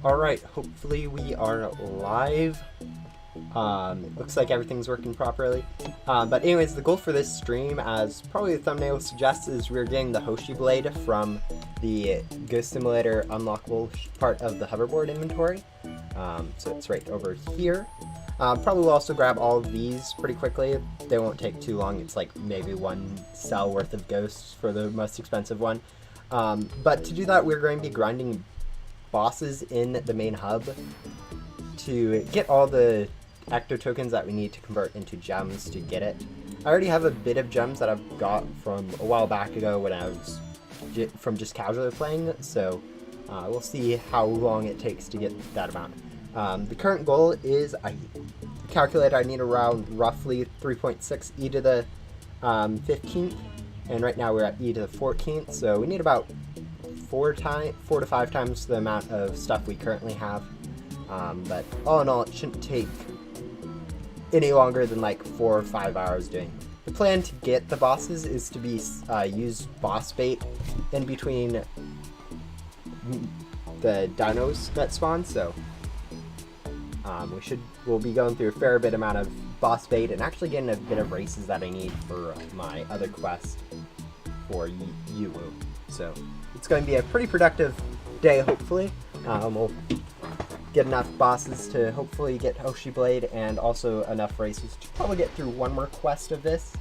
Alright, hopefully we are live. Looks like everything's working properly. But anyways, the goal for this stream, as probably the thumbnail suggests, is we're getting the Hoshi Blade from the Ghost Simulator Unlockable part of the hoverboard inventory. So it's right over here. Probably will also grab all of these pretty quickly. They won't take too long. It's like maybe one cell worth of ghosts for the most expensive one. But to do that, we're going to be grinding bosses in the main hub to get all the ecto tokens that we need to convert into gems to get it. I already have a bit of gems that I've got from a while back ago when I was from just casually playing, so we'll see how long it takes to get that amount. The current goal is, I calculate I need around roughly 3.6 e to the 15th, and right now we're at e to the 14th, so we need about 4 to 5 times the amount of stuff we currently have. But all in all, it shouldn't take any longer than like 4 or 5 hours doing. The plan to get the bosses is to be use boss bait in between the dinos that spawn, so we'll be going through a fair bit amount of boss bait and actually getting a bit of races that I need for my other quest for Yuwu. So it's going to be a pretty productive day, hopefully. We'll get enough bosses to hopefully get Hoshi Blade and also enough races to probably get through one more quest of this.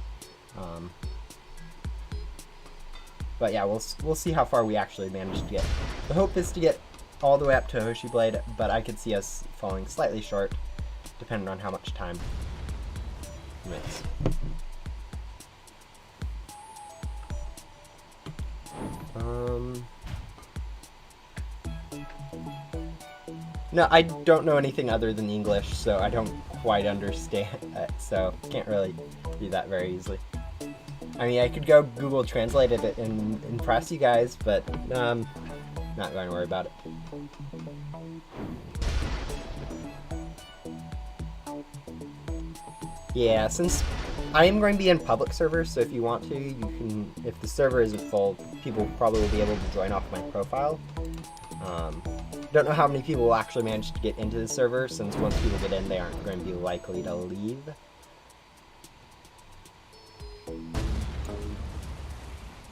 But yeah, we'll see how far we actually manage to get. The hope is to get all the way up to Hoshi Blade, but I could see us falling slightly short depending on how much time remains. No, I don't know anything other than English, so I don't quite understand it, so can't really do that very easily. I mean, I could go Google Translate it and impress you guys, but not going to worry about it. Yeah, since I am going to be in public servers, so if you want to, you can, if the server isn't full, people probably will be able to join off my profile. Don't know how many people will actually manage to get into the server, since once people get in, they aren't going to be likely to leave.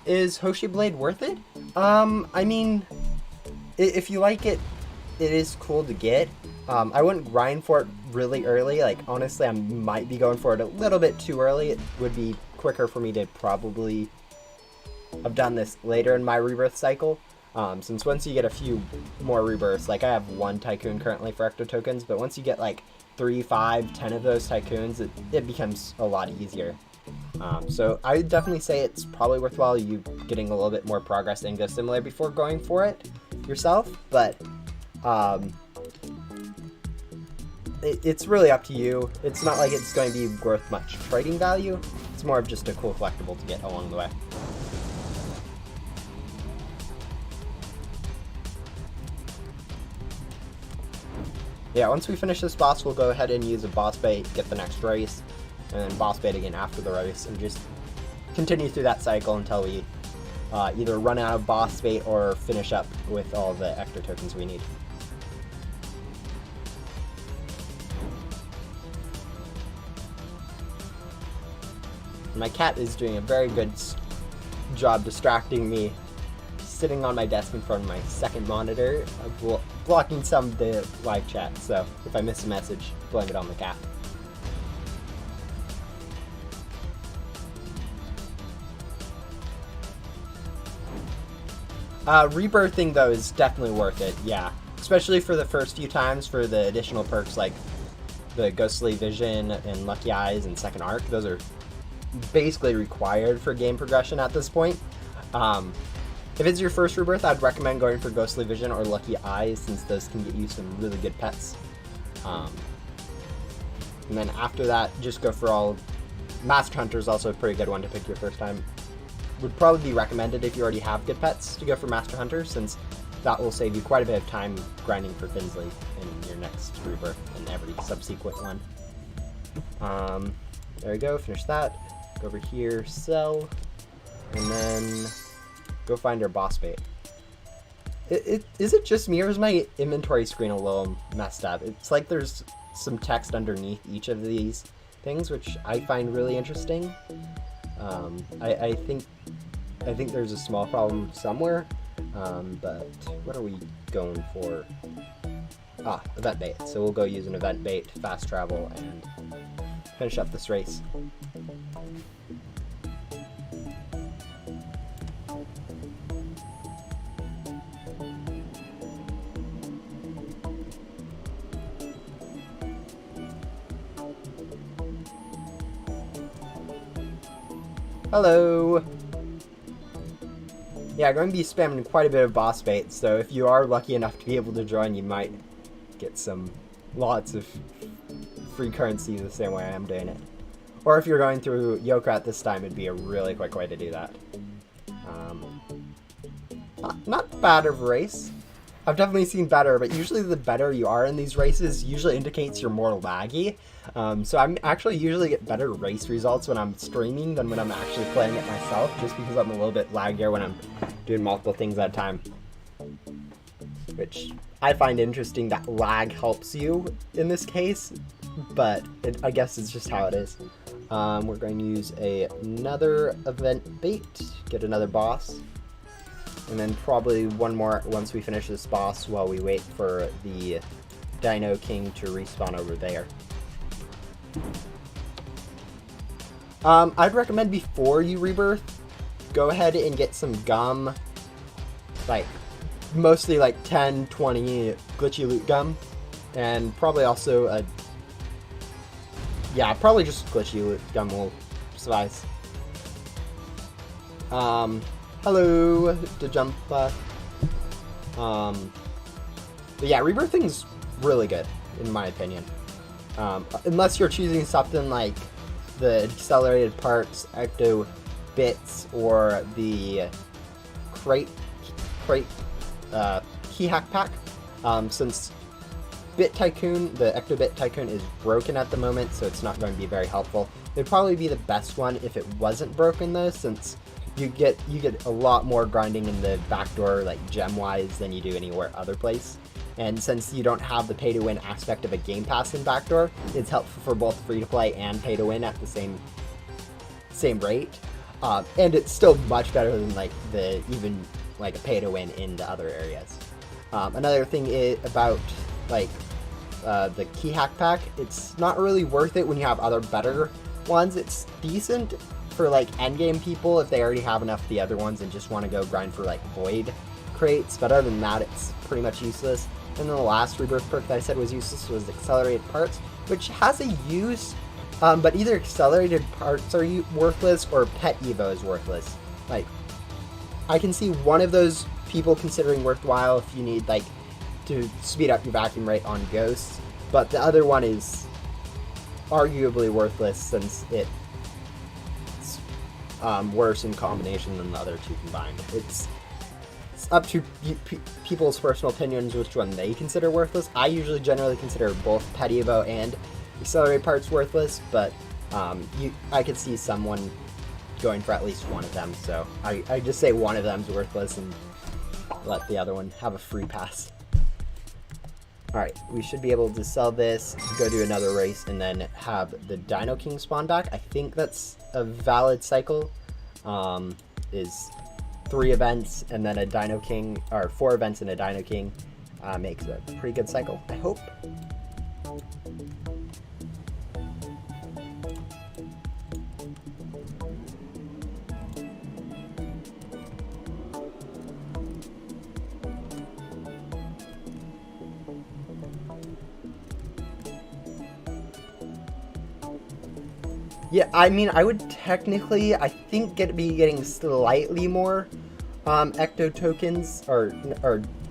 Is Hoshi Blade worth it? I mean, if you like it, it is cool to get. I wouldn't grind for it really early. Like, honestly, I might be going for it a little bit too early. It would be quicker for me to probably have done this later in my rebirth cycle. Since once you get a few more rebirths, like I have 1 tycoon currently for ecto tokens, but once you get like 3, 5, 10 of those tycoons, it becomes a lot easier. So I would definitely say it's probably worthwhile you getting a little bit more progress in Ghost Simulator before going for it yourself, but it's really up to you. It's not like it's going to be worth much trading value. It's more of just a cool collectible to get along the way. Yeah, once we finish this boss, we'll go ahead and use a boss bait, get the next race, and then boss bait again after the race, and just continue through that cycle until we either run out of boss bait or finish up with all the ecto tokens we need. My cat is doing a very good job distracting me, sitting on my desk in front of my second monitor, blocking some of the live chat, so if I miss a message, blame it on the cat. Rebirthing, though, is definitely worth it, yeah. Especially for the first few times for the additional perks like the Ghostly Vision and Lucky Eyes and Second Arc. Those are basically required for game progression at this point. If it's your first rebirth, I'd recommend going for Ghostly Vision or Lucky Eyes, since those can get you some really good pets. And then after that, just go for all... Master Hunter is also a pretty good one to pick your first time. Would probably be recommended if you already have good pets to go for Master Hunter, since that will save you quite a bit of time grinding for Finsley in your next rebirth and every subsequent one. There we go, finish that. Go over here, sell, and then go find our boss bait. Is it just me, or is my inventory screen a little messed up? It's like there's some text underneath each of these things, which I find really interesting. I think there's a small problem somewhere, but what are we going for? Ah, event bait. So we'll go use an event bait, fast travel, and finish up this race. Hello! Yeah, I'm going to be spamming quite a bit of boss bait, so if you are lucky enough to be able to join, you might get lots of free currency the same way I am doing it. Or if you're going through Yokrat this time, it'd be a really quick way to do that. Not bad of a race. I've definitely seen better, but usually the better you are in these races usually indicates you're more laggy. So I'm actually usually get better race results when I'm streaming than when I'm actually playing it myself, just because I'm a little bit laggier when I'm doing multiple things at a time. Which I find interesting that lag helps you in this case, but I guess it's just how it is. We're going to use another event bait, get another boss. And then probably one more once we finish this boss while we wait for the Dino King to respawn over there. I'd recommend before you rebirth, go ahead and get some gum. Like, mostly like 10, 20 glitchy loot gum. And probably also yeah, probably just glitchy loot gum will suffice. Hello, to jump. But yeah, Rebirthing's really good, in my opinion. Unless you're choosing something like the accelerated parts, ecto bits, or the crate key hack pack. Since Bit Tycoon, the ecto bit tycoon, is broken at the moment, so it's not going to be very helpful. It'd probably be the best one if it wasn't broken though, since you get a lot more grinding in the backdoor, like gem-wise, than you do anywhere other place. And since you don't have the pay-to-win aspect of a game pass in backdoor, it's helpful for both free-to-play and pay-to-win at the same rate. And it's still much better than like even a pay-to-win in the other areas. Another thing about like the key hack pack, it's not really worth it when you have other better ones. It's decent for like endgame people if they already have enough of the other ones and just want to go grind for like void crates, but other than that it's pretty much useless. And then the last rebirth perk that I said was useless was accelerated parts, which has a use, but either accelerated parts are worthless or pet evo is worthless. Like, I can see one of those people considering worthwhile if you need like to speed up your vacuum rate on ghosts, but the other one is arguably worthless since it's worse in combination than the other two combined. It's up to people's personal opinions which one they consider worthless. I usually generally consider both pet evo and accelerated parts worthless, but I could see someone going for at least one of them, so I just say one of them's worthless and let the other one have a free pass. Alright, we should be able to sell this, go do another race, and then have the Dino King spawn back. I think that's a valid cycle. Is 3 events and then a Dino King, or 4 events and a Dino King makes a pretty good cycle, I hope. Yeah, I mean, I would technically, I think, be getting slightly more ecto tokens, or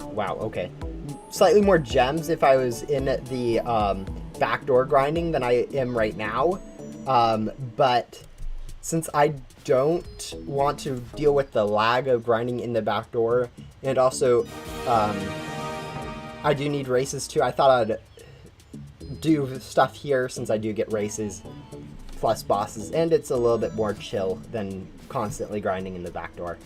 wow, okay, slightly more gems if I was in the backdoor grinding than I am right now. But since I don't want to deal with the lag of grinding in the backdoor, and also I do need races too, I thought I'd do stuff here since I do get races plus bosses, and it's a little bit more chill than constantly grinding in the backdoor.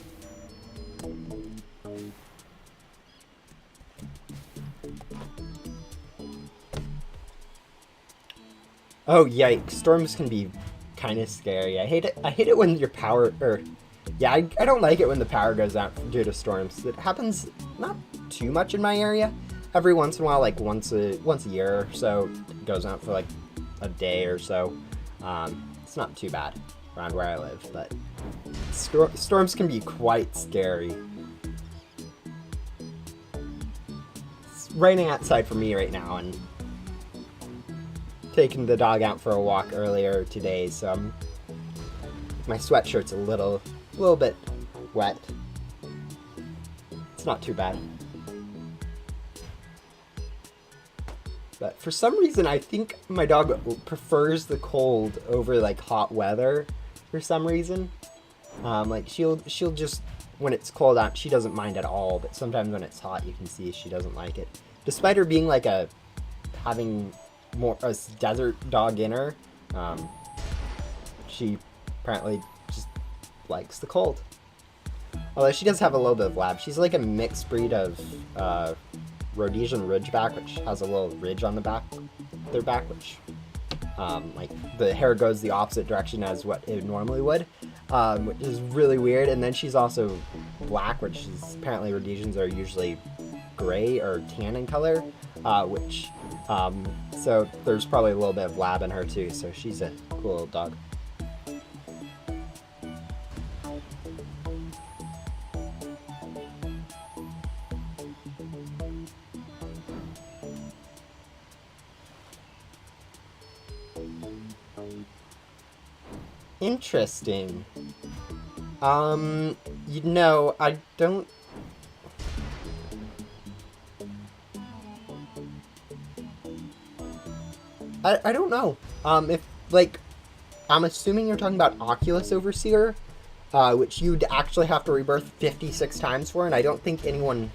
Oh, yikes. Storms can be kind of scary. I hate it when your power, or, yeah, I don't like it when the power goes out due to storms. It happens not too much in my area. Every once in a while, like once a year or so, it goes out for like a day or so. It's not too bad around where I live, but storms can be quite scary. It's raining outside for me right now, and taking the dog out for a walk earlier today, so my sweatshirt's a little bit wet. It's not too bad. But for some reason, I think my dog prefers the cold over like hot weather for some reason. Like she'll just, when it's cold out, she doesn't mind at all, but sometimes when it's hot, you can see she doesn't like it. Despite her being like having more a desert dog in her, she apparently just likes the cold. Although she does have a little bit of lab. She's like a mixed breed of Rhodesian Ridgeback, which has a little ridge on their back, which like the hair goes the opposite direction as what it normally would, which is really weird. And then she's also black, which is apparently Rhodesians are usually gray or tan in color, which so there's probably a little bit of lab in her too. So she's a cool little dog. Interesting. You know, I don't... I don't know. If, like, I'm assuming you're talking about Oculus Overseer, which you'd actually have to rebirth 56 times for, and I don't think anyone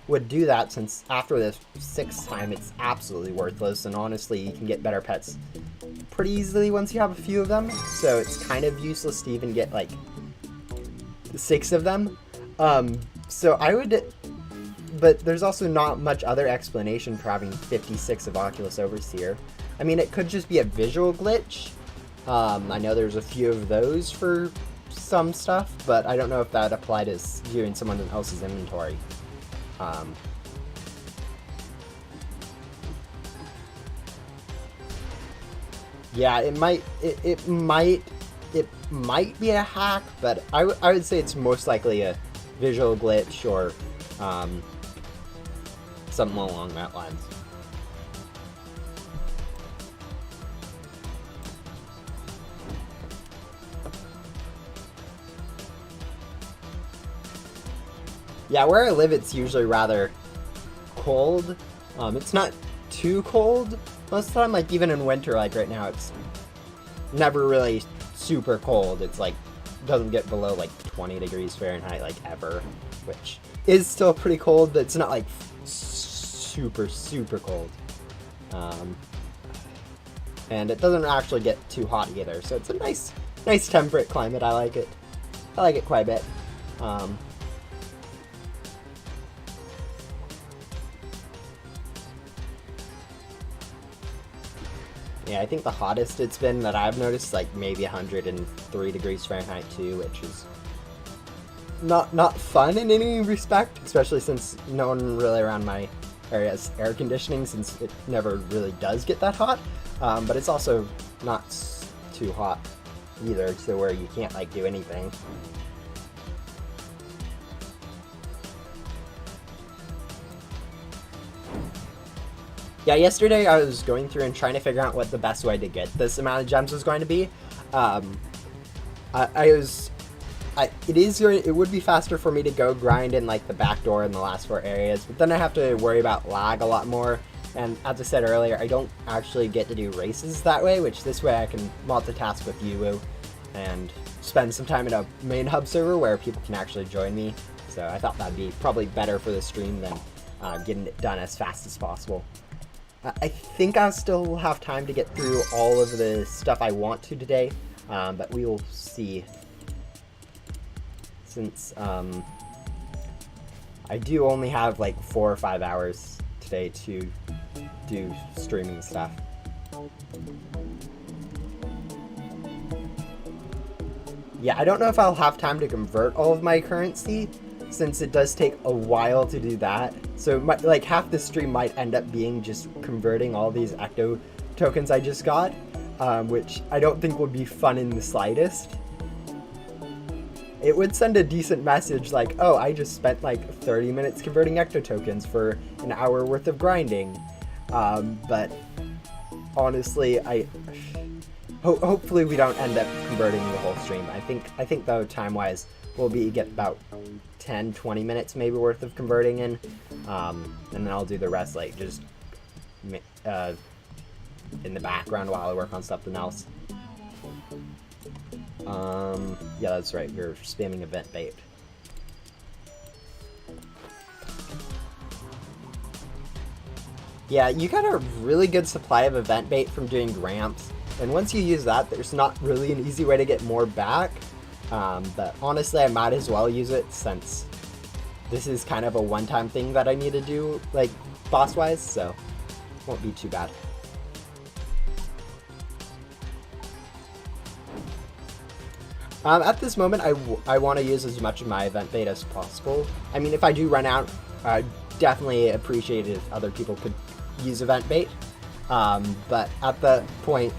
would do that, since after the 6th time, it's absolutely worthless, and honestly, you can get better pets pretty easily once you have a few of them, so it's kind of useless to even get, like, 6 of them. So I would... But there's also not much other explanation for having 56 of Oculus Overseer. I mean, it could just be a visual glitch. I know there's a few of those for some stuff, but I don't know if that applied to viewing someone else's inventory. Yeah, it might be a hack, but I would say it's most likely a visual glitch or something along that lines. Yeah, where I live, it's usually rather cold. It's not too cold most of the time. Like, even in winter, like right now, it's never really super cold. It's like, doesn't get below like 20 degrees Fahrenheit, like ever, which is still pretty cold, but it's not like super cold. And it doesn't actually get too hot either, so it's a nice temperate climate. I like it. I like it quite a bit. Yeah, I think the hottest it's been that I've noticed, like maybe 103 degrees Fahrenheit too, which is not fun in any respect, especially since no one really around my area has air conditioning, since it never really does get that hot. But it's also not too hot either, so where you can't like do anything. Yeah, yesterday I was going through and trying to figure out what the best way to get this amount of gems was going to be. It would be faster for me to go grind in like the back door in the last 4 areas, but then I have to worry about lag a lot more. And as I said earlier, I don't actually get to do races that way, which this way I can multitask with Yuwu and spend some time in a main hub server where people can actually join me. So I thought that'd be probably better for the stream than getting it done as fast as possible. I think I'll still have time to get through all of the stuff I want to today, but we will see. Since I do only have like 4 or 5 hours today to do streaming stuff. Yeah, I don't know if I'll have time to convert all of my currency, since it does take a while to do that. So like half the stream might end up being just converting all these Ecto tokens I just got, which I don't think would be fun in the slightest. It would send a decent message like, oh, I just spent like 30 minutes converting Ecto tokens for an hour worth of grinding. But honestly, hopefully we don't end up converting the whole stream. I think though, time-wise, we'll get about 10-20 minutes maybe worth of converting in, and then I'll do the rest like just in the background while I work on something else. Yeah, that's right, we're spamming event bait. Yeah, you got a really good supply of event bait from doing ramps, and once you use that, there's not really an easy way to get more back. But honestly, I might as well use it since this is kind of a one-time thing that I need to do, like, boss-wise, so it won't be too bad. At this moment, I want to use as much of my event bait as possible. I mean, if I do run out, I'd definitely appreciate it if other people could use event bait. But at the point...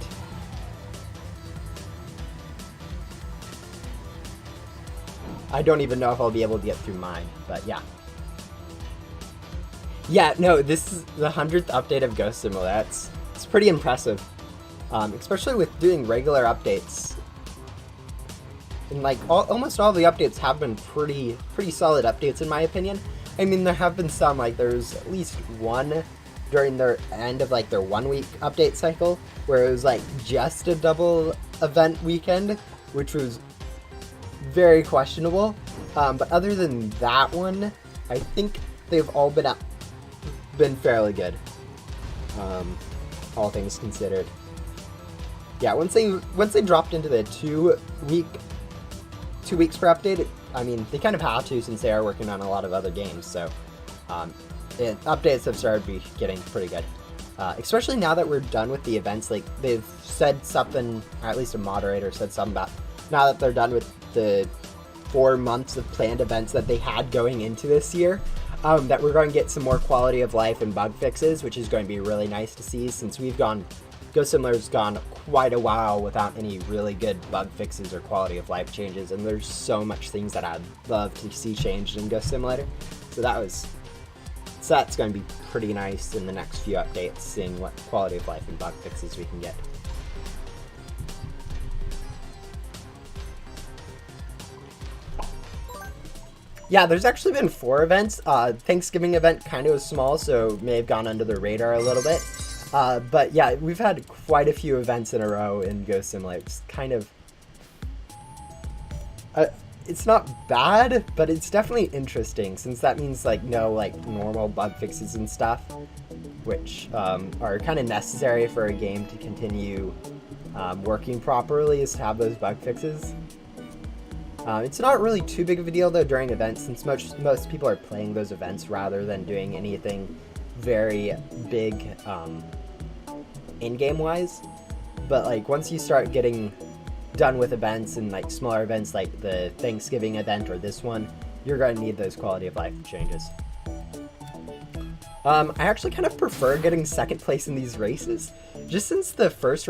I don't even know if I'll be able to get through mine, but yeah. Yeah, no, this is the 100th update of Ghost Simulator. It's pretty impressive, especially with doing regular updates. And like almost all the updates have been pretty solid updates in my opinion. I mean, there have been some, like there's at least one during their end of like their 1 week update cycle where it was like just a double event weekend, which was very questionable. But other than that one, I think they've all been fairly good, all things considered. Yeah, once they dropped into the 2 weeks per update, I mean, they kind of have to since they are working on a lot of other games, so updates have started to be getting pretty good. Especially now that we're done with the events, like they've said something, or at least a moderator said something about now that they're done with the 4 months of planned events that they had going into this year, that we're going to get some more quality of life and bug fixes, which is going to be really nice to see since Ghost Simulator's gone quite a while without any really good bug fixes or quality of life changes, and there's so much things that I'd love to see changed in Ghost Simulator. So that's going to be pretty nice in the next few updates, seeing what quality of life and bug fixes we can get. Yeah, there's actually been 4 events. Thanksgiving event kind of was small, so may have gone under the radar a little bit. But yeah, we've had quite a few events in a row in Ghost Simulator. It's kind of... it's not bad, but it's definitely interesting, since that means like no like normal bug fixes and stuff, which are kind of necessary for a game to continue working properly, is to have those bug fixes. It's not really too big of a deal though during events, since most people are playing those events rather than doing anything very big in-game wise. But like once you start getting done with events and like smaller events like the Thanksgiving event or this one, you're going to need those quality of life changes. I actually kind of prefer getting second place in these races, just since the first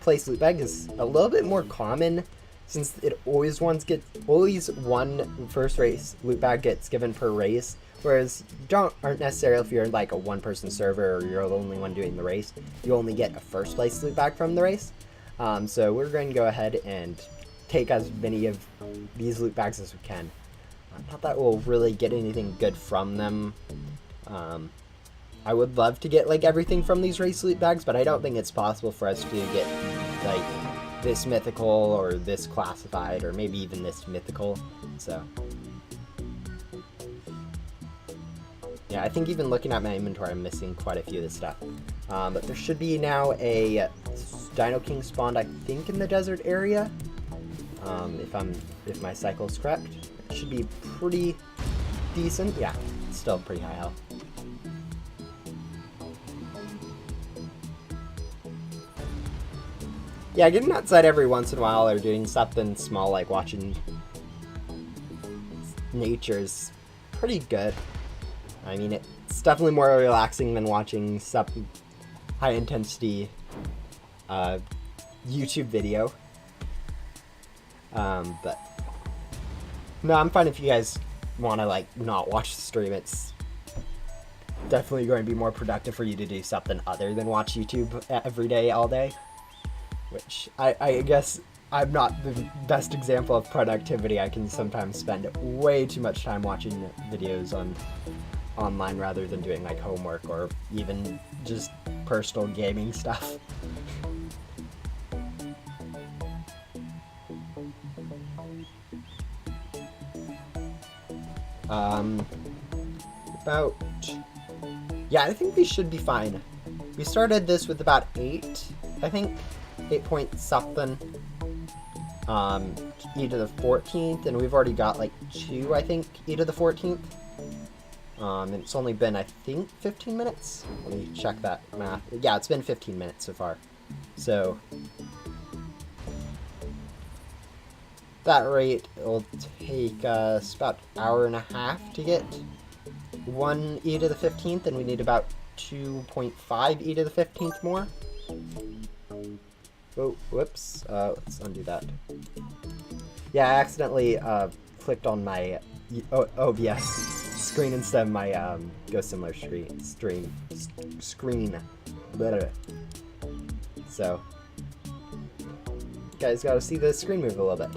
place loot bag is a little bit more common, since it always one first race loot bag gets given per race, whereas you aren't necessarily, if you're in like a one-person server or you're the only one doing the race, you only get a first place loot bag from the race. So we're going to go ahead and take as many of these loot bags as we can. Not that we'll really get anything good from them. I would love to get like everything from these race loot bags, but I don't think it's possible for us to get like this mythical or this classified or maybe even this mythical. So yeah, I think even looking at my inventory, I'm missing quite a few of this stuff. But there should be now a Dino King spawned, I think, in the desert area. If my cycle's correct, it should be pretty decent. Yeah, it's still pretty high health. Yeah, getting outside every once in a while or doing something small like watching nature is pretty good. I mean, it's definitely more relaxing than watching some high-intensity YouTube video. But no, I'm fine if you guys want to like not watch the stream. It's definitely going to be more productive for you to do something other than watch YouTube every day, all day. Which I guess I'm not the best example of productivity. I can sometimes spend way too much time watching videos online rather than doing like homework or even just personal gaming stuff. Yeah, I think we should be fine. We started this with about 8, I think. 8 point something. E to the 14th, and we've already got like 2, I think, E to the 14th. And it's only been, I think, 15 minutes? Let me check that math. Yeah, it's been 15 minutes so far. So, that rate, it'll take us about an hour and a half to get 1 E to the 15th, and we need about 2.5 E to the 15th more. Oh, whoops. Let's undo that. Yeah, I accidentally clicked on my OBS screen instead of my Ghost Simulator screen. Blah. So, you guys gotta see the screen move a little bit.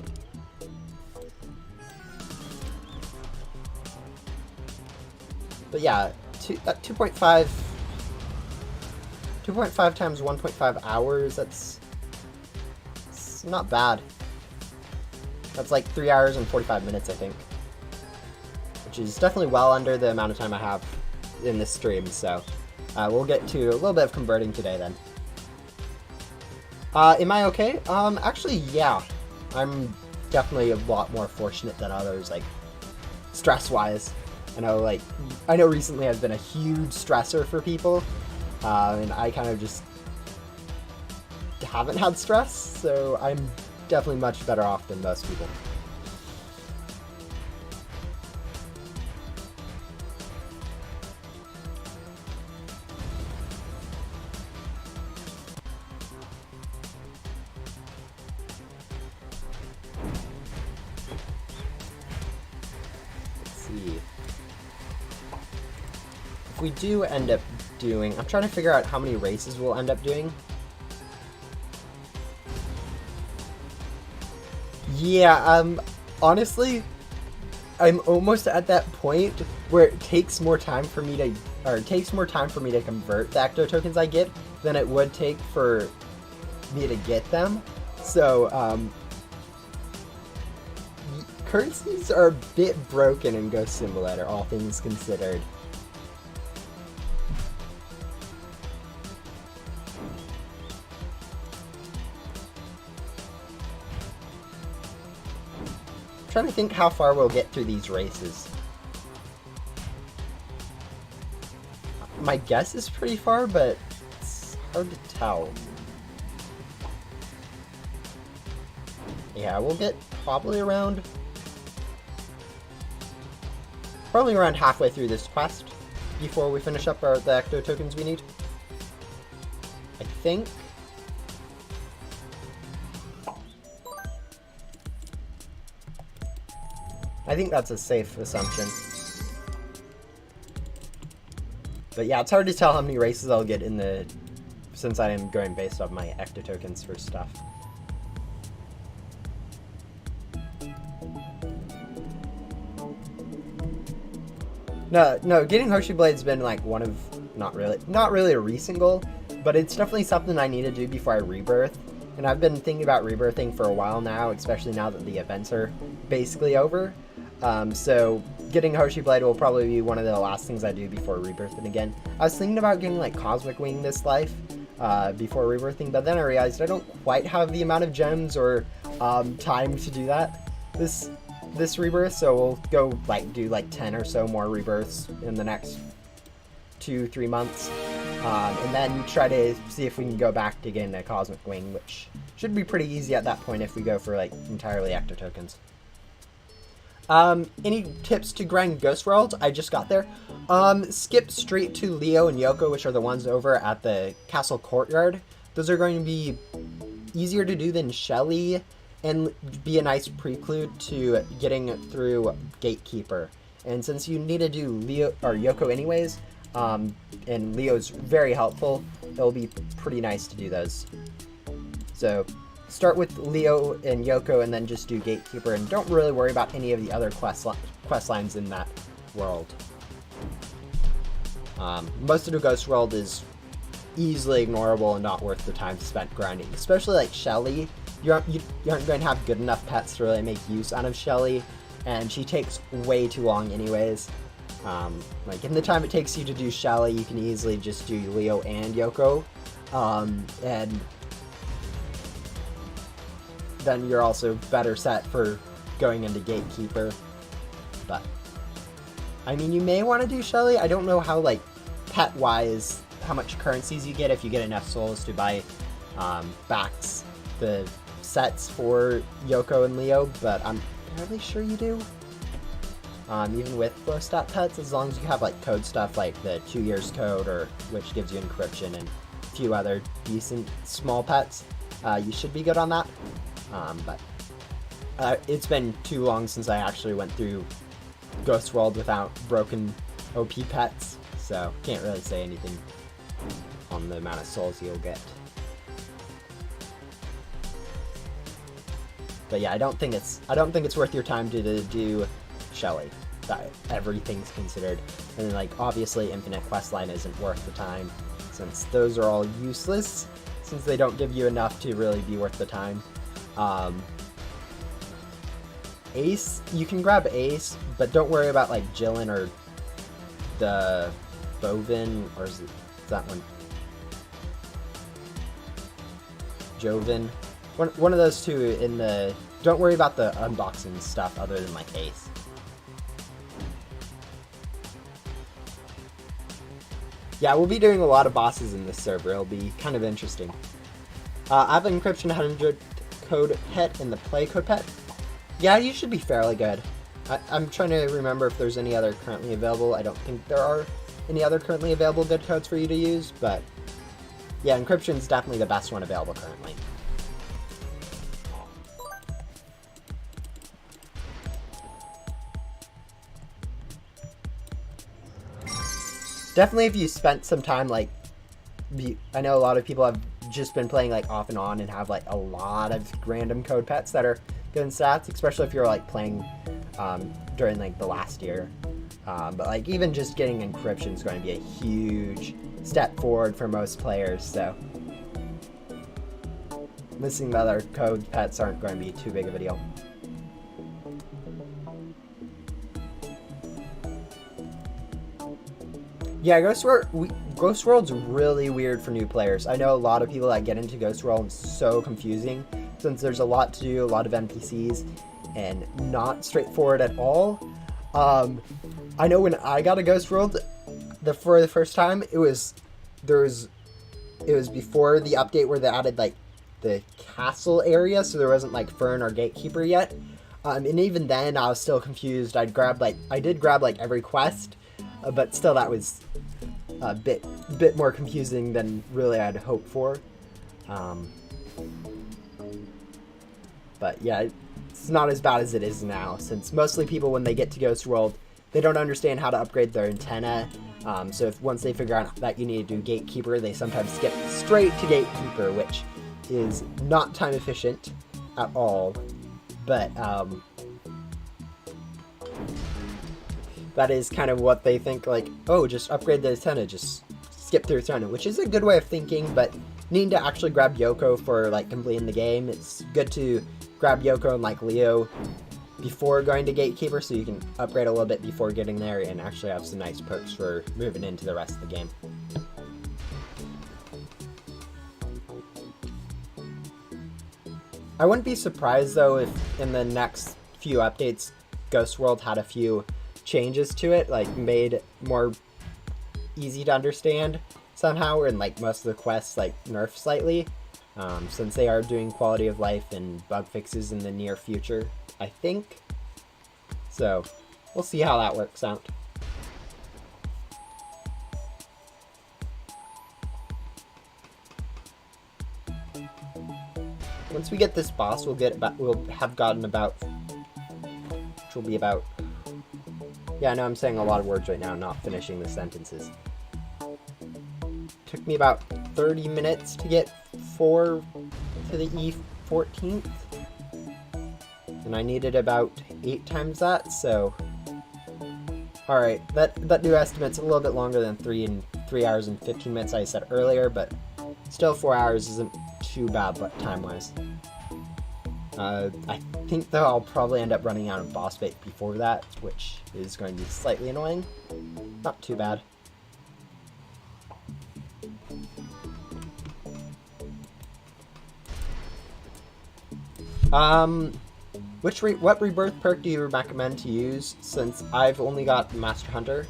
But yeah, 2.5 times 1.5 hours, that's not bad. That's like 3 hours and 45 minutes, I think. Which is definitely well under the amount of time I have in this stream, so we'll get to a little bit of converting today then. Am I okay? Actually, yeah. I'm definitely a lot more fortunate than others, like, stress-wise. I know recently I've been a huge stressor for people, and I kind of just haven't had stress, so I'm definitely much better off than most people. Let's see. If we do end up doing, I'm trying to figure out how many races we'll end up doing. Yeah, honestly, I'm almost at that point where it takes more time for me to, convert the Ecto tokens I get than it would take for me to get them. So, currencies are a bit broken in Ghost Simulator, all things considered. I'm trying to think how far we'll get through these races. My guess is pretty far, but it's hard to tell. Yeah, we'll get probably around halfway through this quest before we finish up the Ecto tokens we need. I think. I think that's a safe assumption. But yeah, it's hard to tell how many races I'll get since I am going based off my Ecto tokens for stuff. No, getting Hoshi Blade's been like one of, not really a recent goal, but it's definitely something I need to do before I rebirth. And I've been thinking about rebirthing for a while now, especially now that the events are basically over. So getting Hoshi Blade will probably be one of the last things I do before rebirthing again. I was thinking about getting like Cosmic Wing this life before rebirthing, but then I realized I don't quite have the amount of gems or time to do that this rebirth, so we'll go do 10 or so more rebirths in the next 2-3 months. And then try to see if we can go back to getting the Cosmic Wing, which should be pretty easy at that point if we go for like entirely Ecto tokens. Any tips to grind Ghost World? I just got there. Skip straight to Leo and Yoko, which are the ones over at the castle courtyard. Those are going to be easier to do than Shelly and be a nice prelude to getting through Gatekeeper. And since you need to do Leo or Yoko anyways, and Leo's very helpful, it'll be pretty nice to do those. So start with Leo and Yoko and then just do Gatekeeper, and don't really worry about any of the other quest lines in that world. Most of the Ghost World is easily ignorable and not worth the time spent grinding. Especially like Shelly, you aren't going to have good enough pets to really make use out of Shelly, and she takes way too long anyways. Like in the time it takes you to do Shelly, you can easily just do Leo and Yoko, and then you're also better set for going into Gatekeeper. But I mean, you may want to do Shelly. I don't know how, like, pet-wise, how much currencies you get if you get enough souls to buy backs the sets for Yoko and Leo, but I'm fairly sure you do. Even with low stat pets, as long as you have like code stuff like the 2 years code, or which gives you encryption, and a few other decent small pets, you should be good on that. But it's been too long since I actually went through Ghost World without broken OP pets, so can't really say anything on the amount of souls you'll get. But yeah, I don't think it's worth your time to do Shelly. That everything's considered, and then, like, obviously Infinite Questline isn't worth the time, since those are all useless, since they don't give you enough to really be worth the time. Ace, you can grab Ace, but don't worry about like Jilin or the Bovin, or is that one? Joven. One of those two in the... Don't worry about the unboxing stuff other than like Ace. Yeah, we'll be doing a lot of bosses in this server. It'll be kind of interesting. I have an encryption 100 code pet in the play code pet. Yeah, you should be fairly good. I'm trying to remember if there's any other currently available. I don't think there are any other currently available good codes for you to use, but yeah, encryption's definitely the best one available currently. Definitely if you spent some time, like, I know a lot of people have just been playing like off and on and have like a lot of random code pets that are good in stats, especially if you're like playing during like the last year. But like even just getting encryption is going to be a huge step forward for most players, so missing the other code pets aren't going to be too big of a deal. Yeah, Ghost World's really weird for new players. I know a lot of people that get into Ghost World, and it's so confusing since there's a lot to do, a lot of NPCs, and not straightforward at all. I know when I got a Ghost World for the first time, it was before the update where they added like the castle area, so there wasn't like Fern or Gatekeeper yet. And even then, I was still confused. I did grab like every quest, but still that was a bit more confusing than really I'd hoped for. But yeah, it's not as bad as it is now, since mostly people, when they get to Ghost World, they don't understand how to upgrade their antenna. So once they figure out that you need to do Gatekeeper, they sometimes skip straight to Gatekeeper, which is not time efficient at all. But that is kind of what they think, like, oh, just upgrade the antenna, just skip through antenna, which is a good way of thinking, but needing to actually grab Yoko for like completing the game, it's good to grab Yoko and like Leo before going to Gatekeeper, so you can upgrade a little bit before getting there and actually have some nice perks for moving into the rest of the game. I wouldn't be surprised though if in the next few updates Ghost World had a few changes to it, like made more easy to understand, somehow, and like most of the quests like nerf slightly, since they are doing quality of life and bug fixes in the near future, I think. So we'll see how that works out. Once we get this boss, we'll have gotten about, which will be about, yeah, I know I'm saying a lot of words right now, not finishing the sentences. Took me about 30 minutes to get 4 to the E14th, and I needed about 8 times that, so, alright, that new estimate's a little bit longer than 3 hours and 15 minutes I said earlier, but still 4 hours isn't too bad time-wise. I think though I'll probably end up running out of boss bait before that, which is going to be slightly annoying. Not too bad. What Rebirth perk do you recommend to use, since I've only got Master Hunter?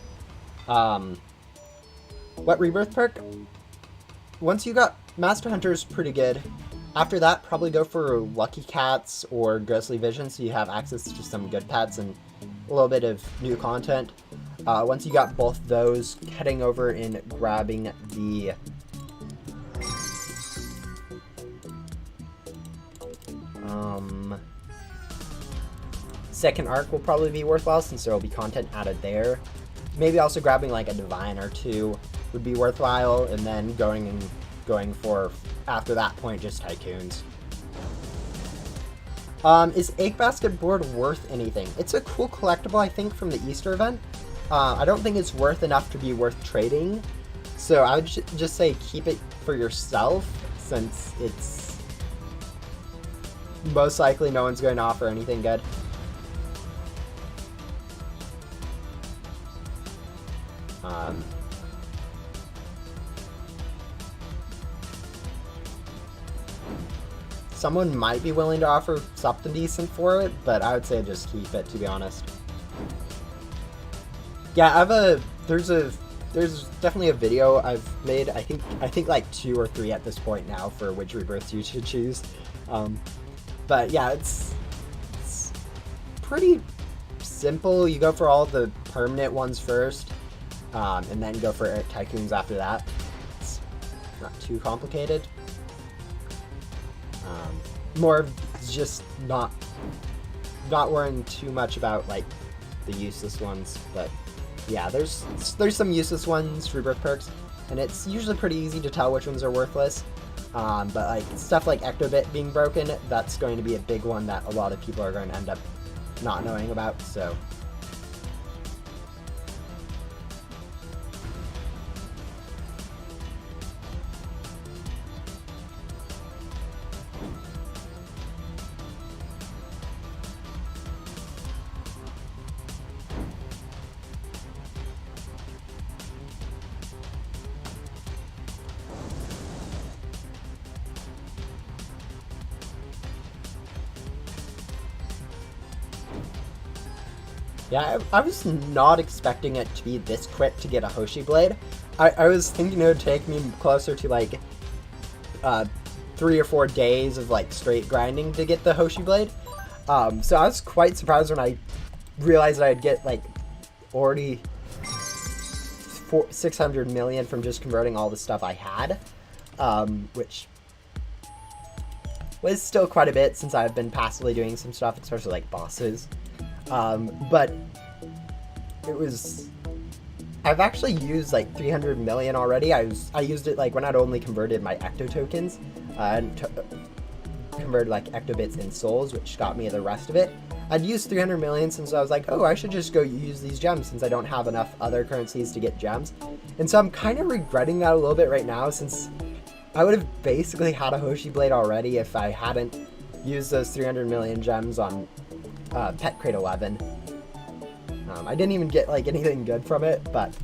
What Rebirth perk? Once you got Master Hunter is pretty good. After that, probably go for Lucky Cats or Ghostly Vision, so you have access to some good pets and a little bit of new content. Once you got both those, heading over and grabbing the second arc will probably be worthwhile, since there will be content added there. Maybe also grabbing like a Divine or 2 would be worthwhile, and then going for, after that point, just Tycoons. Is Egg Basket Board worth anything? It's a cool collectible, I think, from the Easter event. I don't think it's worth enough to be worth trading, so I would just say keep it for yourself, since it's most likely no one's going to offer anything good. Someone might be willing to offer something decent for it, but I would say just keep it, to be honest. Yeah, there's definitely a video I've made. I think like 2 or 3 at this point now for which rebirths you should choose. But yeah, it's pretty simple. You go for all the permanent ones first, and then go for Tycoons after that. It's not too complicated. More just not worrying too much about like the useless ones, but yeah, there's some useless ones, Rebirth perks, and it's usually pretty easy to tell which ones are worthless. But like stuff like Ectobit being broken, that's going to be a big one that a lot of people are going to end up not knowing about, so. Yeah, I was not expecting it to be this quick to get a Hoshi Blade. I was thinking it would take me closer to like 3 or 4 days of like straight grinding to get the Hoshi Blade. So I was quite surprised when I realized I'd get like already 600 million from just converting all the stuff I had, which was still quite a bit since I've been passively doing some stuff, especially like bosses. But it was, I've actually used like 300 million already. I used it like when I'd only converted my Ecto tokens, and converted like Ectobits in souls, which got me the rest of it. I'd used 300 million since I was like, oh, I should just go use these gems since I don't have enough other currencies to get gems. And so I'm kind of regretting that a little bit right now, since I would have basically had a Hoshi Blade already if I hadn't used those 300 million gems on Pet Crate 11. I didn't even get like anything good from it, but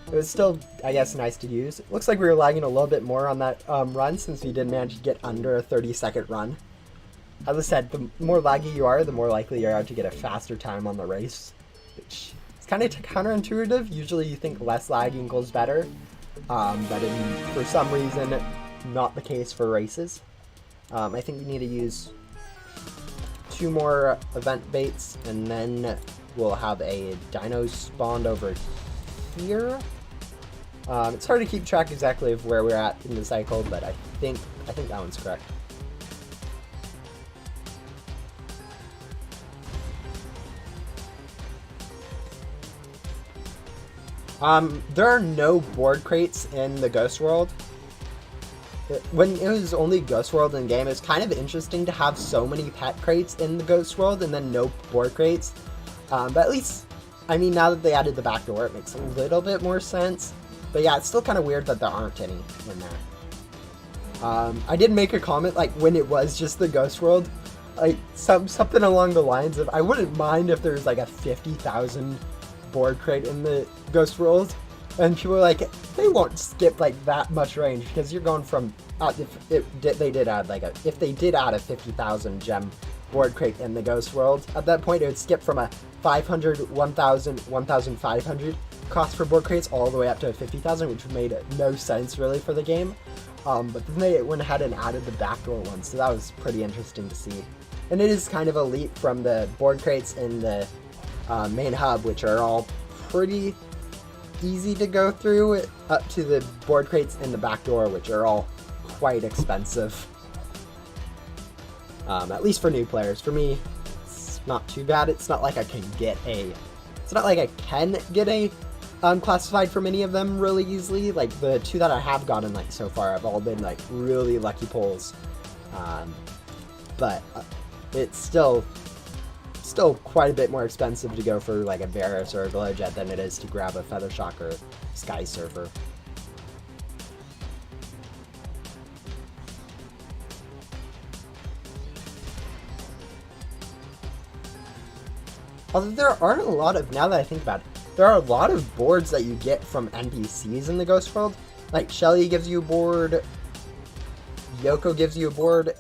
it was still, I guess, nice to use. It looks like we were lagging a little bit more on that run, since we did manage to get under a 30-second run. As I said, the more laggy you are, the more likely you are to get a faster time on the race, which is kind of counterintuitive. Usually you think less lagging goes better, but for some reason, not the case for races. I think we need to use 2 more event baits, and then we'll have a dino spawned over here. It's hard to keep track exactly of where we're at in the cycle, but I think that one's correct. There are no board crates in the Ghost World. When it was only Ghost World in game, it's kind of interesting to have so many pet crates in the Ghost World and then no board crates. But at least, I mean, now that they added the back door, it makes a little bit more sense. But yeah, it's still kind of weird that there aren't any in there. I did make a comment, like, when it was just the Ghost World, like, something along the lines of, I wouldn't mind if there's, like, a 50,000 board crate in the Ghost World. And people are like, they won't skip, like, that much range, because you're going from, if they did add a 50,000 gem board crate in the Ghost World, at that point it would skip from a 500, 1,000, 1,500 cost for board crates all the way up to 50,000, which made no sense really for the game. But then they went ahead and added the backdoor one, so that was pretty interesting to see. And it is kind of a leap from the board crates in the main hub, which are all pretty easy to go through, up to the board crates in the backdoor, which are all quite expensive. At least for new players. For me, it's not too bad. It's not like I can get a classified from any of them really easily. Like the 2 that I have gotten like so far have all been like really lucky pulls. But it's still quite a bit more expensive to go for like a Varus or a Glowjet than it is to grab a Feathershock or Sky Surfer. Although there aren't a lot of, now that I think about it, there are a lot of boards that you get from NPCs in the Ghost World. Like Shelly gives you a board, Yoko gives you a board,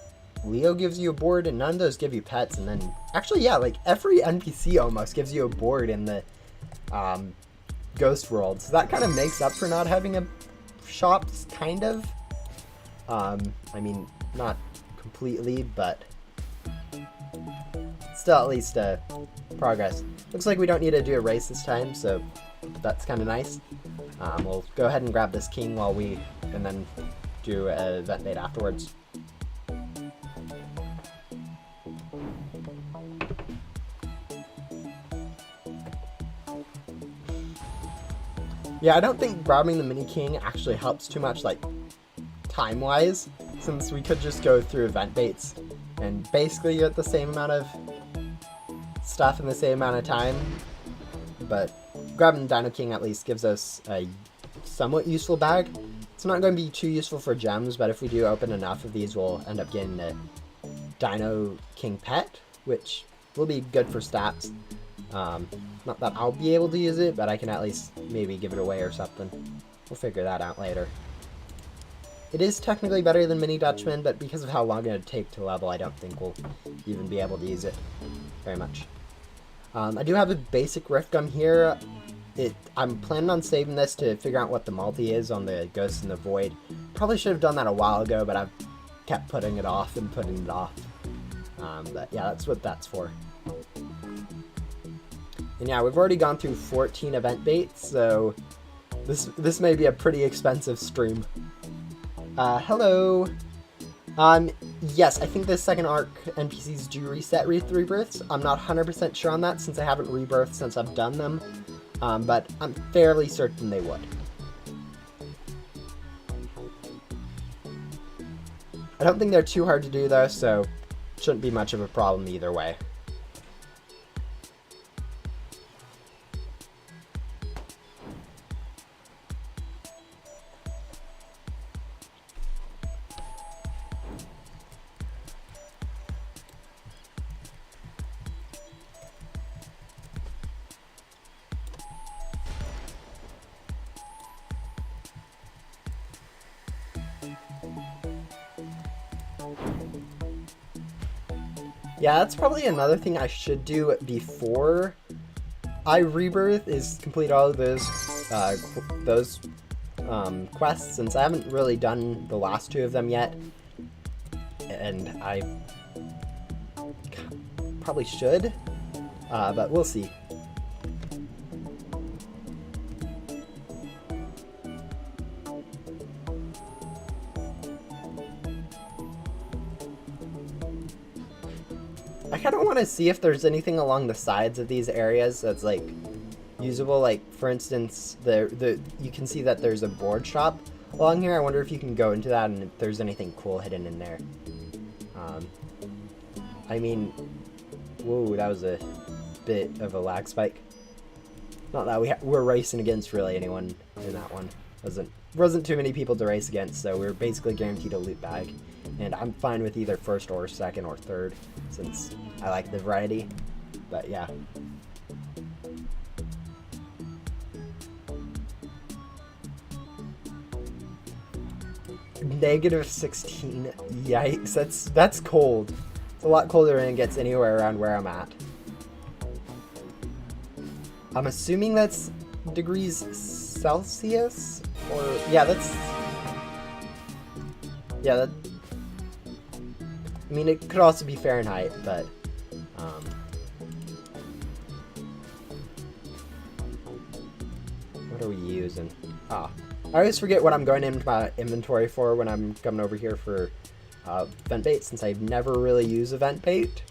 Leo gives you a board, and none of those give you pets. And then, actually, yeah, like every NPC almost gives you a board in the Ghost World. So that kind of makes up for not having a shops, kind of. I mean, not completely, but still at least progress. Looks like we don't need to do a race this time, so that's kind of nice. We'll go ahead and grab this king and then do an event bait afterwards. Yeah, I don't think grabbing the mini king actually helps too much, like, time-wise, since we could just go through event baits and basically get the same amount of stuff in the same amount of time. But grabbing the Dino King at least gives us a somewhat useful bag. It's not going to be too useful for gems, but if we do open enough of these, we'll end up getting a Dino King pet, which will be good for stats. Not that I'll be able to use it, but I can at least maybe give it away or something. We'll figure that out later. It is technically better than Mini Dutchman, but because of how long it would take to level, I don't think we'll even be able to use it very much. I do have a basic Rift Gum here. I'm planning on saving this to figure out what the multi is on the Ghost in the Void. Probably should have done that a while ago, but I've kept putting it off and putting it off. But yeah, that's what that's for. And yeah, we've already gone through 14 event baits, so this may be a pretty expensive stream. Hello. Yes, I think the second arc NPCs do reset with Rebirths. I'm not 100% sure on that since I haven't rebirthed since I've done them, but I'm fairly certain they would. I don't think they're too hard to do though, so shouldn't be much of a problem either way. Yeah, that's probably another thing I should do before I rebirth, is complete all of those quests, since I haven't really done the last 2 of them yet, and I probably should, but we'll see. I kind of want to see if there's anything along the sides of these areas that's like usable. Like for instance, you can see that there's a board shop along here. I wonder if you can go into that and if there's anything cool hidden in there. I mean, whoa, that was a bit of a lag spike. Not that we're racing against really anyone in that one. Wasn't too many people to race against, so we're basically guaranteed a loot bag. And I'm fine with either first or second or third, since I like the variety. But yeah. -16. Yikes, that's cold. It's a lot colder than it gets anywhere around where I'm at. I'm assuming that's degrees Celsius? Or, yeah, that... I mean, it could also be Fahrenheit, but... what are we using? I always forget what I'm going into my inventory for when I'm coming over here for vent bait, since I've never really used a vent bait.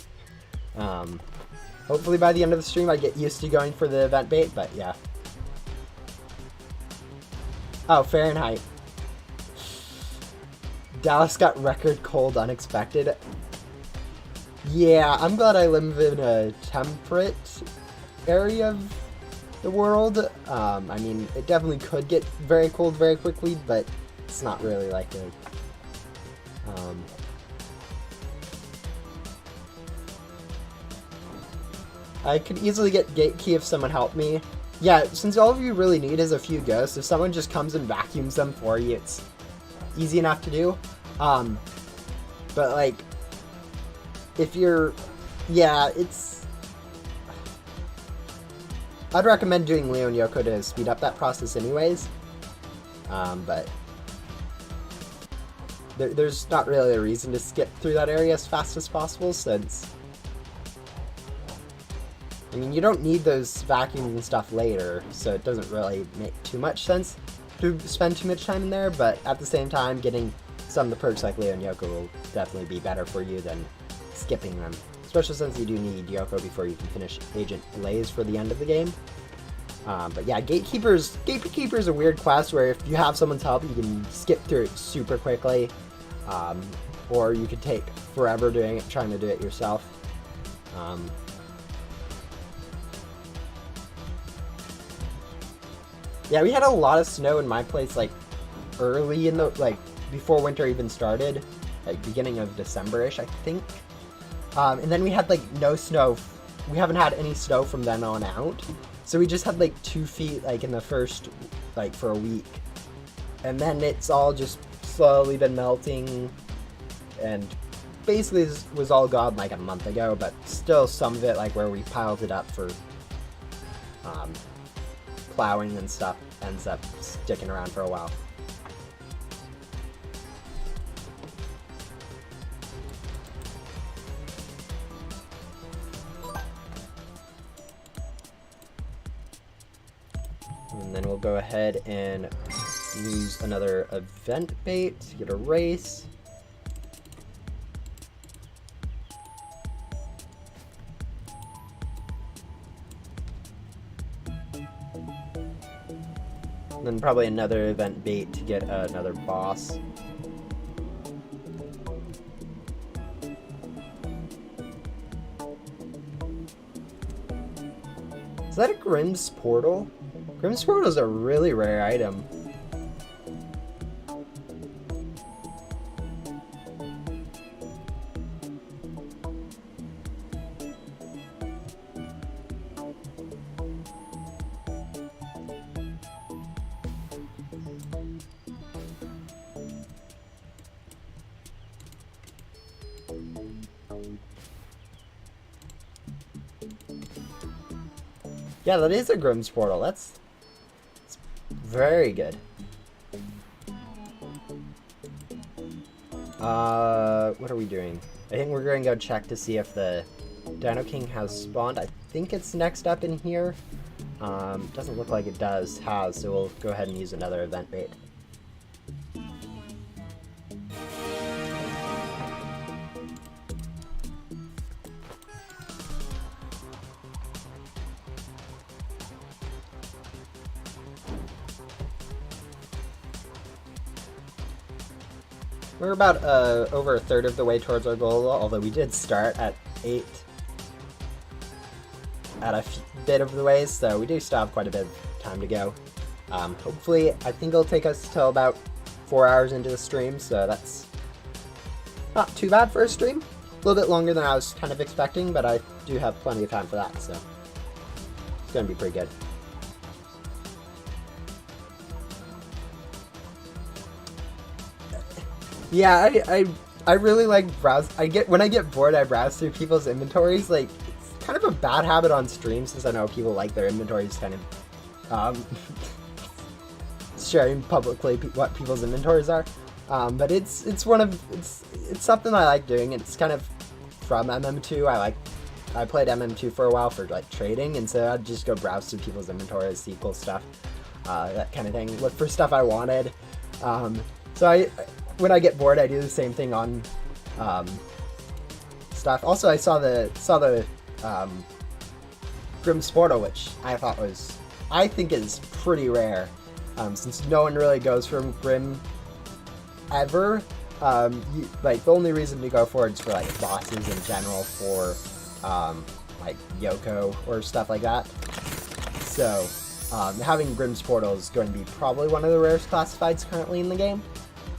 Hopefully by the end of the stream I get used to going for the vent bait, but yeah. Oh, Fahrenheit. Dallas got record cold unexpected. Yeah, I'm glad I live in a temperate area of the world. I mean, it definitely could get very cold very quickly, but it's not really like a... I could easily get gate key if someone helped me. Yeah, since all of you really need is a few ghosts, if someone just comes and vacuums them for you, it's easy enough to do. But like, if you're, yeah, it's, I'd recommend doing Leo and Yoko to speed up that process anyways. But there's not really a reason to skip through that area as fast as possible, since, I mean, you don't need those vacuums and stuff later, so it doesn't really make too much sense to spend too much time in there, but at the same time, getting some of the perks like Leo and Yoko will definitely be better for you than skipping them, especially since you do need Yoko before you can finish Agent Blaze for the end of the game. But yeah, Gatekeeper's a weird quest where if you have someone's help, you can skip through it super quickly, or you could take forever trying to do it yourself. Yeah, we had a lot of snow in my place, like, early in the, like, before winter even started, like, beginning of December-ish, I think. And then we had, like, no snow. We haven't had any snow from then on out. So we just had, like, 2 feet, like, in the first, like, for a week. And then it's all just slowly been melting, and basically was all gone, like, a month ago, but still some of it, like, where we piled it up for, plowing and stuff ends up sticking around for a while. And then we'll go ahead and use another event bait to get a race. Then probably another event bait to get another boss. Is that a Grimm's Portal? Grimm's Portal is a really rare item. Yeah, that is a Grimm's Portal. That's very good. What are we doing? I think we're going to go check to see if the Dino King has spawned. I think it's next up in here. Doesn't look like it has, so we'll go ahead and use another event bait. We're about over a third of the way towards our goal, although we did start at 8 at a bit of the ways, so we do still have quite a bit of time to go. Hopefully, I think it'll take us till about 4 hours into the stream, so that's not too bad for a stream. A little bit longer than I was kind of expecting, but I do have plenty of time for that, so it's going to be pretty good. Yeah, I really like browse. When I get bored, I browse through people's inventories. Like, it's kind of a bad habit on stream since I know people like their inventories kind of sharing publicly what people's inventories are. But it's something I like doing. It's kind of from MM2. I played MM2 for a while for like trading, and so I'd just go browse through people's inventories, see cool stuff, that kind of thing. Look for stuff I wanted. So when I get bored, I do the same thing on stuff. Also, I saw the Grimm's Portal, which I think is pretty rare, since no one really goes from Grimm ever. Like, the only reason to go for it is for like bosses in general, for like Yoko or stuff like that. So having Grimm's Portal is going to be probably one of the rarest classifieds currently in the game.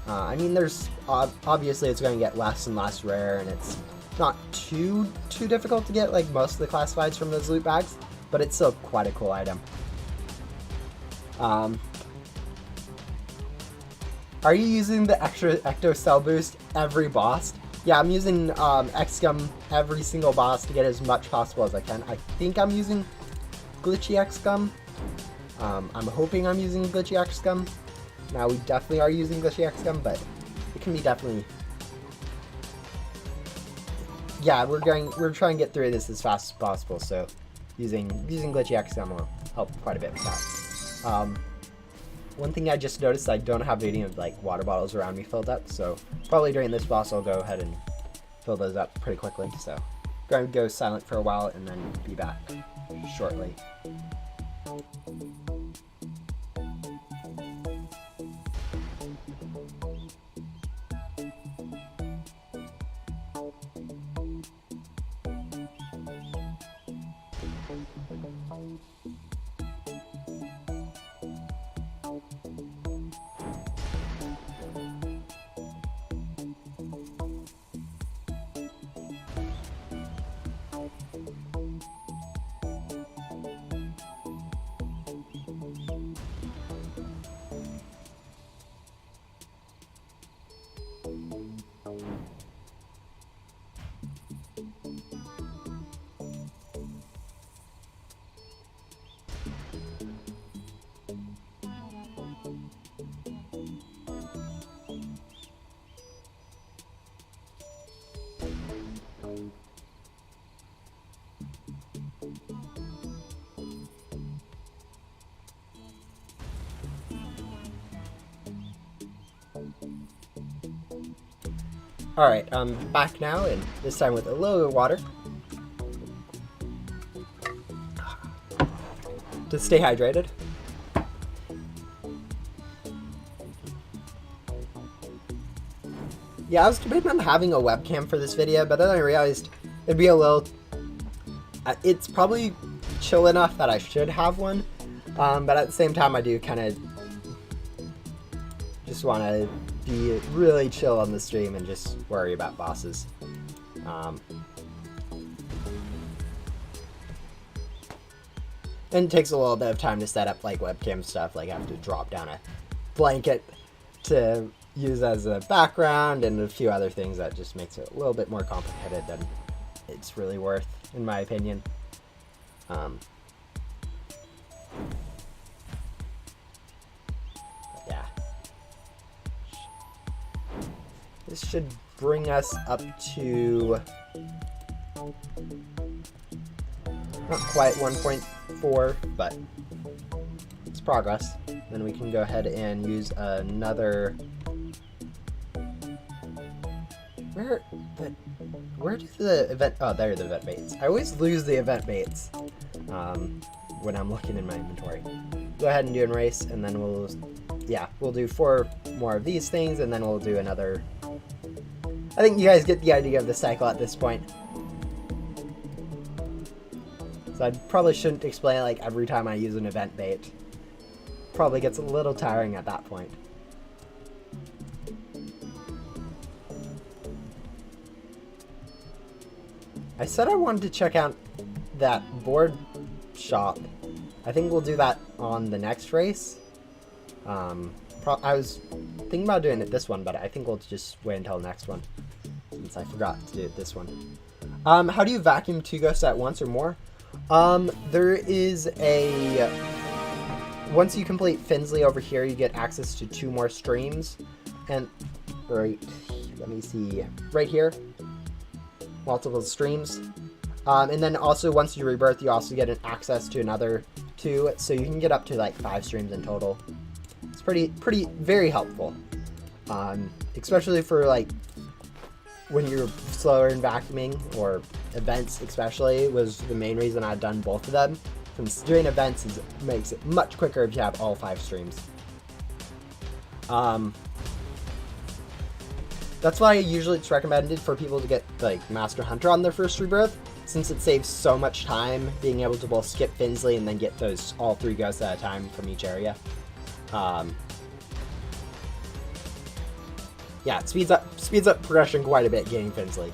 I mean, there's obviously it's going to get less and less rare, and it's not too difficult to get like most of the classifieds from those loot bags, but it's still quite a cool item. Are you using the extra Ecto Cell boost every boss? Yeah, I'm using XCOM every single boss to get as much possible as I can. I think I'm using Glitchy XCOM. I'm hoping I'm using Glitchy XCOM. Now, we definitely are using Glitchy XCOM, but it can be definitely... Yeah, we're trying to get through this as fast as possible, so using Glitchy XCOM will help quite a bit with that. One thing I just noticed, I don't have any of like water bottles around me filled up, so probably during this boss I'll go ahead and fill those up pretty quickly. So going to go silent for a while and then be back shortly. Alright, I'm back now, and this time with a little bit of water. To stay hydrated. Yeah, I was debating on having a webcam for this video, but then I realized it'd be a little... it's probably chill enough that I should have one, but at the same time I do kind of just want to be really chill on the stream and just worry about bosses. And it takes a little bit of time to set up like webcam stuff, like I have to drop down a blanket to use as a background and a few other things that just makes it a little bit more complicated than it's really worth, in my opinion. This should bring us up to not quite 1.4, but it's progress. Then we can go ahead and use another. Where do the event? Oh, there are the event baits. I always lose the event baits when I'm looking in my inventory. Go ahead and do a race, and then we'll do 4 more of these things, and then we'll do another. I think you guys get the idea of the cycle at this point. So I probably shouldn't explain it like every time I use an event bait. Probably gets a little tiring at that point. I said I wanted to check out that board shop. I think we'll do that on the next race. I was thinking about doing it this one, but I think we'll just wait until the next one, since I forgot to do it this one. How do you vacuum 2 ghosts at once or more? There is a... Once you complete Finsley over here, you get access to 2 more streams. And, right, let me see, right here, multiple streams. And then also once you rebirth, you also get an access to another 2, so you can get up to like 5 streams in total. It's very helpful. Especially for like when you're slower in vacuuming, or events especially, was the main reason I've done both of them. Since doing events makes it much quicker if you have all 5 streams. That's why usually it's recommended for people to get like Master Hunter on their first rebirth, since it saves so much time being able to both skip Finsley and then get those all 3 ghosts at a time from each area. Yeah, it speeds up progression quite a bit getting Finsley.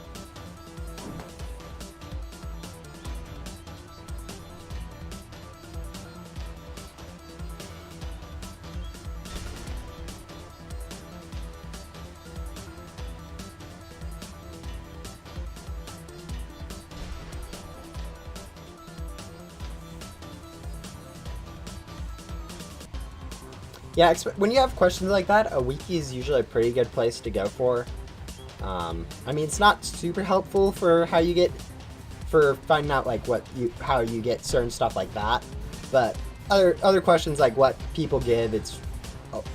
Yeah, when you have questions like that, a wiki is usually a pretty good place to go for. I mean, it's not super helpful for finding out like how you get certain stuff like that, but other questions like what people give, it's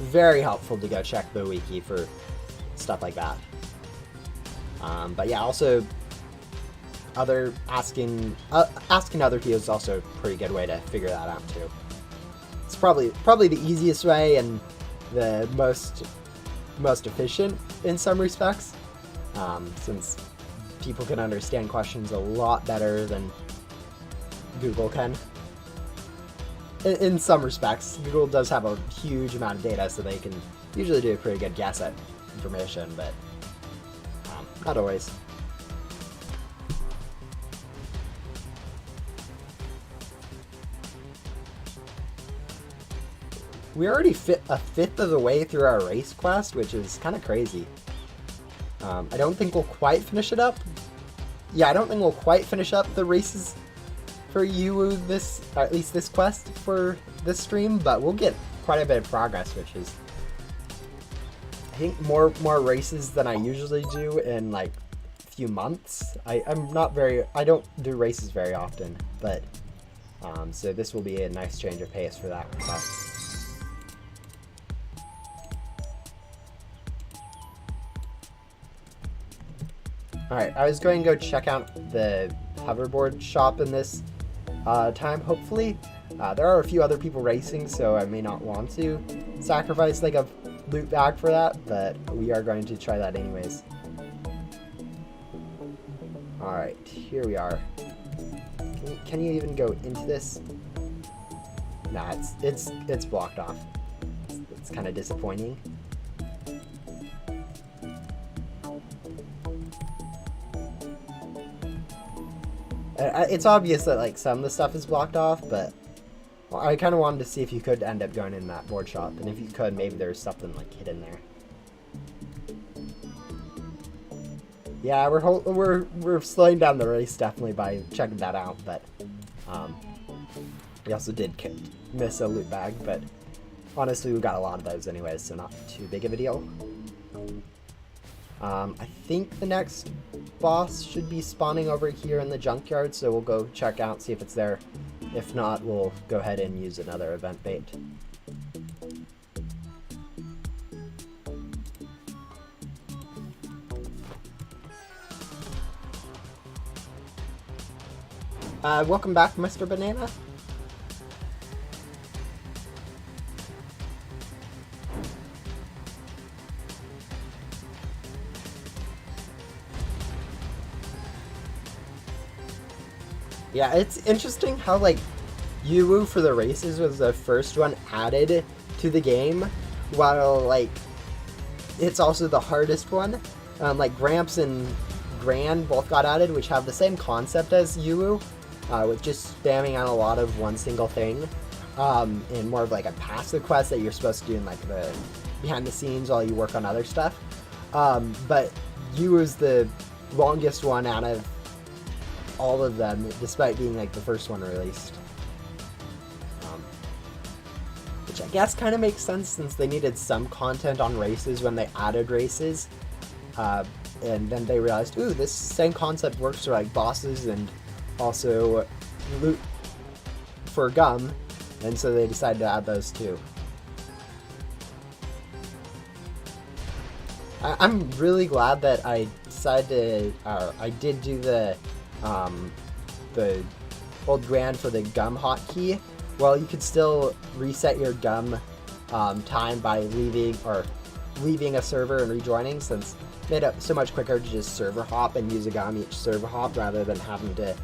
very helpful to go check the wiki for stuff like that. But yeah, also asking other people is also a pretty good way to figure that out too. It's probably the easiest way and the most efficient in some respects, since people can understand questions a lot better than Google can. In some respects, Google does have a huge amount of data, so they can usually do a pretty good guess at information, but not always. We already fit a 5th of the way through our race quest, which is kind of crazy. I don't think we'll quite finish it up. Yeah, I don't think we'll quite finish up the races for you at least this quest for this stream, but we'll get quite a bit of progress, which is, I think, more races than I usually do in like a few months. I don't do races very often, but so this will be a nice change of pace for that quest. Alright, I was going to go check out the hoverboard shop in this time, hopefully. There are a few other people racing, so I may not want to sacrifice like a loot bag for that, but we are going to try that anyways. Alright, here we are. Can you even go into this? Nah, it's blocked off. It's kind of disappointing. It's obvious that like some of the stuff is blocked off, but I kind of wanted to see if you could end up going in that board shop, and if you could, maybe there's something like hidden there. Yeah, we're slowing down the race definitely by checking that out, but we also did miss a loot bag, but honestly we got a lot of those anyways, so not too big of a deal. I think the next boss should be spawning over here in the junkyard, so we'll go check out, see if it's there. If not, we'll go ahead and use another event bait. Welcome back, Mr. Banana. Yeah, it's interesting how, like, Yuwu for the races was the first one added to the game, while, like, it's also the hardest one. Like, Gramps and Gran both got added, which have the same concept as Yuwu, with just spamming on a lot of one single thing, and more of, like, a passive quest that you're supposed to do in, like, the behind the scenes while you work on other stuff. But Yuwu's the longest one out of all of them, despite being like the first one released, which I guess kind of makes sense since they needed some content on races when they added races, and then they realized, ooh, this same concept works for like bosses and also loot for gum, and so they decided to add those too. I'm really glad that I decided to, I did do the old Grand for the gum hotkey. Well, you could still reset your gum time by leaving a server and rejoining, since it made it so much quicker to just server hop and use a gum each server hop rather than having to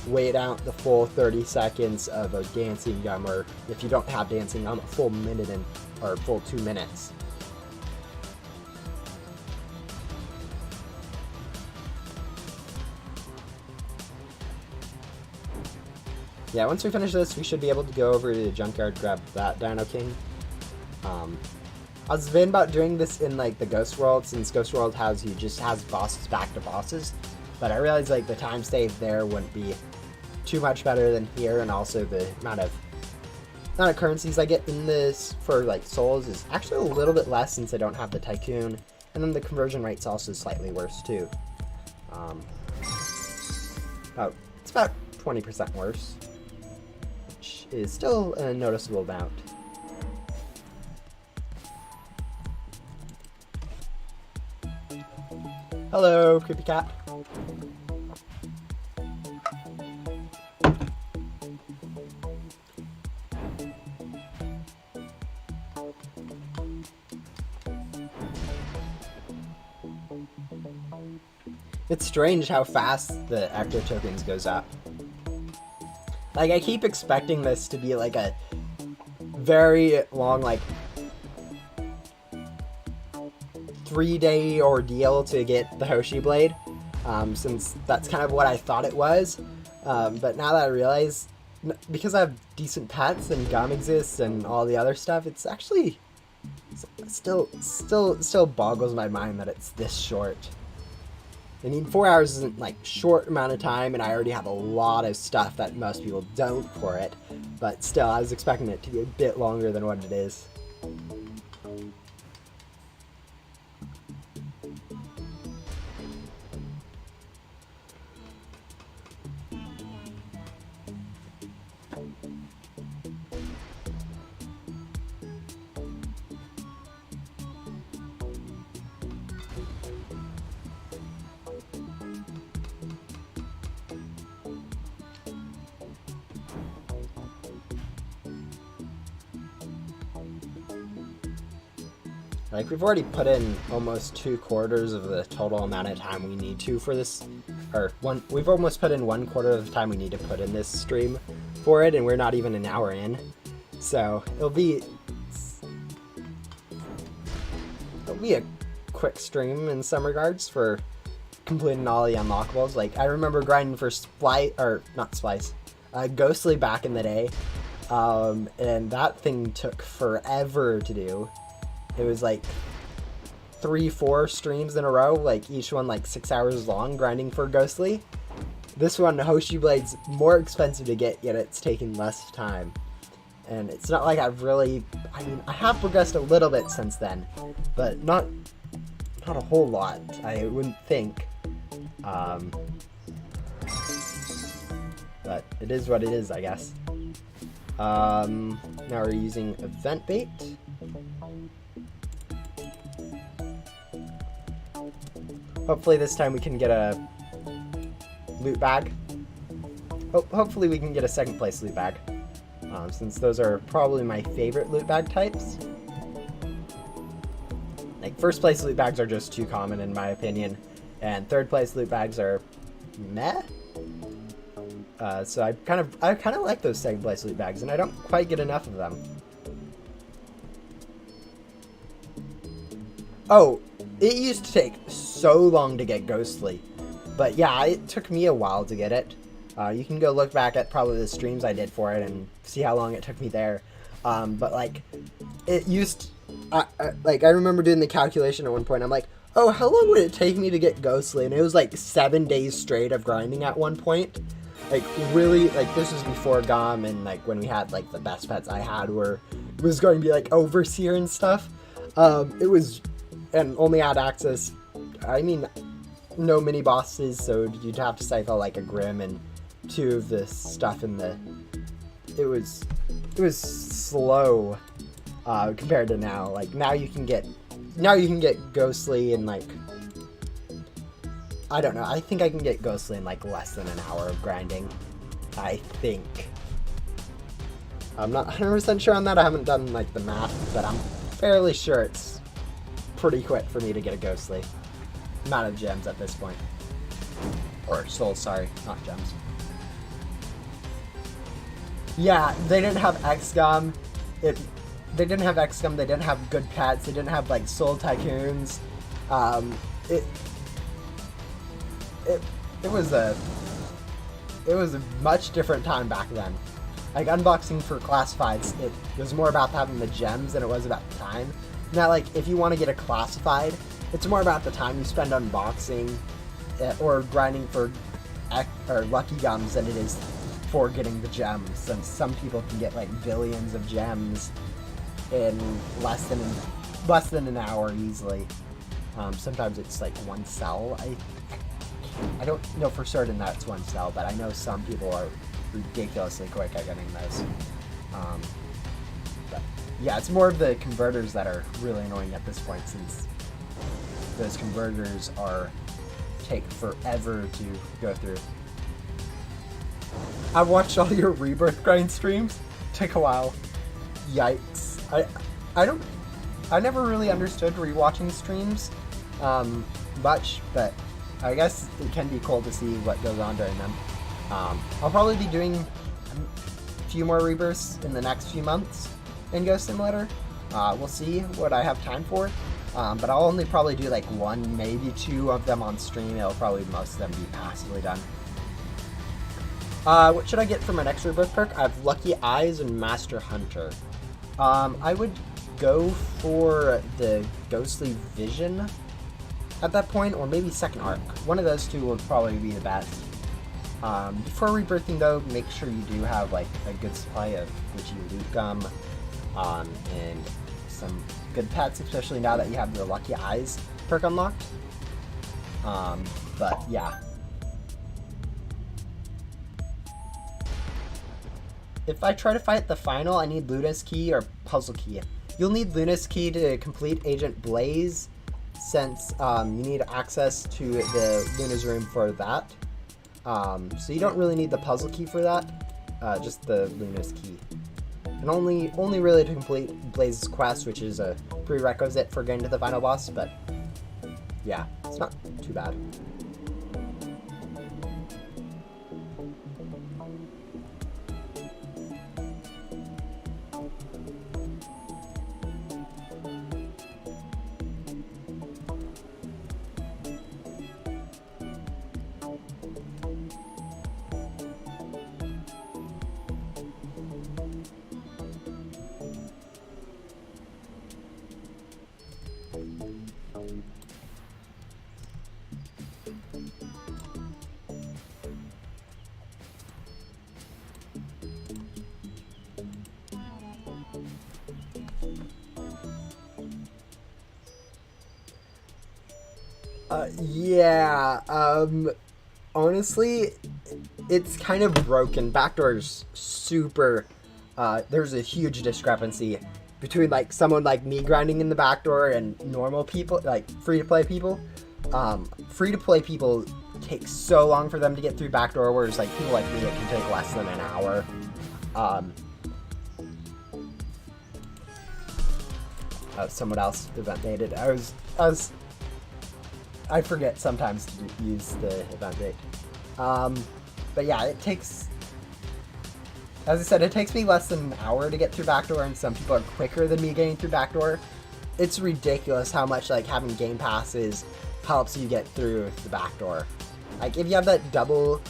wait out the full 30 seconds of a dancing gum, or if you don't have dancing gum, a full minute or full 2 minutes. Yeah, once we finish this, we should be able to go over to the junkyard, grab that Dino King. I was been about doing this in like the Ghost World, since Ghost World has bosses back to bosses, but I realized like the time save there wouldn't be too much better than here, and also the amount of currencies I get in this for like souls is actually a little bit less since I don't have the Tycoon, and then the conversion rate's also slightly worse too. It's about 20% worse. Is still a noticeable amount. Hello, creepy cat. It's strange how fast the actor tokens goes up. Like, I keep expecting this to be, like, a very long, like, 3-day ordeal to get the Hoshi Blade, since that's kind of what I thought it was. But now that I realize, because I have decent pets and gum exists and all the other stuff, it's actually still boggles my mind that it's this short. I mean, 4 hours isn't like short amount of time, and I already have a lot of stuff that most people don't for it, but still, I was expecting it to be a bit longer than what it is. Like, we've already put in almost 2/4 of the total amount of time we need to for this, we've almost put in 1/4 of the time we need to put in this stream for it, and we're not even an hour in. So, it'll be a quick stream in some regards for completing all the unlockables. Like, I remember grinding for Ghostly back in the day, and that thing took forever to do. It was like 3-4 streams in a row, like each one like 6 hours long, grinding for Ghostly. This one, Hoshi Blade's more expensive to get, yet it's taking less time. And it's not like I have progressed a little bit since then, but not not a whole lot, I wouldn't think. But it is what it is, I guess. Now we're using event bait. Hopefully this time we can get a loot bag. Hopefully we can get a second place loot bag. Since those are probably my favorite loot bag types. Like, first place loot bags are just too common in my opinion. And third place loot bags are meh. So I kind of like those second place loot bags, and I don't quite get enough of them. Oh, it used to take so long to get Ghostly, but yeah, it took me a while to get it. You can go look back at probably the streams I did for it and see how long it took me there. But like, it used, like I remember doing the calculation at one point. I'm like, oh, how long would it take me to get Ghostly? And it was like 7 days straight of grinding at one point. Like, really, like, this was before GOM, and, like, when we had, like, the best pets I had was going to be, like, Overseer and stuff. It was, and only had access, I mean, no mini-bosses, so you'd have to cycle, like, a Grim and 2 of the stuff in the, it was slow, compared to now. Like, now you can get Ghostly in, like, I don't know. I think I can get Ghostly in like less than an hour of grinding. I think. I'm not 100% sure on that. I haven't done like the math, but I'm fairly sure it's pretty quick for me to get a Ghostly. Amount of gems at this point. Or souls, sorry, not gems. Yeah, they didn't have XCOM. They didn't have XCOM. They didn't have good pets. They didn't have like soul tycoons. It was a much different time back then. Like, unboxing for classifieds, it was more about having the gems than it was about the time. Now, like, if you want to get a classified, it's more about the time you spend unboxing or grinding for lucky gums than it is for getting the gems. Since some people can get like billions of gems in less than an hour easily. Sometimes it's like one cell. I don't know for certain that it's one cell, but I know some people are ridiculously quick at getting those. But yeah, it's more of the converters that are really annoying at this point, since those converters take forever to go through. I've watched all your Rebirth grind streams. Took a while. Yikes. I never really understood rewatching streams much, but I guess it can be cool to see what goes on during them. I'll probably be doing a few more Rebirths in the next few months in Ghost Simulator. We'll see what I have time for, but I'll only probably do like 1, maybe 2 of them on stream. It'll probably most of them be passively done. What should I get for my next Rebirth perk? I have Lucky Eyes and Master Hunter. I would go for the Ghostly Vision at that point, or maybe Second Arc. One of those 2 would probably be the best. Before Rebirthing though, make sure you do have like a good supply of witchy loot gum, and some good pets, especially now that you have the Lucky Eyes perk unlocked. But yeah. If I try to fight the final, I need Luna's Key or Puzzle Key. You'll need Luna's Key to complete Agent Blaze, since you need access to the Luna's room for that. So you don't really need the Puzzle Key for that, just the Luna's Key. And only really to complete Blaze's quest, which is a prerequisite for getting to the final boss, but yeah, it's not too bad. Yeah, honestly, it's kind of broken. Backdoor's super, there's a huge discrepancy between, like, someone like me grinding in the backdoor and normal people, like, free-to-play people. Free-to-play people take so long for them to get through backdoor, whereas, like, people like me, it can take less than an hour. Someone else event dated. I forget sometimes to use the event date. But yeah, it takes, as I said, it takes me less than an hour to get through backdoor, and some people are quicker than me getting through backdoor. It's ridiculous how much, like, having game passes helps you get through the backdoor. Like, if you have that double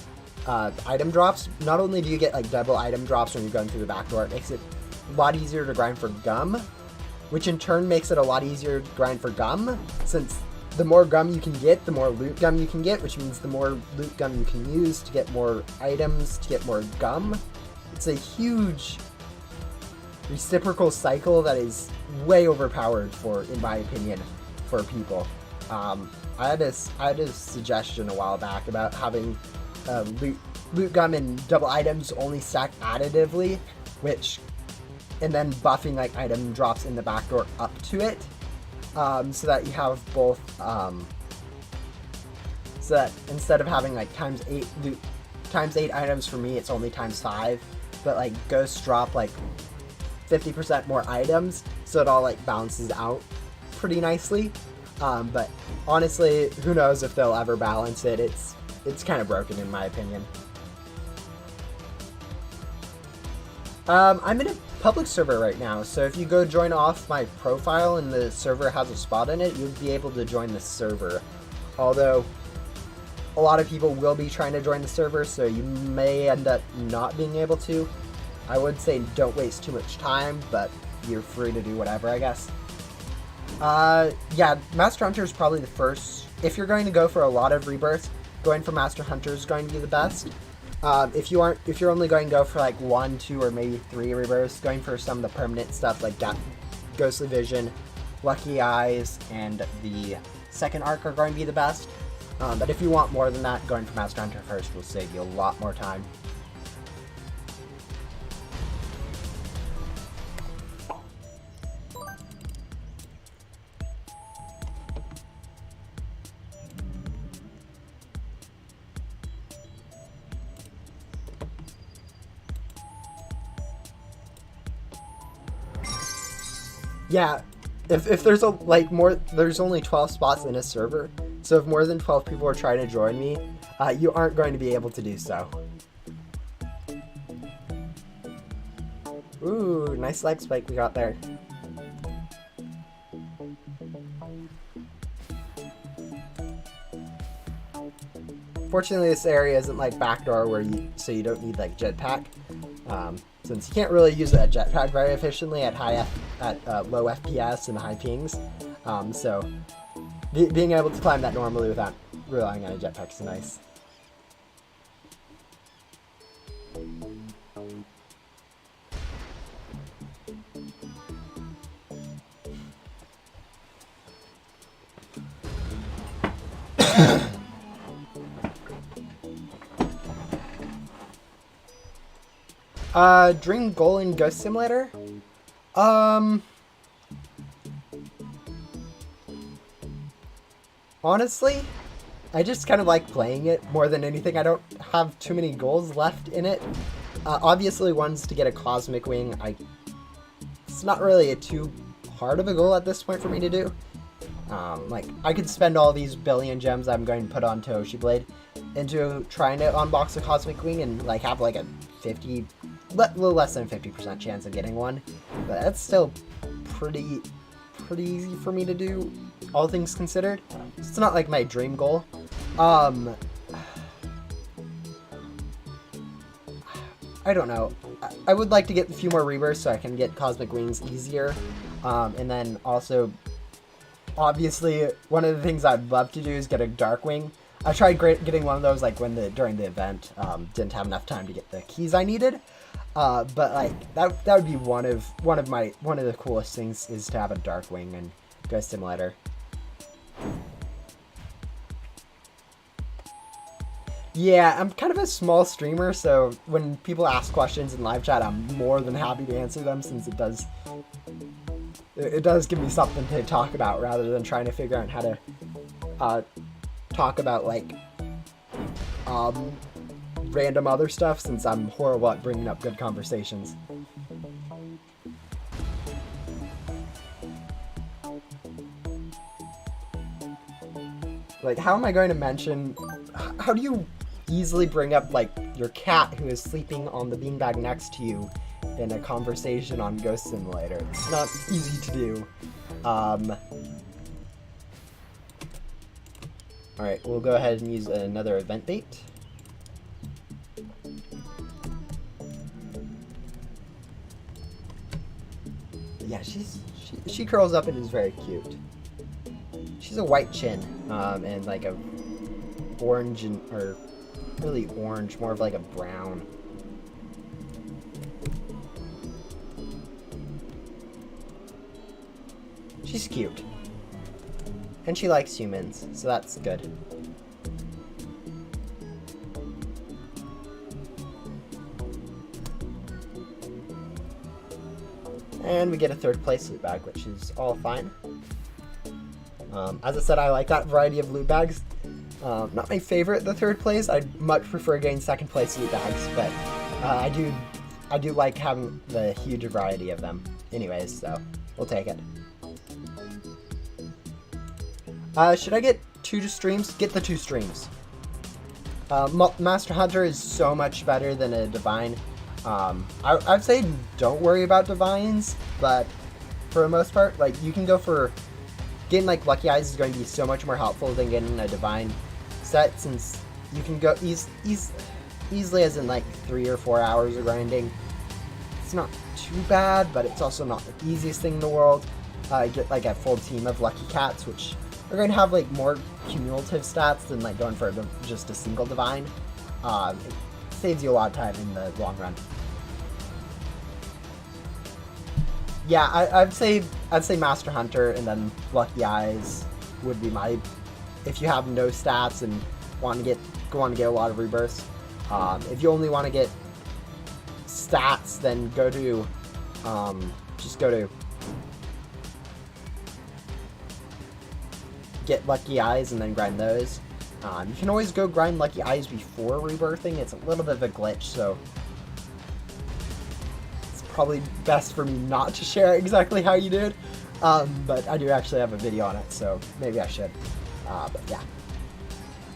item drops, not only do you get, like, double item drops when you're going through the backdoor, it makes it a lot easier to grind for gum, which in turn makes it a lot easier to grind for gum, since the more gum you can get, the more loot gum you can get, which means the more loot gum you can use to get more items, to get more gum. It's a huge reciprocal cycle that is way overpowered for, in my opinion, for people. I had a suggestion a while back about having loot gum and double items only stack additively, and then buffing, like, item drops in the backdoor up to it. So that you have both, so that instead of having, like, times 8 items for me, it's only times 5, but, like, ghosts drop, like, 50% more items, so it all, like, balances out pretty nicely. But honestly, who knows if they'll ever balance it. It's kind of broken, in my opinion. I'm in a public server right now, so if you go join off my profile and the server has a spot in it, you'll be able to join the server. Although, a lot of people will be trying to join the server, so you may end up not being able to. I would say don't waste too much time, but you're free to do whatever, I guess. Yeah, Master Hunter is probably the first. If you're going to go for a lot of rebirths, going for Master Hunter is going to be the best. If you're only going to go for, like, 1, 2, or maybe 3 rebirths, going for some of the permanent stuff like Ghostly Vision, Lucky Eyes, and the second arc are going to be the best. But if you want more than that, going for Master Hunter first will save you a lot more time. Yeah, if there's there's only 12 spots in a server, so if more than 12 people are trying to join me, you aren't going to be able to do so. Ooh, nice leg spike we got there. Fortunately, this area isn't like backdoor so you don't need, like, jetpack. Since you can't really use a jetpack very efficiently at low FPS and high pings, so being able to climb that normally without relying on a jetpack is nice. Dream goal in Ghost Simulator? Honestly, I just kind of like playing it more than anything. I don't have too many goals left in it. Obviously, one's to get a Cosmic Wing. It's not really too hard of a goal at this point for me to do. Like, I could spend all these billion gems I'm going to put onto Hoshi Blade into trying to unbox a Cosmic Wing and, like, have, like, a little less than 50% chance of getting one, but that's still pretty easy for me to do, all things considered. It's not like my dream goal. I don't know. I would like to get a few more rebirths so I can get Cosmic Wings easier, and then also, obviously, one of the things I'd love to do is get a Dark Wing. I tried getting one of those, like, during the event, didn't have enough time to get the keys I needed. But, like, that would be one of the coolest things, is to have a Dark Wing in Ghost Simulator. Yeah, I'm kind of a small streamer, so when people ask questions in live chat, I'm more than happy to answer them, since it does give me something to talk about rather than trying to figure out how to talk about like random other stuff, since I'm horrible at bringing up good conversations. Like, how am I going to mention... How do you easily bring up, like, your cat who is sleeping on the beanbag next to you in a conversation on Ghost Simulator? It's not easy to do. Alright, we'll go ahead and use another event bait. Yeah, she curls up and is very cute. She's a white chin, and like a orange or really orange, more of like a brown. She's cute. And she likes humans, so that's good. And we get a third place loot bag, which is all fine. As I said, I like that variety of loot bags. Not my favorite, the third place. I'd much prefer getting second place loot bags, but I do like having the huge variety of them. Anyways, so we'll take it. Should I get 2 streams? Get the 2 streams. Master Hunter is so much better than a Divine. I'd say don't worry about Divines, but for the most part, like, you can go for... Getting, like, Lucky Eyes is going to be so much more helpful than getting a Divine set, since you can go easily as in, like, 3 or 4 hours of grinding. It's not too bad, but it's also not the easiest thing in the world. Get, like, a full team of Lucky Cats, which are going to have, like, more cumulative stats than, like, going for just a single Divine. It saves you a lot of time in the long run. Yeah, I'd say Master Hunter and then Lucky Eyes would be my, if you have no stats and want to get a lot of rebirths. If you only want to get stats, then go to just go to get Lucky Eyes and then grind those. You can always go grind Lucky Eyes before rebirthing. It's a little bit of a glitch, so probably best for me not to share exactly how you did, but I do actually have a video on it, so maybe I should. But yeah,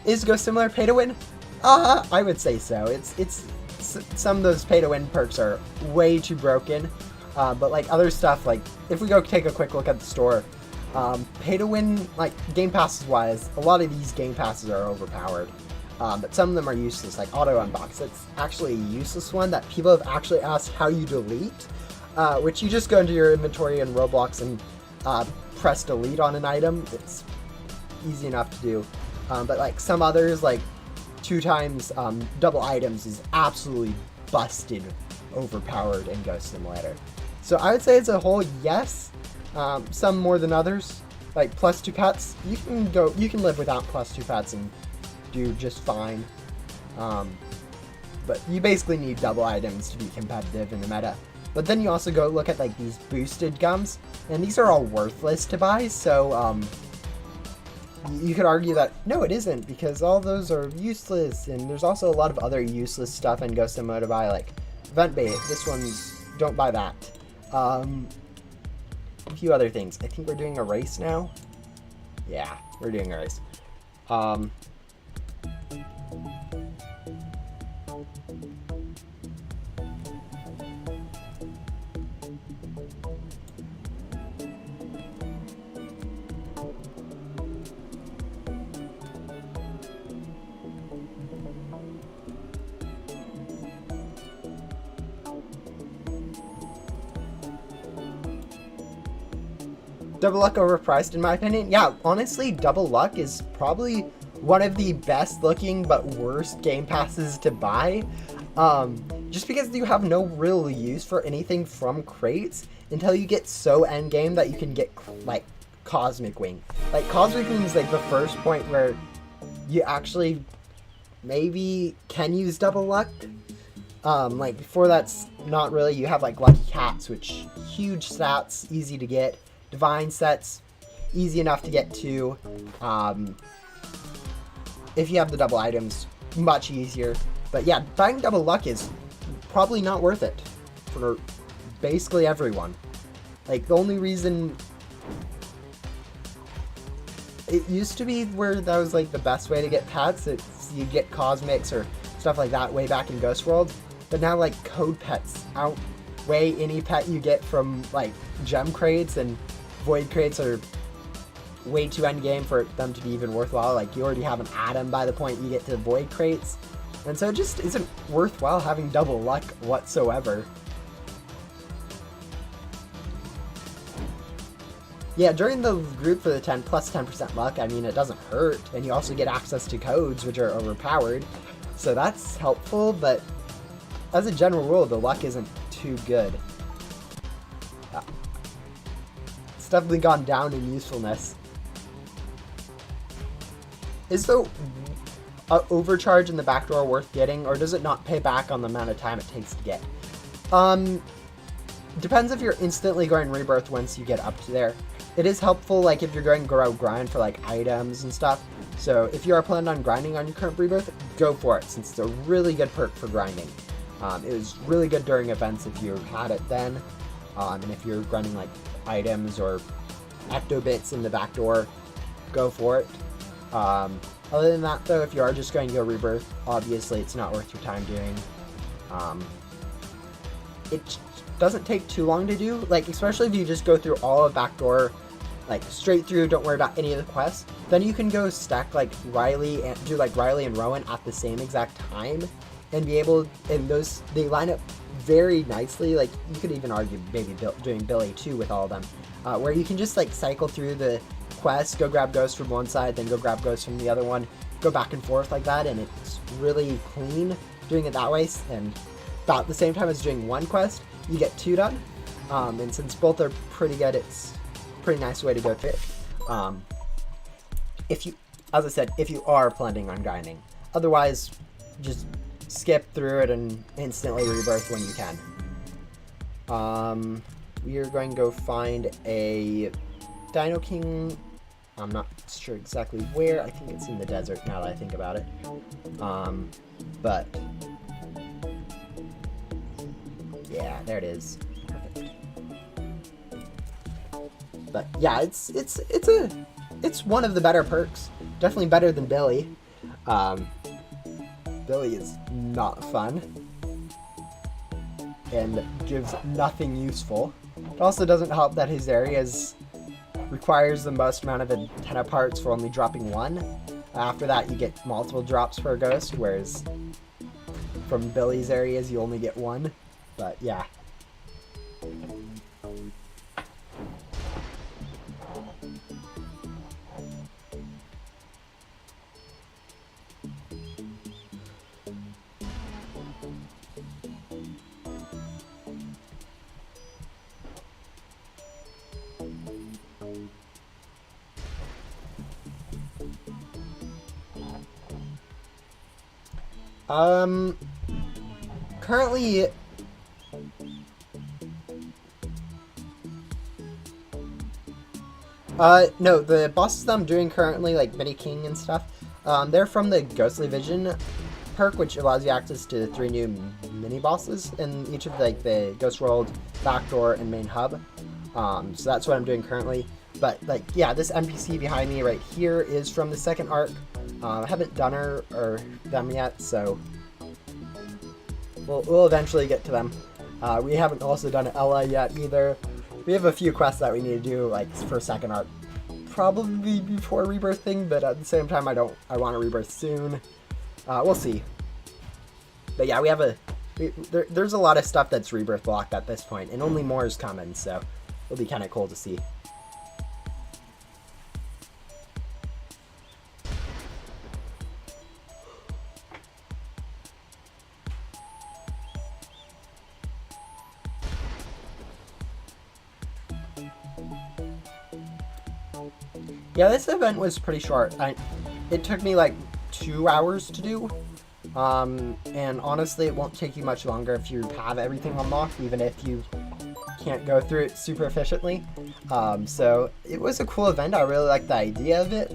is Ghost Simulator pay to win? I would say so. It's some of those pay to win perks are way too broken, but like other stuff, like if we go take a quick look at the store, pay to win, like game passes wise, a lot of these game passes are overpowered. But some of them are useless, like Auto Unbox. It's actually a useless one that people have actually asked how you delete, which you just go into your inventory in Roblox and press delete on an item. It's easy enough to do. But like some others, like 2 times double items is absolutely busted overpowered in Ghost Simulator. So I would say as a whole, yes. Some more than others. Like +2 pets, you can live without +2 pets and do just fine, but you basically need double items to be competitive in the meta. But then you also go look at like these boosted gums, and these are all worthless to buy, so you could argue that no, it isn't, because all those are useless, and there's also a lot of other useless stuff in Ghost Simulator to buy, like Vent Bait. This one's, don't buy that. A few other things. I think we're doing a race now. Yeah, we're doing a race. Double Luck overpriced in my opinion. Yeah, honestly, Double Luck is probably one of the best looking but worst game passes to buy. Just because you have no real use for anything from crates until you get so endgame that you can get like Cosmic Wing. Like Cosmic Wing is like the first point where you actually maybe can use double luck. Like before that's not really. You have like lucky cats, which huge stats, easy to get. Divine sets, easy enough to get to. If you have the double items, much easier. But yeah, buying double luck is probably not worth it for basically everyone. Like the only reason it used to be where that was like the best way to get pets. It's you get cosmics or stuff like that way back in Ghost World. But now like code pets outweigh any pet you get from like gem crates, and void crates are way too endgame for them to be even worthwhile. Like you already have an Atom by the point you get to void crates. And so it just isn't worthwhile having double luck whatsoever. Yeah, during the group for the 10 plus 10% luck, I mean, it doesn't hurt. And you also get access to codes, which are overpowered. So that's helpful, but as a general rule, the luck isn't too good. It's definitely gone down in usefulness. Is the overcharge in the backdoor worth getting, or does it not pay back on the amount of time it takes to get? Depends if you're instantly going Rebirth once you get up to there. It is helpful, like, if you're going grow grind for, like, items and stuff. So, if you are planning on grinding on your current Rebirth, go for it, since it's a really good perk for grinding. It was really good during events if you had it then. And if you're grinding, like, items or ecto bits in the back door, go for it. Other than that, though, if you are just going to go Rebirth, obviously it's not worth your time doing. It doesn't take too long to do, like, especially if you just go through all of backdoor, like, straight through, don't worry about any of the quests, then you can go stack, like, Riley and do, like, Riley and Rowan at the same exact time, and be able, and those, they line up very nicely. Like, you could even argue maybe doing Billy too with all of them, where you can just, like, cycle through the quest, go grab Ghost from one side, then go grab Ghost from the other one, go back and forth like that, and it's really clean doing it that way. And about the same time as doing one quest, you get two done. And since both are pretty good, it's a pretty nice way to go through it. If you, as I said, if you are planning on grinding, otherwise, just skip through it and instantly rebirth when you can. We are going to go find a Dino King. I'm not sure exactly where. I think it's in the desert now that I think about it. But yeah, there it is. Perfect. But yeah, it's one of the better perks. Definitely better than Billy. Billy is not fun and gives nothing useful. It also doesn't help that his areas requires the most amount of antenna parts for only dropping one. After that, you get multiple drops per ghost, whereas from Billy's areas, you only get one. But yeah. Currently, no, the bosses that I'm doing currently, like Mini King and stuff, they're from the Ghostly Vision perk, which allows you access to 3 new mini bosses in each of like the Ghost World, Backdoor, and Main Hub. So that's what I'm doing currently. But like, yeah, this NPC behind me right here is from the second arc. I haven't done her or them yet, so we'll eventually get to them. We haven't also done Ella yet either. We have a few quests that we need to do, like for second arc, probably before Rebirthing, but at the same time, I want to Rebirth soon. We'll see. But yeah, there's a lot of stuff that's Rebirth locked at this point, and only more is coming, so it'll be kind of cool to see. Yeah, this event was pretty short. It took me like 2 hours to do. And honestly, it won't take you much longer if you have everything unlocked, even if you can't go through it super efficiently. So it was a cool event. I really like the idea of it.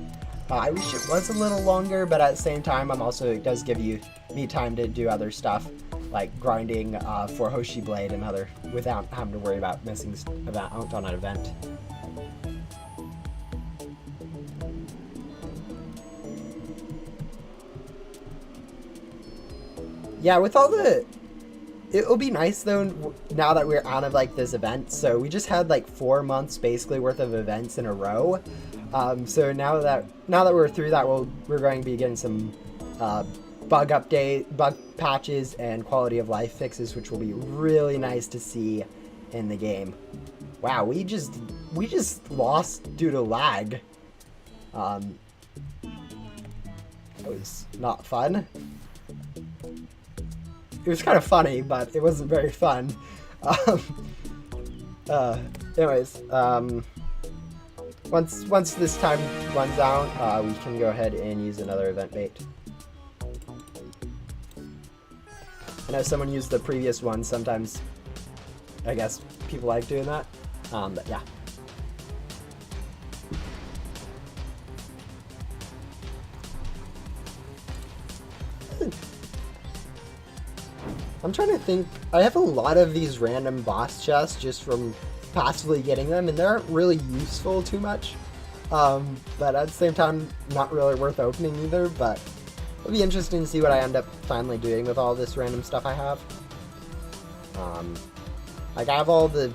I wish it was a little longer, but at the same time, it does give me time to do other stuff, like grinding for Hoshi Blade and other, without having to worry about missing out on an event. Yeah, with all it'll be nice though now that we're out of like this event. So we just had like 4 months basically worth of events in a row. So now that we're through that, we're going to be getting some bug patches and quality of life fixes, which will be really nice to see in the game. Wow, we just lost due to lag. It was not fun. It was kind of funny, but it wasn't very fun. Anyways, once this time runs out, we can go ahead and use another event bait. I know someone used the previous one. Sometimes, I guess people like doing that. But yeah. I'm trying to think. I have a lot of these random boss chests just from passively getting them, and they aren't really useful too much. But at the same time, not really worth opening either. But it'll be interesting to see what I end up finally doing with all this random stuff I have. Like I have all the.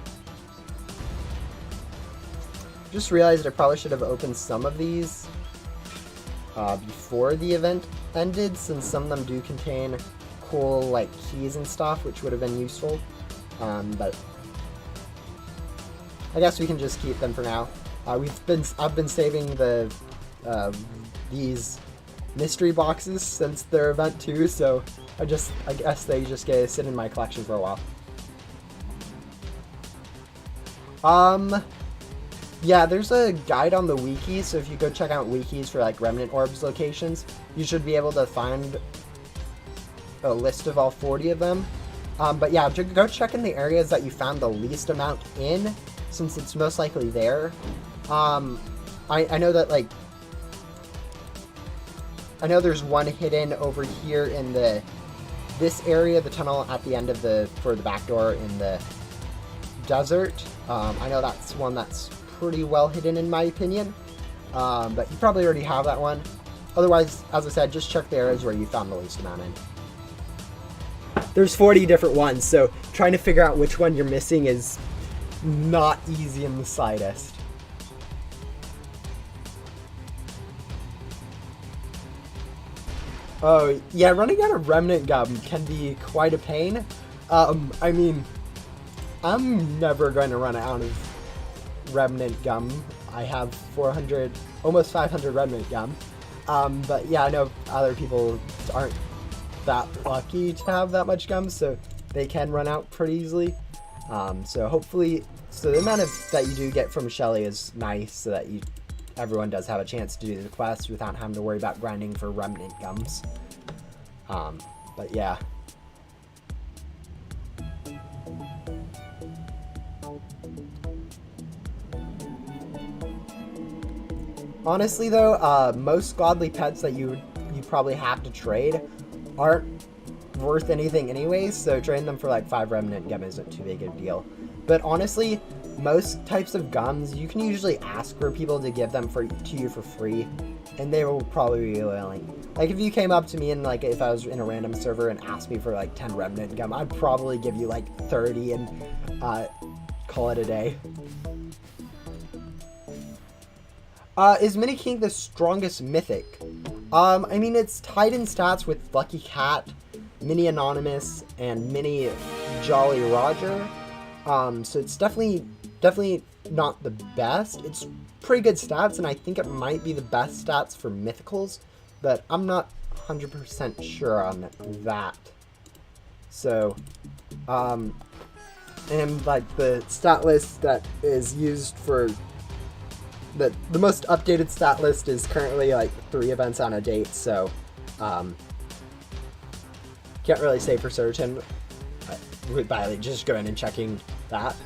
Just realized I probably should have opened some of these before the event ended, since some of them do contain cool like keys and stuff, which would have been useful. But I guess we can just keep them for now. I've been saving these mystery boxes since their event too, so I guess they just get to sit in my collection for a while. Yeah, there's a guide on the wiki, so if you go check out wikis for like remnant orbs locations, you should be able to find a list of all 40 of them. But yeah, go check in the areas that you found the least amount in, since it's most likely there. I know that like I know there's one hidden over here in this area, the tunnel at the end of for the back door in the desert. I know that's one that's pretty well hidden in my opinion, but you probably already have that one. Otherwise, as I said, just check the areas where you found the least amount in. There's 40 different ones, so trying to figure out which one you're missing is not easy in the slightest. Oh, yeah, running out of remnant gum can be quite a pain. I mean, I'm never going to run out of remnant gum. I have 400, almost 500 remnant gum. But yeah, I know other people aren't that lucky to have that much gum, so they can run out pretty easily. So hopefully, the amount that you do get from Shelly is nice, so that everyone does have a chance to do the quest without having to worry about grinding for remnant gums. But yeah. Honestly though, most godly pets that you probably have to trade aren't worth anything anyways, so trading them for like 5 remnant gum isn't too big of a deal. But honestly, most types of gums, you can usually ask for people to give them to you for free, and they will probably be willing. Like if you came up to me and like if I was in a random server and asked me for like 10 remnant gum, I'd probably give you like 30 and call it a day. Is Mini King the strongest mythic? I mean, it's tied in stats with Lucky Cat, Mini Anonymous, and Mini Jolly Roger. So it's definitely not the best. It's pretty good stats, and I think it might be the best stats for mythicals, but I'm not 100% sure on that. So, and like the stat list that is used for the most updated stat list is currently like 3 events on a date, so Can't really say for certain by like, just going and checking that.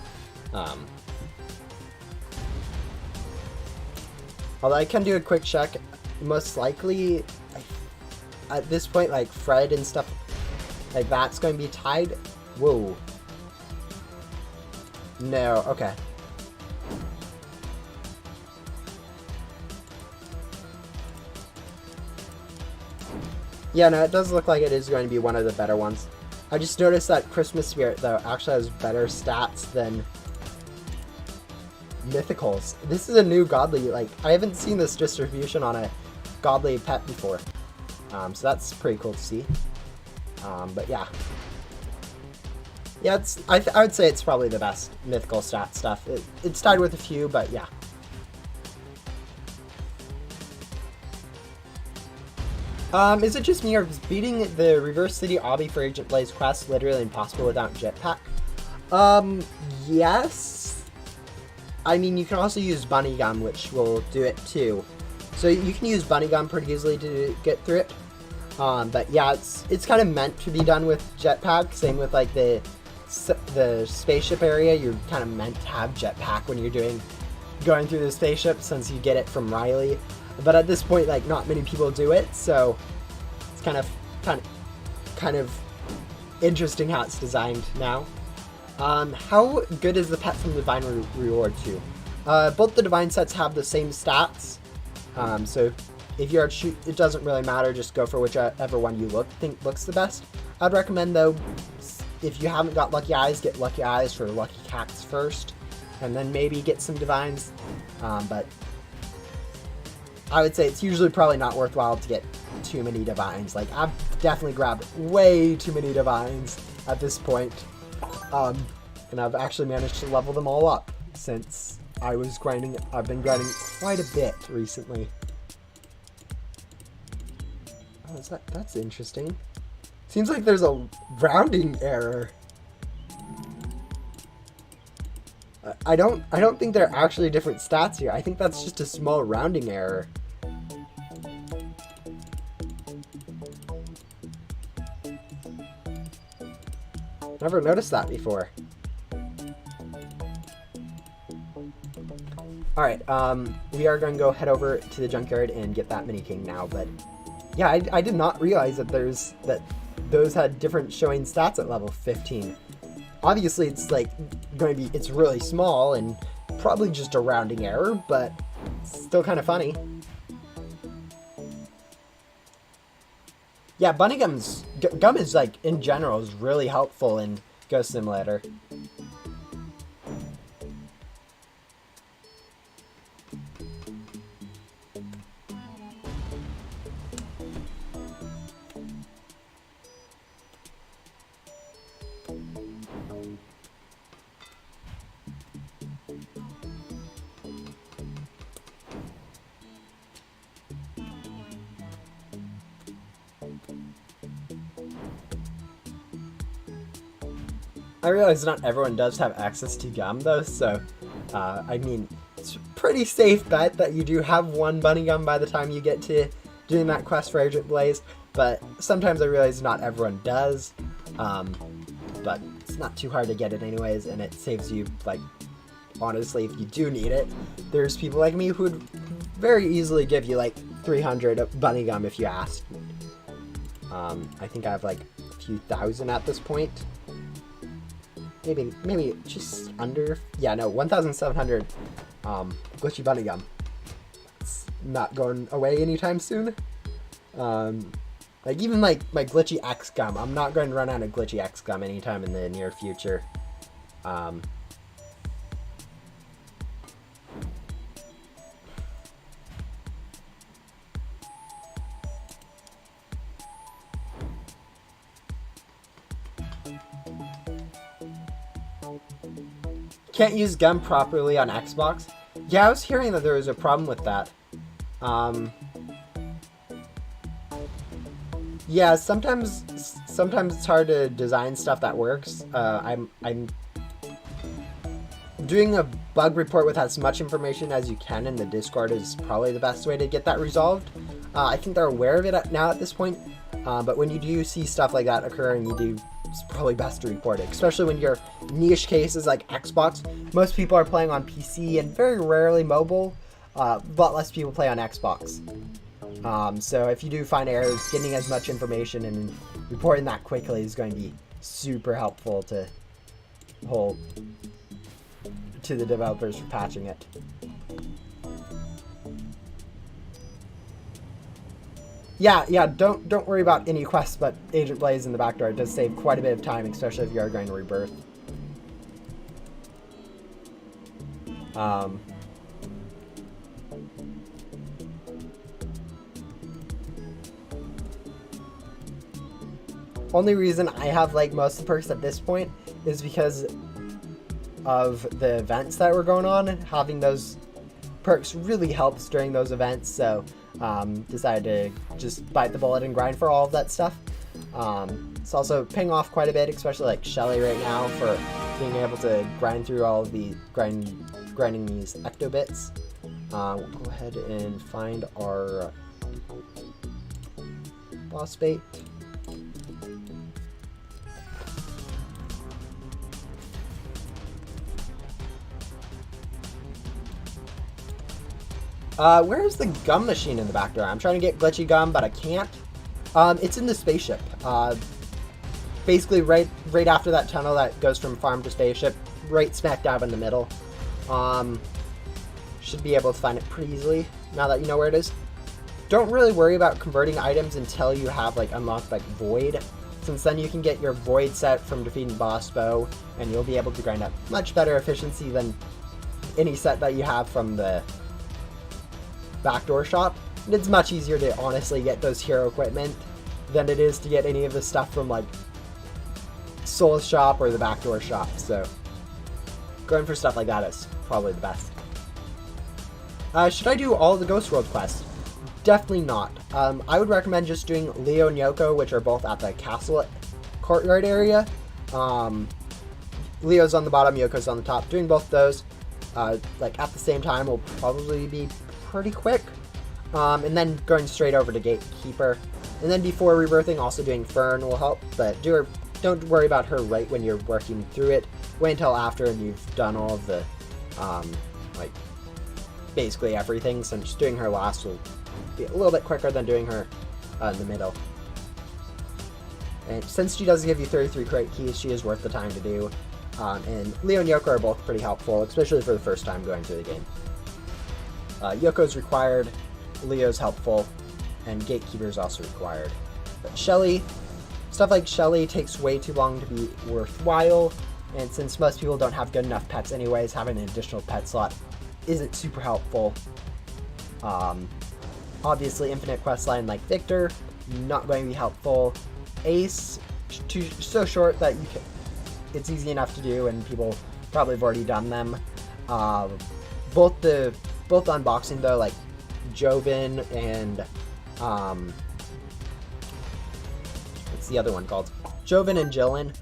Although I can do a quick check. Most likely, at this point, like Fred and stuff like that's going to be tied. Whoa. No, okay. Yeah, no, it does look like it is going to be one of the better ones. I just noticed that Christmas Spirit, though, actually has better stats than Mythicals. This is a new godly, like, I haven't seen this distribution on a godly pet before. So that's pretty cool to see. But yeah. Yeah, I would say it's probably the best mythical stat stuff. It's tied with a few, but yeah. Is it just me, or is beating the Reverse City obby for Agent Blaze quest literally impossible without jetpack? Yes. I mean, you can also use Bunny Gum, which will do it too. So you can use Bunny Gum pretty easily to get through it. But yeah, it's kind of meant to be done with jetpack. Same with like the spaceship area. You're kind of meant to have jetpack when you're going through the spaceship, since you get it from Riley. But at this point, like, not many people do it, so it's kind of interesting how it's designed now. How good is the pet from Divine Reward 2? Both the Divine sets have the same stats, so if you're it doesn't really matter, just go for whichever one you think looks the best. I'd recommend, though, if you haven't got Lucky Eyes, get Lucky Eyes for Lucky Cats first, and then maybe get some Divines, but I would say it's usually probably not worthwhile to get too many Divines. Like, I've definitely grabbed way too many Divines at this point. And I've actually managed to level them all up since I was grinding. I've been grinding quite a bit recently. Oh, that's interesting. Seems like there's a rounding error. I don't think they're actually different stats here. I think that's just a small rounding error. Never noticed that before. Alright, we are going to go head over to the junkyard and get that Mini King now, but yeah, I did not realize that those had different showing stats at level 15. Obviously, it's like it's really small and probably just a rounding error, but still kind of funny. Yeah, Bunny Gum is like, in general, is really helpful in Ghost Simulator. I realize not everyone does have access to gum, though, so, I mean, it's a pretty safe bet that you do have one Bunny Gum by the time you get to doing that quest for Agent Blaze, but sometimes I realize not everyone does, but it's not too hard to get it anyways, and it saves you, like, honestly, if you do need it, there's people like me who would very easily give you, like, 300 Bunny Gum if you asked. I think I have, like, a few thousand at this point. Maybe just under, yeah, no, 1,700 glitchy Bunny Gum. It's not going away anytime soon. Like, even like my glitchy X Gum, I'm not going to run out of glitchy X Gum anytime in the near future. Can't use gum properly on Xbox? Yeah, I was hearing that there was a problem with that. Yeah, sometimes it's hard to design stuff that works. I'm doing a bug report with as much information as you can in the Discord is probably the best way to get that resolved. I think they're aware of it now at this point, but when you do see stuff like that occurring, it's probably best to report it, especially when you're niche cases like Xbox. Most people are playing on PC and very rarely mobile, but less people play on Xbox. So if you do find errors, getting as much information and reporting that quickly is going to be super helpful to the developers for patching it. Yeah, don't worry about any quests, but Agent Blaze in the back door. It does save quite a bit of time, especially if you are going to Rebirth. Only reason I have like most of the perks at this point is because of the events that were going on. Having those perks really helps during those events, so decided to just bite the bullet and grind for all of that stuff. It's also paying off quite a bit, especially like Shelly right now, for being able to grind through all of the grinding these ecto bits. We'll go ahead and find our boss bait. Where's the gum machine in the back door? I'm trying to get glitchy gum, but I can't. It's in the spaceship. Basically right after that tunnel that goes from farm to spaceship, right smack dab in the middle. Should be able to find it pretty easily now that you know where it is. Don't really worry about converting items until you have like unlocked like Void, since then you can get your Void set from defeating Boss Bow, and you'll be able to grind up much better efficiency than any set that you have from the backdoor shop. And it's much easier to honestly get those hero equipment than it is to get any of the stuff from like Soul's shop or the backdoor shop, so going for stuff like that is probably the best. Should I do all the Ghost World quests? Definitely not. I would recommend just doing Leo and Yoko, which are both at the castle courtyard area. Leo's on the bottom, Yoko's on the top. Doing both those like at the same time will probably be pretty quick, and then going straight over to Gatekeeper, and then before Rebirthing also doing Fern will help, but don't worry about her right when you're working through it. Wait until after and you've done all of the like basically everything, since doing her last will be a little bit quicker than doing her in the middle. And since she does give you 33 crate keys, she is worth the time to do. And Leo and Yoko are both pretty helpful, especially for the first time going through the game. Yoko's required, Leo's helpful, and Gatekeeper's also required. But Shelly, stuff like Shelly takes way too long to be worthwhile, and since most people don't have good enough pets anyways, having an additional pet slot isn't super helpful. Obviously, infinite questline like Victor, not going to be helpful. Ace, so short that it's easy enough to do, and people probably have already done them. Both unboxing though, like Joven and what's the other one called? Joven and Jillian.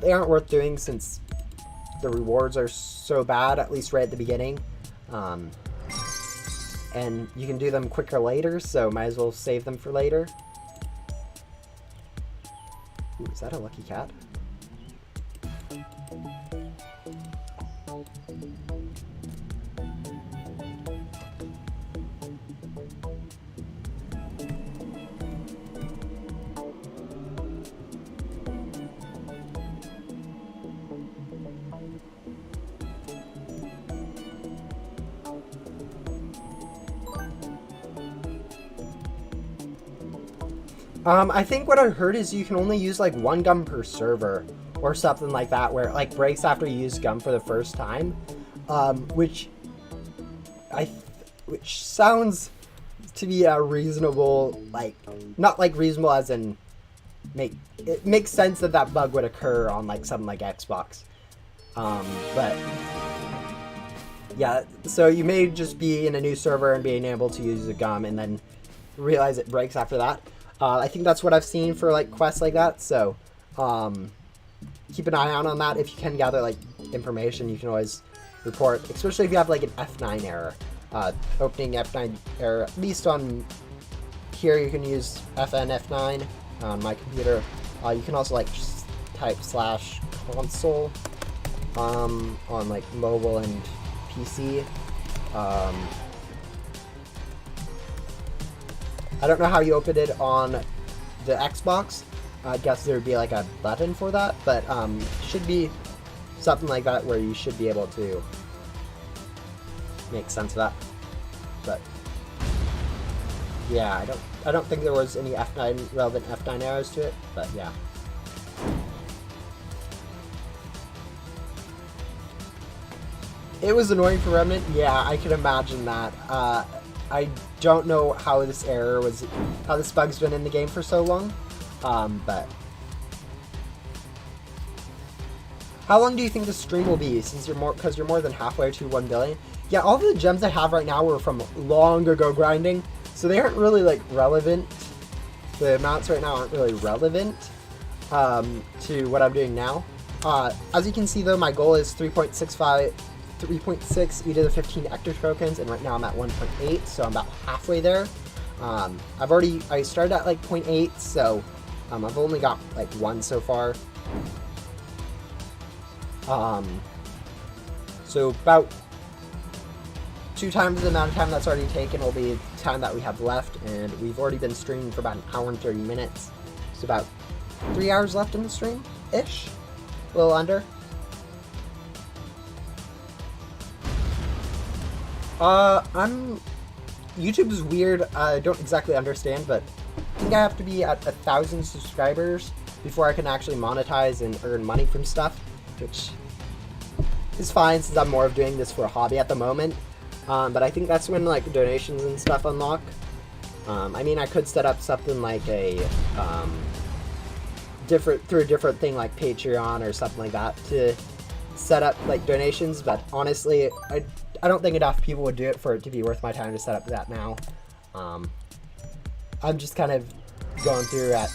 They aren't worth doing since the rewards are so bad, at least right at the beginning. And you can do them quicker later, so might as well save them for later. Ooh, is that a lucky cat? I think what I heard is you can only use like one gum per server or something like that, where it like breaks after you use gum for the first time, which sounds to be a reasonable, like, not like reasonable as in it makes sense that bug would occur on like something like Xbox, but yeah, so you may just be in a new server and being able to use the gum and then realize it breaks after that. I think that's what I've seen for like quests like that, so keep an eye out on that. If you can gather like information, you can always report, especially if you have like an F9 error. Opening F9 error, at least on here you can use FN F9 on my computer. You can also like just type /console on like mobile and PC. I don't know how you open it on the Xbox. I guess there would be like a button for that, but should be something like that where you should be able to make sense of that. But yeah, I don't think there was any relevant F9 arrows to it, but yeah. It was annoying for Remnant. Yeah, I can imagine that. I don't know how this bug's been in the game for so long, but how long do you think the stream will be? Since because you're more than halfway to 1 billion. Yeah, all the gems I have right now were from long ago grinding, so they aren't really like relevant. The amounts right now aren't really relevant to what I'm doing now. As you can see though, my goal is 3.6 e to the 15 Ecto tokens, and right now I'm at 1.8, so I'm about halfway there. I started at like 0.8, so I've only got like 1 so far. So about 2 times the amount of time that's already taken will be the time that we have left, and we've already been streaming for about 1 hour and 30 minutes. So about 3 hours left in the stream-ish, a little under. YouTube is weird. I don't exactly understand, but I think I have to be at 1,000 subscribers before I can actually monetize and earn money from stuff, which is fine since I'm more of doing this for a hobby at the moment. But I think that's when like donations and stuff unlock. I mean, I could set up something like a different thing like Patreon or something like that to set up like donations, but honestly, I don't think enough people would do it for it to be worth my time to set up that now. I'm just kind of going through at.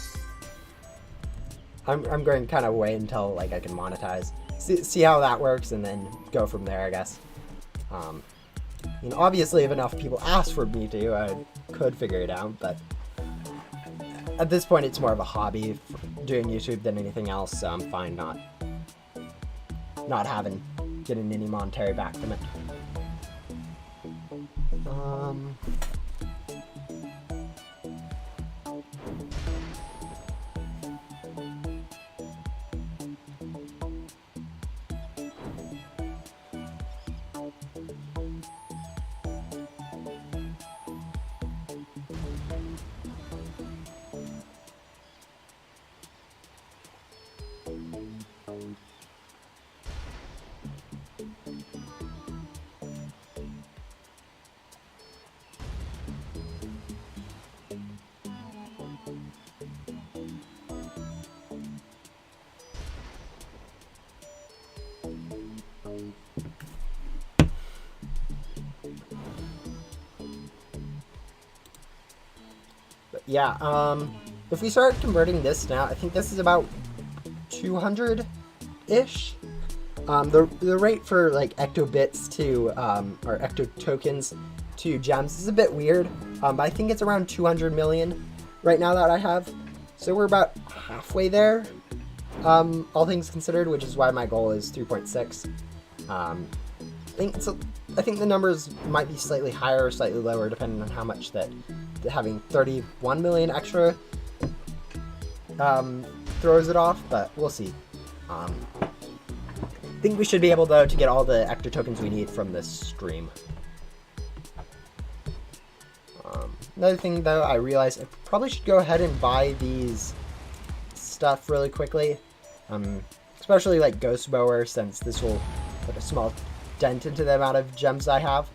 I'm going to kind of wait until like I can monetize, see how that works, and then go from there, I guess. You know, obviously, if enough people ask for me to, I could figure it out. But at this point, it's more of a hobby doing YouTube than anything else. So I'm fine not getting any monetary back from it. Yeah, if we start converting this now, I think this is about 200-ish. The rate for like ecto bits to, or ecto tokens to gems is a bit weird, but I think it's around 200 million right now that I have. So we're about halfway there, all things considered, which is why my goal is 3.6. I think the numbers might be slightly higher or slightly lower depending on how much that having 31 million extra throws it off, but we'll see. I think we should be able though to get all the ecto tokens we need from this stream. Another thing though, I realized I probably should go ahead and buy these stuff really quickly, especially like Ghost Mower, since this will put a small dent into the amount of gems I have.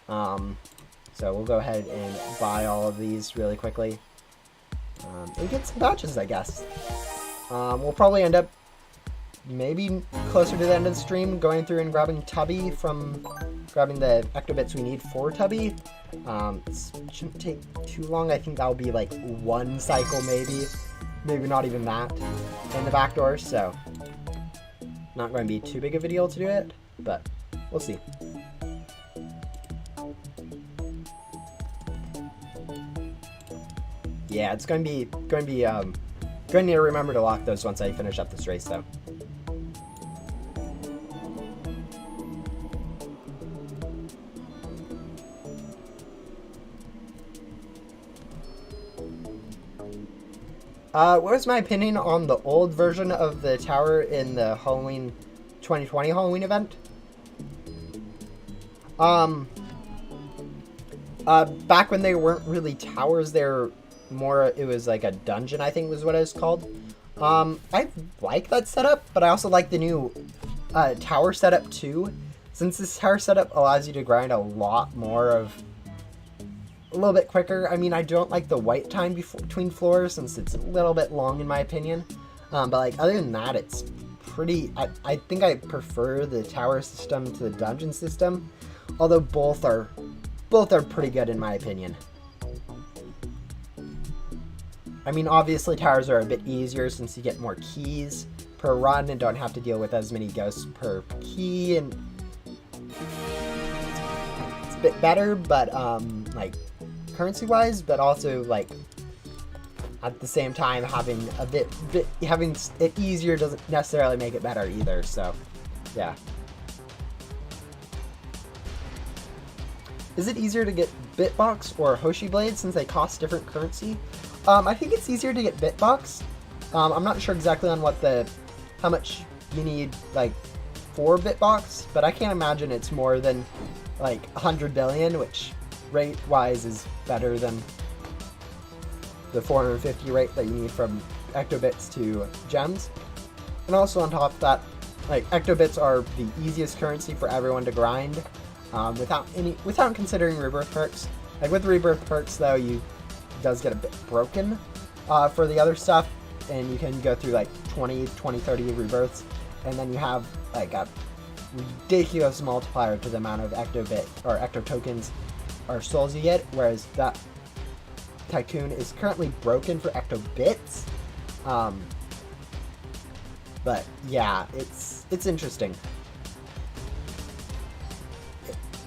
So we'll go ahead and buy all of these really quickly and get some badges, I guess. We'll probably end up maybe closer to the end of the stream going through and grabbing the ecto bits we need for Tubby. It shouldn't take too long. I think that'll be like 1 cycle, maybe not even that in the back door. So not going to be too big of a deal to do it, but we'll see. Yeah, it's going to be going to need to remember to lock those once I finish up this race, though. What was my opinion on the old version of the tower in the Halloween 2020 Halloween event? Back when they weren't really towers, they were more, it was like a dungeon, I think was what it was called. I like that setup, but I also like the new tower setup too. Since this tower setup allows you to grind a lot more of a little bit quicker. I mean, I don't like the wait time between floors since it's a little bit long in my opinion. But like other than that, it's pretty. I think I prefer the tower system to the dungeon system, although both are pretty good in my opinion. I mean, obviously towers are a bit easier since you get more keys per run and don't have to deal with as many ghosts per key, and it's a bit better, but like currency wise, but also like at the same time having it easier doesn't necessarily make it better either. So yeah. Is it easier to get Bitbox or Hoshi Blade since they cost different currency? I think it's easier to get Bitbox. I'm not sure exactly on how much you need like for Bitbox, but I can't imagine it's more than like 100 billion, which rate-wise is better than the 450 rate that you need from Ectobits to gems. And also on top of that, like Ectobits are the easiest currency for everyone to grind, without considering rebirth perks. Like with rebirth perks though, it does get a bit broken for the other stuff, and you can go through like 20, 30 rebirths, and then you have like a ridiculous multiplier to the amount of Ectobit or Ecto tokens or souls you get, whereas that Tycoon is currently broken for Ectobits. But yeah, it's interesting.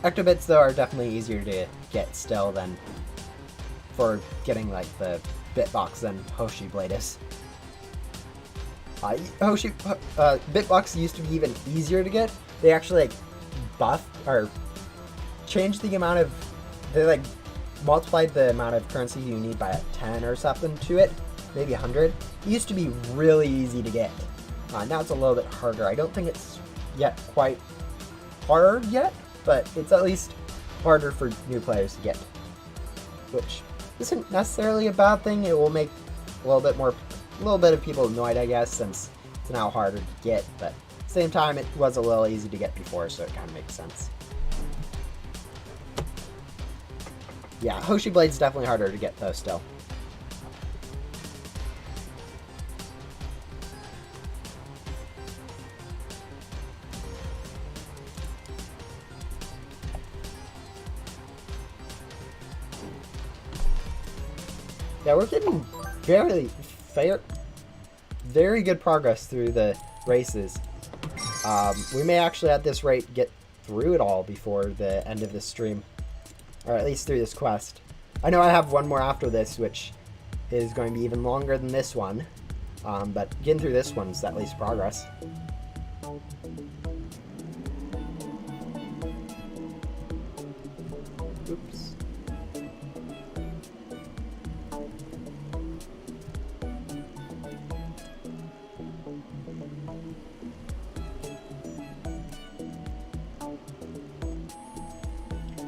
Ectobits though are definitely easier to get still than for getting like the Bitbox than Hoshi Blade is. Bitbox used to be even easier to get. They actually like buffed or changed the amount of, they like multiplied the amount of currency you need by 10 or something to it, maybe 100. It used to be really easy to get. Now it's a little bit harder. I don't think it's yet quite hard yet, but it's at least harder for new players to get, which isn't necessarily a bad thing. It will make a little bit of people annoyed, I guess, since it's now harder to get, but at the same time it was a little easy to get before, so it kind of makes sense. Yeah, Hoshi Blade's definitely harder to get though still. Yeah, we're getting very good progress through the races. We may actually at this rate get through it all before the end of this stream, or at least through this quest. I know I have one more after this, which is going to be even longer than this one, but getting through this one's at least progress. Oops.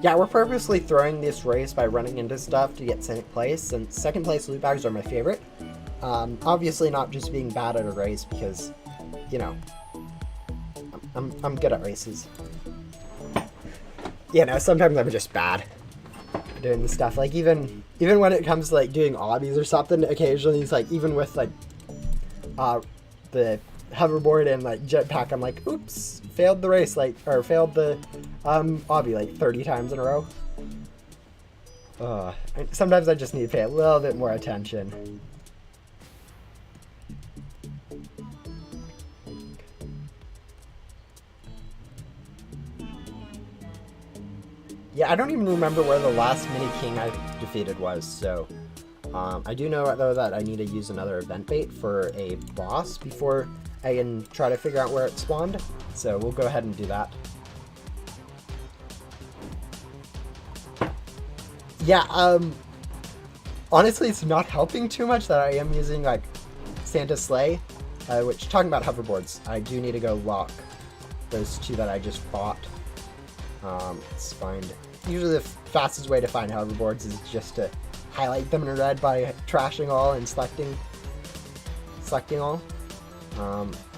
Yeah, we're purposely throwing this race by running into stuff to get second place, and second place loot bags are my favorite. Obviously not just being bad at a race because, you know, I'm good at races. You know, sometimes I'm just bad at doing this stuff. Like even when it comes to like doing obbies or something, occasionally it's like even with like the hoverboard and like jetpack, I'm like, oops, failed the race, like, or failed the obby like 30 times in a row. Sometimes I just need to pay a little bit more attention. Yeah, I don't even remember where the last mini king I defeated was, so I do know, though, that I need to use another event bait for a boss before I can try to figure out where it spawned. So we'll go ahead and do that. Yeah, honestly, it's not helping too much that I am using, like, Santa's Sleigh, which, talking about hoverboards, I do need to go lock those two that I just bought. Let's find... Usually the fastest way to find hoverboards is just to highlight them in red by trashing all and selecting all.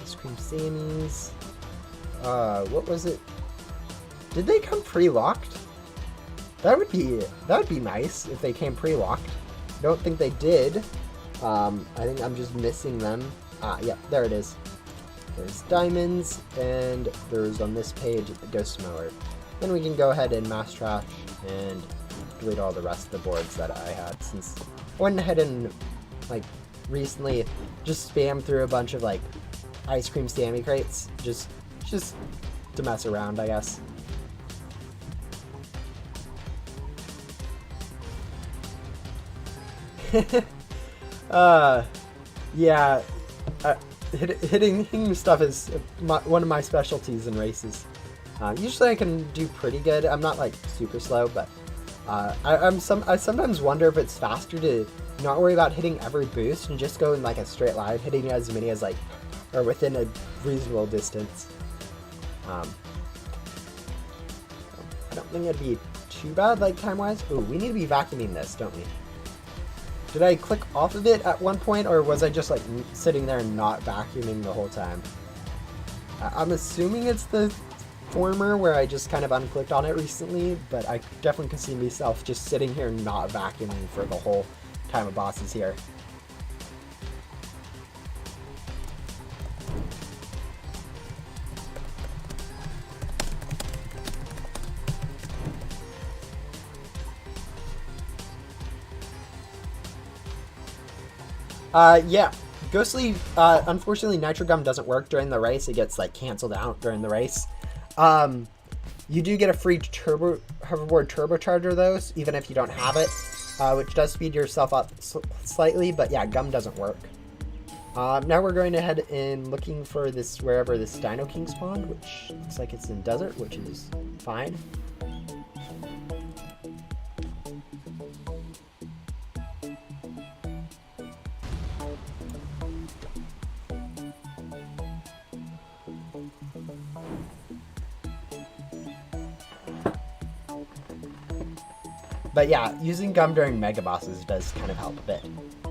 Ice Cream Sammy's. What was it? Did they come pre-locked? That would be nice if they came pre-locked. Don't think they did. I think I'm just missing them. Yeah, there it is. There's diamonds, and there's on this page the ghost mower. Then we can go ahead and mass trash and delete all the rest of the boards that I had, since I went ahead and, like, recently just spammed through a bunch of, like, Ice Cream Sammy crates, just to mess around, I guess. Yeah, hitting stuff is one of my specialties in races. Usually I can do pretty good. I'm not, like, super slow, but I sometimes wonder if it's faster to not worry about hitting every boost and just go in, like, a straight line, hitting as many as, like, or within a reasonable distance. I don't think it'd be too bad, like, time-wise. Ooh, we need to be vacuuming this, don't we? Did I click off of it at one point, or was I just, like, sitting there and not vacuuming the whole time? I'm assuming it's the former, where I just kind of unclicked on it recently, but I definitely can see myself just sitting here not vacuuming for the whole time a boss is here. Yeah, Ghostly, unfortunately Nitro Gum doesn't work during the race. It gets, like, canceled out during the race. You do get a free hoverboard turbocharger, though, even if you don't have it, which does speed yourself up slightly, but yeah, Gum doesn't work. Now we're going ahead and looking for this, wherever this Dino King spawned, which looks like it's in desert, which is fine. But yeah, using Gum during Mega Bosses does kind of help a bit.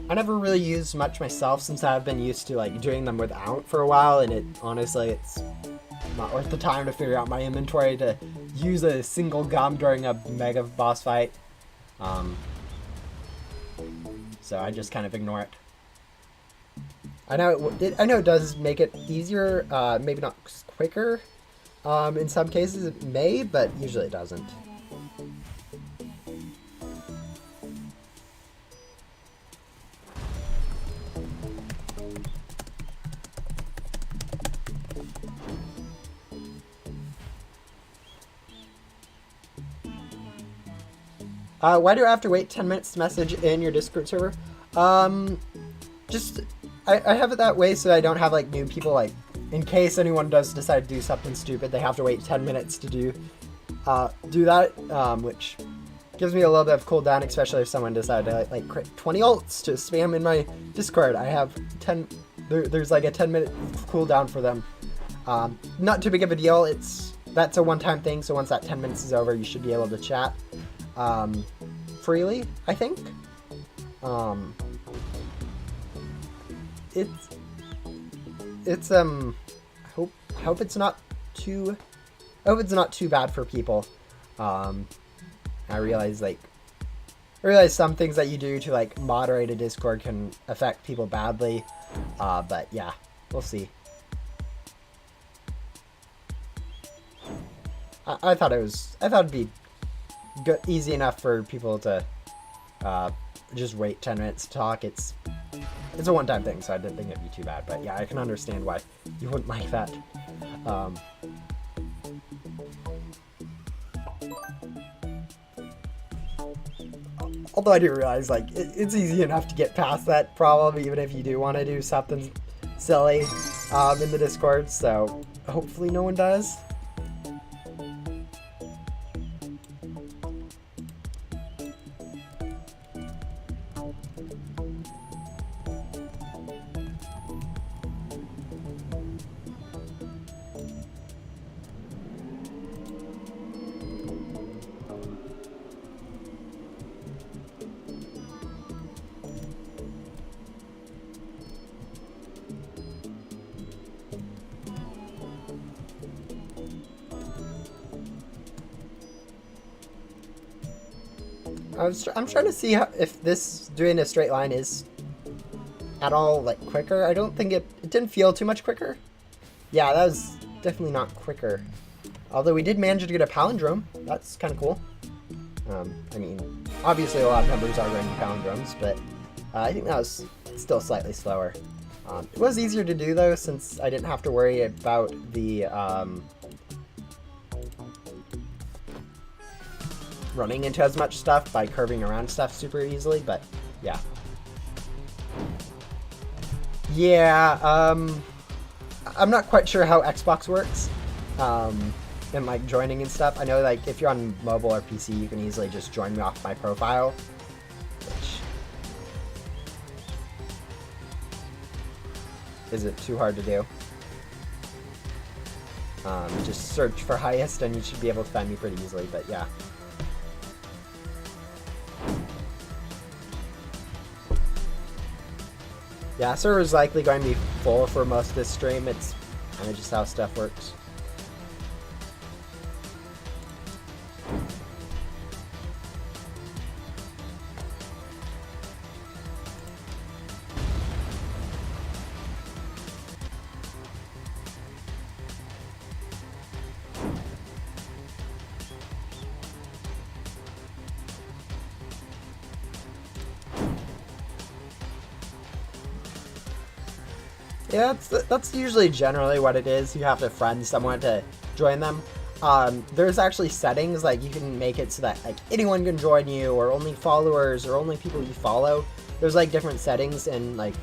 I never really used much myself since I've been used to, like, doing them without for a while, and honestly, it's not worth the time to figure out my inventory to use a single Gum during a Mega Boss fight. So I just kind of ignore it. I know it does make it easier, maybe not quicker. In some cases it may, but usually it doesn't. Why do I have to wait 10 minutes to message in your Discord server? I have it that way so I don't have, like, new people, like, in case anyone does decide to do something stupid, they have to wait 10 minutes to do that, which gives me a little bit of cooldown, especially if someone decided to, like create 20 ults to spam in my Discord. I have 10, there's like a 10-minute cooldown for them. Not too big of a deal. That's a one-time thing, so once that 10 minutes is over, you should be able to chat freely, I think. I hope it's not too bad for people. I realize some things that you do to, like, moderate a Discord can affect people badly, but yeah, we'll see. I thought it'd be good, easy enough for people to just wait 10 minutes to talk. It's a one-time thing, so I didn't think it'd be too bad. But yeah, I can understand why you wouldn't like that. Although I do realize, like, it's easy enough to get past that problem, even if you do want to do something silly in the Discord, so hopefully no one does. I'm trying to see if this doing a straight line is at all like quicker. I don't think it didn't feel too much quicker. Yeah, that was definitely not quicker. Although we did manage to get a palindrome. That's kind of cool. I mean, obviously a lot of numbers are going to palindromes, but I think that was still slightly slower. It was easier to do though, since I didn't have to worry about the running into as much stuff by curving around stuff super easily, but yeah. Yeah, I'm not quite sure how Xbox works, and like joining and stuff. I know like if you're on mobile or PC, you can easily just join me off my profile, which isn't too hard to do. Just search for highest and you should be able to find me pretty easily, but yeah. Yeah, server's likely going to be full for most of this stream. It's kind of just how stuff works. Yeah, that's usually generally what it is. You have to friend someone to join them. There's actually settings, like you can make it so that like anyone can join you, or only followers, or only people you follow. There's like different settings in like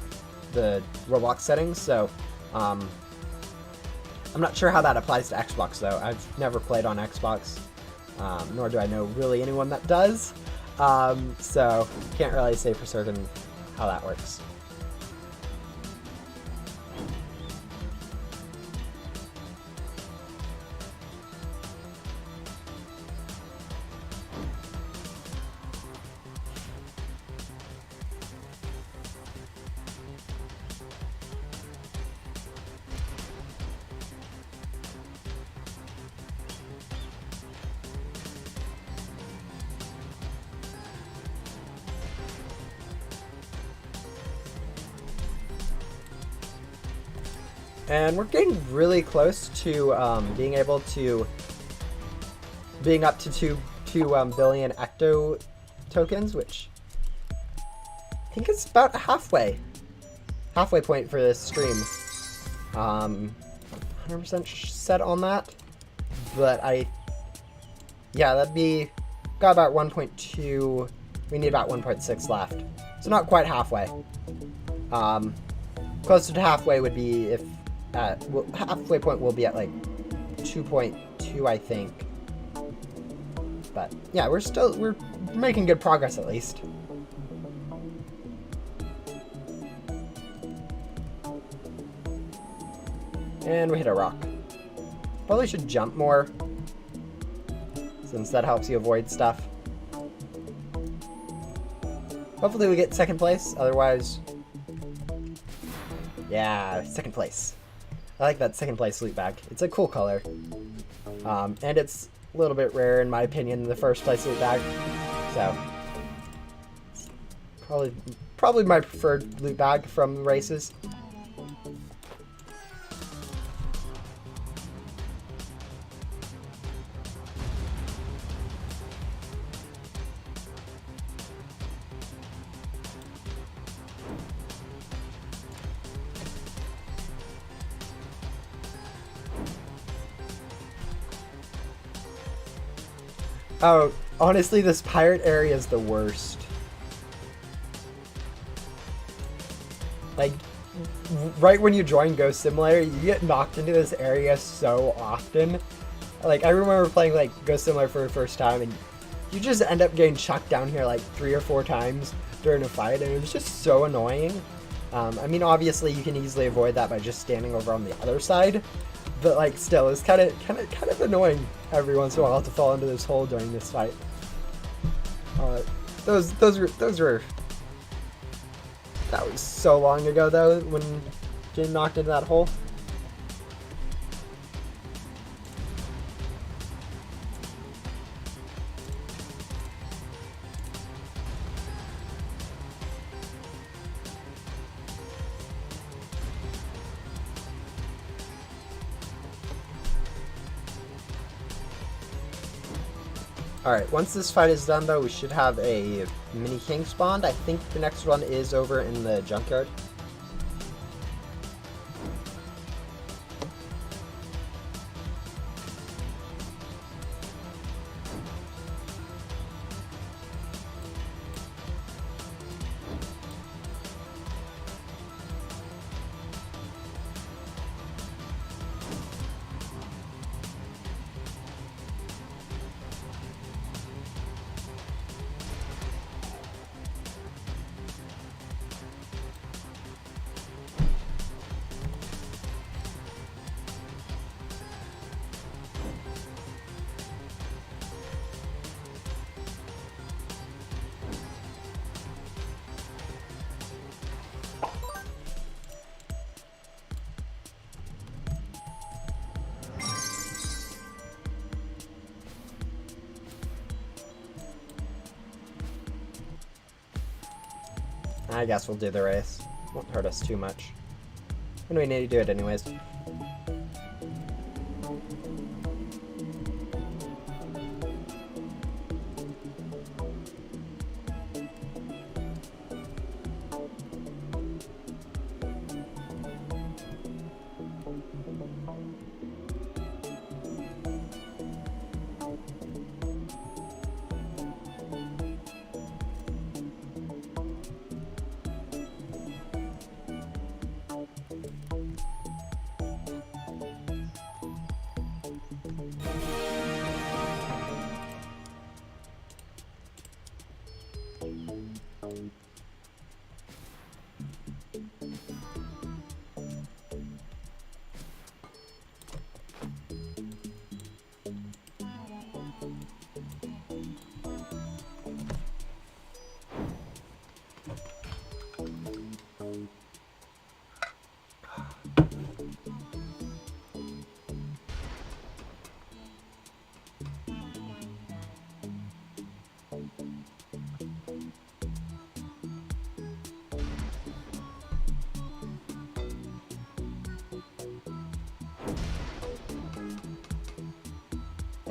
the Roblox settings, so I'm not sure how that applies to Xbox though. I've never played on Xbox, nor do I know really anyone that does, so can't really say for certain how that works. And we're getting really close to being up to 2 billion ecto tokens, which I think is about halfway point for this stream. 100% set on that, but yeah, that'd be got about 1.2. We need about 1.6 left, so not quite halfway. Closer to halfway would be if. Halfway point will be at like 2.2, I think. But yeah, we're making good progress at least. And we hit a rock. Probably should jump more, since that helps you avoid stuff. Hopefully we get second place, otherwise... Yeah, second place. I like that second place loot bag. It's a cool color. And it's a little bit rare in my opinion, the first place loot bag. So probably my preferred loot bag from races. Oh, honestly, this pirate area is the worst. Like, right when you join Ghost Simulator, you get knocked into this area so often. Like, I remember playing, like, Ghost Simulator for the first time, and you just end up getting chucked down here, like, 3 or 4 times during a fight, and it was just so annoying. I mean, obviously, you can easily avoid that by just standing over on the other side, but, like, still, it's kind of annoying every once in a while to fall into this hole during this fight. Those were... That was so long ago, though, when getting knocked into that hole. Alright, once this fight is done, though, we should have a mini king spawned. I think the next one is over in the junkyard. I guess we'll do the race. Won't hurt us too much. And we need to do it anyways.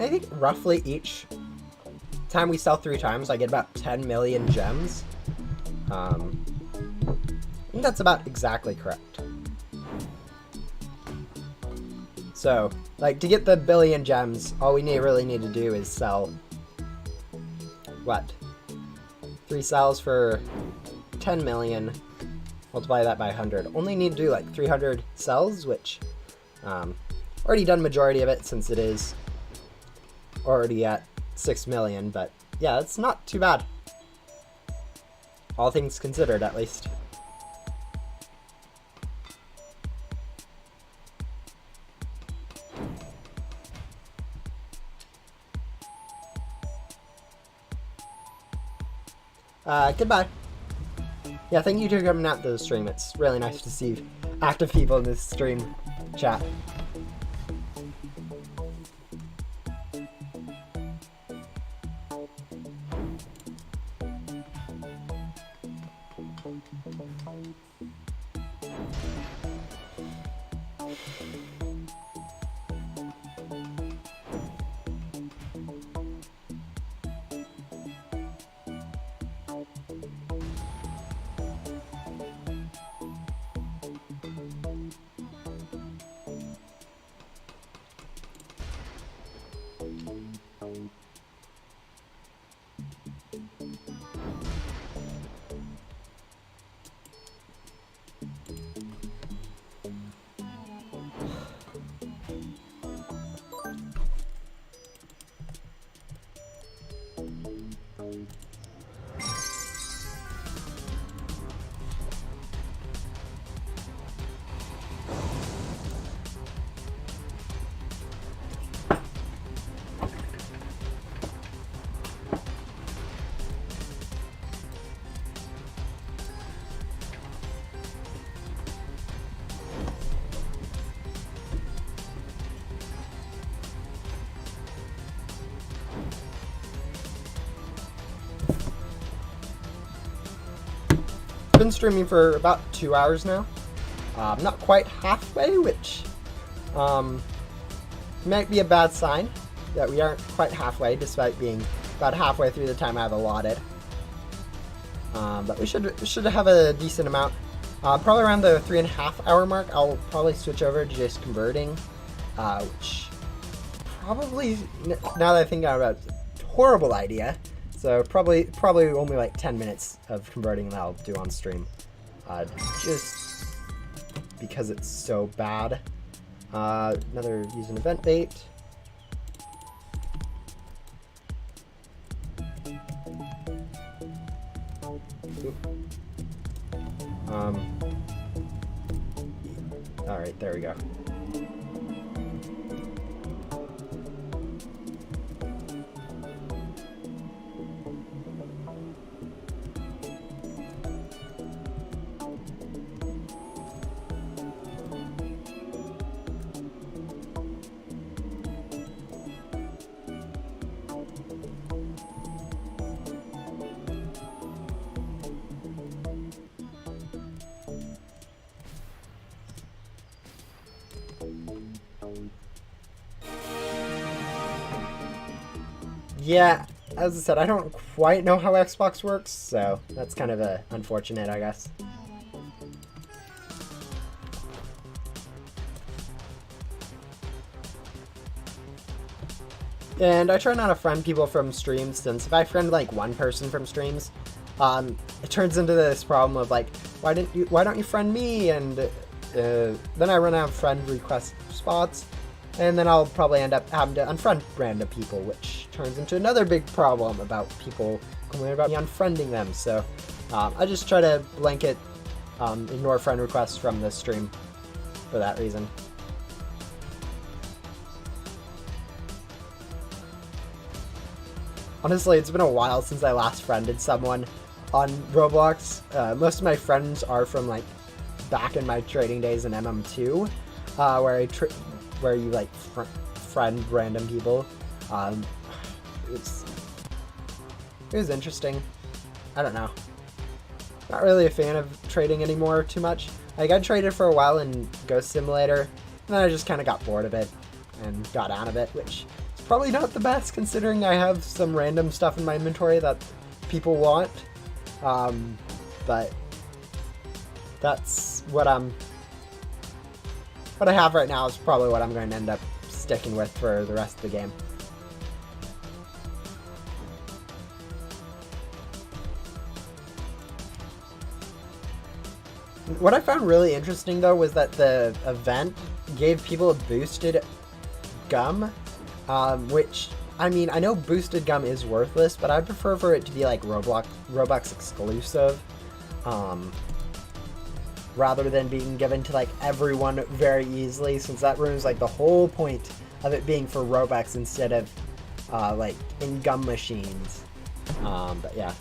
I think roughly each time we sell 3 times, I get about 10 million gems. I think that's about exactly correct. So, like, to get the billion gems, all we really need to do is sell, what? 3 cells for 10 million. Multiply that by 100. Only need to do, like, 300 cells, which, already done majority of it since it is already at 6 million, but yeah, it's not too bad. All things considered, at least. Goodbye. Yeah, thank you for coming out to the stream. It's really nice to see active people in this stream chat. been streaming for about 2 hours now. Not quite halfway, which might be a bad sign that we aren't quite halfway, despite being about halfway through the time I've allotted. But we should have a decent amount. Probably around the 3.5 hour mark, I'll probably switch over to just converting, which probably, now that I think about it, horrible idea. So probably only like 10 minutes of converting that I'll do on stream, just because it's so bad. Another use an event bait. All right, there we go. Yeah, as I said, I don't quite know how Xbox works, so that's kind of unfortunate, I guess. And I try not to friend people from streams, since if I friend like one person from streams, it turns into this problem of like, why don't you friend me? And then I run out of friend request spots, and then I'll probably end up having to unfriend random people, which turns into another big problem about people complaining about me unfriending them. So I just try to blanket ignore friend requests from the stream for that reason. Honestly, it's been a while since I last friended someone on Roblox. Most of my friends are from like back in my trading days in MM2, where you like friend random people. It was interesting. I don't know. Not really a fan of trading anymore too much. Like, I traded for a while in Ghost Simulator, and then I just kind of got bored of it and got out of it, which is probably not the best considering I have some random stuff in my inventory that people want. But that's what I have right now is probably what I'm going to end up sticking with for the rest of the game. What I found really interesting though was that the event gave people a boosted gum, which, I mean, I know boosted gum is worthless, but I'd prefer for it to be like Robux exclusive, rather than being given to like everyone very easily, since that ruins like the whole point of it being for Robux instead of like in gum machines. But yeah.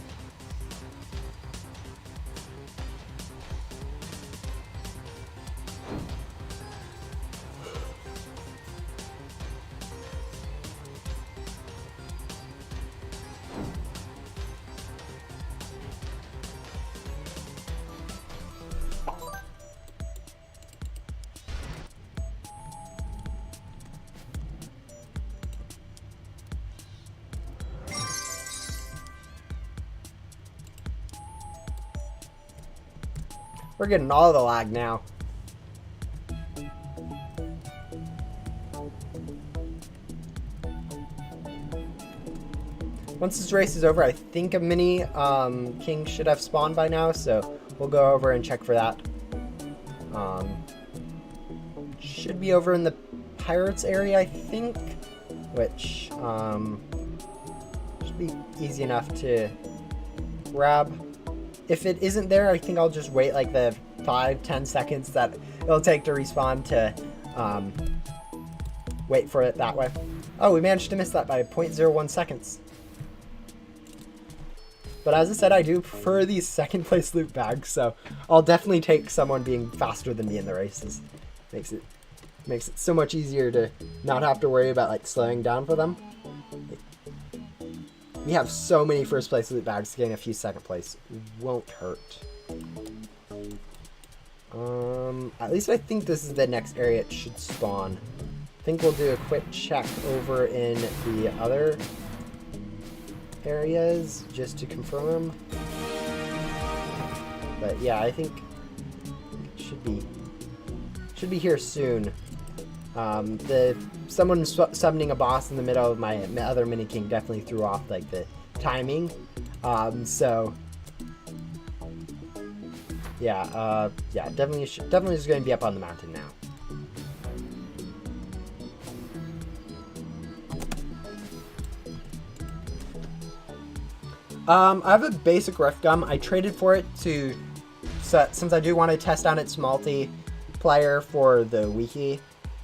We're getting all the lag now. Once this race is over, I think a mini king should have spawned by now, so we'll go over and check for that. Should be over in the pirates area, I think, which should be easy enough to grab. If it isn't there, I think I'll just wait like the 5-10 seconds that it'll take to respawn to wait for it that way. Oh, we managed to miss that by 0.01 seconds. But as I said, I do prefer these second place loot bags, so I'll definitely take someone being faster than me in the races. Makes it so much easier to not have to worry about like slowing down for them. We have so many first place loot bags, getting a few second place won't hurt. At least I think this is the next area it should spawn. I think we'll do a quick check over in the other areas just to confirm. But yeah, I think it should be here soon. Someone summoning a boss in the middle of my other mini king definitely threw off like the timing. So yeah, yeah, definitely is going to be up on the mountain now. I have a basic Rift Gum. I traded for it since I do want to test out its multiplayer for the wiki,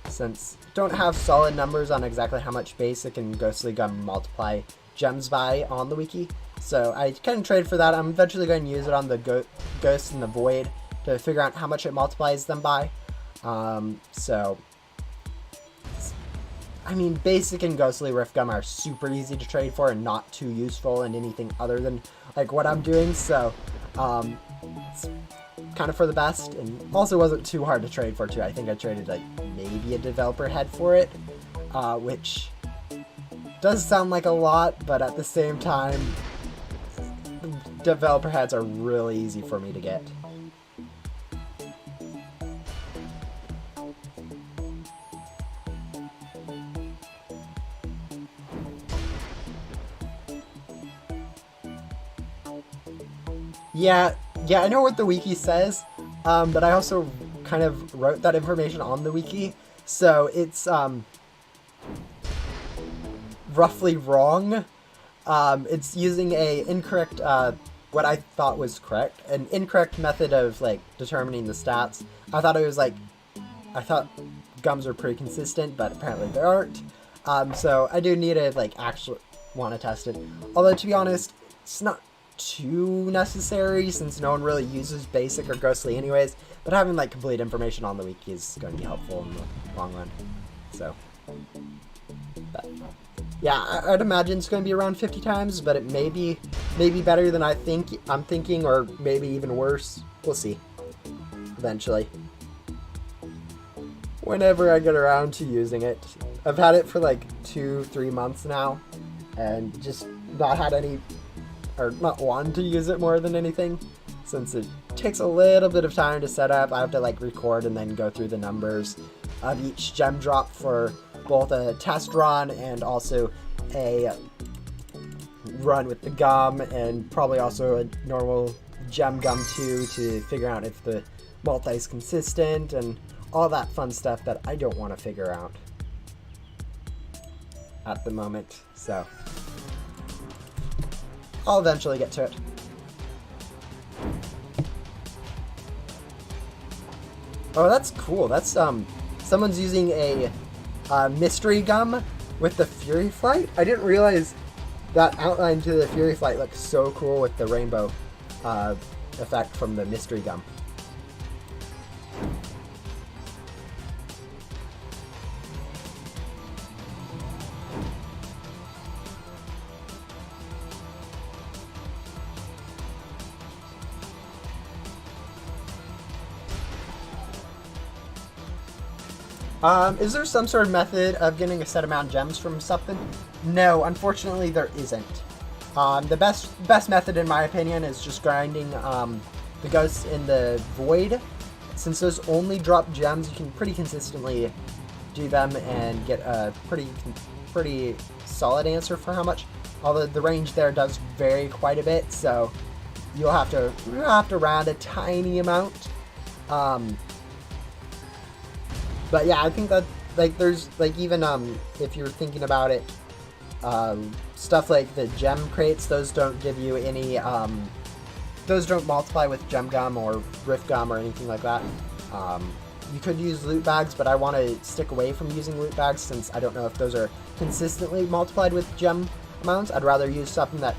since I don't have solid numbers on exactly how much basic and ghostly gum multiply gems by on the wiki. So I kind of traded for that. I'm eventually going to use it on the Ghost and the Void to figure out how much it multiplies them by. So, I mean, basic and ghostly Rift Gum are super easy to trade for and not too useful in anything other than like what I'm doing. So, it's kind of for the best, and also wasn't too hard to trade for too. I think I traded like maybe a developer head for it, which does sound like a lot, but at the same time, developer heads are really easy for me to get. Yeah, I know what the wiki says, but I also kind of wrote that information on the wiki, so it's roughly wrong. It's using a incorrect, what I thought was correct, an incorrect method of like determining the stats. I thought gums are pretty consistent, but apparently they aren't. So I do need to like actually want to test it. Although to be honest, it's not too necessary since no one really uses basic or ghostly anyways, but having like complete information on the wiki is going to be helpful in the long run. So, but yeah, I'd imagine it's going to be around 50 times, but it may be better than I'm thinking, or maybe even worse. We'll see eventually, whenever I get around to using it. I've had it for like 2-3 months now, and just not had any, or not wanted to use it more than anything, since it takes a little bit of time to set up. I have to like record and then go through the numbers of each gem drop for both a test run and also a run with the gum, and probably also a normal gem gum too, to figure out if the multi is consistent and all that fun stuff that I don't want to figure out at the moment. So I'll eventually get to it. Oh, that's cool. That's someone's using a mystery gum with the Fury Flight. I didn't realize that outline to the Fury Flight looks so cool with the rainbow effect from the mystery gum. Is there some sort of method of getting a set amount of gems from something? No, unfortunately there isn't. The best method in my opinion is just grinding the ghosts in the void. Since those only drop gems, you can pretty consistently do them and get a pretty solid answer for how much. Although the range there does vary quite a bit, so you'll have to round a tiny amount. But yeah, I think that like there's like even if you're thinking about it, stuff like the gem crates, those don't give you any those don't multiply with gem gum or rift gum or anything like that. You could use loot bags, but I want to stick away from using loot bags since I don't know if those are consistently multiplied with gem amounts. I'd rather use something that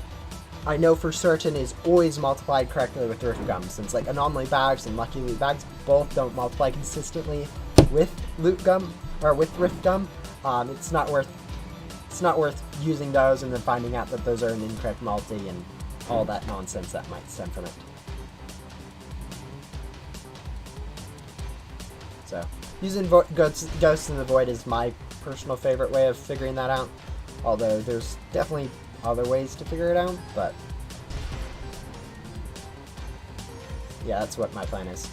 I know for certain is always multiplied correctly with rift gum, since like anomaly bags and lucky loot bags both don't multiply consistently with loot gum or with rift gum. It's not worth it's not worth using those and then finding out that those are an incorrect multi and all that nonsense that might stem from it. So, using Ghosts in the Void is my personal favorite way of figuring that out. Although there's definitely other ways to figure it out, but yeah, that's what my plan is.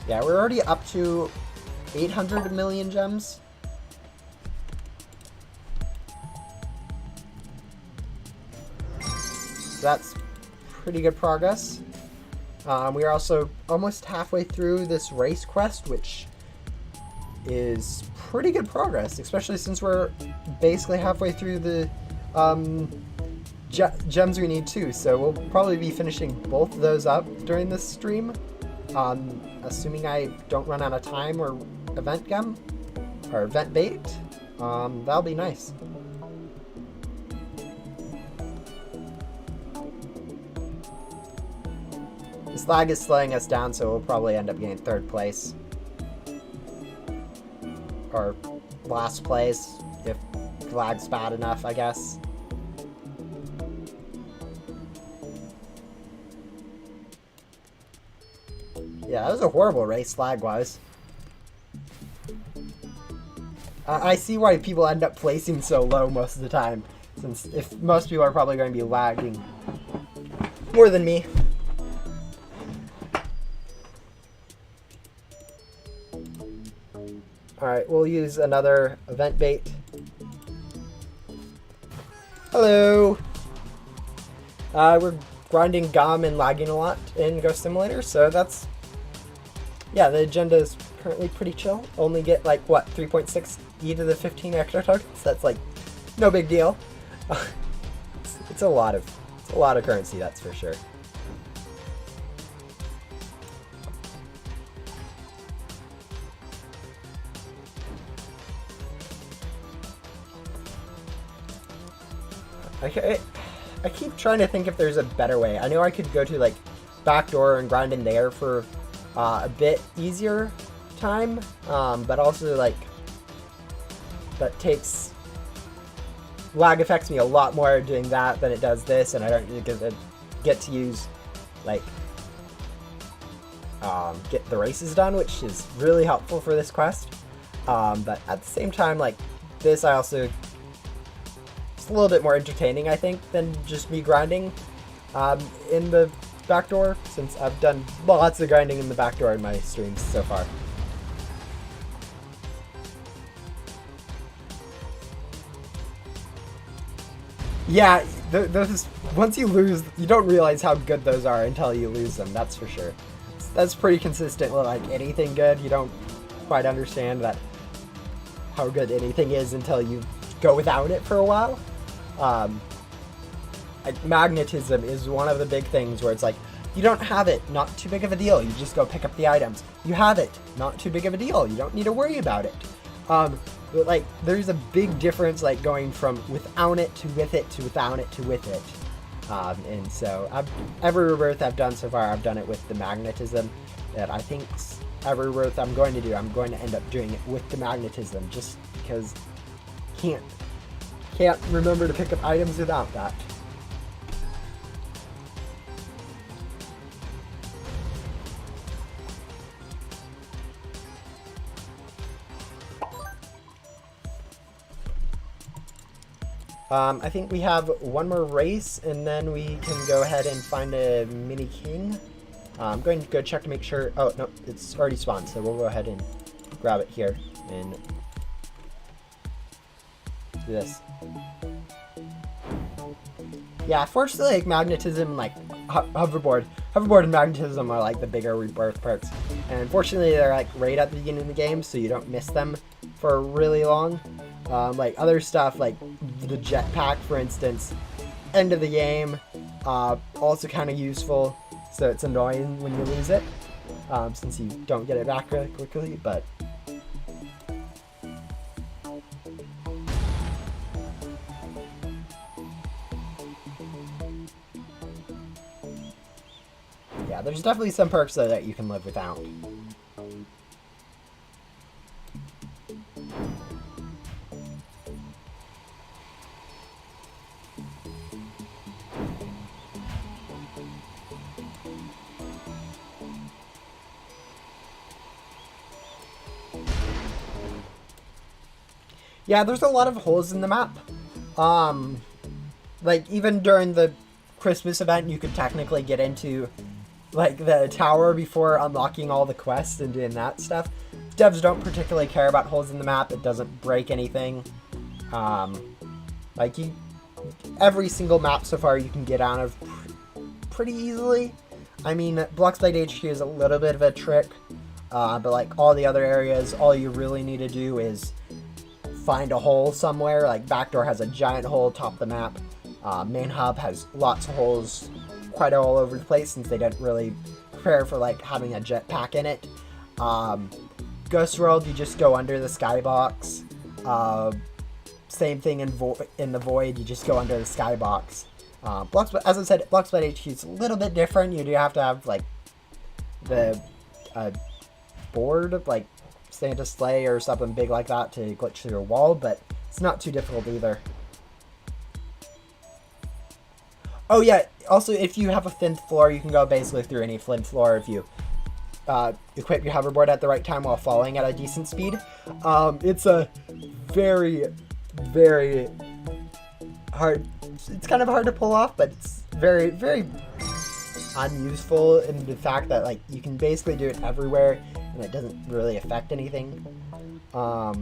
Yeah, we're already up to 800 million gems. So that's pretty good progress. We are also almost halfway through this race quest, which is pretty good progress, especially since we're basically halfway through the gems we need too. So we'll probably be finishing both of those up during this stream, assuming I don't run out of time or event gem or event bait. That'll be nice. This lag is slowing us down, so we'll probably end up getting 3rd place. Or last place, if lag's bad enough, I guess. Yeah, that was a horrible race, lag-wise. I see why people end up placing so low most of the time, since if most people are probably going to be lagging more than me. Alright, we'll use another event bait. Hello! We're grinding gum and lagging a lot in Ghost Simulator, so that's... Yeah, the agenda is currently pretty chill. Only get, like, what, 3.6 E to the 15 extra tokens? That's, like, no big deal. It's a lot of currency, that's for sure. I keep trying to think if there's a better way. I know I could go to, like, backdoor and grind in there for a bit easier time, but also, like, that takes... Lag affects me a lot more doing that than it does this, and I don't really get to use, like, get the races done, which is really helpful for this quest. But at the same time, like, this I also... a little bit more entertaining, I think, than just me grinding in the backdoor, since I've done lots of grinding in the backdoor in my streams so far. Yeah, those once you lose, you don't realize how good those are until you lose them, that's for sure. That's pretty consistent with, like, anything good. You don't quite understand that how good anything is until you go without it for a while. Magnetism is one of the big things where it's like, you don't have it, not too big of a deal, you just go pick up the items. You have it, not too big of a deal, you don't need to worry about it. But, like, there's a big difference, like, going from without it to with it to without it to with it. And so every Rebirth I've done so far, I've done it with the magnetism. That I think every Rebirth I'm going to do, I'm going to end up doing it with the magnetism, just because can't remember to pick up items without that. I think we have one more race, and then we can go ahead and find a mini king. I'm going to go check to make sure. Oh, no, it's already spawned, so we'll go ahead and grab it here and do this. Yeah, fortunately, like, magnetism, like, hoverboard and magnetism are, like, the bigger Rebirth perks. And unfortunately, they're, like, right at the beginning of the game, so you don't miss them for really long. Like, other stuff, like the jetpack, for instance, end of the game, also kind of useful, so it's annoying when you lose it, since you don't get it back really quickly, but... Yeah, there's definitely some perks, though, that you can live without. Yeah, there's a lot of holes in the map. Like, even during the Christmas event, you could technically get into, like, the tower before unlocking all the quests and doing that stuff. Devs don't particularly care about holes in the map. It doesn't break anything. Like, every single map so far you can get out of pretty easily. I mean, Blade HQ is a little bit of a trick, but like all the other areas, all you really need to do is find a hole somewhere. Like Backdoor has a giant hole top of the map. Main Hub has lots of holes quite all over the place since they didn't really prepare for like having a jetpack in it. Ghost World, you just go under the skybox. Same thing in the Void, you just go under the skybox. As I said, Blade HQ is a little bit different. You do have to have like the board, like Santa sleigh or something big like that to glitch through a wall, but it's not too difficult either. Oh yeah, also if you have a thin floor, you can go basically through any thin floor if you equip your hoverboard at the right time while falling at a decent speed. It's a very, very hard, it's kind of hard to pull off, but it's very, very unuseful in the fact that like you can basically do it everywhere and it doesn't really affect anything. But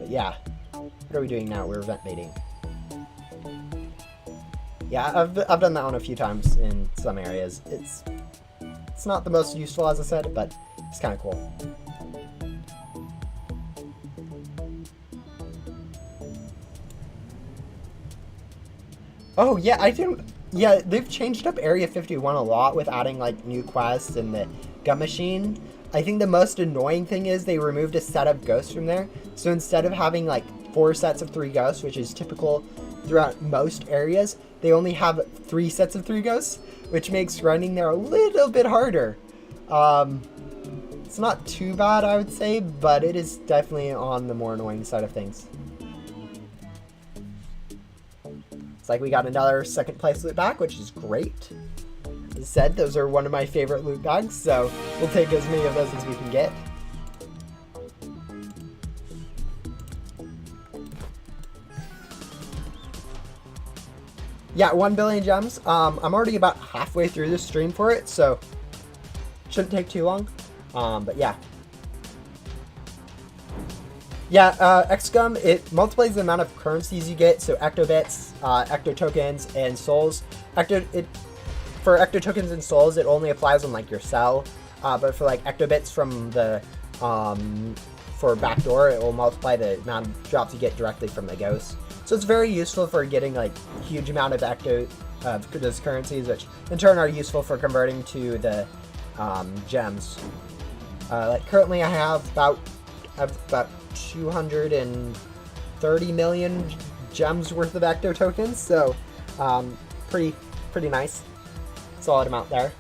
yeah, what are we doing now? We're event baiting. Yeah, I've done that one a few times in some areas. It's not the most useful, as I said, but it's kind of cool. Oh yeah, yeah, they've changed up Area 51 a lot with adding like new quests and the gun machine. I think the most annoying thing is they removed a set of ghosts from there. So instead of having like 4 sets of 3 ghosts, which is typical throughout most areas, they only have 3 sets of 3 ghosts, which makes running there a little bit harder. It's not too bad, I would say, but it is definitely on the more annoying side of things. It's like we got another second place loot bag, which is great. As I said, those are one of my favorite loot bags, so we'll take as many of those as we can get. Yeah, 1 billion gems. I'm already about halfway through the stream for it, so shouldn't take too long. But yeah. Yeah, XCOM, it multiplies the amount of currencies you get, so Ectobits, Ecto Tokens, and Souls. For Ecto Tokens and Souls, it only applies on like your cell, but for like Ectobits from the, for Backdoor, it will multiply the amount of drops you get directly from the ghost. So it's very useful for getting like huge amount of those currencies, which in turn are useful for converting to the gems. Like currently I have about 230 million gems worth of Ecto Tokens, so pretty nice, solid amount there.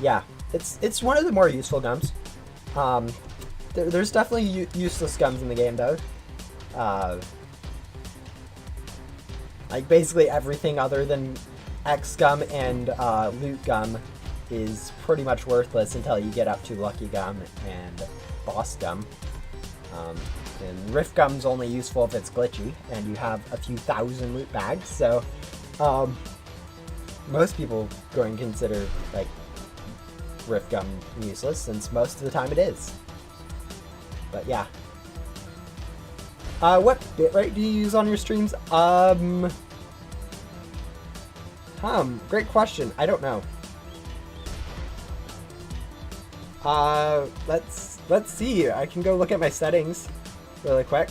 Yeah, it's one of the more useful gums. There's definitely useless gums in the game, though. Like, basically everything other than X gum and loot gum is pretty much worthless until you get up to Lucky Gum and Boss Gum. And Rift Gum's only useful if it's glitchy, and you have a few thousand loot bags, so most people going to consider, like, Rift Gum useless, since most of the time it is. But yeah. What bitrate do you use on your streams? Great question. I don't know. Let's see. I can go look at my settings really quick.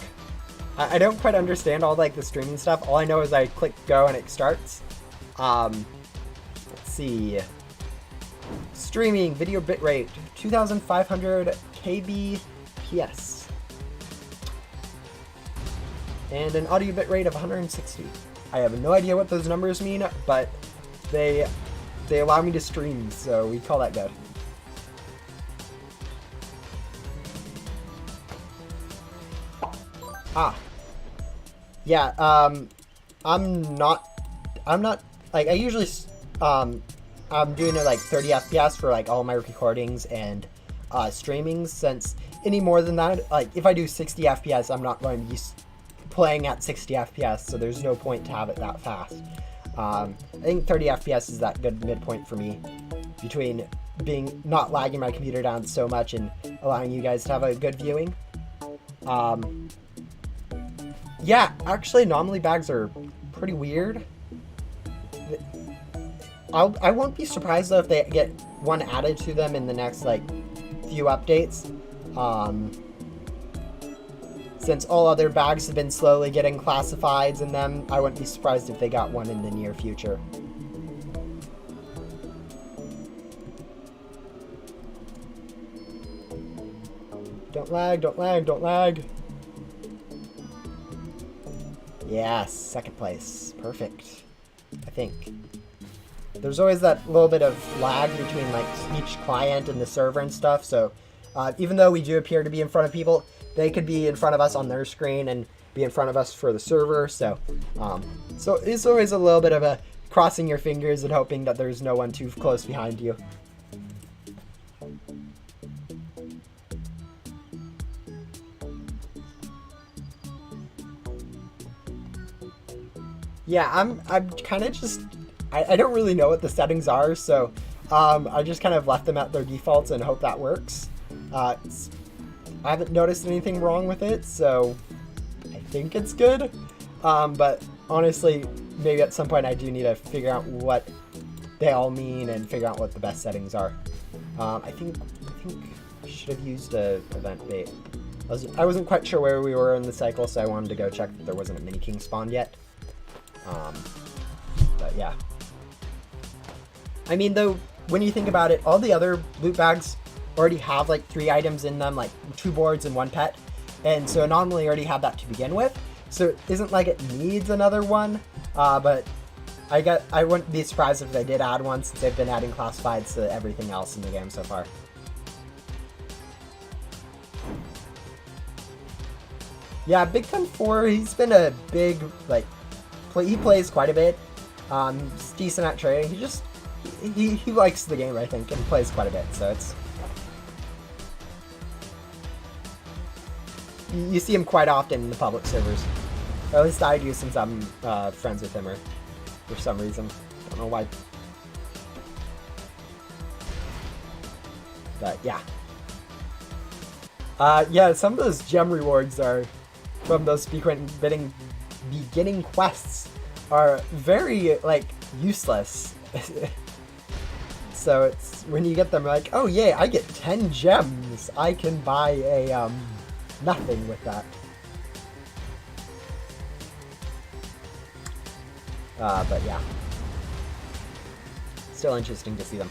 I don't quite understand all like the streaming stuff. All I know is I click go and it starts. Let's see. Streaming video bitrate 2500 kbps. And an audio bitrate of 160. I have no idea what those numbers mean, but they allow me to stream, so we call that good. Yeah, I'm not, like, I usually, I'm doing it like 30 FPS for like all my recordings and streaming, since any more than that, like if I do 60 FPS, I'm not going to be playing at 60 FPS, so there's no point to have it that fast. I think 30 FPS is that good midpoint for me, between being not lagging my computer down so much and allowing you guys to have a good viewing. Yeah, actually anomaly bags are pretty weird. I won't be surprised though if they get one added to them in the next like few updates. Since all other bags have been slowly getting classifieds in them, I wouldn't be surprised if they got one in the near future. Don't lag, don't lag, don't lag. Yes, second place. Perfect. I think. There's always that little bit of lag between like each client and the server and stuff, so even though we do appear to be in front of people, they could be in front of us on their screen and be in front of us for the server, so so it's always a little bit of a crossing your fingers and hoping that there's no one too close behind you. Yeah, I'm kind of just, I don't really know what the settings are, so I just kind of left them at their defaults and hope that works. I haven't noticed anything wrong with it, so I think it's good. But honestly, maybe at some point I do need to figure out what they all mean and figure out what the best settings are. I think I should have used a event bait. I wasn't quite sure where we were in the cycle, so I wanted to go check that there wasn't a mini king spawned yet. But yeah. I mean, though, when you think about it, all the other loot bags already have like 3 items in them, like 2 boards and 1 pet, and so Anomaly already had that to begin with, so it isn't like it needs another one, but I wouldn't be surprised if they did add one, since they've been adding classifieds to everything else in the game so far. Yeah, Big Ten 4, he's been a big, like, he plays quite a bit. He's decent at trading. He likes the game, I think, and plays quite a bit, so it's... You see him quite often in the public servers. Or at least I do, since I'm friends with him, or for some reason. I don't know why. But, yeah. Yeah, some of those gem rewards are from those beginning quests are very, like, useless. So it's, when you get them, like, oh yay, I get 10 gems. I can buy a, nothing with that. But yeah. Still interesting to see them.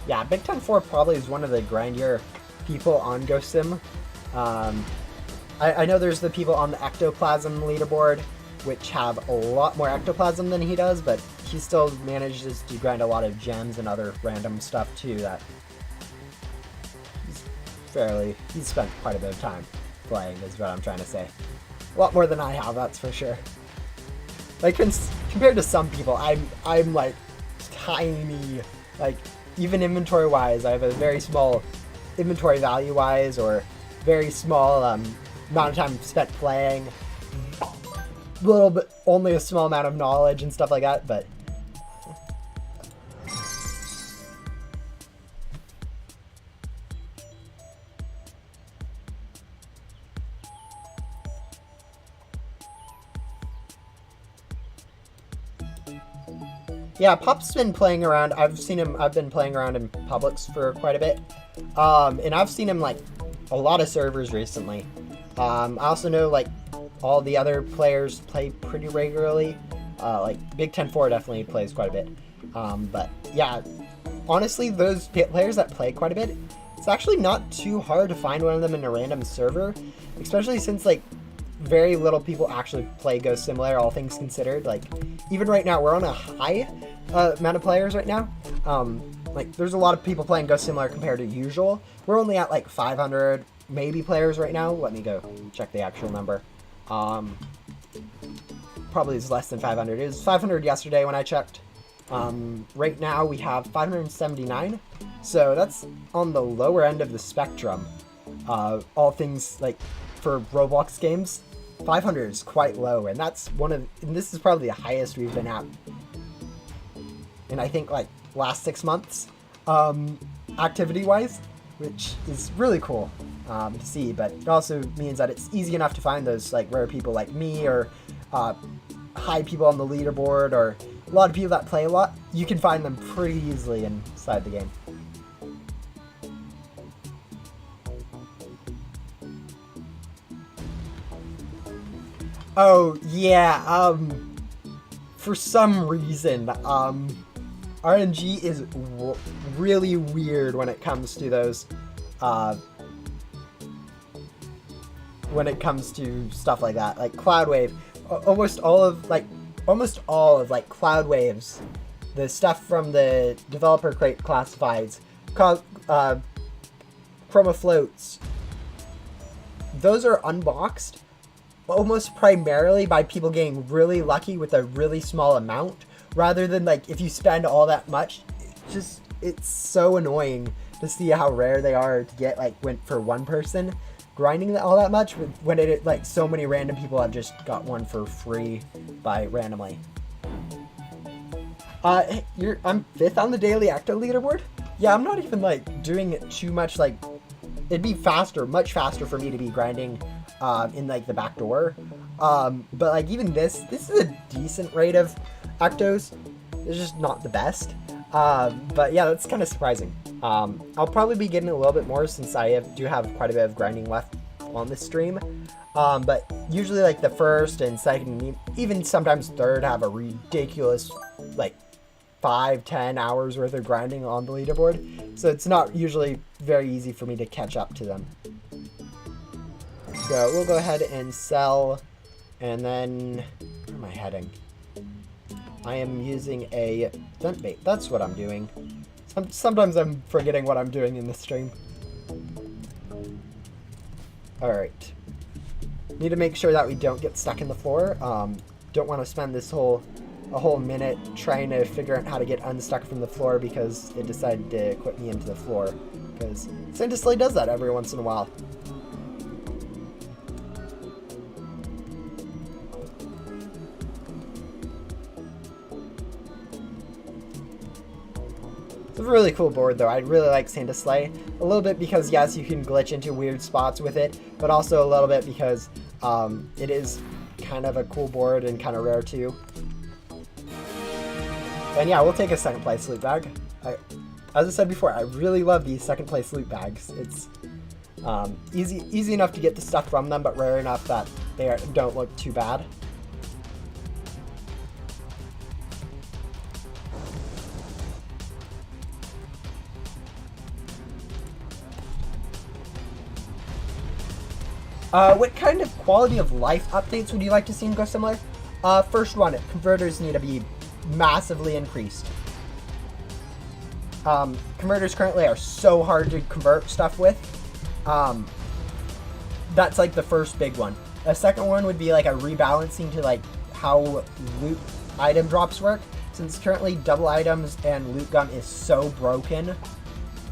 Yeah, Big Ten 4 probably is one of the grindier people on Ghost Sim. I know there's the people on the Ectoplasm leaderboard, which have a lot more Ectoplasm than he does, but he still manages to grind a lot of gems and other random stuff too that he's spent quite a bit of time playing, is what I'm trying to say. A lot more than I have, that's for sure. Like, compared to some people, I'm like tiny, like, even inventory-wise, I have a very small inventory value-wise, or very small amount of time spent playing. Little bit, only a small amount of knowledge and stuff like that, but... Yeah, Pop's been playing around. I've been playing around in Publix for quite a bit. And I've seen him, like, a lot of servers recently. I also know, like, all the other players play pretty regularly. Like, Big Ten 4 definitely plays quite a bit. But, yeah, honestly, those players that play quite a bit, it's actually not too hard to find one of them in a random server. Especially since, like, very little people actually play Ghost Simulator, all things considered. Like, even right now, we're on a high amount of players right now. Like, there's a lot of people playing Ghost Simulator compared to usual. We're only at like 500 maybe players right now. Let me go check the actual number. Probably is less than 500. It was 500 yesterday when I checked. Right now we have 579, so that's on the lower end of the spectrum. All things like for Roblox games, 500 is quite low, and that's and this is probably the highest we've been at in I think like last 6 months, activity wise, which is really cool to see. But it also means that it's easy enough to find those like rare people like me, or high people on the leaderboard, or a lot of people that play a lot. You can find them pretty easily inside the game. Oh yeah, for some reason, RNG is really weird when it comes to those, when it comes to stuff like that, like Cloudwave. Almost all of Cloudwave's, the stuff from the developer crate classifieds, chroma floats, those are unboxed almost primarily by people getting really lucky with a really small amount, rather than like if you spend all that much. It's so annoying to see how rare they are to get, like for one person grinding all that much, when it like so many random people have just got one for free by randomly. I'm 5th on the daily active leaderboard. Yeah, I'm not even like doing it too much. Like, it'd be much faster for me to be grinding in like the back door. But like even this is a decent rate of actos. It's just not the best. But yeah, that's kind of surprising. I'll probably be getting a little bit more since I do have quite a bit of grinding left on this stream. But usually like the first and second, even sometimes third, have a ridiculous like 5-10 hours worth of grinding on the leaderboard. So it's not usually very easy for me to catch up to them. So we'll go ahead and sell, and then where am I heading? I am using a vent bait. That's what I'm doing. Sometimes I'm forgetting what I'm doing in this stream. Alright. Need to make sure that we don't get stuck in the floor. Don't want to spend a whole minute trying to figure out how to get unstuck from the floor because it decided to quit me into the floor. Because Santa Slay does that every once in a while. It's a really cool board though. I really like Santa Slay. A little bit because yes, you can glitch into weird spots with it, but also a little bit because it is kind of a cool board and kind of rare too. And yeah, we'll take a second place loot bag. As I said before, I really love these second place loot bags. It's easy enough to get the stuff from them, but rare enough that they don't look too bad. What kind of quality of life updates would you like to see in Ghost Simulator? First one, converters need to be massively increased. Converters currently are so hard to convert stuff with. That's like the first big one. A second one would be like a rebalancing to like how loot item drops work. Since currently double items and loot gun is so broken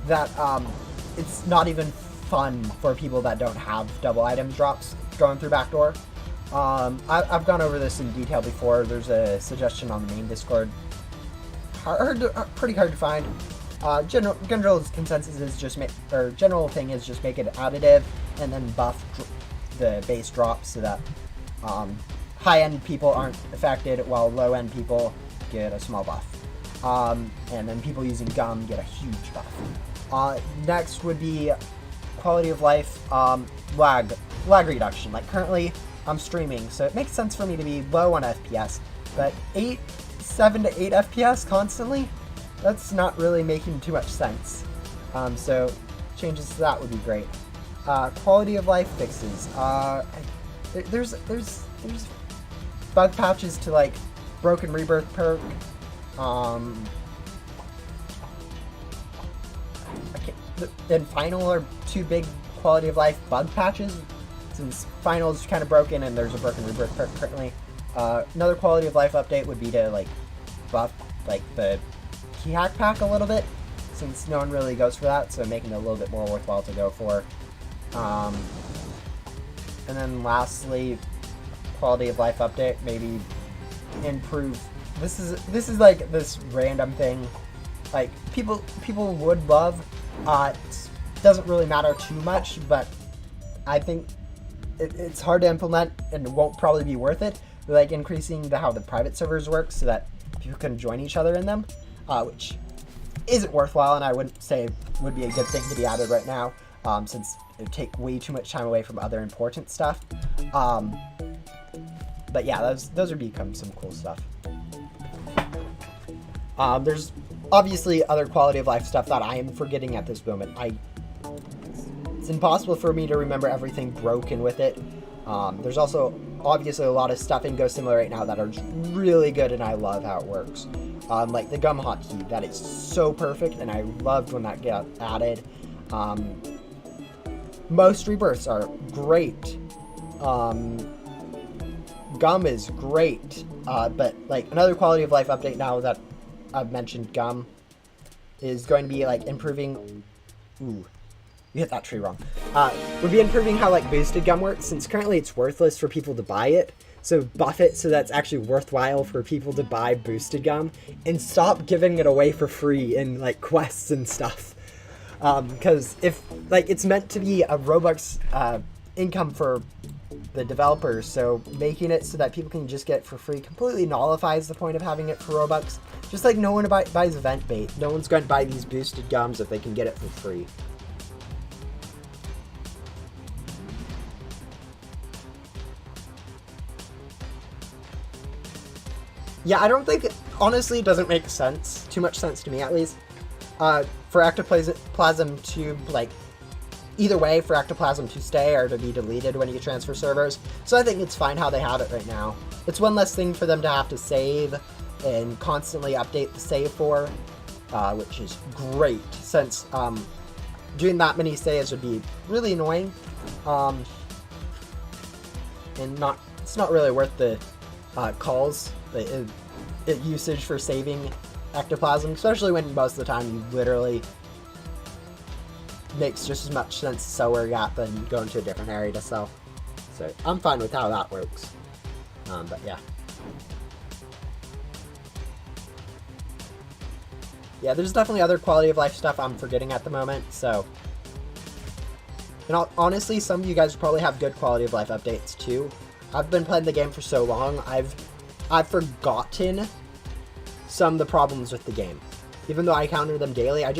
that it's not even fun for people that don't have double items drops going through backdoor. I've gone over this in detail before. There's a suggestion on the main Discord. Pretty hard to find. General consensus is just general thing is just make it additive and then buff the base drops so that high-end people aren't affected while low-end people get a small buff. And then people using gum get a huge buff. Next would be quality of life, lag reduction. Like currently I'm streaming, so it makes sense for me to be low on FPS, but 7 to 8 FPS constantly, that's not really making too much sense. So changes to that would be great. Quality of life fixes. There's bug patches to like broken rebirth perk. And final are two big quality of life bug patches, since final is kind of broken and there's a broken rebirth perk currently. Another quality of life update would be to like buff like the key hack pack a little bit, since no one really goes for that, so making it a little bit more worthwhile to go for. And then lastly, quality of life update, maybe improve. This is like this random thing, like people would love. It doesn't really matter too much, but I think it's hard to implement and won't probably be worth it. Like increasing how the private servers work so that people can join each other in them, which isn't worthwhile, and I wouldn't say would be a good thing to be added right now, since it would take way too much time away from other important stuff. But yeah, those would become some cool stuff. There's obviously other quality of life stuff that I am forgetting at this moment. It's impossible for me to remember everything broken with it. There's also obviously a lot of stuff in Go Similar right now that are really good, and I love how it works. Like the gum hotkey, that is so perfect, and I loved when that got added. Most rebirths are great. Gum is great, but like another quality of life update now that I've mentioned gum is going to be like improving. Ooh, you hit that tree wrong. Would be improving how like boosted gum works, since currently it's worthless for people to buy it. So buff it so that's actually worthwhile for people to buy boosted gum, and stop giving it away for free in like quests and stuff. Because if like it's meant to be a Robux income for the developers, so making it so that people can just get it for free completely nullifies the point of having it for Robux. Just like no one buys event bait. No one's going to buy these boosted gums if they can get it for free. Yeah, I don't think, honestly, it doesn't make sense. Too much sense to me, at least. For Ectoplasm to, like, either way, for Ectoplasm to stay or to be deleted when you transfer servers. So I think it's fine how they have it right now. It's one less thing for them to have to save and constantly update the save for, which is great, since doing that many saves would be really annoying. And it's not really worth the calls, the usage for saving Ectoplasm, especially when most of the time you literally makes just as much sense to sell where you're at than go into a different area to sell. So I'm fine with how that works. But yeah. Yeah, there's definitely other quality of life stuff I'm forgetting at the moment, so. And honestly, some of you guys probably have good quality of life updates too. I've been playing the game for so long, I've forgotten some of the problems with the game. Even though I encounter them daily, I'm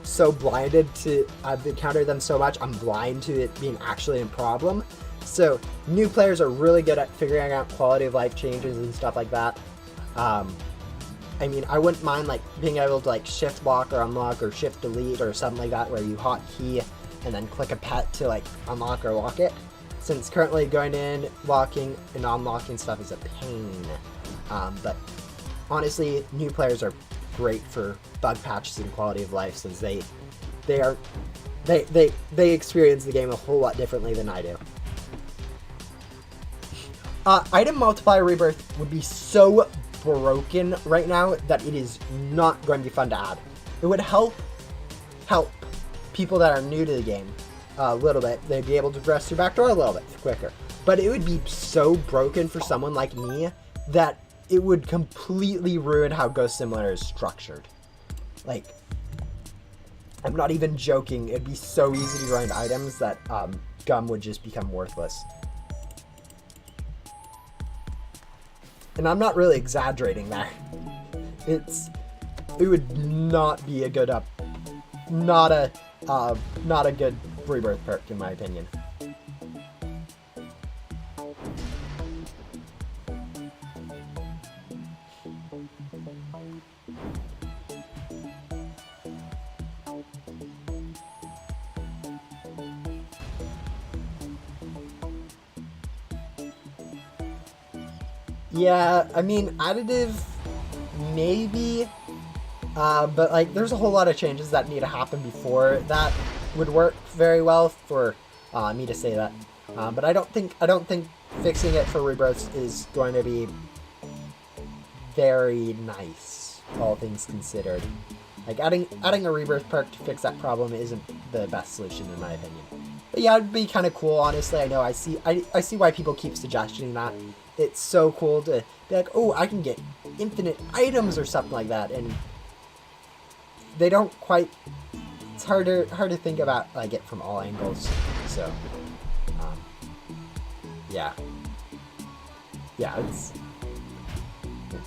so blinded to, I've encountered them so much, I'm blind to it being actually a problem. So new players are really good at figuring out quality of life changes and stuff like that. I mean, I wouldn't mind like being able to like shift lock or unlock or shift delete or something like that, where you hotkey and then click a pet to like unlock or lock it. Since currently going in, locking and unlocking stuff is a pain. But honestly, new players are great for bug patches and quality of life, since they experience the game a whole lot differently than I do. Item multiplier rebirth would be so broken right now that it is not going to be fun to add. It would help people that are new to the game a little bit. They'd be able to progress through backdoor a little bit quicker. But it would be so broken for someone like me that it would completely ruin how Ghost Simulator is structured. Like, I'm not even joking. It'd be so easy to grind items that gum would just become worthless. And I'm not really exaggerating there. It would not be a good not a good rebirth perk in my opinion. Yeah, I mean, additive, maybe, but like, there's a whole lot of changes that need to happen before that would work very well for me to say that. But I don't think fixing it for Rebirth is going to be very nice, all things considered. Like, adding a Rebirth perk to fix that problem isn't the best solution in my opinion. But yeah, it'd be kind of cool, honestly. I know I see why people keep suggesting that. It's so cool to be like, oh, I can get infinite items or something like that, and they don't quite. It's hard to think about like it from all angles. So, yeah, it's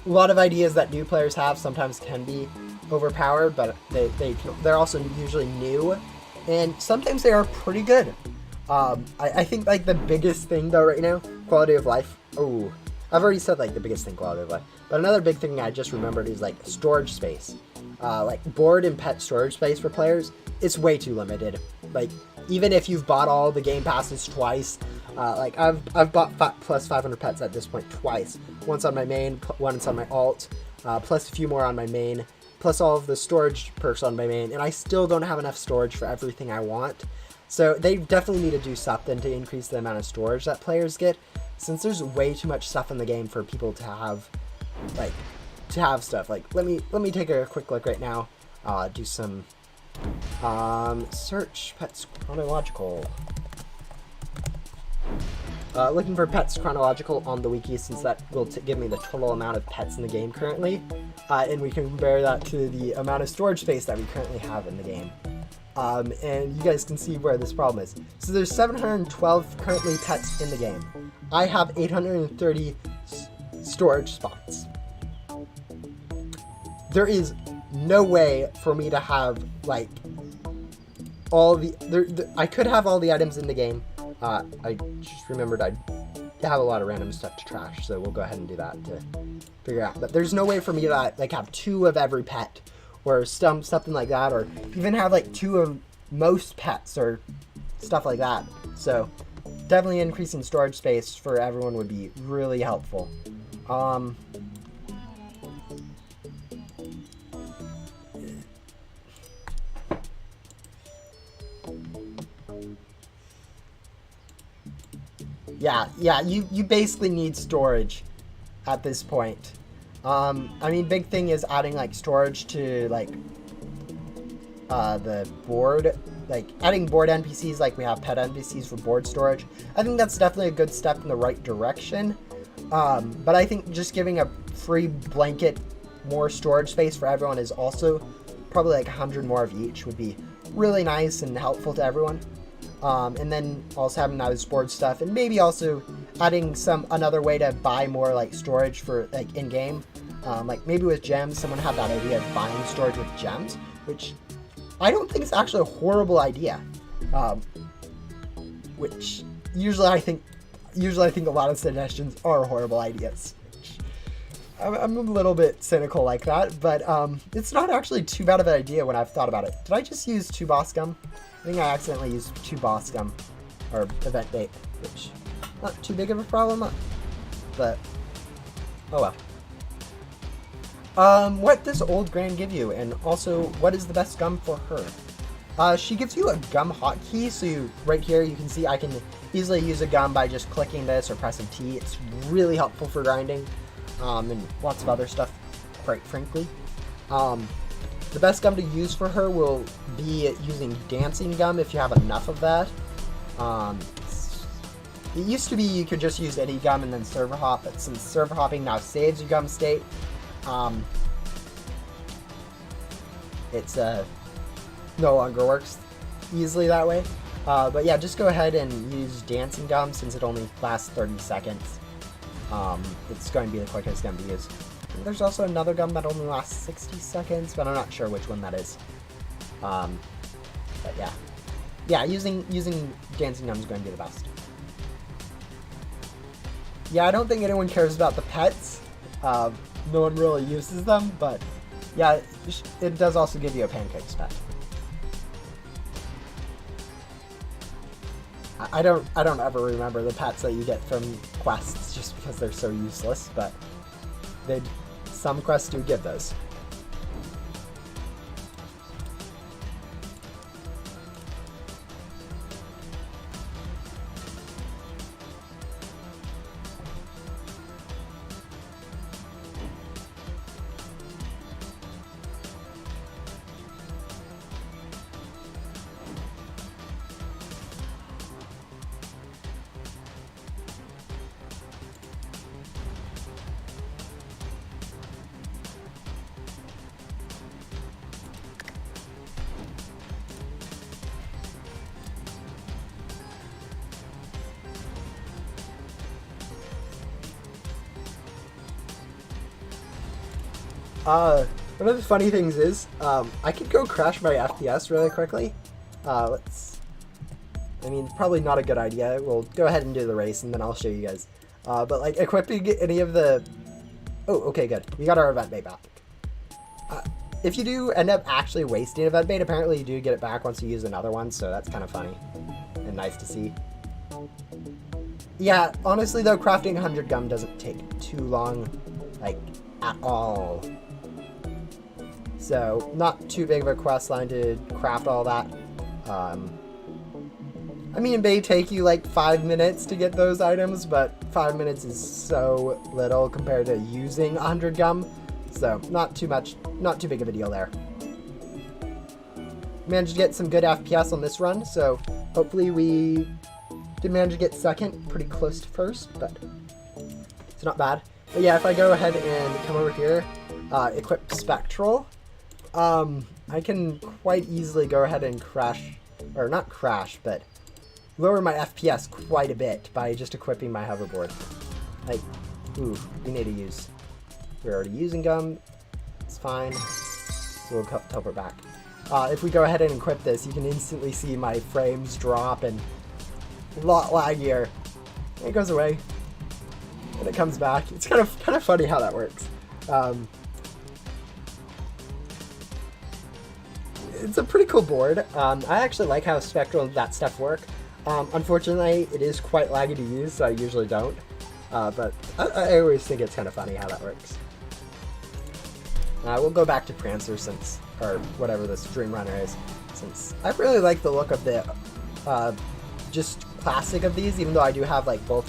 a lot of ideas that new players have sometimes can be overpowered, but they're also usually new, and sometimes they are pretty good. I think like the biggest thing though right now, quality of life. Oh, I've already said like the biggest thing, quality of life. But another big thing I just remembered is like storage space. Like board and pet storage space for players, it's way too limited. Like even if you've bought all the game passes twice, like I've bought plus 500 pets at this point twice. Once on my main, once on my alt, plus a few more on my main, plus all of the storage perks on my main, and I still don't have enough storage for everything I want. So they definitely need to do something to increase the amount of storage that players get, since there's way too much stuff in the game for people to have, like, stuff. Like, let me take a quick look right now. Do some search pets chronological. Looking for pets chronological on the wiki, since that will give me the total amount of pets in the game currently, and we can compare that to the amount of storage space that we currently have in the game. And you guys can see where this problem is. So there's 712 currently pets in the game. I have 830 storage spots. There is no way for me to have like all the I could have all the items in the game. I just remembered I have a lot of random stuff to trash, so we'll go ahead and do that to figure out. But there's no way for me to like have 2 of every pet, or something like that, or even have like 2 of most pets or stuff like that. So definitely increasing storage space for everyone would be really helpful. Yeah, you basically need storage at this point. I mean, big thing is adding like storage to like the board, like adding board NPCs, like we have pet NPCs for board storage. I think that's definitely a good step in the right direction. But I think just giving a free blanket more storage space for everyone is also probably like 100 more of each would be really nice and helpful to everyone. And then also having that as board stuff, and maybe also adding another way to buy more like storage for like in game. Like maybe with gems, someone had that idea of buying storage with gems, which I don't think is actually a horrible idea. Which usually I think a lot of suggestions are horrible ideas. I'm a little bit cynical like that, but it's not actually too bad of an idea when I've thought about it. Did I just use 2 boss gum? I think I accidentally used 2 boss gum, or event date, which not too big of a problem, but oh well. What does Old Gran give you, and also what is the best gum for her? She gives you a gum hotkey, so right here you can see I can easily use a gum by just clicking this or pressing T. It's really helpful for grinding, and lots of other stuff, quite frankly. The best gum to use for her will be using dancing gum if you have enough of that. It used to be you could just use any gum and then server hop, but since server hopping now saves your gum state, it's no longer works easily that way. But yeah, just go ahead and use dancing gum since it only lasts 30 seconds. It's going to be the quickest gum to use. There's also another gum that only lasts 60 seconds, but I'm not sure which one that is. But yeah, using dancing gum is going to be the best. Yeah, I don't think anyone cares about the pets. No one really uses them, but yeah, it does also give you a pancake pet. I don't ever remember the pets that you get from quests just because they're so useless, but some quests do give those. One of the funny things is, I could go crash my FPS really quickly. I mean, probably not a good idea. We'll go ahead and do the race, and then I'll show you guys. But, like, equipping any of the... Oh, okay, good. We got our event bait back. If you do end up actually wasting event bait, apparently you do get it back once you use another one, so that's kind of funny and nice to see. Yeah, honestly, though, crafting 100 gum doesn't take too long, like, at all. So, not too big of a quest line to craft all that. I mean, it may take you like 5 minutes to get those items, but 5 minutes is so little compared to using 100 gum. So, not too big of a deal there. Managed to get some good FPS on this run, so hopefully we did manage to get second, pretty close to first, but it's not bad. But yeah, if I go ahead and come over here, equip Spectral, I can quite easily go ahead and crash, or not crash, but lower my FPS quite a bit by just equipping my hoverboard. Like, ooh, we need to use, we're already using gum, it's fine, so we'll teleport back. If we go ahead and equip this, you can instantly see my frames drop and a lot laggier. It goes away, and it comes back. It's kind of funny how that works. It's a pretty cool board. I actually like how Spectral and that stuff work. Unfortunately, it is quite laggy to use, so I usually don't. But I always think it's kind of funny how that works. We'll go back to Prancer since, or whatever this Dream Runner is, since I really like the look of the just classic of these, even though I do have like both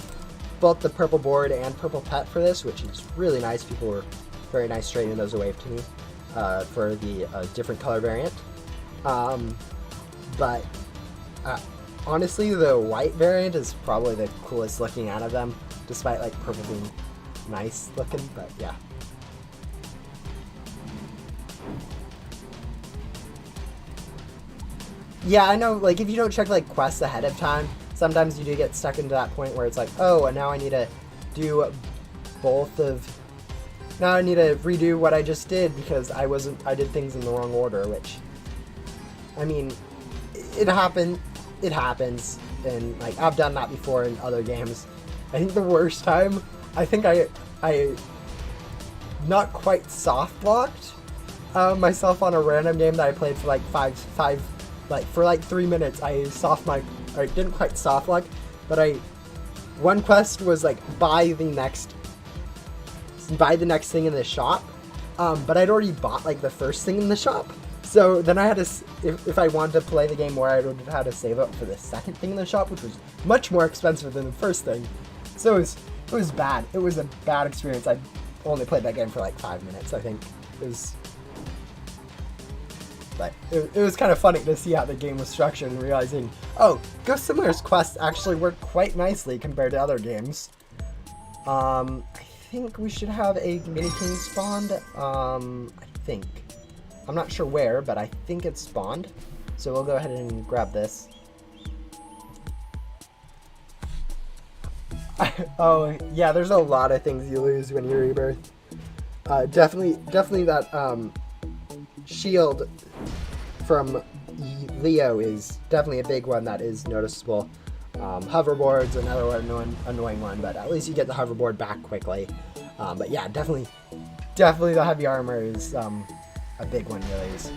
the purple board and purple pet for this, which is really nice. People were very nice trading those away to me for the different color variant. But honestly, the white variant is probably the coolest looking out of them, despite like purple being nice looking, but yeah. Yeah, I know, like, if you don't check, like, quests ahead of time, sometimes you do get stuck into that point where it's like, oh, and now I need to do both of... Now I need to redo what I just did because I did things in the wrong order, which... I mean, it happens, and, like, I've done that before in other games. I think the worst time, I think I not quite soft-locked myself on a random game that I played for, like, for 3 minutes. I didn't quite soft lock, but one quest was like buy the next thing in the shop, but I'd already bought like the first thing in the shop, so then I had to, if I wanted to play the game more, I would have had to save up for the second thing in the shop, which was much more expensive than the first thing. So it was bad. It was a bad experience. I only played that game for like 5 minutes, I think. But it was kind of funny to see how the game was structured and realizing, oh, Ghost Simulator's quests actually work quite nicely compared to other games. I think we should have a Mini King spawned. I think. I'm not sure where, but I think it's spawned. So we'll go ahead and grab this. Oh, yeah, there's a lot of things you lose when you rebirth. Definitely that shield from Leo is definitely a big one that is noticeable. Hoverboard's another annoying one, but at least you get the hoverboard back quickly. But yeah, definitely the heavy armor is a big one, really is.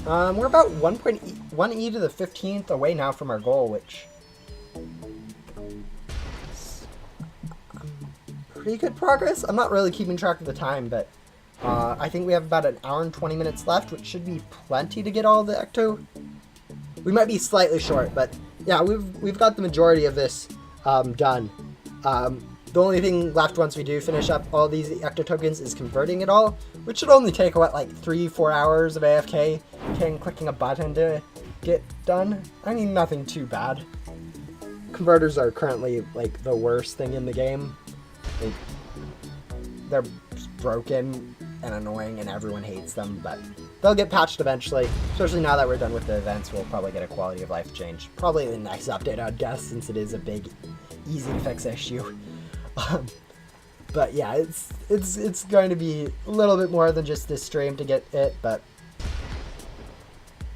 We're about 1.1 to the 15th away now from our goal, which is pretty good progress. I'm not really keeping track of the time, but I think we have about an hour and 20 minutes left, which should be plenty to get all the Ecto. We might be slightly short, but yeah, we've got the majority of this done. The only thing left once we do finish up all these Ecto tokens is converting it all, which should only take, what, like 3-4 hours of AFK and clicking a button to get done. I mean, nothing too bad. Converters are currently, like, the worst thing in the game. They're broken and annoying and everyone hates them, but they'll get patched eventually, especially now that we're done with the events. We'll probably get a quality of life change. Probably the next update, I'd guess, since it is a big, easy to fix issue. But yeah, it's going to be a little bit more than just this stream to get it, but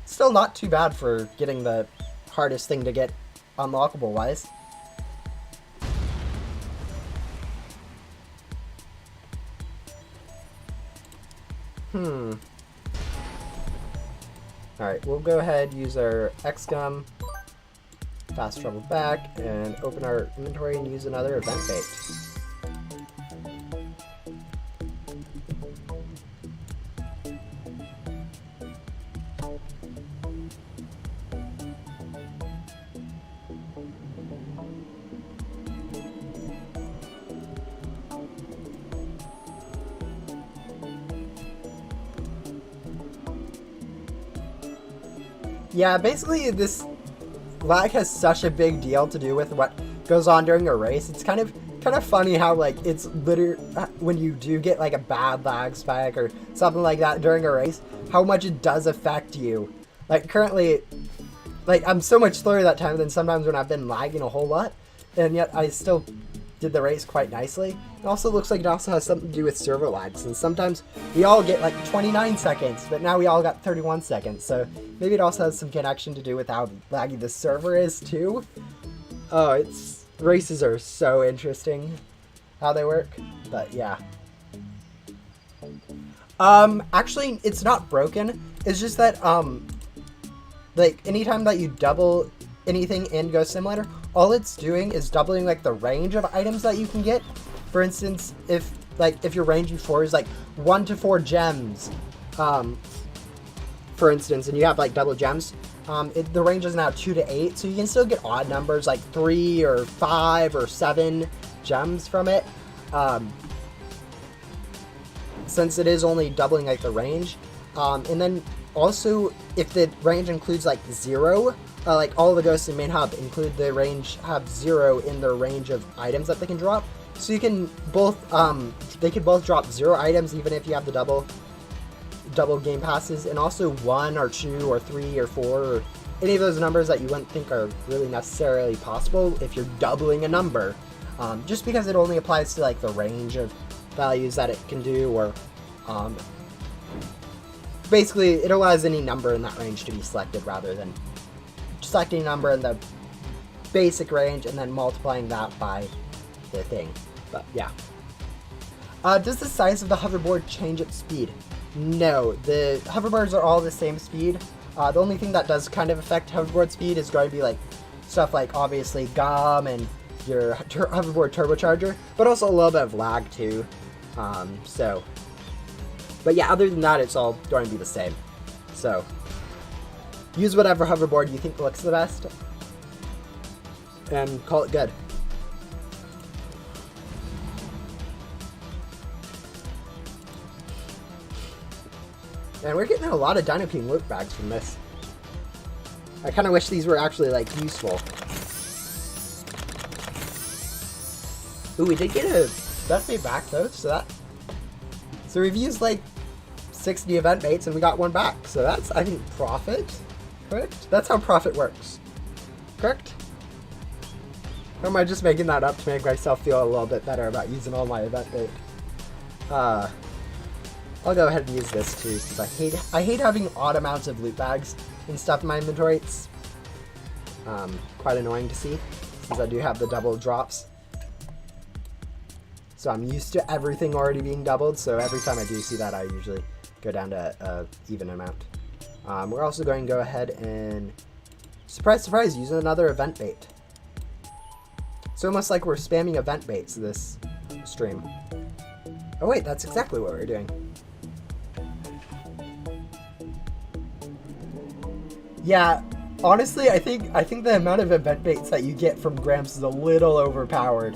still not too bad for getting the hardest thing to get unlockable wise. Alright, we'll go ahead, use our X-Gum, fast travel back, and open our inventory and use another event bait. Yeah, basically this lag has such a big deal to do with what goes on during a race. It's kind of funny how, like, it's literally when you do get like a bad lag spike or something like that during a race, how much it does affect you. Like currently, like I'm so much slower that time than sometimes when I've been lagging a whole lot, and yet I still did the race quite nicely. It also looks like it also has something to do with server lags, and sometimes we all get like 29 seconds, but now we all got 31 seconds, so maybe it also has some connection to do with how laggy the server is too. Oh, races are so interesting how they work, but yeah. Actually, it's not broken, it's just that, like, anytime that you double anything in Ghost Simulator, all it's doing is doubling like the range of items that you can get. For instance, if your range before is like 1 to 4 gems, for instance, and you have like double gems, the range is now 2 to 8, so you can still get odd numbers like 3 or 5 or 7 gems from it, since it is only doubling like the range. And then also, if the range includes like 0, like all the ghosts in main hub include the range, have 0 in their range of items that they can drop. So you can both, they can both drop 0 items even if you have the double game passes, and also 1 or 2 or 3 or 4 or any of those numbers that you wouldn't think are really necessarily possible if you're doubling a number, just because it only applies to like the range of values that it can do, or basically it allows any number in that range to be selected rather than selecting a number in the basic range and then multiplying that by the thing. But yeah. Does the size of the hoverboard change its speed? No, the hoverboards are all the same speed. The only thing that does kind of affect hoverboard speed is going to be like stuff like obviously GOM and your hoverboard turbocharger, but also a little bit of lag too. But yeah, other than that, it's all going to be the same. So use whatever hoverboard you think looks the best and call it good. And we're getting a lot of Dino King loot bags from this. I kind of wish these were actually like useful. Ooh, we did get a event bait back though, so we've used like 60 event baits and we got one back, so that's, I think, profit. Correct? That's how profit works. Correct? Or am I just making that up to make myself feel a little bit better about using all my event bait? I'll go ahead and use this too, because I hate having odd amounts of loot bags and stuff in my inventory. It's quite annoying to see, since I do have the double drops. So I'm used to everything already being doubled, so every time I do see that, I usually go down to an even amount. We're also going to go ahead and, surprise, surprise, use another event bait. It's almost like we're spamming event baits this stream. Oh wait, that's exactly what we're doing. Yeah, honestly, I think the amount of event baits that you get from Gramps is a little overpowered.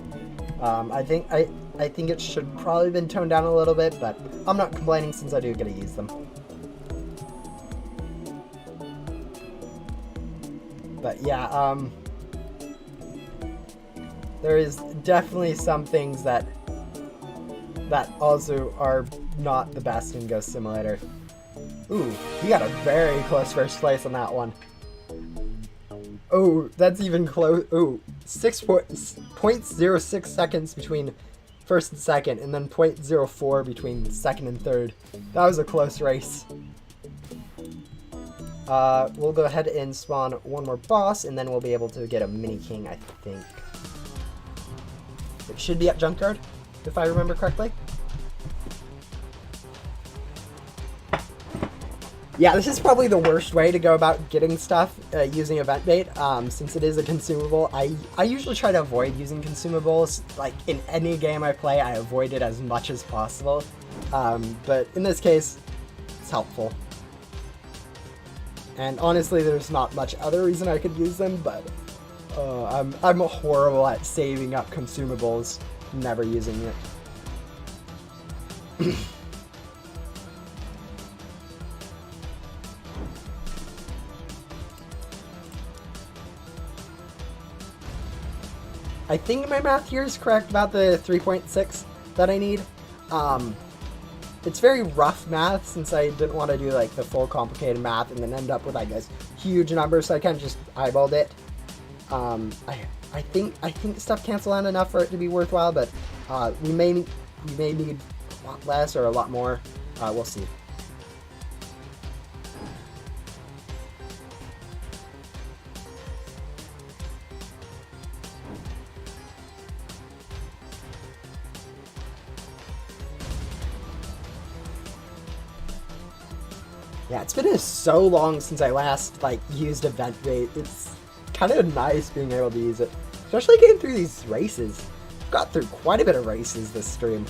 I think it should probably been toned down a little bit, but I'm not complaining since I do get to use them. But yeah, there is definitely some things that also are not the best in Ghost Simulator. Ooh, you got a very close first place on that one. Oh, that's even close. Ooh, 0.06 seconds between first and second, and then 0.04 between second and third. That was a close race. We'll go ahead and spawn one more boss, and then we'll be able to get a mini king, I think. It should be at Junkyard, if I remember correctly. Yeah, this is probably the worst way to go about getting stuff using event bait, since it is a consumable. I usually try to avoid using consumables. Like, in any game I play, I avoid it as much as possible. But in this case, it's helpful. And honestly, there's not much other reason I could use them, but I'm horrible at saving up consumables, never using it. I think my math here is correct about the 3.6 that I need. It's very rough math since I didn't want to do like the full complicated math and then end up with, I guess, huge numbers, so I kind of just eyeballed it. I think stuff cancel out enough for it to be worthwhile, but we may need a lot less or a lot more. We'll see. Yeah, it's been so long since I last used event bait. It's kind of nice being able to use it, especially getting through these races. Got through quite a bit of races this stream.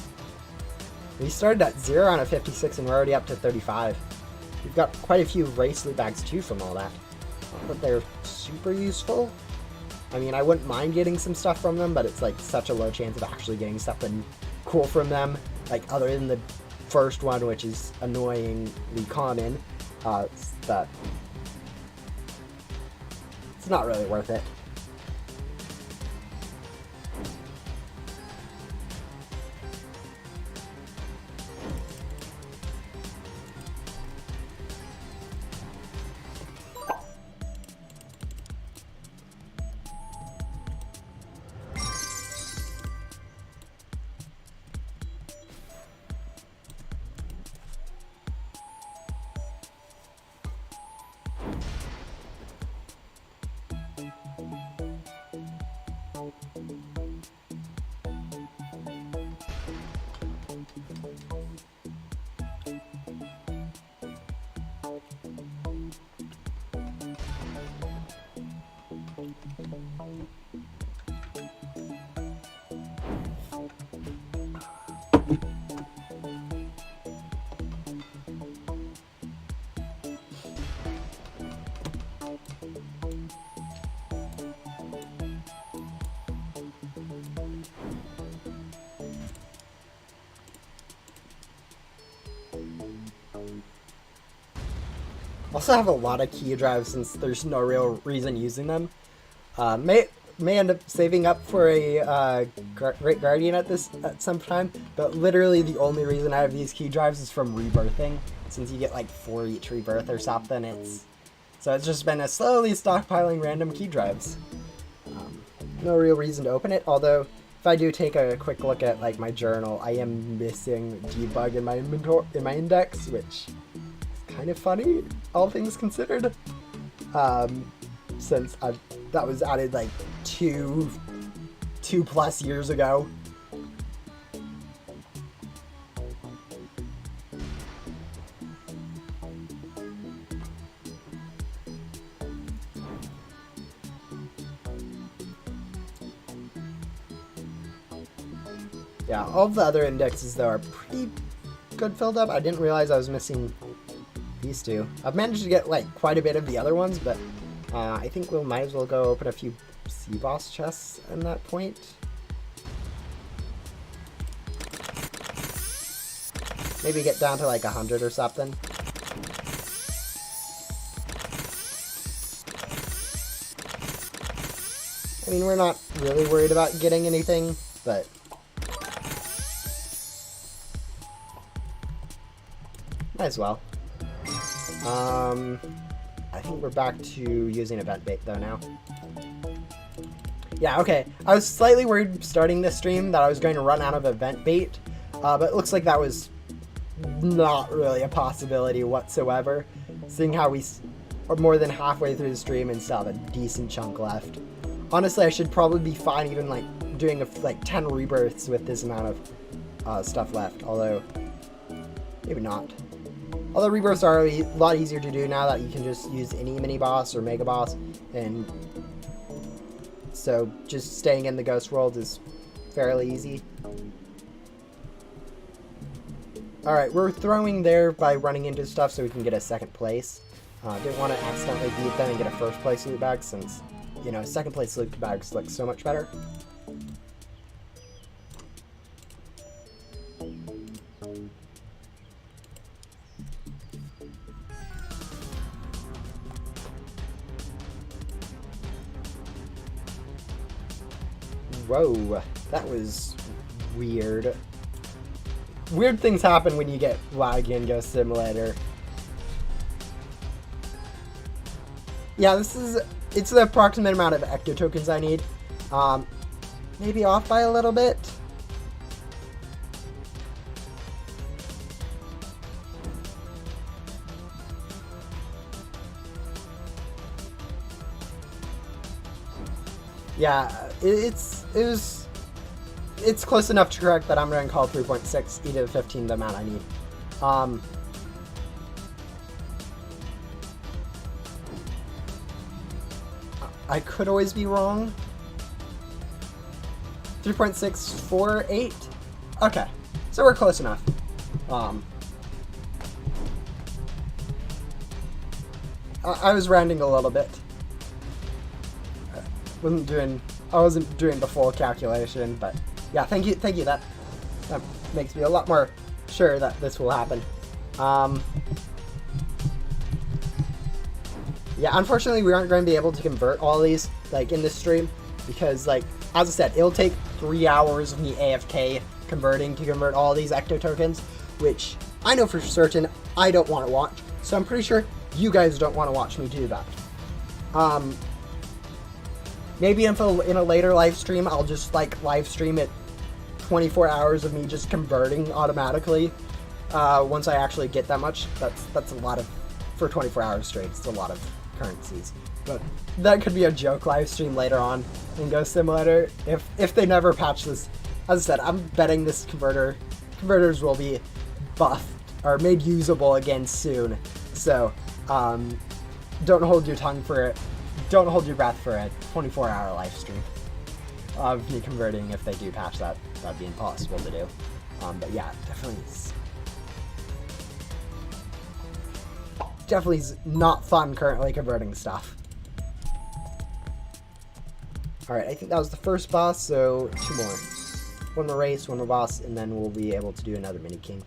We started at 0 on a 56 and we're already up to 35. We've got quite a few race loot bags too from all that. Not that they're super useful. I mean, I wouldn't mind getting some stuff from them, but it's like such a low chance of actually getting something cool from them, like other than the first one, which is annoyingly common. That it's not really worth it. Also have a lot of key drives since there's no real reason using them. May end up saving up for a Great Guardian at some time, but literally the only reason I have these key drives is from Rebirthing, since you get like 4 each rebirth or something. So it's just been a slowly stockpiling random key drives. No real reason to open it, although if I do take a quick look at like my journal, I am missing debug in my inventory, in my index, which is kind of funny, all things considered. Since that was added like two plus years ago. Yeah, all of the other indexes, though, are pretty good filled up. I didn't realize I was missing these two. I've managed to get, like, quite a bit of the other ones, but I think we might as well go open a few sea boss chests at that point. Maybe get down to, like, 100 or something. I mean, we're not really worried about getting anything, but might as well. I think we're back to using event bait though now. Yeah, okay. I was slightly worried starting this stream that I was going to run out of event bait, but it looks like that was not really a possibility whatsoever, seeing how we are more than halfway through the stream and still have a decent chunk left. Honestly, I should probably be fine even like doing like 10 rebirths with this amount of stuff left, although maybe not. Although rebirths are a lot easier to do now that you can just use any mini boss or mega boss, and so just staying in the ghost world is fairly easy. Alright, we're throwing there by running into stuff so we can get a second place. Didn't want to accidentally beat them and get a first place loot bag since, you know, second place loot bags look so much better. Whoa, that was weird. Weird things happen when you get laggy in Ghost Simulator. Yeah, it's the approximate amount of ecto tokens I need. Maybe off by a little bit. Yeah, it's close enough to correct that I'm going to call 3.6 e to the 15 the amount I need. I could always be wrong. 3.648? Okay, so we're close enough. I was rounding a little bit. I wasn't doing the full calculation, but yeah, thank you. That makes me a lot more sure that this will happen. Yeah, unfortunately, we aren't going to be able to convert all these like in this stream because, like, as I said, it'll take 3 hours of me AFK converting to convert all these ecto tokens, which I know for certain I don't want to watch. So I'm pretty sure you guys don't want to watch me do that. Maybe in a later live stream, I'll just like live stream it 24 hours of me just converting automatically. Once I actually get that much, that's a lot of, for 24 hours straight, it's a lot of currencies. But that could be a joke live stream later on in Ghost Simulator if they never patch this. As I said, I'm betting this converters will be buffed or made usable again soon. So don't hold your tongue for it. Don't hold your breath for a 24-hour live stream of me converting. If they do patch that, that'd be impossible to do. But yeah, definitely is not fun currently converting stuff. Alright, I think that was the first boss, so 2 more. 1 more race, 1 more boss, and then we'll be able to do another mini king.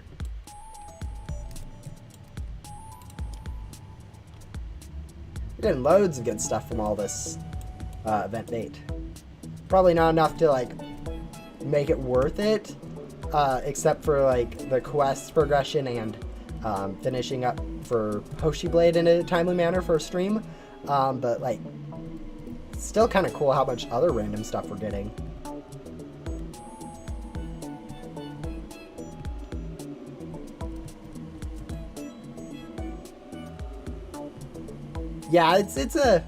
We're getting loads of good stuff from all this event bait. Probably not enough to like make it worth it, except for like the quest progression and finishing up for Hoshi Blade in a timely manner for a stream. But like, it's still kind of cool how much other random stuff we're getting. Yeah, it's an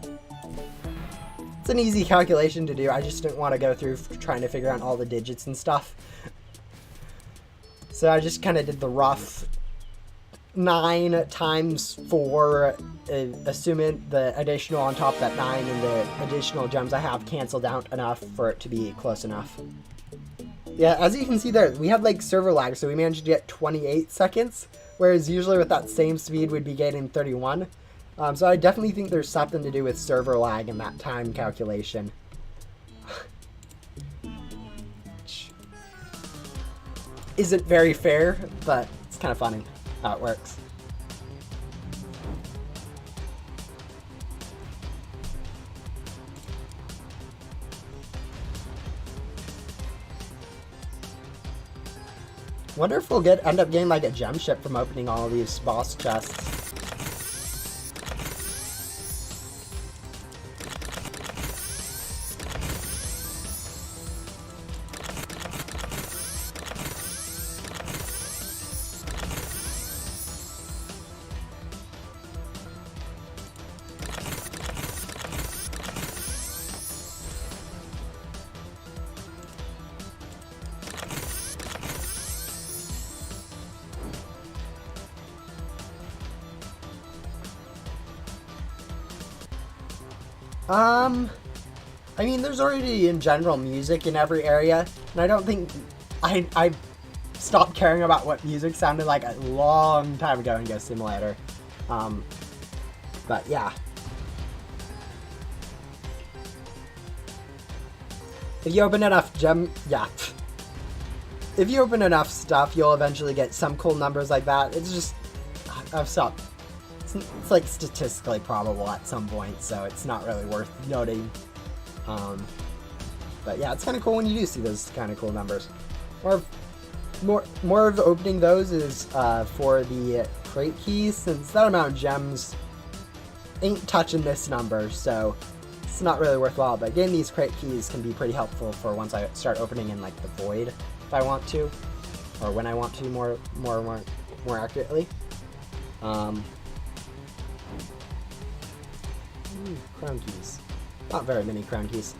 easy calculation to do. I just didn't want to go through trying to figure out all the digits and stuff. So I just kind of did the rough 9 times 4, assuming the additional on top of that 9 and the additional gems I have canceled out enough for it to be close enough. Yeah, as you can see there, we had like server lag, so we managed to get 28 seconds, whereas usually with that same speed we'd be getting 31. So I definitely think there's something to do with server lag in that time calculation. Isn't very fair, but it's kind of funny how it works. Wonder if we'll end up getting like a gem ship from opening all of these boss chests. I mean, there's already in general music in every area, and I don't think I stopped caring about what music sounded like a long time ago in Ghost Simulator. But yeah. If you open enough if you open enough stuff, you'll eventually get some cool numbers like that. It's just, I've stopped. It's like statistically probable at some point, so it's not really worth noting. But yeah, it's kind of cool when you do see those kind of cool numbers. More of opening those is for the crate keys, since that amount of gems ain't touching this number, so it's not really worthwhile. But getting these crate keys can be pretty helpful for once I start opening in like the void, if I want to, or when I want to more accurately. Crown keys. Not very many crown keys.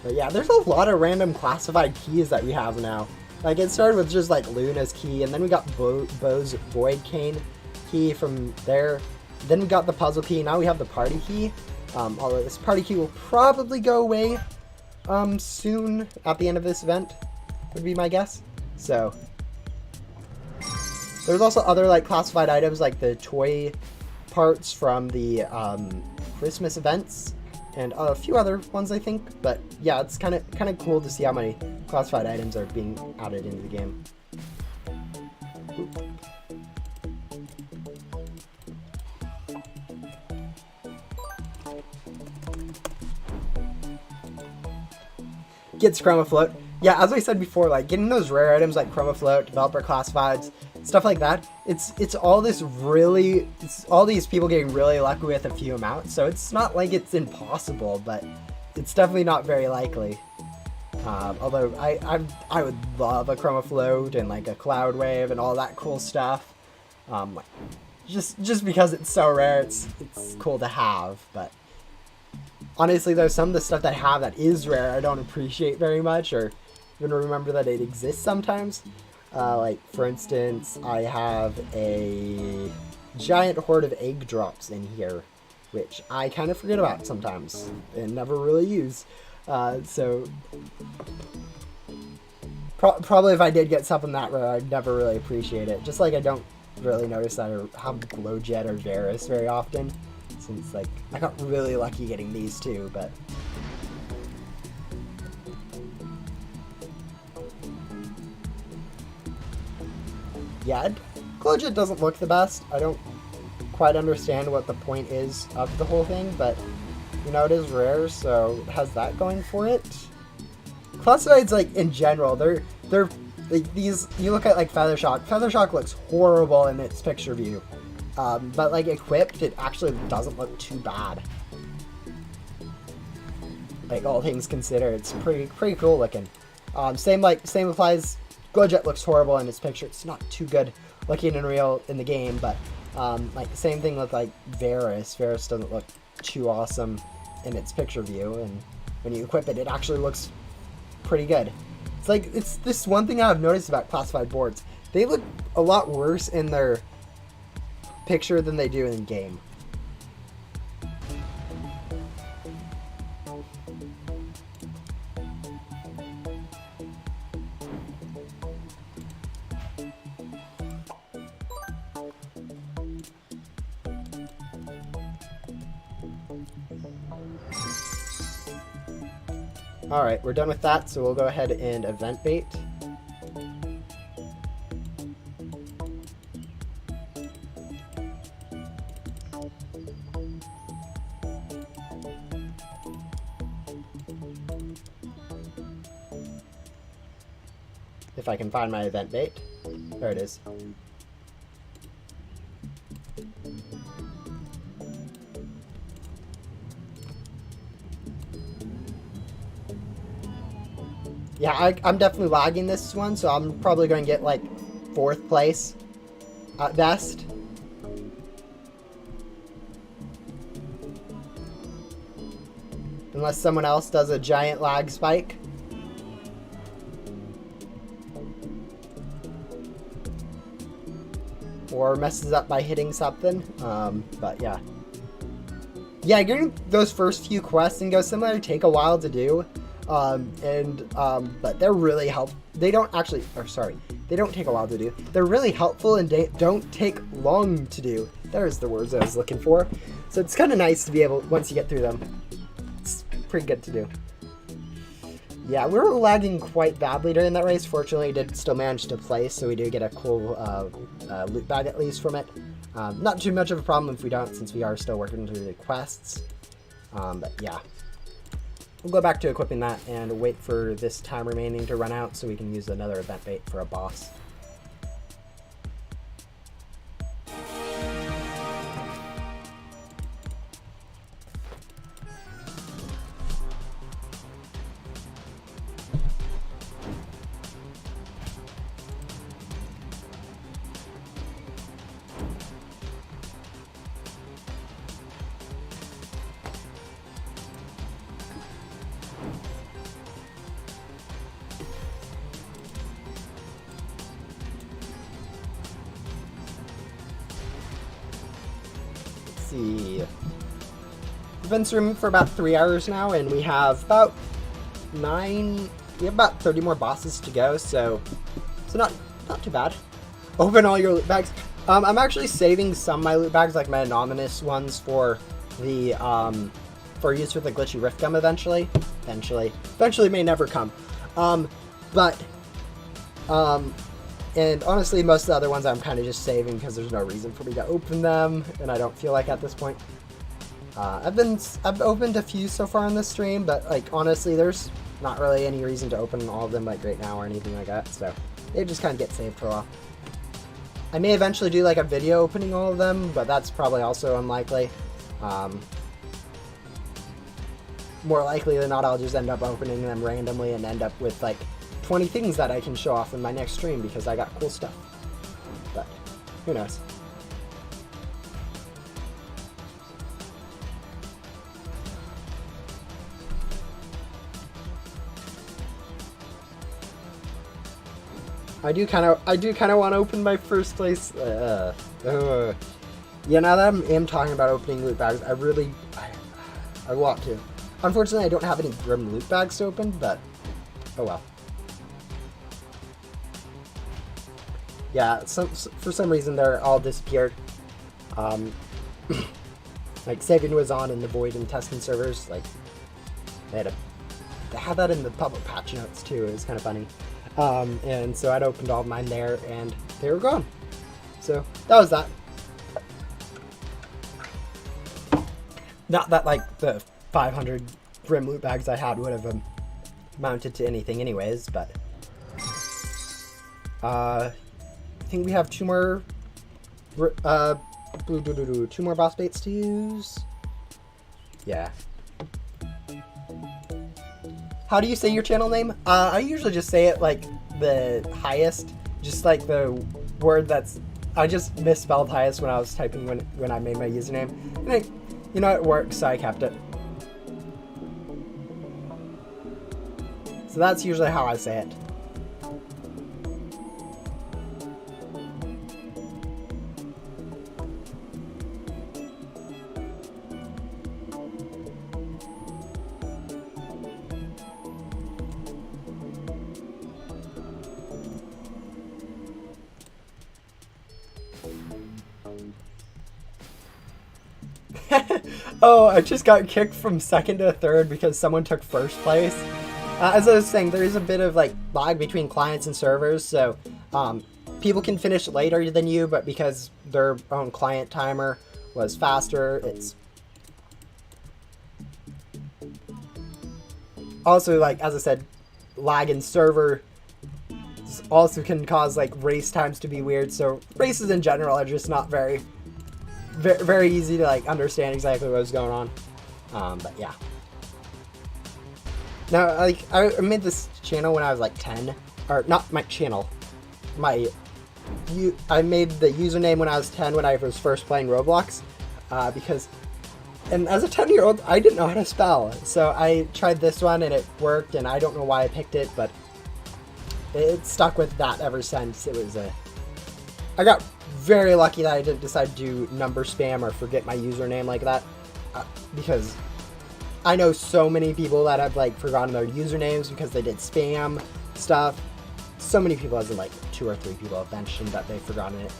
But yeah, there's a lot of random classified keys that we have now. Like, it started with just like Luna's key, and then we got Bo's Void Cane key from there. Then we got the puzzle key, now we have the party key. Although this party key will probably go away soon at the end of this event, would be my guess. So there's also other like classified items like the toy parts from the Christmas events and a few other ones, I think. But yeah, it's kind of cool to see how many classified items are being added into the game. Oop. Gets Chroma Float. Yeah, as I said before, like getting those rare items like Chroma Float, developer classifieds, stuff like that. It's all these people getting really lucky with a few amounts. So it's not like it's impossible, but it's definitely not very likely. Although I would love a Chroma Float and like a Cloud Wave and all that cool stuff. Just because it's so rare, it's cool to have. But honestly, there's some of the stuff that I have that is rare I don't appreciate very much, or even remember that it exists sometimes. Like, for instance, I have a giant horde of egg drops in here, which I kind of forget about sometimes and never really use. So probably if I did get something that rare, I'd never really appreciate it. Just like I don't really notice that or have Glowjet or Varus very often, since like I got really lucky getting these two, but yeah, Glowjet doesn't look the best. I don't quite understand what the point is of the whole thing, but you know, it is rare, so it has that going for it. Classifieds, like in general, they're like these. You look at like Feathershock. Feathershock looks horrible in its picture view, but like equipped, it actually doesn't look too bad. Like, all things considered, it's pretty cool looking. Same applies. Glowjet looks horrible in its picture. It's not too good looking in the game, but like the same thing with like Varus. Varus doesn't look too awesome in its picture view, and when you equip it, it actually looks pretty good. It's like, it's this one thing I've noticed about classified boards. They look a lot worse in their picture than they do in game. Alright, we're done with that, so we'll go ahead and event bait. If I can find my event bait. There it is. Yeah, I'm definitely lagging this one, so I'm probably going to get, like, 4th place at best. Unless someone else does a giant lag spike. Or messes up by hitting something. But yeah. Yeah, getting those first few quests and Go Similar take a while to do. But they're really helpful. They don't actually, or sorry, they don't take a while to do. They're really helpful and they don't take long to do. There's the words I was looking for. So it's kind of nice to be able, once you get through them, it's pretty good to do. Yeah, we were lagging quite badly during that race. Fortunately, we did still manage to place, so we do get a cool loot bag at least from it. Not too much of a problem if we don't, since we are still working through the quests. But yeah. We'll go back to equipping that and wait for this time remaining to run out so we can use another event bait for a boss. See. We've been streaming for about 3 hours now, and we have about 30 more bosses to go, so not too bad. Open all your loot bags. I'm actually saving some of my loot bags, like my anonymous ones, for the for use with the glitchy rift gum eventually. Eventually may never come. And honestly, most of the other ones I'm kind of just saving because there's no reason for me to open them, and I don't feel like at this point. I've opened a few so far on this stream, but like honestly, there's not really any reason to open all of them like right now or anything like that. So they just kind of get saved for a while. I may eventually do like a video opening all of them, but that's probably also unlikely. More likely than not, I'll just end up opening them randomly and end up with like 20 things that I can show off in my next stream because I got cool stuff. But who knows? I do kind of want to open my first place. Yeah, now that I am talking about opening loot bags, I want to. Unfortunately, I don't have any Grim loot bags to open, but oh well. Yeah, for some reason they're all disappeared. Like Saving was on in the Void and testing servers. Like they had that in the public patch notes too. It was kind of funny. And so I'd opened all of mine there, and they were gone. So that was that. Not that like the 500 Grim loot bags I had would have amounted to anything, anyways. But I think we have two more boss baits to use. Yeah. How do you say your channel name? I usually just say it like the highest, just like the word that's. I just misspelled highest when I was typing when I made my username, and you know, it works, so I kept it. So that's usually how I say it. Oh, I just got kicked from second to third because someone took first place. As I was saying, there is a bit of like lag between clients and servers, so people can finish later than you, but because their own client timer was faster, it's also, like, as I said, lag in server also can cause like race times to be weird. So races in general are just not very easy to like understand exactly what was going on. But yeah. Now, like, I made this channel when I was like 10, or not my channel, I made the username when I was 10 when I was first playing Roblox, because, and as a 10-year-old, I didn't know how to spell, so I tried this one and it worked, and I don't know why I picked it, but it stuck with that ever since. It was I got very lucky that I didn't decide to do number spam or forget my username like that, because I know so many people that have like forgotten their usernames because they did spam stuff. So many people, as in like 2 or 3 people, have mentioned that they've forgotten it.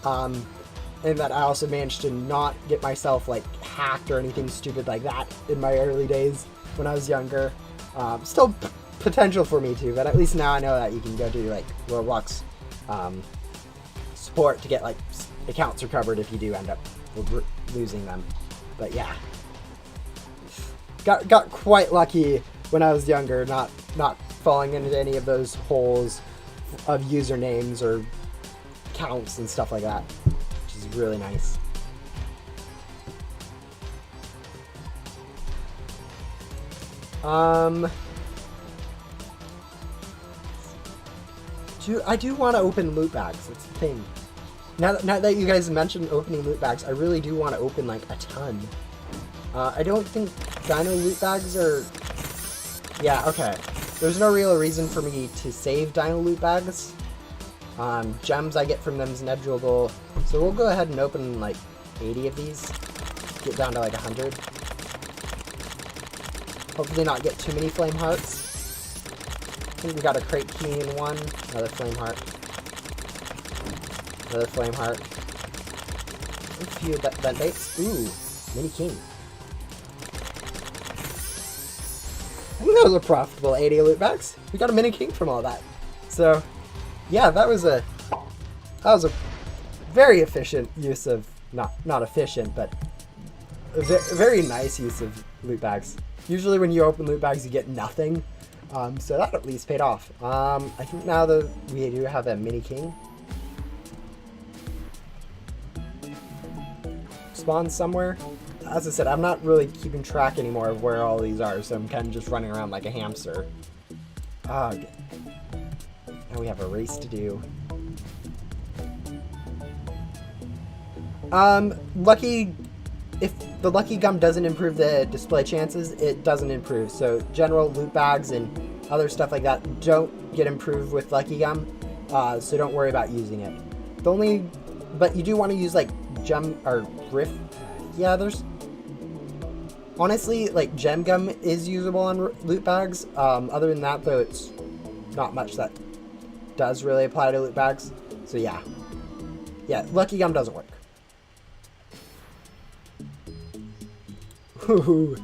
And that I also managed to not get myself like hacked or anything stupid like that in my early days when I was younger. Still potential for me too, but at least now I know that you can go to like Roblox support to get like accounts recovered if you do end up losing them. But yeah. Got quite lucky when I was younger, not falling into any of those holes of usernames or accounts and stuff like that, which is really nice. I do want to open loot bags. That's the thing. Now that you guys mentioned opening loot bags, I really do want to open like a ton. I don't think dino loot bags are... Yeah, okay. There's no real reason for me to save dino loot bags. Gems I get from them is negligible. So we'll go ahead and open like 80 of these. Get down to like 100. Hopefully not get too many flame hearts. I think we got a crate key in one. Another flame heart. Another flame heart. A few vent baits. Ooh, mini king. I think that was a profitable 80 loot bags. We got a mini king from all that. So, yeah, that was a very efficient use of, not efficient, but a very nice use of loot bags. Usually when you open loot bags, you get nothing. So that at least paid off. I think now that we do have a mini king. Spawn somewhere. As I said, I'm not really keeping track anymore of where all these are, so I'm kind of just running around like a hamster. Now we have a race to do. If the lucky gum doesn't improve the display chances, it doesn't improve. So general loot bags and other stuff like that don't get improved with lucky gum, so don't worry about using it. But you do want to use like gem or rift. Yeah, there's honestly like gem gum is usable on loot bags. Other than that, though, it's not much that does really apply to loot bags. So yeah, lucky gum doesn't work. Ooh.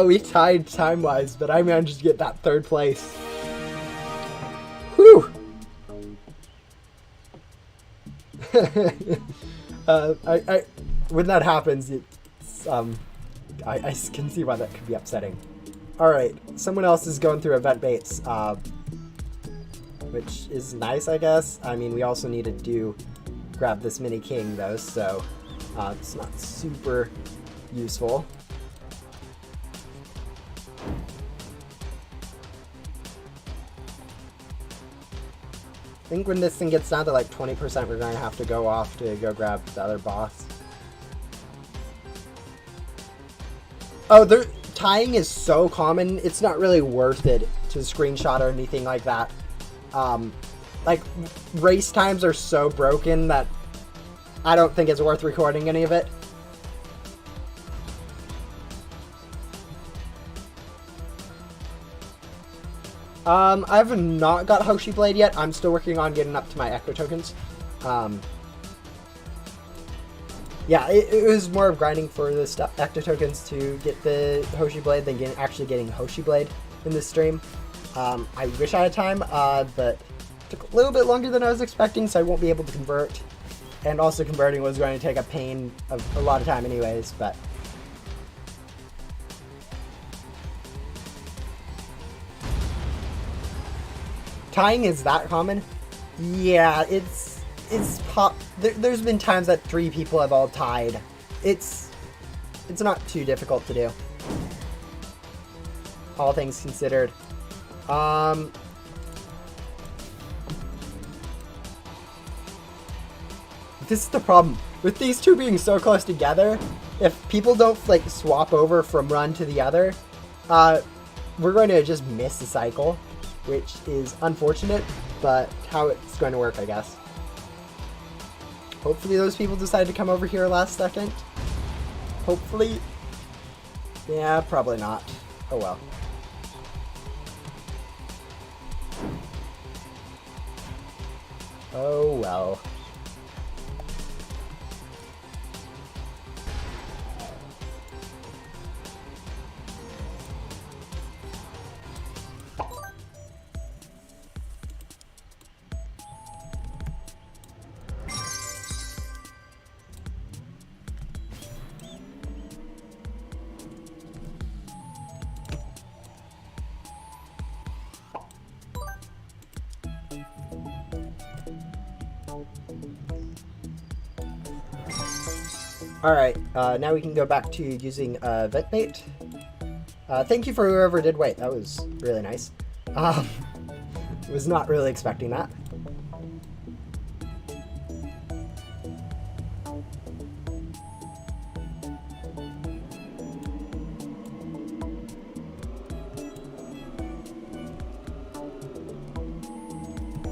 We tied time-wise, but I managed to get that 3rd place. Whew! When that happens, it's, I can see why that could be upsetting. Alright, someone else is going through event baits, which is nice, I guess. I mean, we also needed to grab this mini king, though, so it's not super useful. I think when this thing gets down to like 20%, we're going to have to go off to go grab the other boss. Oh, tying is so common, it's not really worth it to screenshot or anything like that. Like, race times are so broken that I don't think it's worth recording any of it. I have not got Hoshi Blade yet. I'm still working on getting up to my Echo tokens. Yeah, it was more of grinding for the Ecto tokens to get the Hoshi Blade than actually getting Hoshi Blade. in this stream. I wish I had time, but it took a little bit longer than I was expecting, so I won't be able to convert. And also converting was going to take a pain of a lot of time anyways, but... Tying is that common? Yeah, there's been times that 3 people have all tied. It's not too difficult to do. All things considered. This is the problem. With these two being so close together, if people don't like swap over from run to the other, we're going to just miss the cycle, which is unfortunate, but how it's going to work, I guess. Hopefully those people decide to come over here last second. Hopefully. Yeah, probably not. Oh well. Oh well. Alright, now we can go back to using vent bait. Thank you for whoever did wait, that was really nice. Was not really expecting that.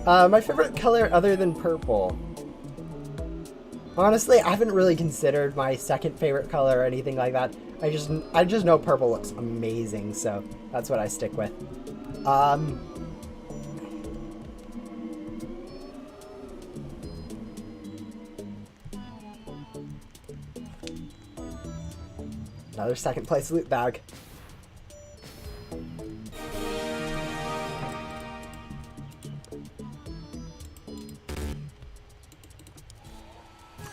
My favorite color other than purple. Honestly, I haven't really considered my second favorite color or anything like that. I just know purple looks amazing, so that's what I stick with. Another second place loot bag.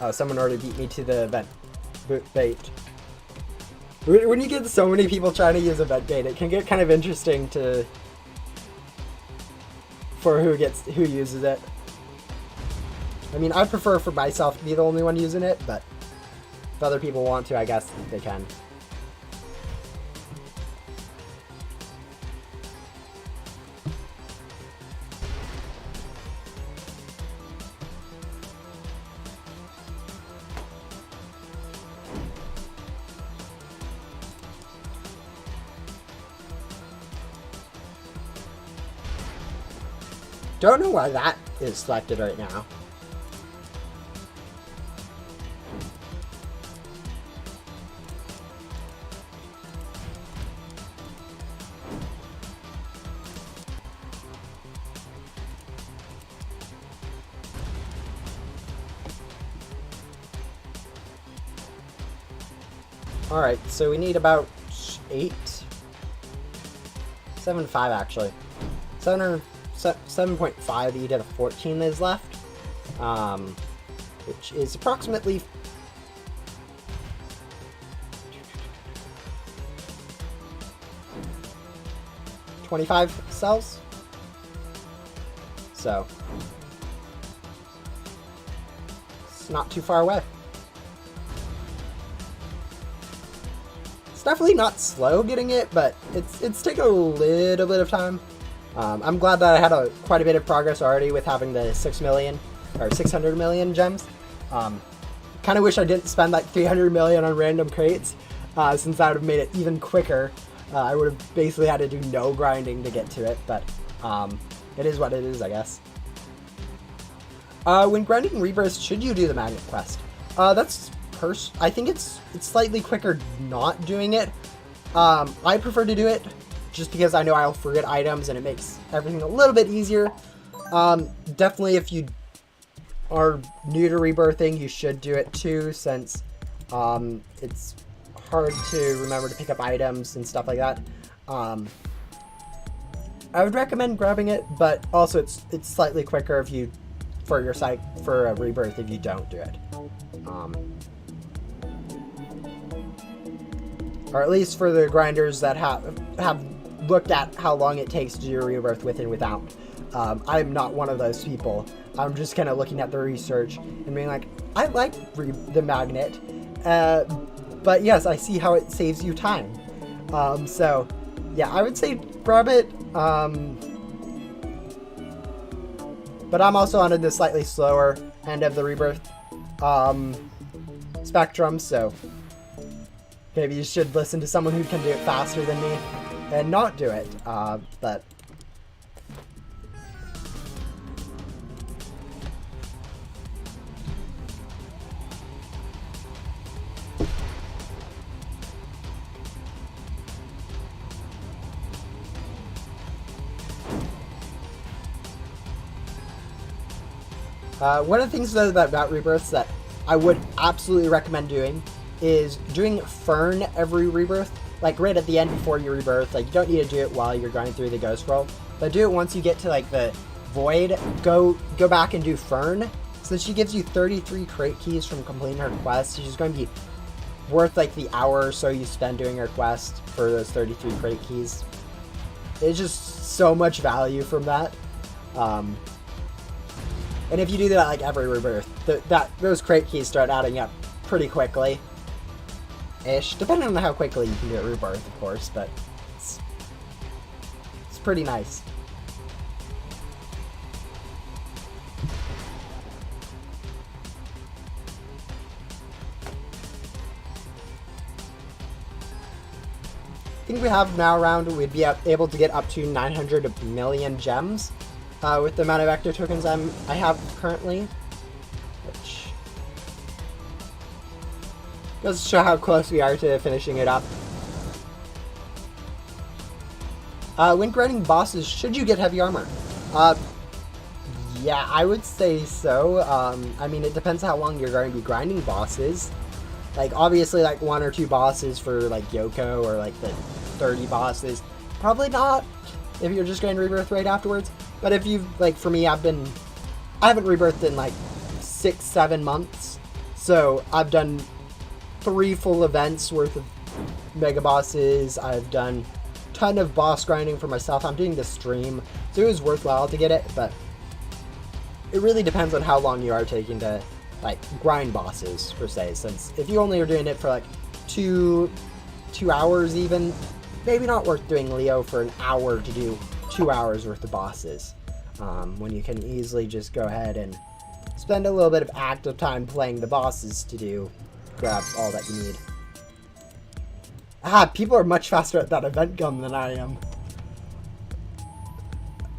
Oh, someone already beat me to the vent bait. When you get so many people trying to use a vent bait, it can get kind of interesting for who uses it. I mean, I prefer for myself to be the only one using it, but if other people want to, I guess they can. Don't know why that is selected right now. Alright, so we need about 7.5 actually. 7.5 to eat out of 14 that is left, which is approximately 25 cells. So it's not too far away. It's definitely not slow getting it, but it's taken a little bit of time. I'm glad that I had quite a bit of progress already with having the 6 million or 600 million gems. Kind of wish I didn't spend like 300 million on random crates, since that would have made it even quicker. I would have basically had to do no grinding to get to it, but it is what it is, I guess. When grinding Rebirth, should you do the magnet quest? I think it's slightly quicker not doing it. I prefer to do it just because I know I'll forget items and it makes everything a little bit easier. Definitely if you are new to Rebirthing, you should do it too, since it's hard to remember to pick up items and stuff like that. I would recommend grabbing it, but also it's slightly quicker if you for a rebirth if you don't do it. Or at least for the grinders that have looked at how long it takes to do a rebirth with and without. I'm not one of those people. I'm just kind of looking at the research and being like, I like the magnet, but yes, I see how it saves you time. So yeah, I would say grab it. But I'm also on the slightly slower end of the rebirth spectrum, so maybe you should listen to someone who can do it faster than me and not do it. But one of the things though about rebirths that I would absolutely recommend doing is doing Fern every rebirth, like right at the end before you rebirth. Like you don't need to do it while you're going through the ghost roll, but do it once you get to like the void. Go back and do Fern, since she gives you 33 crate keys from completing her quest. She's going to be worth like the hour or so you spend doing her quest for those 33 crate keys. It's just so much value from that. And if you do that like every rebirth, those crate keys start adding up pretty quickly. Ish, depending on how quickly you can do it rebirth, of course, but it's pretty nice. I think we have now around, we'd be able to get up to 900 million gems with the amount of Ecto tokens I have currently, which goes to show how close we are to finishing it up. When grinding bosses, should you get heavy armor? Yeah, I would say so. I mean, it depends how long you're going to be grinding bosses. Like, obviously, like, 1 or 2 bosses for, like, Yoko or, like, the 30 bosses. Probably not if you're just going to rebirth right afterwards. But if you've, like, for me, I haven't rebirthed in, like, 6-7 months. So, I've done 3 full events worth of mega bosses. I've done a ton of boss grinding for myself. I'm doing this stream, so it was worthwhile to get it, but it really depends on how long you are taking to, like, grind bosses, per se, since if you only are doing it for, like, 2 hours even, maybe not worth doing Leo for an hour to do 2 hours worth of bosses, when you can easily just go ahead and spend a little bit of active time playing the bosses to grab all that you need. People are much faster at that event gum than I am.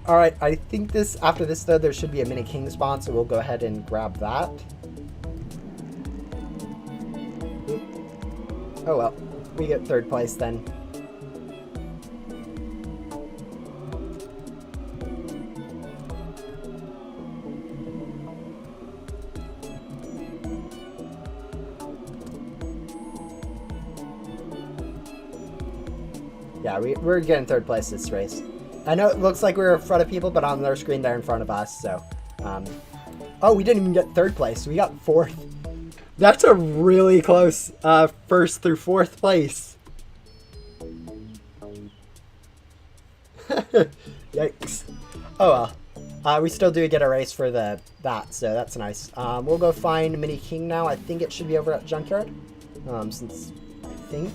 Alright, I think after this though, there should be a mini king spawn, so we'll go ahead and grab that. Oop. Oh well, we get 3rd place then. Yeah, we're getting 3rd place this race. I know it looks like we're in front of people, but on their screen they're in front of us, so... oh, we didn't even get 3rd place. We got 4th. That's a really close 1st through 4th place. Yikes. Oh well. We still do get a race for that, so that's nice. We'll go find Mini King now. I think it should be over at Junkyard. Since I think...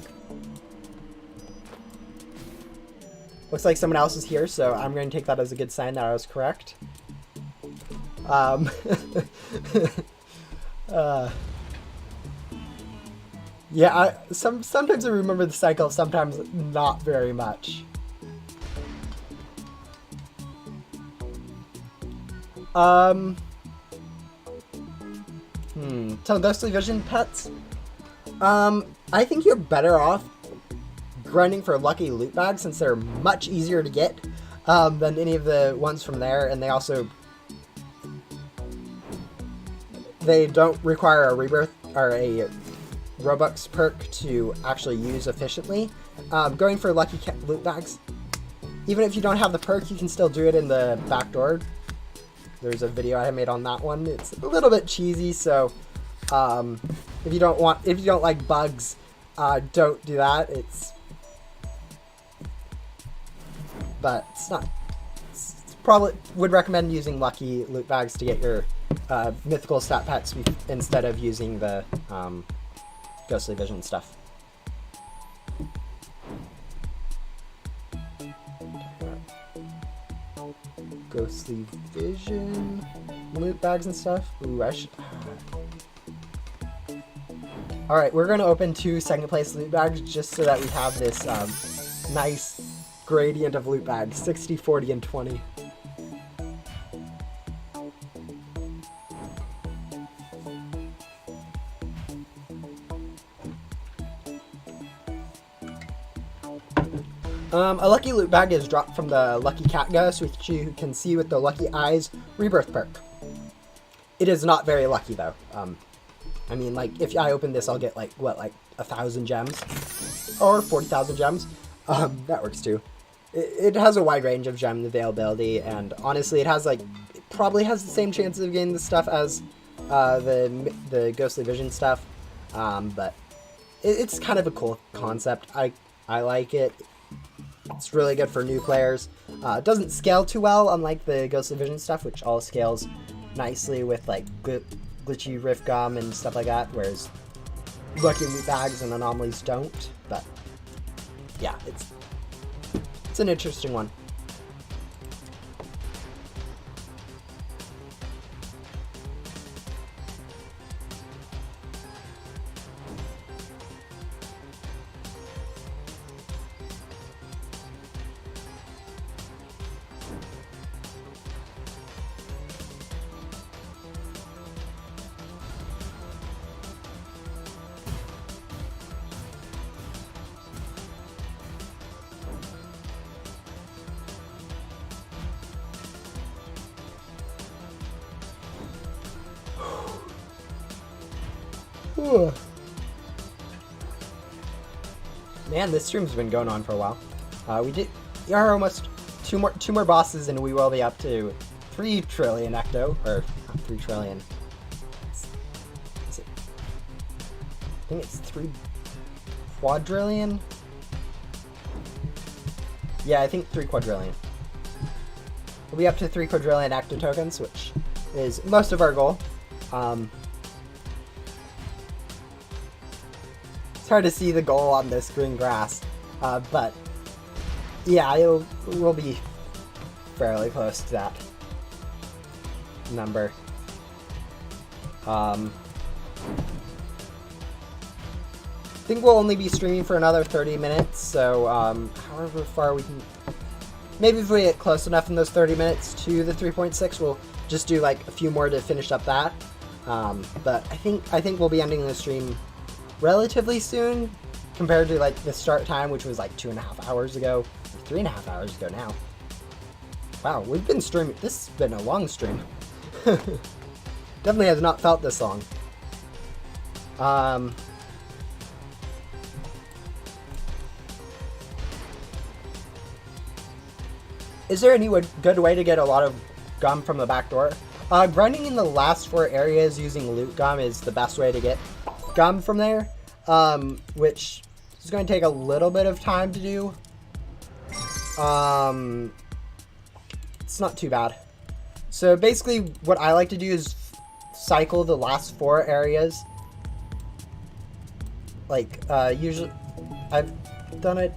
Looks like someone else is here, so I'm going to take that as a good sign that I was correct. Yeah, sometimes I remember the cycle, sometimes not very much. Tell Ghostly Vision pets? I think you're better off grinding for lucky loot bags, since they're much easier to get than any of the ones from there, and they don't require a rebirth or a Robux perk to actually use efficiently. Going for lucky loot bags even if you don't have the perk, you can still do it in the back door. There's a video I made on that one. It's a little bit cheesy, so if you don't like bugs, don't do that. But it's not. It's probably would recommend using lucky loot bags to get your mythical stat packs instead of using the ghostly vision stuff. Ghostly vision, loot bags and stuff. Ooh, I should. Alright, we're going to open 2 second place loot bags just so that we have this nice gradient of loot bags, 60, 40, and 20. A lucky loot bag is dropped from the Lucky Cat Ghost, which you can see with the Lucky Eyes Rebirth perk. It is not very lucky, though. I mean, like, if I open this, I'll get, like, what, like 1,000 gems? Or 40,000 gems? That works, too. It has a wide range of gem availability, and honestly, it has, like, it probably has the same chances of getting this stuff as the Ghostly Vision stuff, but it's kind of a cool concept. I like it. It's really good for new players. It doesn't scale too well, unlike the Ghostly Vision stuff, which all scales nicely with like glitchy rift gum and stuff like that, whereas lucky loot bags and anomalies don't. But yeah, it's an interesting one. Man, this stream's been going on for a while. We are almost two more bosses, and we will be up to 3 trillion ecto, or not 3 trillion. I think it's 3 quadrillion. Yeah, I think 3 quadrillion. We'll be up to 3 quadrillion ecto tokens, which is most of our goal. Hard to see the goal on this green grass, but yeah, we'll be fairly close to that number. I think we'll only be streaming for another 30 minutes, so however far we can, maybe if we get close enough in those 30 minutes to the 3.6, we'll just do like a few more to finish up that. But I think we'll be ending the stream relatively soon compared to like the start time, which was like 2.5 hours ago, 3.5 hours ago now. Wow, we've been streaming. This has been a long stream. Definitely has not felt this long. Is there any good way to get a lot of gum from the back door? Grinding in the last 4 areas using loot gum is the best way to get gum from there, which is going to take a little bit of time to do. It's not too bad. So basically what I like to do is cycle the last 4 areas. Like, usually I've done it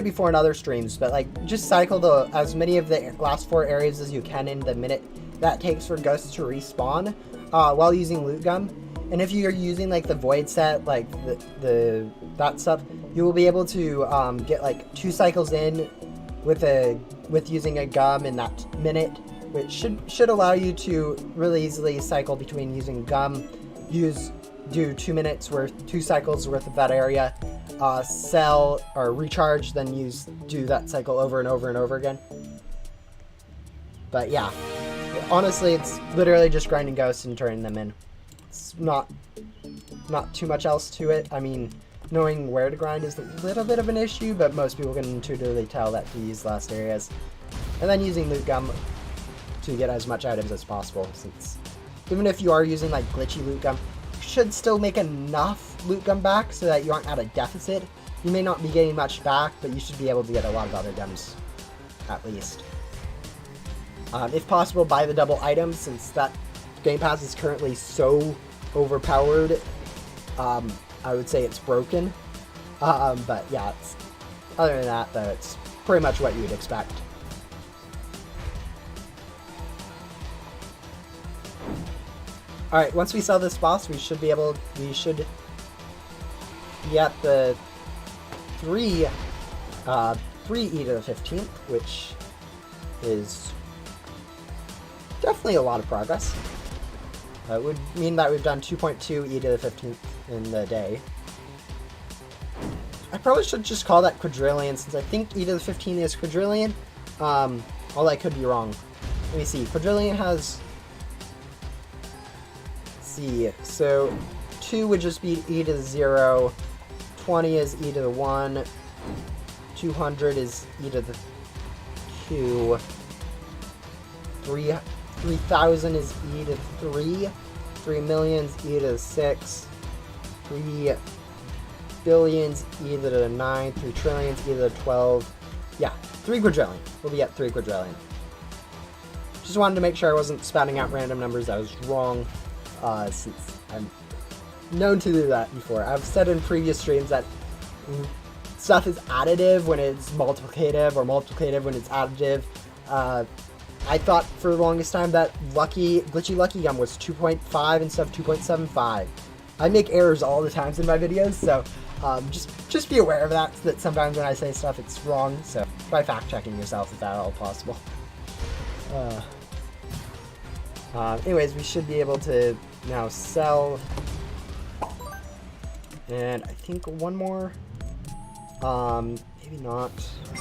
before in other streams, but like just cycle as many of the last 4 areas as you can in the minute that takes for ghosts to respawn while using loot gum. And if you're using like the void set, like that stuff, you will be able to get like 2 cycles in with using a gum in that minute, which should allow you to really easily cycle between using gum, do 2 minutes worth, 2 cycles worth of that area, sell or recharge, then do that cycle over and over and over again. But yeah, honestly, it's literally just grinding ghosts and turning them in. It's not too much else to it. I mean, knowing where to grind is a little bit of an issue, but most people can intuitively tell that to use last areas. And then using loot gum to get as much items as possible, since even if you are using like glitchy loot gum, you should still make enough loot gum back so that you aren't at a deficit. You may not be getting much back, but you should be able to get a lot of other gums, at least. If possible, buy the double items, since that Game Pass is currently so overpowered. I would say it's broken. But yeah, other than that, though, it's pretty much what you would expect. Alright, once we sell this boss, we should be at the 3 E to the 15th, which is definitely a lot of progress. It would mean that we've done 2.2 E to the 15th in the day. I probably should just call that quadrillion, since I think E to the 15th is quadrillion. Although I could be wrong. Let me see. Quadrillion has... Let's see. So 2 would just be E to the 0. 20 is E to the 1. 200 is E to the 2. 3,000 is E to 3. 3 million is E to the 6. 3 billions E to the 9. 3 trillions E to the 12. Yeah, 3 quadrillion. We'll be at 3 quadrillion. Just wanted to make sure I wasn't spouting out random numbers. I was wrong, since I'm known to do that before. I've said in previous streams that stuff is additive when it's multiplicative, or multiplicative when it's additive. I thought for the longest time that glitchy lucky gum was 2.5 instead of 2.75. I make errors all the times in my videos, so just be aware of that, so that sometimes when I say stuff it's wrong, so try fact checking yourself if at all possible. Anyways, we should be able to now sell, and I think one more, maybe not.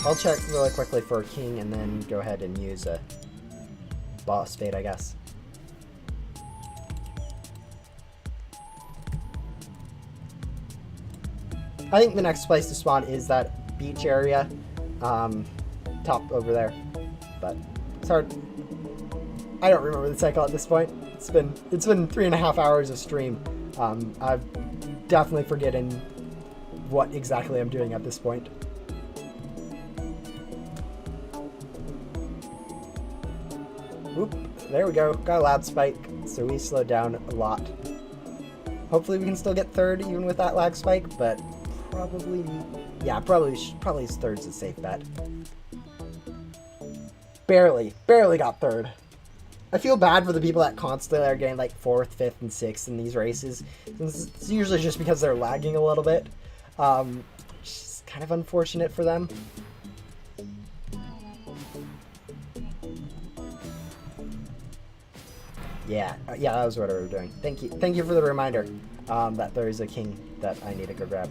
I'll check really quickly for a king and then go ahead and use a boss fate, I guess. I think the next place to spawn is that beach area, top over there, but it's hard. I don't remember the cycle at this point. It's been 3.5 hours of stream. I'm definitely forgetting what exactly I'm doing at this point. Oop, there we go. Got a loud spike, so we slowed down a lot. Hopefully we can still get third even with that lag spike, but probably, yeah, probably third's a safe bet. Barely got third. I feel bad for the people that constantly are getting like 4th, 5th, and 6th in these races. It's usually just because they're lagging a little bit. It's kind of unfortunate for them. Yeah, that was what we were doing. Thank you for the reminder that there is a king that I need to go grab.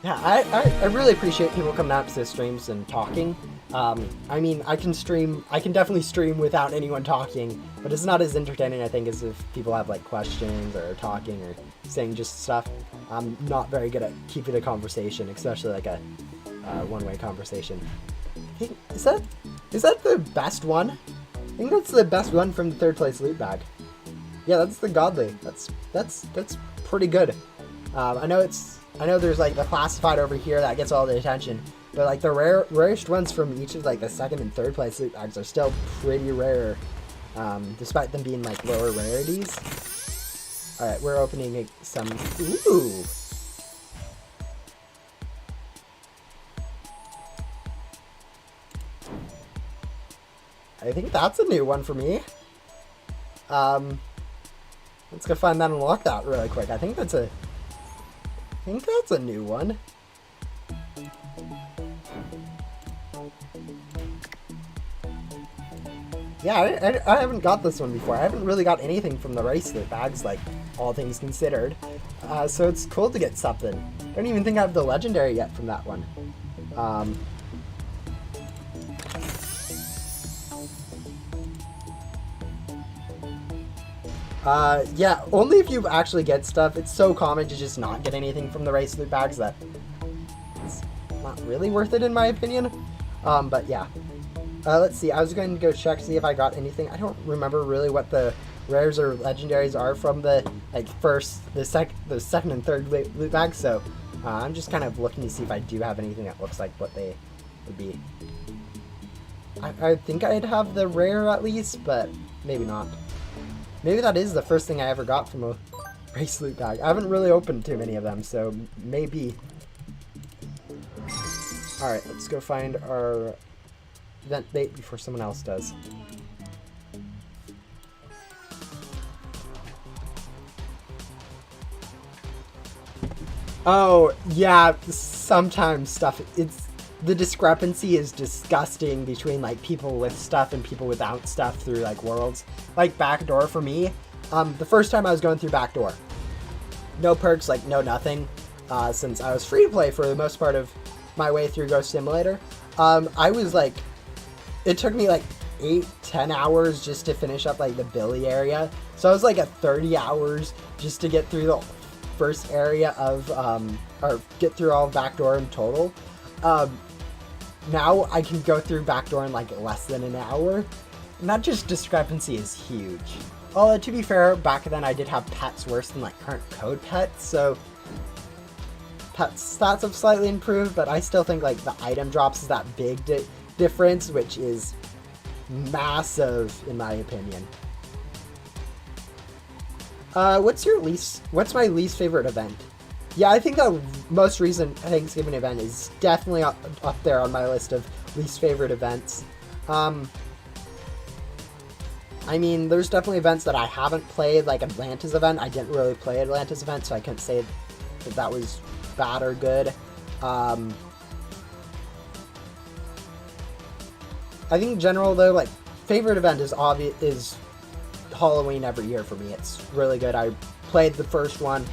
Yeah, I really appreciate people coming out to the streams and talking. I mean, I can definitely stream without anyone talking, but it's not as entertaining, I think, as if people have like questions or talking or saying just stuff. I'm not very good at keeping a conversation, especially like a one-way conversation. I think, is that the best one? I think that's the best one from the 3rd place loot bag. Yeah, that's the godly. That's pretty good. I know there's like the classified over here that gets all the attention, but like the rarest ones from each of like the 2nd and 3rd place loot bags are still pretty rare, despite them being like lower rarities. Alright, we're opening some... Ooh! I think that's a new one for me. Let's go find that and unlock that really quick. I think that's a new one. Yeah, I haven't got this one before. I haven't really got anything from the race loot bags, like, all things considered. So it's cool to get something. Don't even think I have the legendary yet from that one. Yeah, only if you actually get stuff. It's so common to just not get anything from the race loot bags that it's not really worth it in my opinion. But yeah. Let's see, I was going to go check, see if I got anything. I don't remember really what the rares or legendaries are from the, like, the second and third loot bags, so I'm just kind of looking to see if I do have anything that looks like what they would be. I think I'd have the rare at least, but maybe not. Maybe that is the first thing I ever got from a race loot bag. I haven't really opened too many of them, so maybe. Alright, let's go find our event bait before someone else does. Oh, yeah, sometimes stuff, the discrepancy is disgusting between, like, people with stuff and people without stuff through, like, worlds. Like, Backdoor for me, the first time I was going through Backdoor, no perks, like, no nothing, since I was free to play for the most part of my way through Ghost Simulator. I was, like, it took me, like, 8-10 hours just to finish up, like, the Billy area. So I was, like, at 30 hours just to get through the first area of, or get through all of Backdoor in total. Now I can go through Backdoor in, like, less than an hour. And that just discrepancy is huge. Although, to be fair, back then I did have pets worse than, like, current code pets, so pet stats have slightly improved, but I still think, like, the item drops is that big difference, which is massive in my opinion. What's my least favorite event? Yeah, I think the most recent Thanksgiving event is definitely up there on my list of least favorite events. I mean, there's definitely events that I haven't played, like Atlanta's event. I didn't really play Atlanta's event, so I couldn't say if that was bad or good. I think in general, though, like, favorite event is Halloween every year for me. It's really good. I played the first one.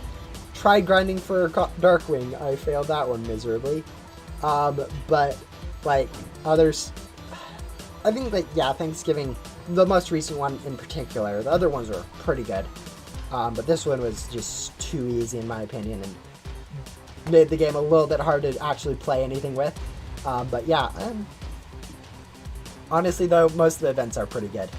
Tried grinding for Darkwing. I failed that one miserably. But, like, others, I think, like, yeah, Thanksgiving, the most recent one in particular. The other ones were pretty good. But this one was just too easy in my opinion and made the game a little bit hard to actually play anything with. But yeah, honestly though, most of the events are pretty good.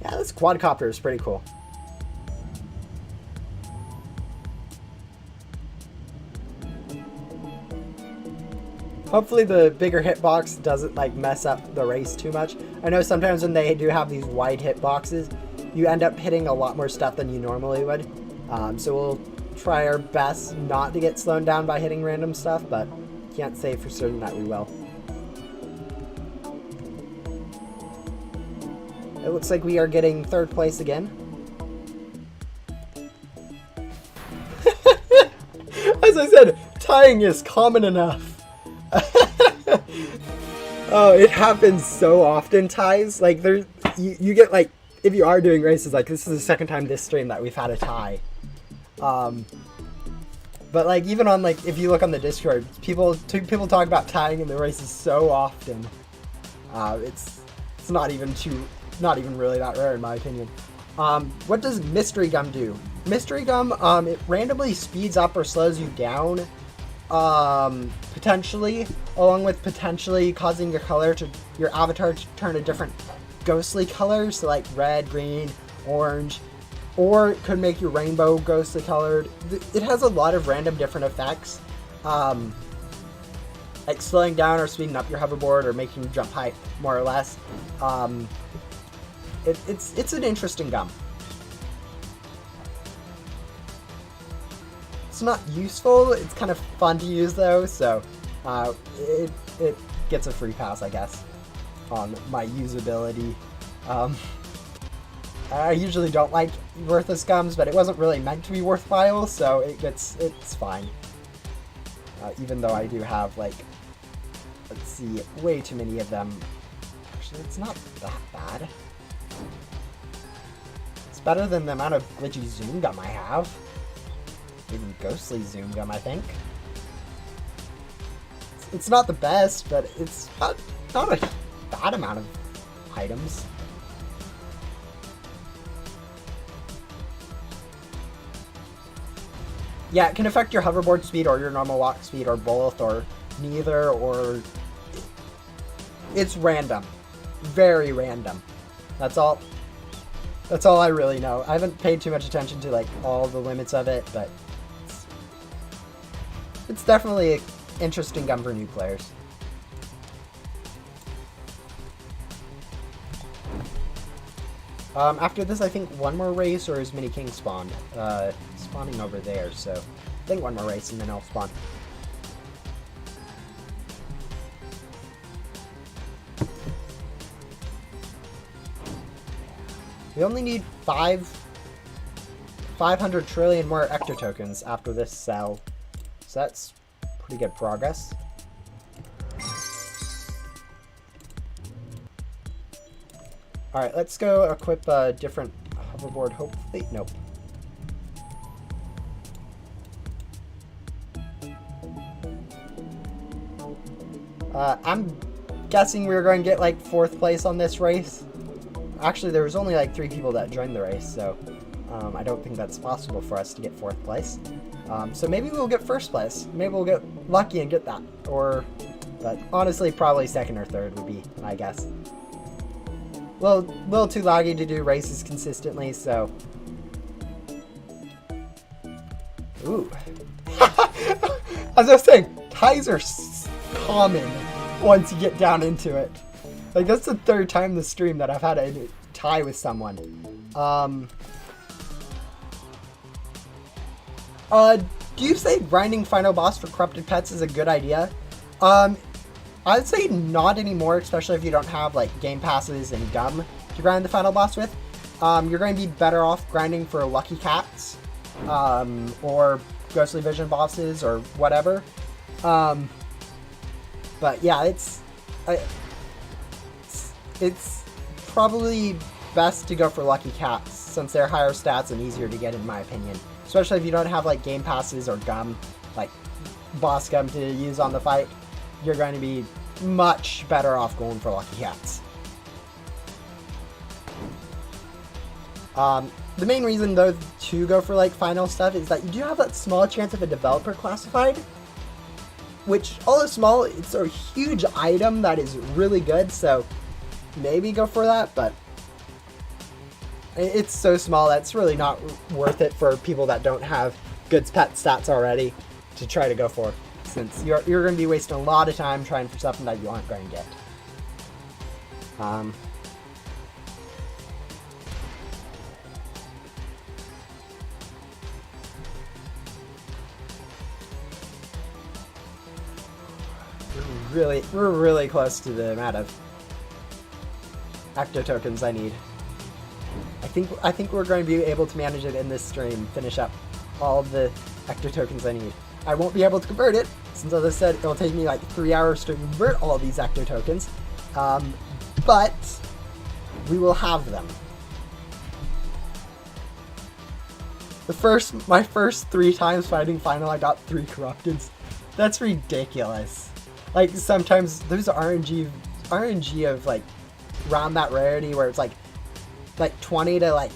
Yeah, this quadcopter is pretty cool. Hopefully the bigger hitbox doesn't, like, mess up the race too much. I know sometimes when they do have these wide hitboxes, you end up hitting a lot more stuff than you normally would. So we'll try our best not to get slowed down by hitting random stuff, but can't say for certain that we will. It looks like we are getting third place again. As I said, tying is common enough. Oh, it happens so often, ties. Like, you get, like, if you are doing races, like, this is the second time this stream that we've had a tie. But, like, even on, like, if you look on the Discord, people talk about tying in the races so often. It's not even really that rare in my opinion. What does Mystery Gum do? Mystery Gum, it randomly speeds up or slows you down, potentially, along with potentially causing your avatar to turn a different ghostly color, so like red, green, orange, or it could make your rainbow ghostly colored. It has a lot of random different effects, like slowing down or speeding up your hoverboard or making you jump height, more or less. It's an interesting gum. It's not useful. It's kind of fun to use though, so it gets a free pass, I guess, on my usability. I usually don't like worthless gums, but it wasn't really meant to be worthwhile, so it's fine. even though I do have, like, let's see, way too many of them. Actually, it's not that bad. It's better than the amount of glitchy zoom gum I have. Even ghostly zoom gum, I think. It's not the best, but it's not a bad amount of items. Yeah, it can affect your hoverboard speed or your normal walk speed or both or neither, or it's random. Very random. That's all I really know. I haven't paid too much attention to like all the limits of it, but it's definitely an interesting gum for new players. After this, I think one more race or is Mini King spawned. Spawning over there, so I think one more race and then I'll spawn. We only need 500 trillion more Ecto tokens after this cell, so that's pretty good progress. Alright, let's go equip a different hoverboard, hopefully. Nope. I'm guessing we're going to get like 4th place on this race. Actually, there was only like 3 people that joined the race, so I don't think that's possible for us to get 4th place. So maybe we'll get 1st place. Maybe we'll get lucky and get that. But honestly, probably 2nd or 3rd would be my guess. Little too laggy to do races consistently, so. Ooh. As I was saying, ties are common once you get down into it. Like, that's the 3rd time this stream that I've had a tie with someone. Do you say grinding final boss for corrupted pets is a good idea? I'd say not anymore, especially if you don't have like game passes and gum to grind the final boss with. You're going to be better off grinding for lucky cats, or ghostly vision bosses or whatever. But yeah, it's probably best to go for lucky cats since they're higher stats and easier to get in my opinion. Especially if you don't have like game passes or gum, like boss gum to use on the fight. You're going to be much better off going for lucky cats. The main reason though to go for like final stuff is that you do have that small chance of a developer classified, which although small, it's a huge item that is really good, so maybe go for that, but it's so small that's really not worth it for people that don't have good pet stats already to try to go for, since you're going to be wasting a lot of time trying for something that you aren't going to get. We're really close to the amount of Ecto tokens I need. I think we're going to be able to manage it in this stream, finish up all the Ecto tokens I need. I won't be able to convert it, since as I said, it'll take me like 3 hours to convert all these Ecto tokens. But we will have them. My first 3 times fighting final, I got 3 corrupteds. That's ridiculous. Like sometimes there's RNG of like around that rarity where it's like 20 to like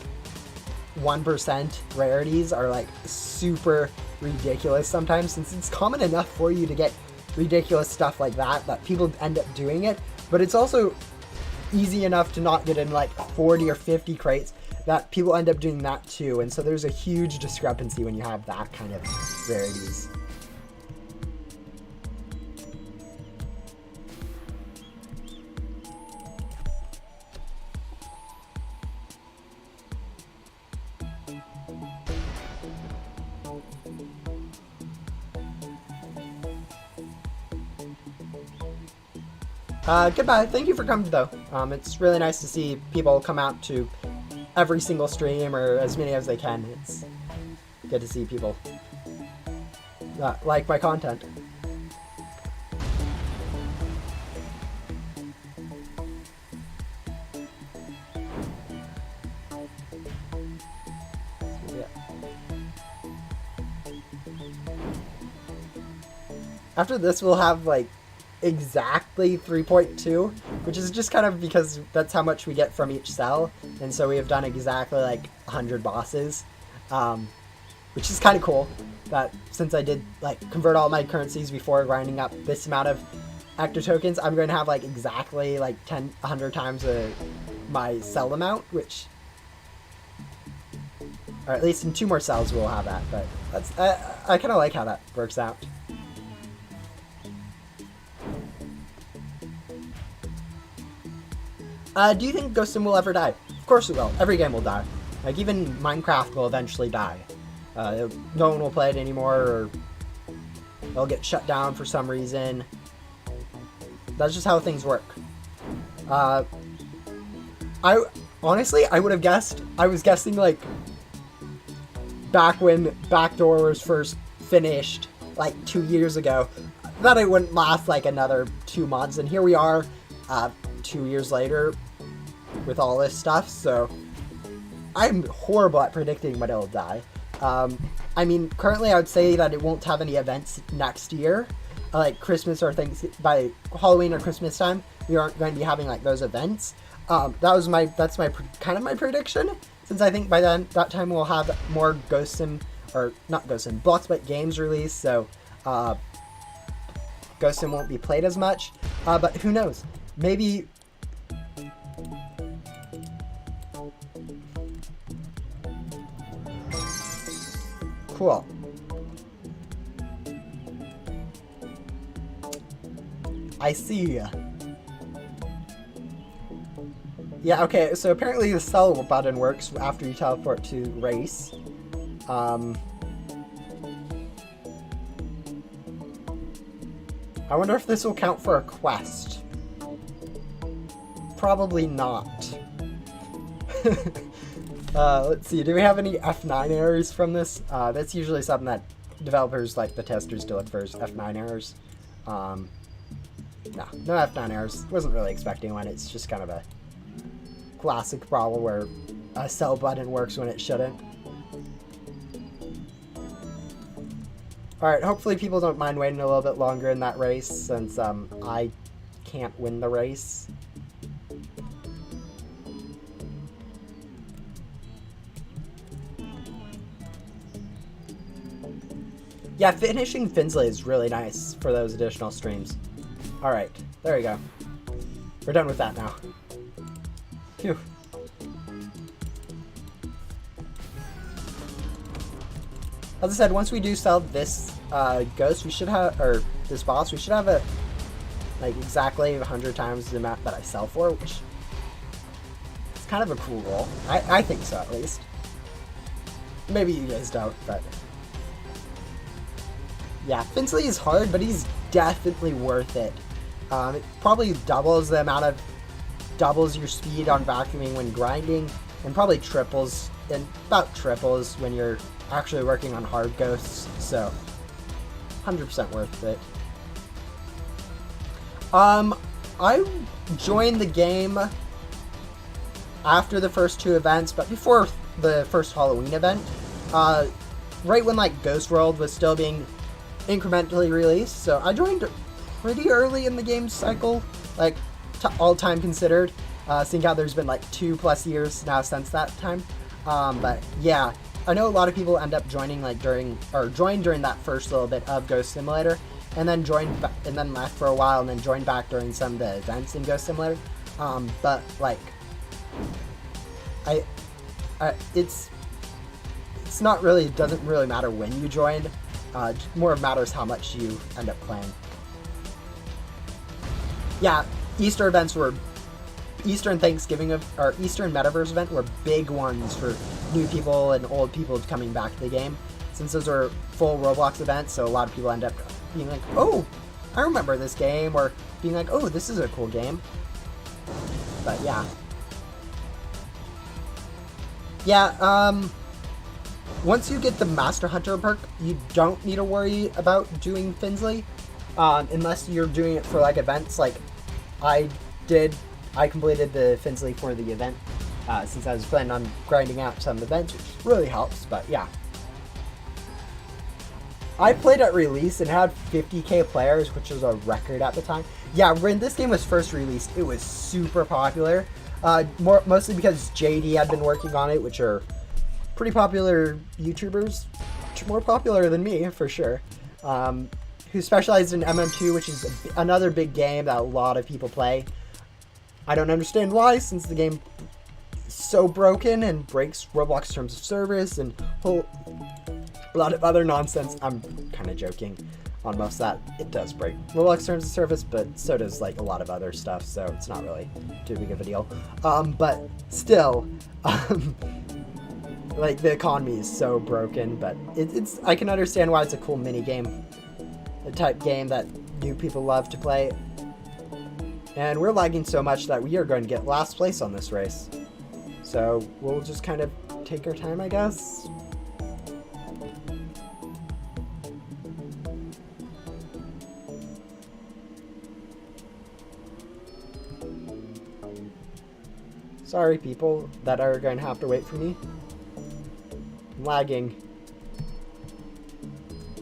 1% rarities are like super ridiculous sometimes, since it's common enough for you to get ridiculous stuff like that people end up doing it, but it's also easy enough to not get in like 40 or 50 crates that people end up doing that too, and so there's a huge discrepancy when you have that kind of rarities. Goodbye. Thank you for coming, though. It's really nice to see people come out to every single stream, or as many as they can. It's good to see people like my content. after this we'll have like exactly 3.2, which is just kind of because that's how much we get from each cell, and so we have done exactly like 100 bosses, which is kind of cool. That since I did like convert all my currencies before grinding up this amount of active tokens, I'm going to have like exactly like 100 times my cell amount, which, or at least in 2 more cells we'll have that. But that's I kind of like how that works out. Do you think Ghost Sim will ever die? Of course it will. Every game will die. Like, even Minecraft will eventually die. No one will play it anymore, or it'll get shut down for some reason. That's just how things work. Honestly, I would have guessed. I was guessing, like, back when Backdoor was first finished, like, 2 years ago, that it wouldn't last, like, another 2 months. And here we are, 2 years later, with all this stuff, so I'm horrible at predicting when it'll die. I mean, currently I would say that it won't have any events next year, like Christmas or things by Halloween or Christmas time. We aren't going to be having like those events. That's my kind of my prediction, since I think by then that time we'll have more Ghost Sim, or not Ghost Sim, Bloxbite games released, so Ghost Sim won't be played as much. But who knows? Maybe. Cool. I see. Yeah, okay, so apparently the sell button works after you teleport to race. I wonder if this will count for a quest. Probably not. Let's see, do we have any F9 errors from this? That's usually something that developers, like the testers, do look for, is F9 errors. No F9 errors. Wasn't really expecting one. It's just kind of a classic problem where a sell button works when it shouldn't. Alright, hopefully people don't mind waiting a little bit longer in that race, since I can't win the race. Yeah, finishing Finsley is really nice for those additional streams. Alright, there we go. We're done with that now. Phew. As I said, once we do sell this ghost, we should have, or this boss, we should have a, like, exactly 100 times the amount that I sell for, which is kind of a cool goal. I think so, at least. Maybe you guys don't, but... yeah, Finsley is hard, but he's definitely worth it. It probably doubles the amount of... doubles your speed on vacuuming when grinding, and probably triples, and about triples when you're actually working on hard ghosts, so 100% worth it. I joined the game after the first 2 events, but before the first Halloween event, right when like Ghost World was still being incrementally released, so I joined pretty early in the game cycle, like all time considered, seeing how there's been like 2+ years now since that time. But yeah, I know a lot of people end up joining like joined during that first little bit of Ghost Simulator, and then and then left for a while, and then joined back during some of the events in Ghost Simulator. But like, it's not really, it doesn't really matter when you joined. More matters how much you end up playing. Yeah, Easter events were, Easter and Thanksgiving, or Easter and Metaverse event were big ones for new people and old people coming back to the game, since those are full Roblox events, so a lot of people end up being like, oh, I remember this game, or being like, oh, this is a cool game. But yeah. Yeah, once you get the Master Hunter perk, you don't need to worry about doing Finsley, unless you're doing it for like events like I did. I completed the Finsley for the event, since I was planning on grinding out some events, which really helps, but yeah. I played at release and had 50k players, which was a record at the time. Yeah, when this game was first released, it was super popular. Mostly because JD had been working on it, which are pretty popular YouTubers, more popular than me for sure, who specialized in MM2, which is another big game that a lot of people play. I don't understand why, since the game is so broken and breaks Roblox terms of service and a lot of other nonsense. I'm kind of joking on most of that. It does break Roblox terms of service, but so does like a lot of other stuff, so it's not really too big of a deal. But still, like the economy is so broken, but it's I can understand why it's a cool mini game, a type game that new people love to play. And we're lagging so much that we are going to get last place on this race. So we'll just kind of take our time, I guess. Sorry, people that are going to have to wait for me. I'm lagging.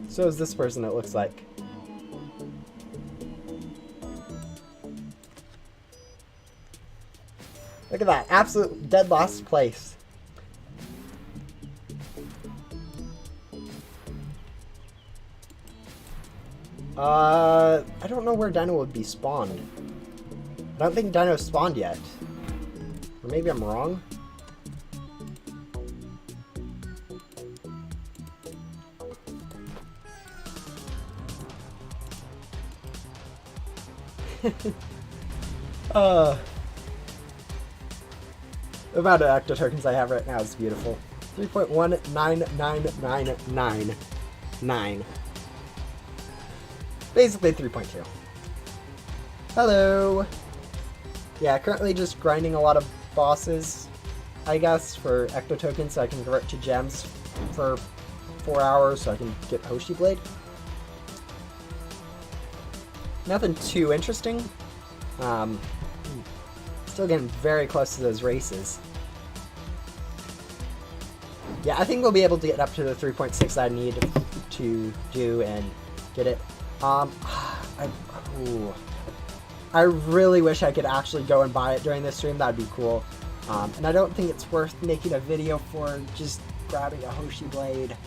So is this person, it looks like. Look at that, absolute dead last place. I don't know where Dino would be spawned. I don't think Dino spawned yet. Or maybe I'm wrong. The amount of actor tokens I have right now is beautiful. 3.19999. Basically 3.2. Hello. Yeah, currently just grinding a lot of bosses, I guess, for ecto tokens so I can convert to gems for 4 hours so I can get Hoshi Blade. Nothing too interesting. Still getting very close to those races. Yeah, I think we'll be able to get up to the 3.6 I need to do and get it. I really wish I could actually go and buy it during this stream. That'd be cool. And I don't think it's worth making a video for just grabbing a Hoshi Blade.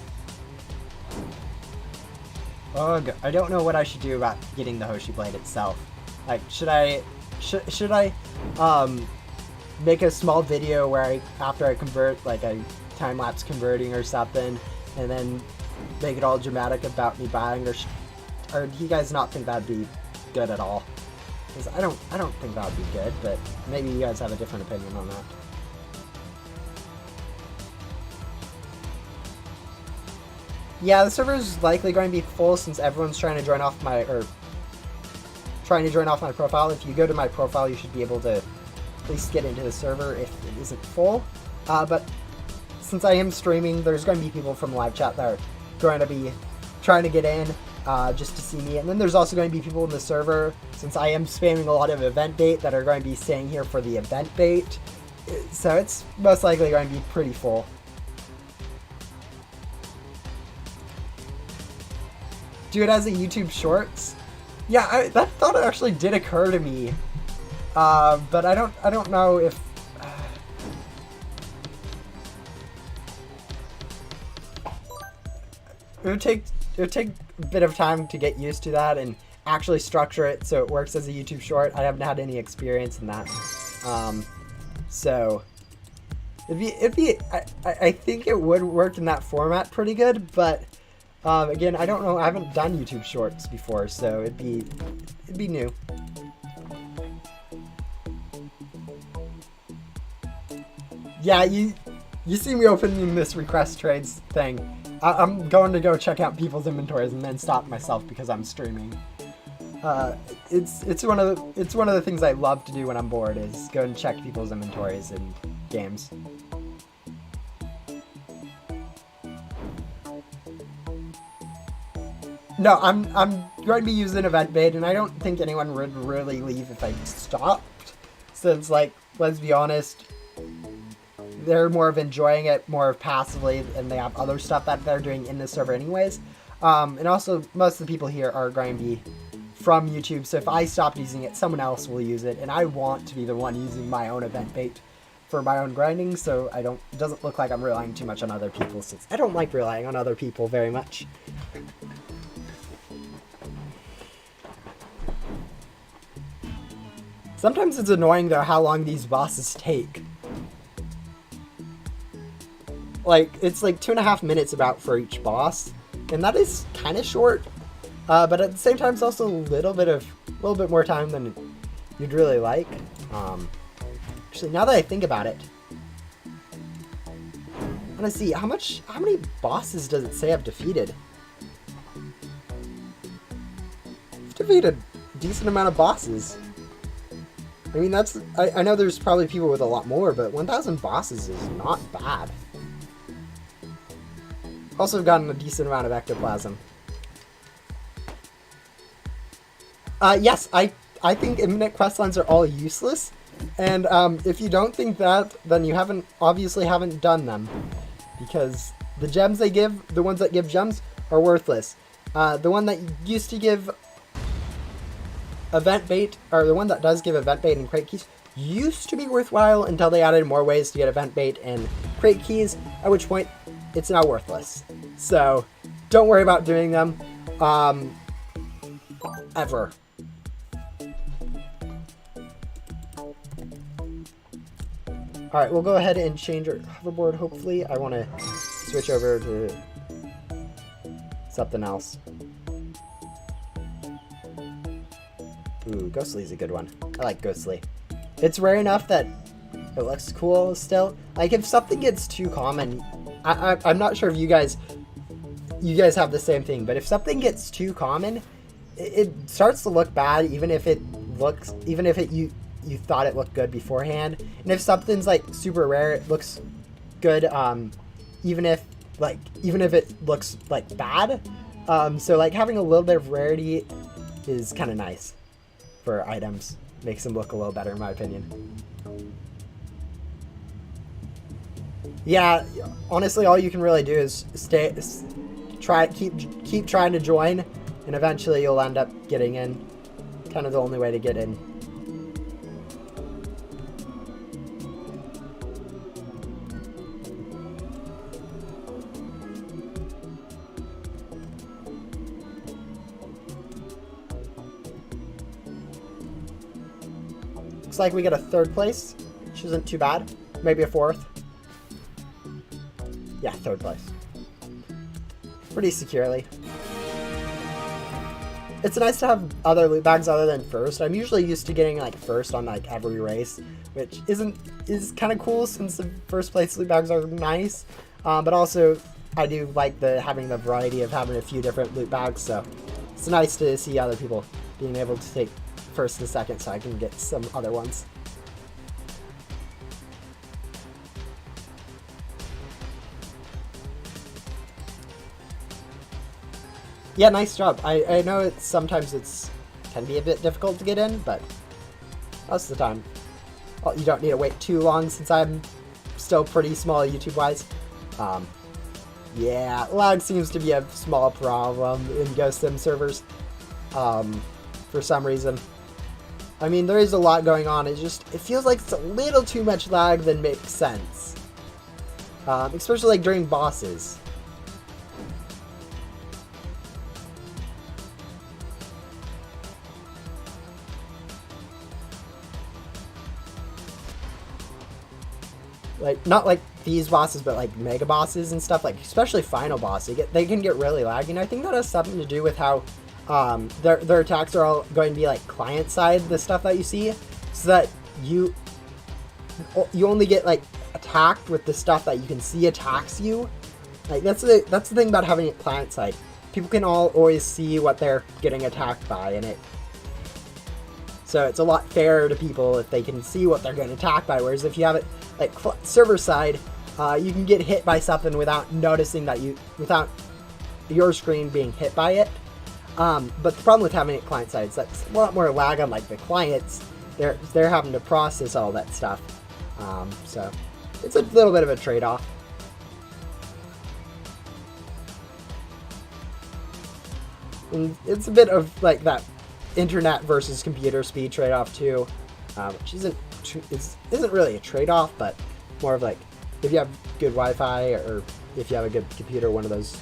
Ugh, I don't know what I should do about getting the Hoshi Blade itself. Like, should I make a small video where after I convert, like a time-lapse converting or something, and then make it all dramatic about me buying, or do you guys not think that'd be good at all? Because I don't think that would be good, but maybe you guys have a different opinion on that. Yeah, the server is likely going to be full since everyone's trying to join off my profile. If you go to my profile, you should be able to at least get into the server if it isn't full. But since I am streaming, there's going to be people from live chat that are going to be trying to get in just to see me. And then there's also going to be people in the server, since I am spamming a lot of event bait, that are going to be staying here for the event bait. So it's most likely going to be pretty full. Do it as a YouTube Shorts? Yeah, that thought actually did occur to me, but I don't know if. It would take a bit of time to get used to that and actually structure it so it works as a YouTube Short. I haven't had any experience in that, so I think it would work in that format pretty good, but. Again, I don't know. I haven't done YouTube Shorts before, so it'd be new. Yeah, you see me opening this request trades thing. I'm going to go check out people's inventories and then stop myself because I'm streaming. It's one of the things I love to do when I'm bored, is go and check people's inventories in games. No, I'm going to be using event bait, and I don't think anyone would really leave if I stopped. Since, like, let's be honest, they're more of enjoying it more passively, and they have other stuff that they're doing in the server anyways. And also, most of the people here are going to be from YouTube, so if I stop using it, someone else will use it, and I want to be the one using my own event bait for my own grinding, so it doesn't look like I'm relying too much on other people, since I don't like relying on other people very much. Sometimes it's annoying, though, how long these bosses take. Like, it's like 2.5 minutes about for each boss, and that is kind of short, but at the same time, it's also a little bit more time than you'd really like. Actually, now that I think about it, I want to see how many bosses does it say I've defeated? I've defeated a decent amount of bosses. I mean, I know there's probably people with a lot more, but 1,000 bosses is not bad. Also gotten a decent amount of ectoplasm. Yes, I think imminent questlines are all useless, and if you don't think that, then you obviously haven't done them, because the gems they give, the ones that give gems, are worthless. The one that used to give event bait, or the one that does give event bait and crate keys, used to be worthwhile until they added more ways to get event bait and crate keys, at which point it's now worthless. So don't worry about doing them ever. Alright, we'll go ahead and change our hoverboard, hopefully. I want to switch over to something else. Ooh, Ghostly's a good one. I like Ghostly. It's rare enough that it looks cool still. Like, if something gets too common, I'm not sure if you guys have the same thing, but if something gets too common, it starts to look bad, even if you thought it looked good beforehand. And if something's like super rare, it looks good, even if it looks like bad. So like having a little bit of rarity is kind of nice for items. Makes them look a little better, in my opinion. Yeah, honestly, all you can really do is keep trying to join, and eventually you'll end up getting in. Kind of the only way to get in. Looks like we get a 3rd place, which isn't too bad. Maybe a 4th. Yeah, 3rd place. Pretty securely. It's nice to have other loot bags other than 1st. I'm usually used to getting like 1st on like every race, which is kind of cool since the 1st place loot bags are nice. But also I do like having the variety of having a few different loot bags, so it's nice to see other people being able to take 1st and 2nd so I can get some other ones. Yeah, nice job. I know sometimes can be a bit difficult to get in, but most of the time, well, you don't need to wait too long since I'm still pretty small YouTube-wise. Yeah, lag seems to be a small problem in Ghost Sim servers for some reason. I mean, there is a lot going on. It feels like it's a little too much lag than makes sense, especially like during bosses. Like, not like these bosses, but like mega bosses and stuff, like especially final boss, they can get really laggy, and I think that has something to do with how their attacks are all going to be like client side, the stuff that you see, so that you only get like attacked with the stuff that you can see attacks you. Like that's the thing about having it client side. People can always see what they're getting attacked by, and so it's a lot fairer to people if they can see what they're getting attacked by. Whereas if you have it like server side, you can get hit by something without noticing without your screen being hit by it. But the problem with having it client side is that's a lot more lag on like the clients. They're having to process all that stuff. So it's a little bit of a trade-off. And it's a bit of like that internet versus computer speed trade-off too, which isn't really a trade-off, but more of like if you have good Wi-Fi or if you have a good computer, one of those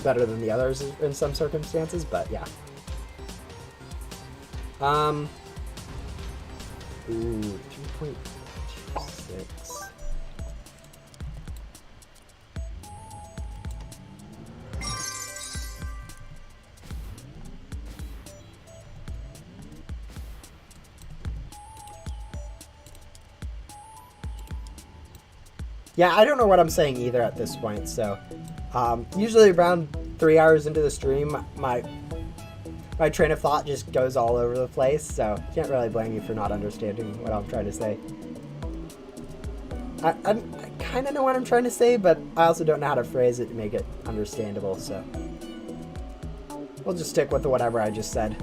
better than the others in some circumstances. But yeah. Ooh, 3.26. Yeah, I don't know what I'm saying either at this point, so usually around 3 hours into the stream, my train of thought just goes all over the place, so can't really blame you for not understanding what I'm trying to say. I kind of know what I'm trying to say, but I also don't know how to phrase it to make it understandable, so we'll just stick with whatever I just said.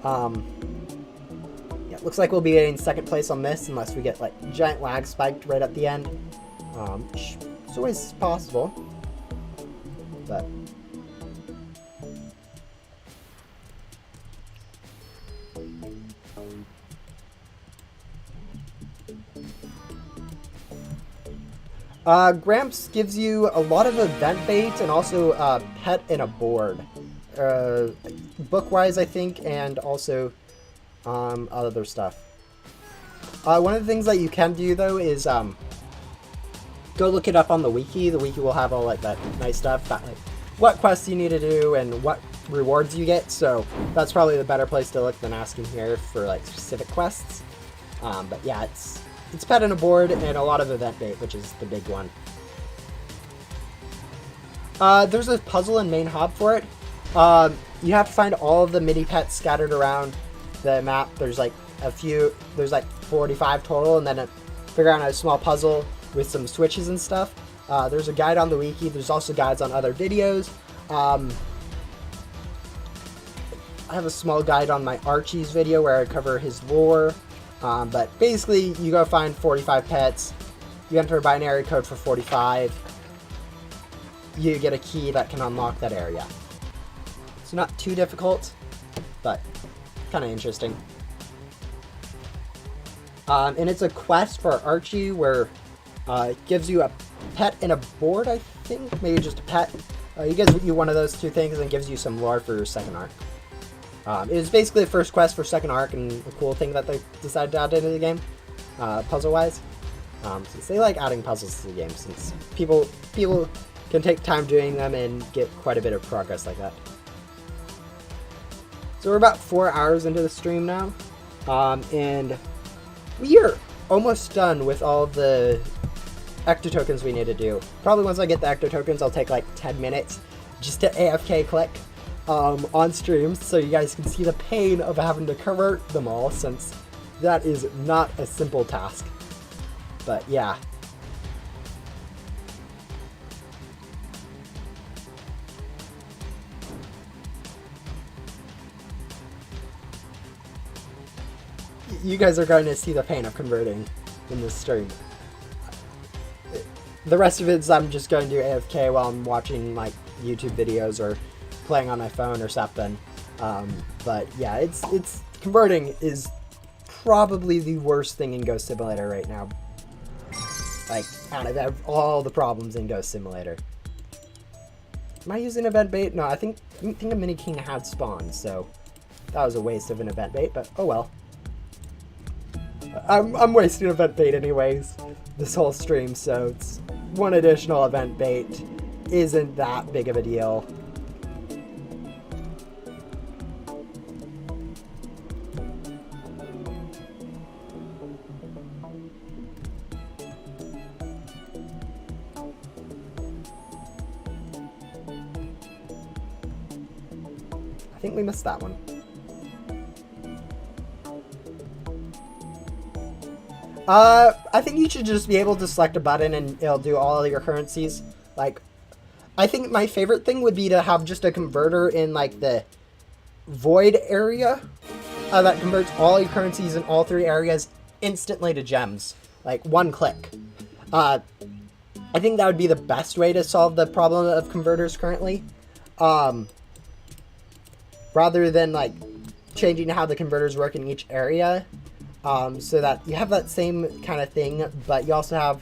Yeah, looks like we'll be getting second place on this unless we get like giant lag spiked right at the end. It's always possible, but Gramps gives you a lot of event bait and also a pet and a board. Book-wise, I think, and also other stuff. One of the things that you can do, though, is go look it up on the wiki. The wiki will have all like that nice stuff, like what quests you need to do and what rewards you get. So that's probably the better place to look than asking here for like specific quests. But yeah, it's pet and a board and a lot of event bait, which is the big one. There's a puzzle in main hub for it. You have to find all of the mini pets scattered around the map. There's like there's like 45 total, and then figure out a small puzzle with some switches and stuff. There's a guide on the wiki. There's also guides on other videos. I have a small guide on my Archie's video where I cover his lore. But basically, you go find 45 pets. You enter a binary code for 45. You get a key that can unlock that area. It's not too difficult, but kind of interesting. And it's a quest for Archie where it gives you a pet and a board, I think. Maybe just a pet. He gives you one of those two things and gives you some lore for your second arc. It was basically the first quest for second arc and a cool thing that they decided to add into the game, puzzle-wise. Since they like adding puzzles to the game, since people can take time doing them and get quite a bit of progress like that. So we're about 4 hours into the stream now, and we are almost done with all the ecto tokens we need to do. Probably once I get the ecto tokens, I'll take like 10 minutes just to AFK click on stream so you guys can see the pain of having to convert them all, since that is not a simple task. But yeah. You guys are going to see the pain of converting in this stream. The rest of it is I'm just going to do AFK while I'm watching like YouTube videos or playing on my phone or something. But yeah, it's converting is probably the worst thing in Ghost Simulator right now. Like, out of all the problems in Ghost Simulator. Am I using event bait? No, I think a Mini King had spawned, so that was a waste of an event bait, but oh well. I'm wasting event bait anyways, this whole stream, so it's one additional event bait isn't that big of a deal. I think we missed that one. I think you should just be able to select a button and it'll do all of your currencies. Like, I think my favorite thing would be to have just a converter in like the void area that converts all your currencies in all three areas instantly to gems. Like one click. I think that would be the best way to solve the problem of converters currently. Rather than like changing how the converters work in each area, so that you have that same kind of thing, but you also have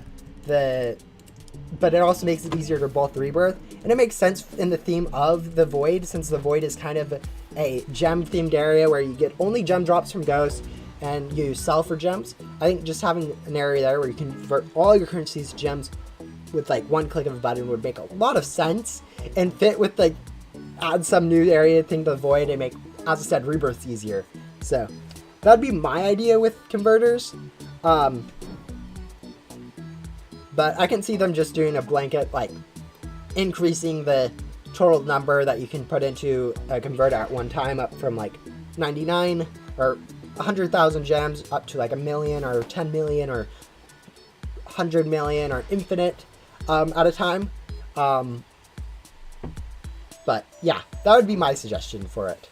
but it also makes it easier for both Rebirth, and it makes sense in the theme of the Void, since the Void is kind of a gem themed area where you get only gem drops from ghosts and you sell for gems. I think just having an area there where you can convert all your currencies to gems with like one click of a button would make a lot of sense and fit with like add some new area thing to the Void and make, as I said, Rebirths easier. So that'd be my idea with converters. But I can see them just doing a blanket, like increasing the total number that you can put into a converter at one time up from like 99 or 100,000 gems up to like 1 million or 10 million or 100 million or infinite at a time. But yeah, that would be my suggestion for it.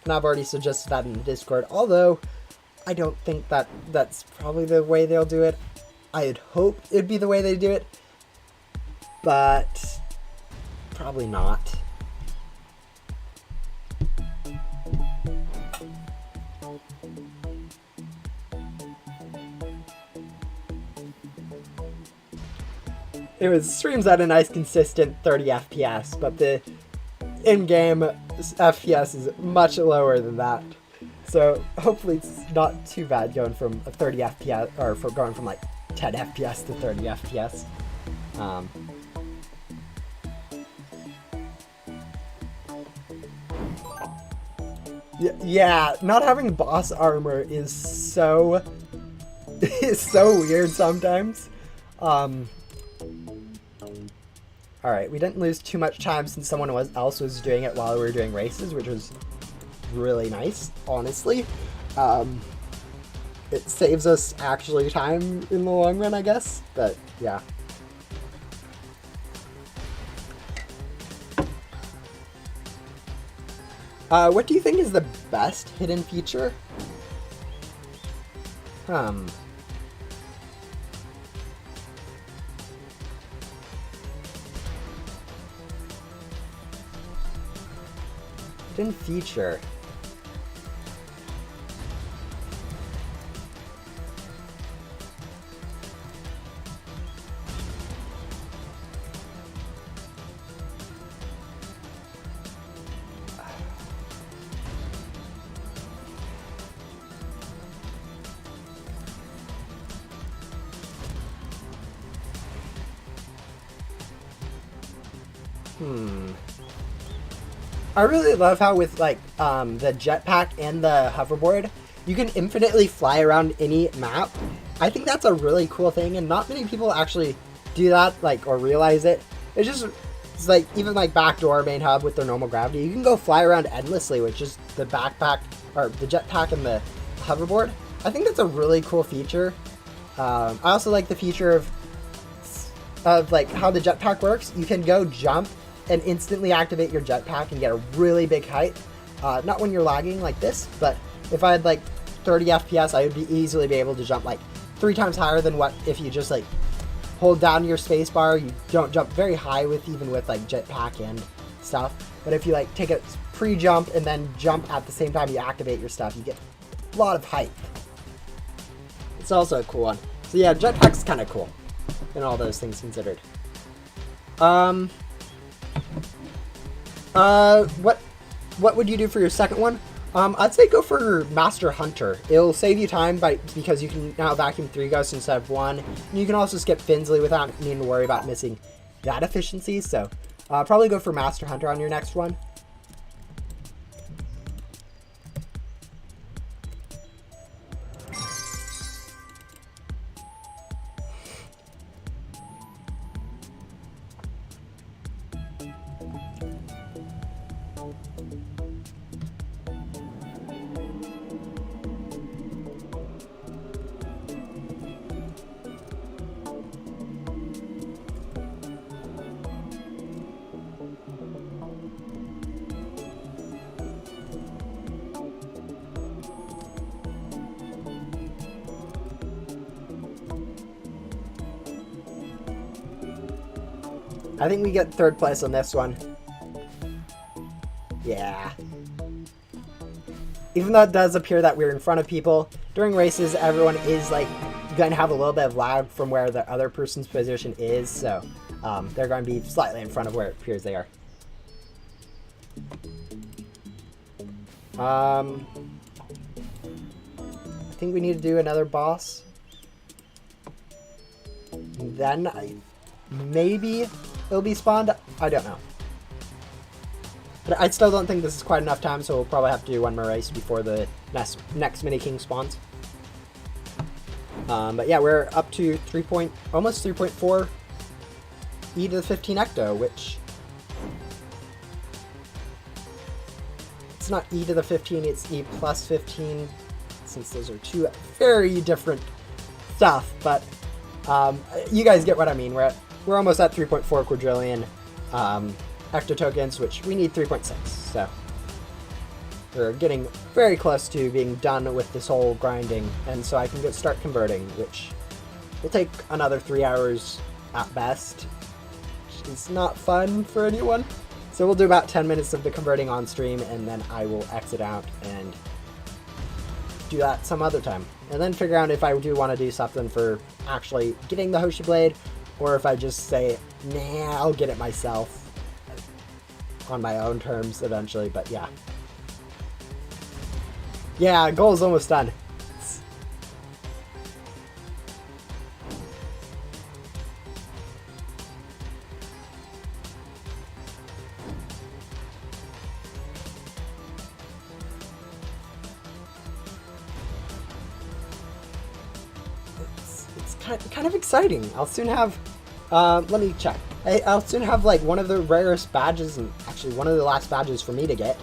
And I've already suggested that in the Discord, although I don't think that that's probably the way they'll do it. I'd hope it'd be the way they do it, but probably not. It streams at a nice consistent 30 FPS, but the in-game FPS is much lower than that. So hopefully it's not too bad going from a 30 FPS, or for going from like 10 FPS to 30 FPS. Yeah, not having boss armor is so weird sometimes. Alright, we didn't lose too much time since someone else was doing it while we were doing races, which was really nice, honestly. It saves us actually time in the long run, I guess, but yeah. What do you think is the best hidden feature? Hidden feature. I really love how with like the jetpack and the hoverboard, you can infinitely fly around any map. I think that's a really cool thing, and not many people actually do that, like, or realize it. It's like even like backdoor main hub with their normal gravity, you can go fly around endlessly with just the backpack or the jetpack and the hoverboard. I think that's a really cool feature. I also like the feature of like how the jetpack works. You can go jump and instantly activate your jetpack and get a really big height. Not when you're lagging like this, but if I had like 30 FPS, I would easily be able to jump like 3 times higher than what if you just like hold down your spacebar. You don't jump very high even with like jetpack and stuff. But if you like take a pre-jump and then jump at the same time you activate your stuff, you get a lot of height. It's also a cool one. So yeah, jetpack's kind of cool, and all those things considered. What would you do for your second one? I'd say go for Master Hunter. It'll save you time because you can now vacuum 3 ghosts instead of 1. And you can also skip Finsley without needing to worry about missing that efficiency. So probably go for Master Hunter on your next one. I think we get third place on this one. Yeah. Even though it does appear that we're in front of people, during races, everyone is like going to have a little bit of lag from where the other person's position is, so they're going to be slightly in front of where it appears they are. I think we need to do another boss. Then maybe it'll be spawned. I don't know. But I still don't think this is quite enough time, so we'll probably have to do one more race before the next Mini King spawns. But yeah, we're up to almost 3.4 e to the 15 ecto, which it's not e to the 15, it's e plus 15, since those are two very different stuff. But you guys get what I mean. We're almost at 3.4 quadrillion ecto tokens, which we need 3.6. So we're getting very close to being done with this whole grinding, and so I can start converting, which will take another 3 hours at best, which is not fun for anyone. So we'll do about 10 minutes of the converting on stream, and then I will exit out and do that some other time. And then figure out if I do want to do something for actually getting the Hoshi Blade, or if I just say, nah, I'll get it myself on my own terms eventually. But yeah. Yeah, goal's almost done. It's kind of exciting. I'll soon have, let me check. I'll soon have like one of the rarest badges, and actually one of the last badges for me to get.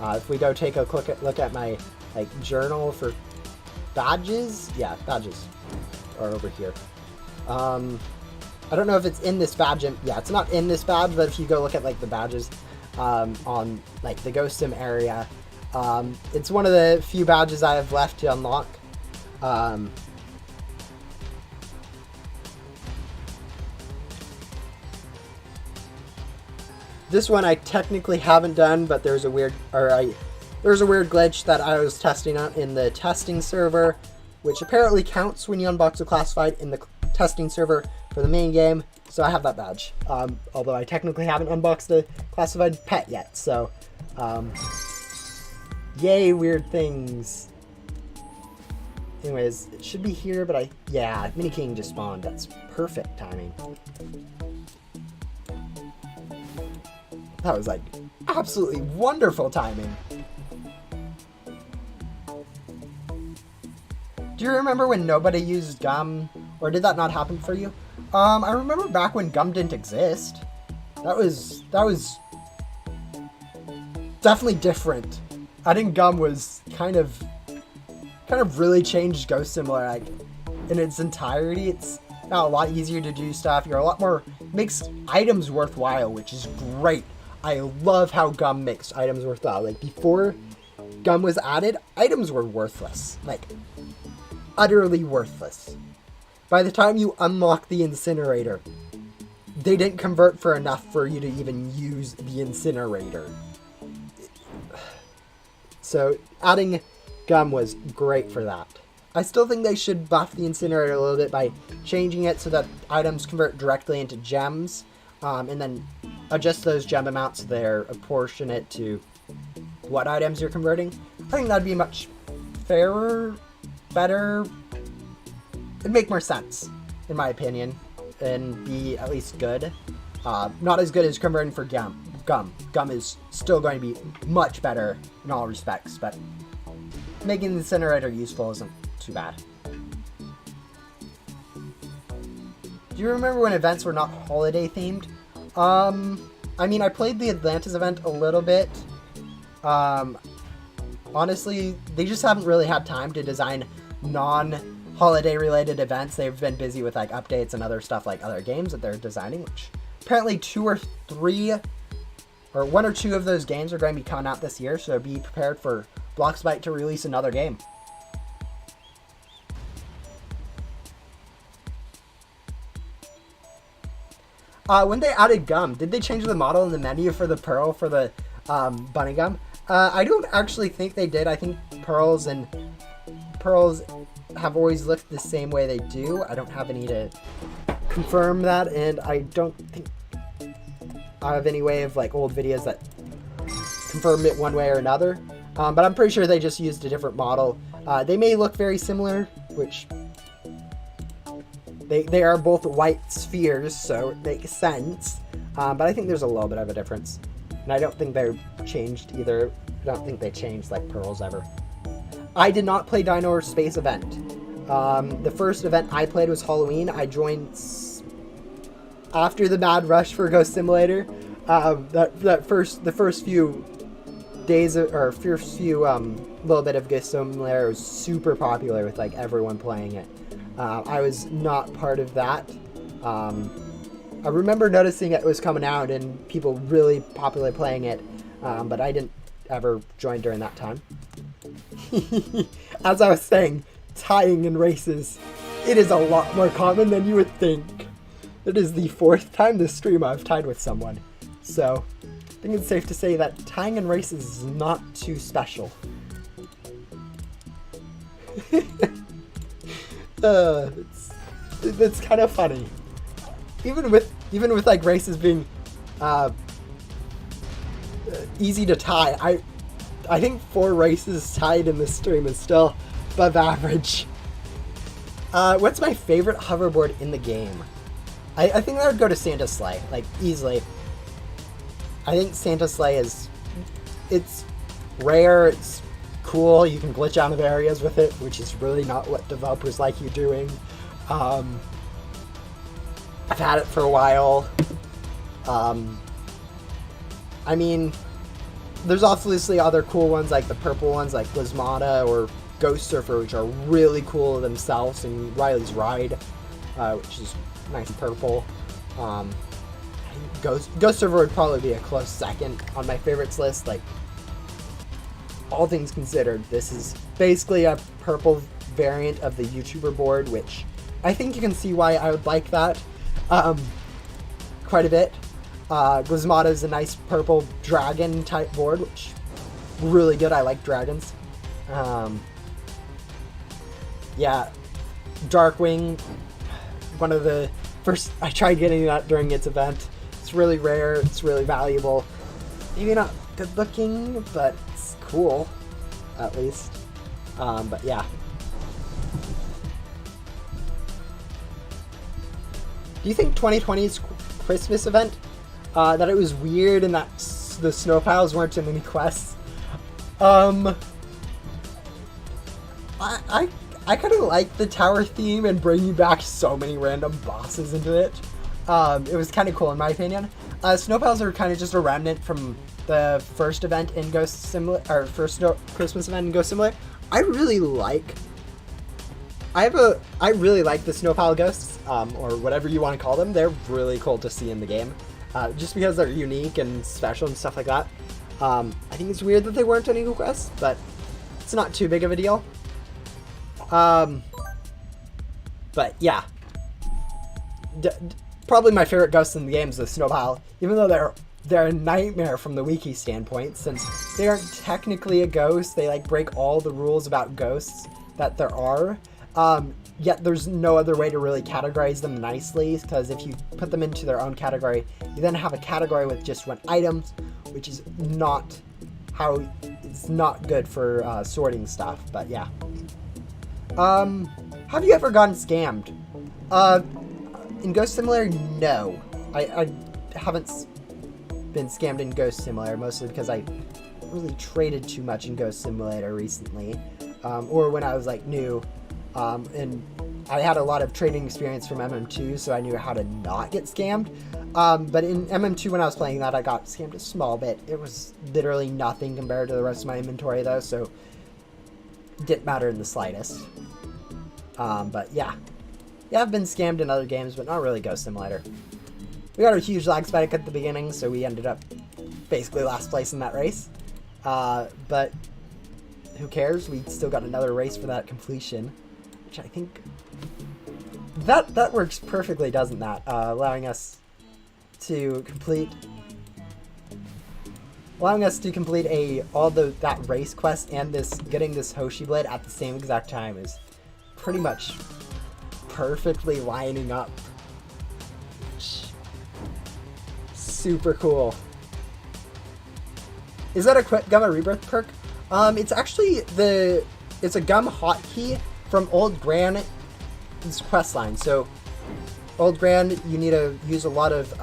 If we go take a look at my journal for badges, yeah, badges are over here. I don't know if it's in this badge. Yeah, it's not in this badge, but if you go look at the badges on the Ghost Sim area, it's one of the few badges I have left to unlock. This one I technically haven't done, but there's a weird glitch that I was testing out in the testing server, which apparently counts when you unbox a classified in the testing server for the main game. So I have that badge, although I technically haven't unboxed a classified pet yet. So, yay, weird things. Anyways, it should be here, but yeah, Mini King just spawned. That's perfect timing. That was absolutely wonderful timing. Do you remember when nobody used gum? Or did that not happen for you? I remember back when gum didn't exist. That was definitely different. I think gum was kind of really changed Ghost Sim in its entirety. It's now a lot easier to do stuff. You're a lot more, makes items worthwhile, which is great. I love how gum makes items worthwhile. Before gum was added, items were worthless. Utterly worthless. By the time you unlock the incinerator, they didn't convert for enough for you to even use the incinerator. So adding gum was great for that. I still think they should buff the incinerator a little bit by changing it so that items convert directly into gems, and then adjust those gem amounts so they're proportionate to what items you're converting. I think that'd be much fairer, better. It'd make more sense, in my opinion, and be at least good. Not as good as converting for gum. Gum is still going to be much better in all respects, but making the incinerator useful isn't too bad. Do you remember when events were not holiday themed? I mean, I played the Atlantis event a little bit. Honestly, they just haven't really had time to design non-holiday related events. They've been busy with updates and other stuff other games that they're designing, which apparently 2 or 3 or 1 or 2 of those games are going to be coming out this year, so be prepared for Bloxbyte to release another game. When they added gum, did they change the model in the menu for the pearl for the bunny gum? I don't actually think they did. I think pearls have always looked the same way they do. I don't have any to confirm that, and I don't think I have any way of like old videos that confirm it one way or another. But I'm pretty sure they just used a different model. They may look very similar, which they are both white spheres, so it makes sense. But I think there's a little bit of a difference. And I don't think they're changed either. I don't think they changed like pearls ever. I did not play Dino or Space event. The first event I played was Halloween. I joined after the mad rush for Ghost Simulator. The first few days or first few little bit of Ghost Simulator was super popular with like everyone playing it. I was not part of that. I remember noticing it was coming out and people really popularly playing it, but I didn't ever join during that time. As I was saying, tying in races, it is a lot more common than you would think. It is the 4th time this stream I've tied with someone, so I think it's safe to say that tying in races is not too special. It's kind of funny. Even with like races being easy to tie, I think 4 races tied in this stream is still above average. What's my favorite hoverboard in the game? I think I would go to Santa Sleigh, like easily. I think Santa Sleigh it's rare, it's cool, you can glitch out of areas with it, which is really not what developers like you doing. I've had it for a while. I mean, there's obviously other cool ones like the purple ones like Glismata or Ghost Surfer, which are really cool themselves, and Riley's Ride, which is nice and purple. Ghost Surfer would probably be a close second on my favorites list. Like, all things considered, this is basically a purple variant of the YouTuber board, which I think you can see why I would like that quite a bit. Glismata is a nice purple dragon type board, which really good. I like dragons. Yeah, Darkwing, one of the first, I tried getting that during its event. It's really rare, it's really valuable. Maybe not good looking, but it's cool, at least. But yeah. Do you think 2020's Christmas event, that it was weird and that the snow piles weren't in any quests? I kind of like the tower theme and bringing back so many random bosses into it. It was kind of cool in my opinion. Snow piles are kind of just a remnant from the first event in Ghost Simulator, or first Christmas event in Ghost Simulator. I really like the snowpile ghosts, or whatever you want to call them. They're really cool to see in the game, just because they're unique and special and stuff like that. I think it's weird that they weren't any quests, but it's not too big of a deal. But yeah, probably my favorite ghosts in the game is the snowpile, even though they're a nightmare from the wiki standpoint, since they aren't technically a ghost. They like break all the rules about ghosts that there are. Yet there's no other way to really categorize them nicely, because if you put them into their own category, you then have a category with just 1 item, which is not it's not good for sorting stuff. But yeah. Have you ever gotten scammed? In Ghost Simulator, no. I haven't been scammed in Ghost Simulator, mostly because I really traded too much in Ghost Simulator recently, or when I was like new. And I had a lot of trading experience from MM2, so I knew how to not get scammed. But in MM2, when I was playing that, I got scammed a small bit. It was literally nothing compared to the rest of my inventory, though, so it didn't matter in the slightest. But yeah. Yeah, I've been scammed in other games, but not really Ghost Simulator. We got a huge lag spike at the beginning, so we ended up basically last place in that race. But who cares? We still got another race for that completion, which I think that works perfectly, doesn't that? Allowing us to complete that race quest and getting this Hoshi Blade at the same exact time is pretty much perfectly lining up. Super cool. Is that a quick gum or rebirth perk? It's actually it's a gum hotkey from Old Gran's quest line. So Old Gran, you need to use a lot of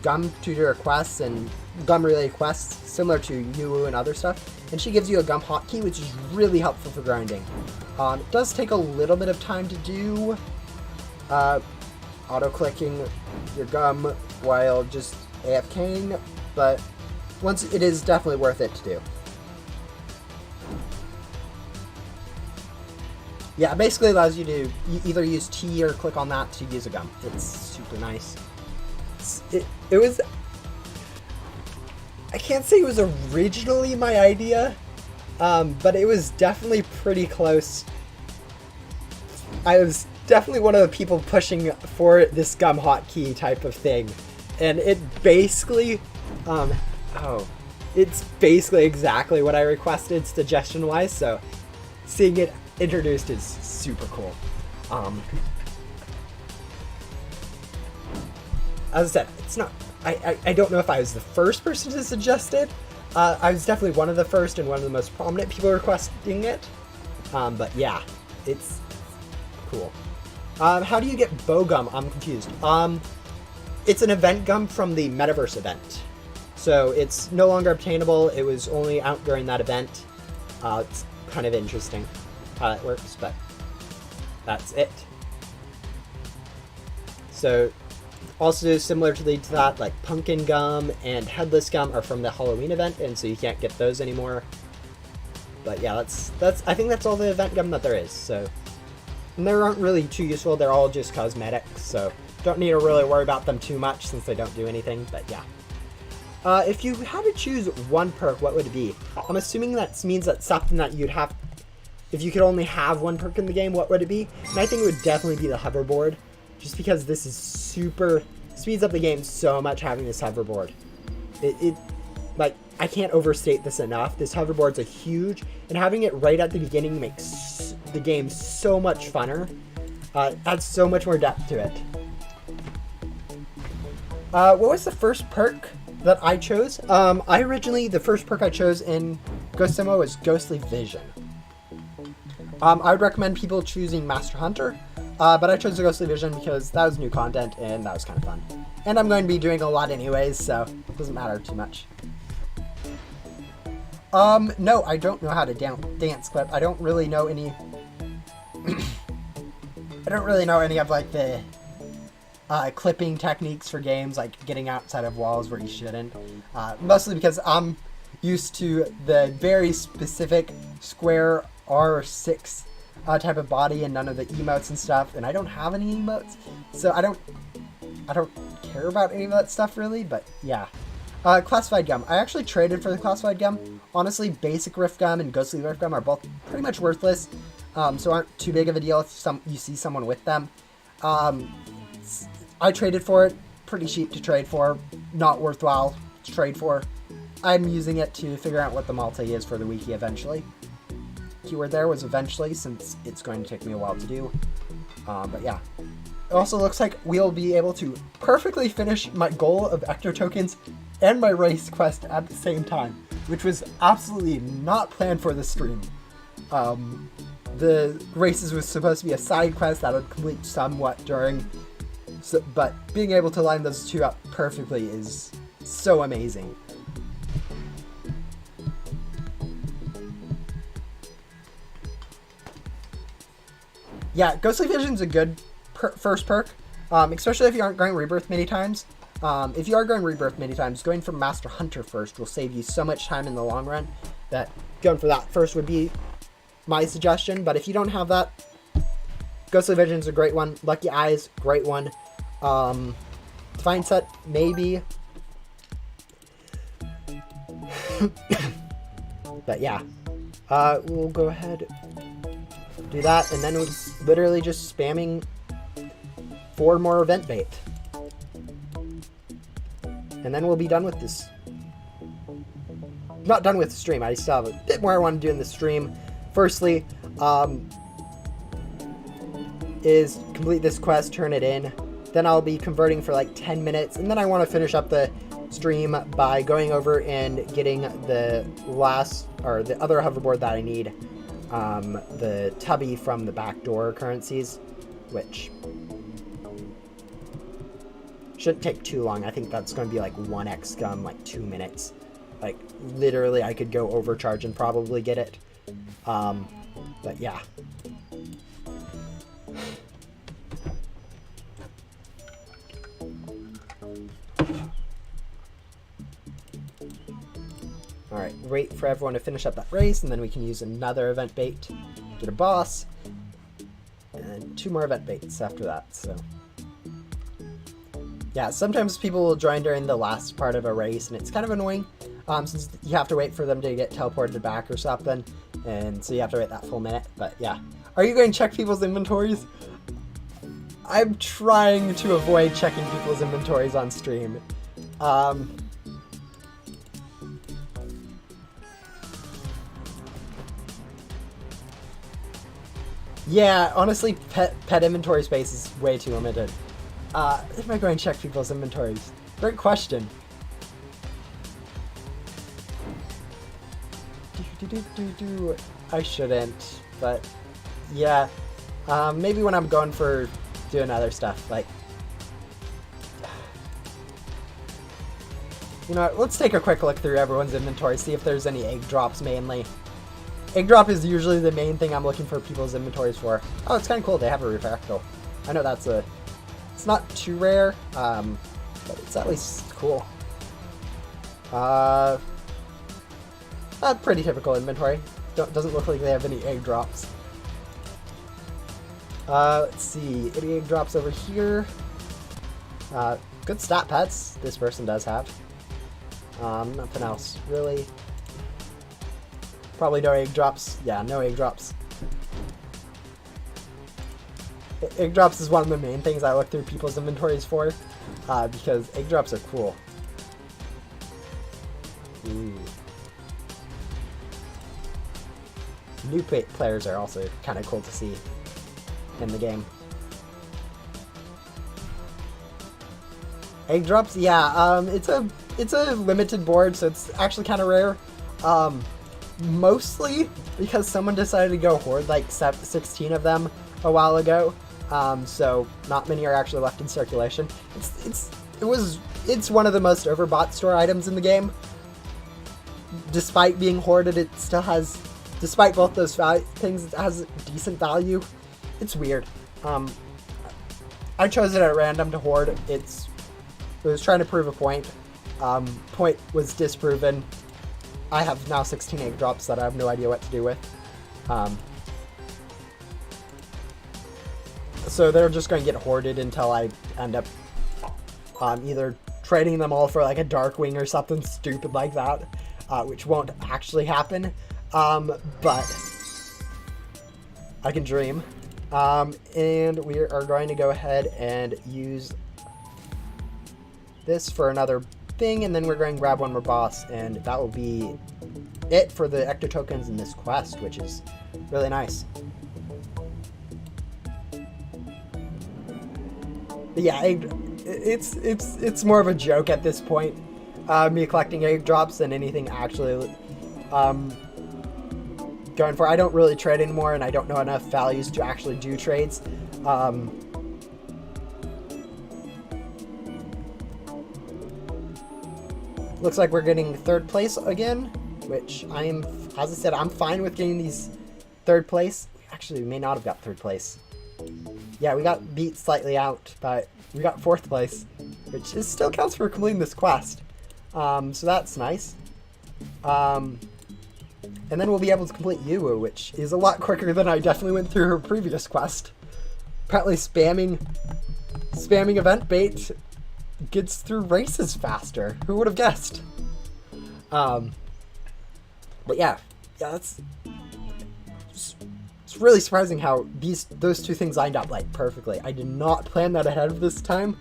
gum to do your quests and gum related quests similar to Yu and other stuff. And she gives you a gum hotkey, which is really helpful for grinding. It does take a little bit of time to do, auto-clicking your gum while just AFKing, but it is definitely worth it to do. Yeah, it basically allows you to either use T or click on that to use a gum. It's super nice. It was... I can't say it was originally my idea, but it was definitely pretty close. I was definitely one of the people pushing for this gum hotkey type of thing. And it basically... it's basically exactly what I requested suggestion-wise, so seeing it introduced is super cool. As I said, it's not... I don't know if I was the first person to suggest it. I was definitely one of the first and one of the most prominent people requesting it. But yeah, it's cool. How do you get bow gum? I'm confused. It's an event gum from the Metaverse event. So it's no longer obtainable. It was only out during that event. It's kind of interesting how that works, but that's it. So also similar to that, like pumpkin gum and headless gum are from the Halloween event, and so you can't get those anymore. But yeah, that's I think that's all the event gum that there is. So, and they aren't really too useful. They're all just cosmetics, so don't need to really worry about them too much since they don't do anything. But yeah. If you had to choose one perk, what would it be? I'm assuming that means that something that you'd have, if you could only have one perk in the game, what would it be? And I think it would definitely be the hoverboard, just because this is super, speeds up the game so much having this hoverboard. Like, I can't overstate this enough. This hoverboard's a huge, and having it right at the beginning makes the game so much funner. Adds so much more depth to it. What was the first perk that I chose? The first perk I chose in Ghost Demo was Ghostly Vision. I would recommend people choosing Master Hunter, but I chose the Ghostly Vision because that was new content and that was kind of fun. And I'm going to be doing a lot anyways, so it doesn't matter too much. No, I don't know how to dance clip. I don't really know any... I don't really know any of, like, the clipping techniques for games, like getting outside of walls where you shouldn't. Mostly because I'm used to the very specific square R6 type of body and none of the emotes and stuff, and I don't have any emotes, so I don't care about any of that stuff really, but yeah. Classified gum. I actually traded for the classified gum. Honestly, basic rift gum and ghostly rift gum are both pretty much worthless, so aren't too big of a deal if you see someone with them. I traded for it. Pretty cheap to trade for. Not worthwhile to trade for. I'm using it to figure out what the multi is for the wiki eventually. Keyword there was eventually, since it's going to take me a while to do. But yeah. It also looks like we'll be able to perfectly finish my goal of Ecto Tokens and my race quest at the same time, which was absolutely not planned for the stream. The races was supposed to be a side quest that would complete somewhat during, but being able to line those two up perfectly is so amazing. Yeah, Ghostly Vision's a good first perk, especially if you aren't going Rebirth many times. If you are going Rebirth many times, going for Master Hunter first will save you so much time in the long run that going for that first would be my suggestion. But if you don't have that, Ghostly Vision's a great one. Lucky Eyes, great one. Divine Set, maybe. But yeah, we'll go ahead, do that, and then it was literally just spamming 4 more event bait. And then we'll be done with this. Not done with the stream. I still have a bit more I want to do in the stream. Firstly, is complete this quest, turn it in. Then I'll be converting for like 10 minutes. And then I want to finish up the stream by going over and getting the last, or the other hoverboard that I need. The tubby from the backdoor currencies, which shouldn't take too long. I think that's going to be like 1x gun, like 2 minutes. Like, literally, I could go overcharge and probably get it. But yeah. Alright, wait for everyone to finish up that race, and then we can use another event bait, get a boss, and 2 more event baits after that, so. Yeah, sometimes people will join during the last part of a race, and it's kind of annoying, since you have to wait for them to get teleported back or something, and so you have to wait that full minute, but yeah. Are you going to check people's inventories? I'm trying to avoid checking people's inventories on stream. Yeah, honestly, pet inventory space is way too limited. Am I going to check people's inventories? Great question. I shouldn't, but yeah. Maybe when I'm going for doing other stuff, like... You know what, let's take a quick look through everyone's inventory, see if there's any egg drops mainly. Egg drop is usually the main thing I'm looking for people's inventories for. Oh, it's kind of cool. They have a refractal. I know that's a... It's not too rare, but it's at least cool. A pretty typical inventory. Doesn't look like they have any egg drops. Let's see. Any egg drops over here? Good stat pets. This person does have. Nothing else, really. Probably no egg drops. Yeah, no egg drops. Egg drops is one of the main things I look through people's inventories for, because egg drops are cool. Ooh. New players are also kind of cool to see in the game. Egg drops, yeah. It's a limited board, so it's actually kind of rare. Mostly because someone decided to go hoard like 16 of them a while ago, so not many are actually left in circulation. It's one of the most overbought store items in the game. Despite being hoarded, it still has, despite both those things, it has decent value. It's weird. I chose it at random to hoard. It was trying to prove a point. Point was disproven. I have now 16 egg drops that I have no idea what to do with. So they're just going to get hoarded until I end up either trading them all for like a Darkwing or something stupid like that, which won't actually happen, but I can dream. And we are going to go ahead and use this for another thing, and then we're going to grab one more boss, and that will be it for the ecto tokens in this quest, which is really nice. But yeah, it's more of a joke at this point, me collecting egg drops than anything actually going for. I don't really trade anymore, and I don't know enough values to actually do trades. Looks like we're getting 3rd place again, which I am, as I said, I'm fine with getting these 3rd place. Actually, we may not have got 3rd place. Yeah, we got beat slightly out, but we got 4th place, which is still counts for completing this quest. So that's nice. And then we'll be able to complete Yuwu, which is a lot quicker than I definitely went through her previous quest. Apparently spamming event bait gets through races faster. Who would have guessed? But yeah, it's really surprising how those two things lined up like perfectly. I did not plan that ahead of this time.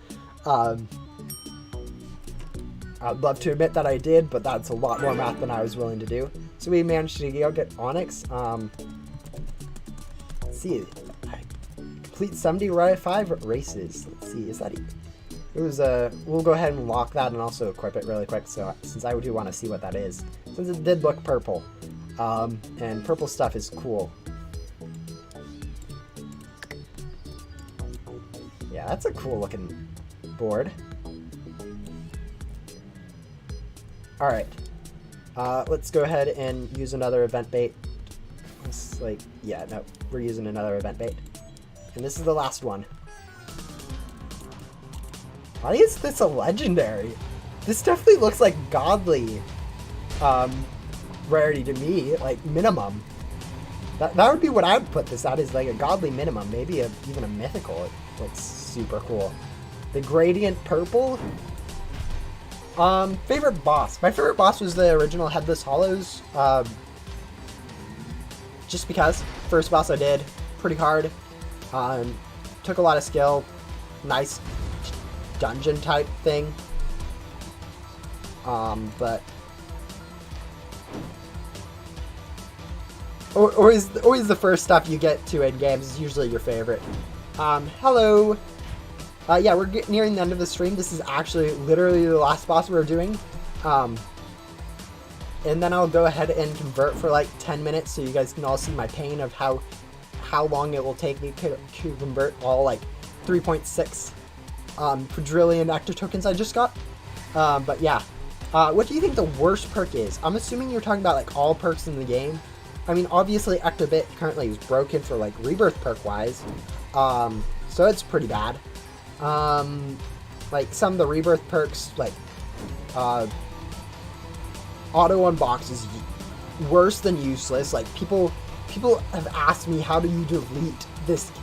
I'd love to admit that I did, but that's a lot more math than I was willing to do. So we managed to get Onyx. Let's see. I complete 75 races. Let's see. Is that... It was we'll go ahead and lock that and also equip it really quick. So since I do want to see what that is, since it did look purple, and purple stuff is cool. Yeah, that's a cool looking board. All right, let's go ahead and use another event bait. It's like, yeah, no, we're using another event bait, and this is the last one. Why is this a legendary? This definitely looks like godly rarity to me, like minimum. That would be what I would put this at, is like a godly minimum, maybe even a mythical. It looks super cool. The gradient purple. Favorite boss. My favorite boss was the original Headless Hollows. Just because first boss I did, pretty hard. Took a lot of skill. Nice dungeon type thing, but always the first stuff you get to in games is usually your favorite. Hello. Yeah, we're nearing the end of the stream. This is actually literally the last boss we're doing, and then I'll go ahead and convert for like 10 minutes so you guys can all see my pain of how long it will take me to convert all like 3.6 quadrillion nectar tokens I just got. But yeah, what do you think the worst perk is? I'm assuming you're talking about like all perks in the game. I mean, obviously Ectobit currently is broken for like Rebirth perk wise, so it's pretty bad. Like some of the Rebirth perks, like auto unbox is worse than useless. Like people have asked me, how do you delete this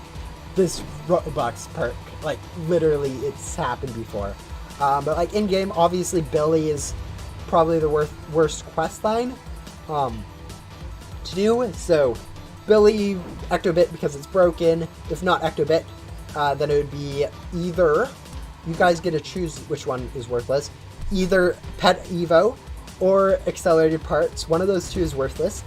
Robux perk? Like literally, it's happened before. But like in game, obviously Billy is probably the worst quest line to do. So Billy, Ectobit because it's broken. If not Ectobit, then it would be either, you guys get to choose which one is worthless. Either Pet Evo or Accelerated Parts. One of those two is worthless.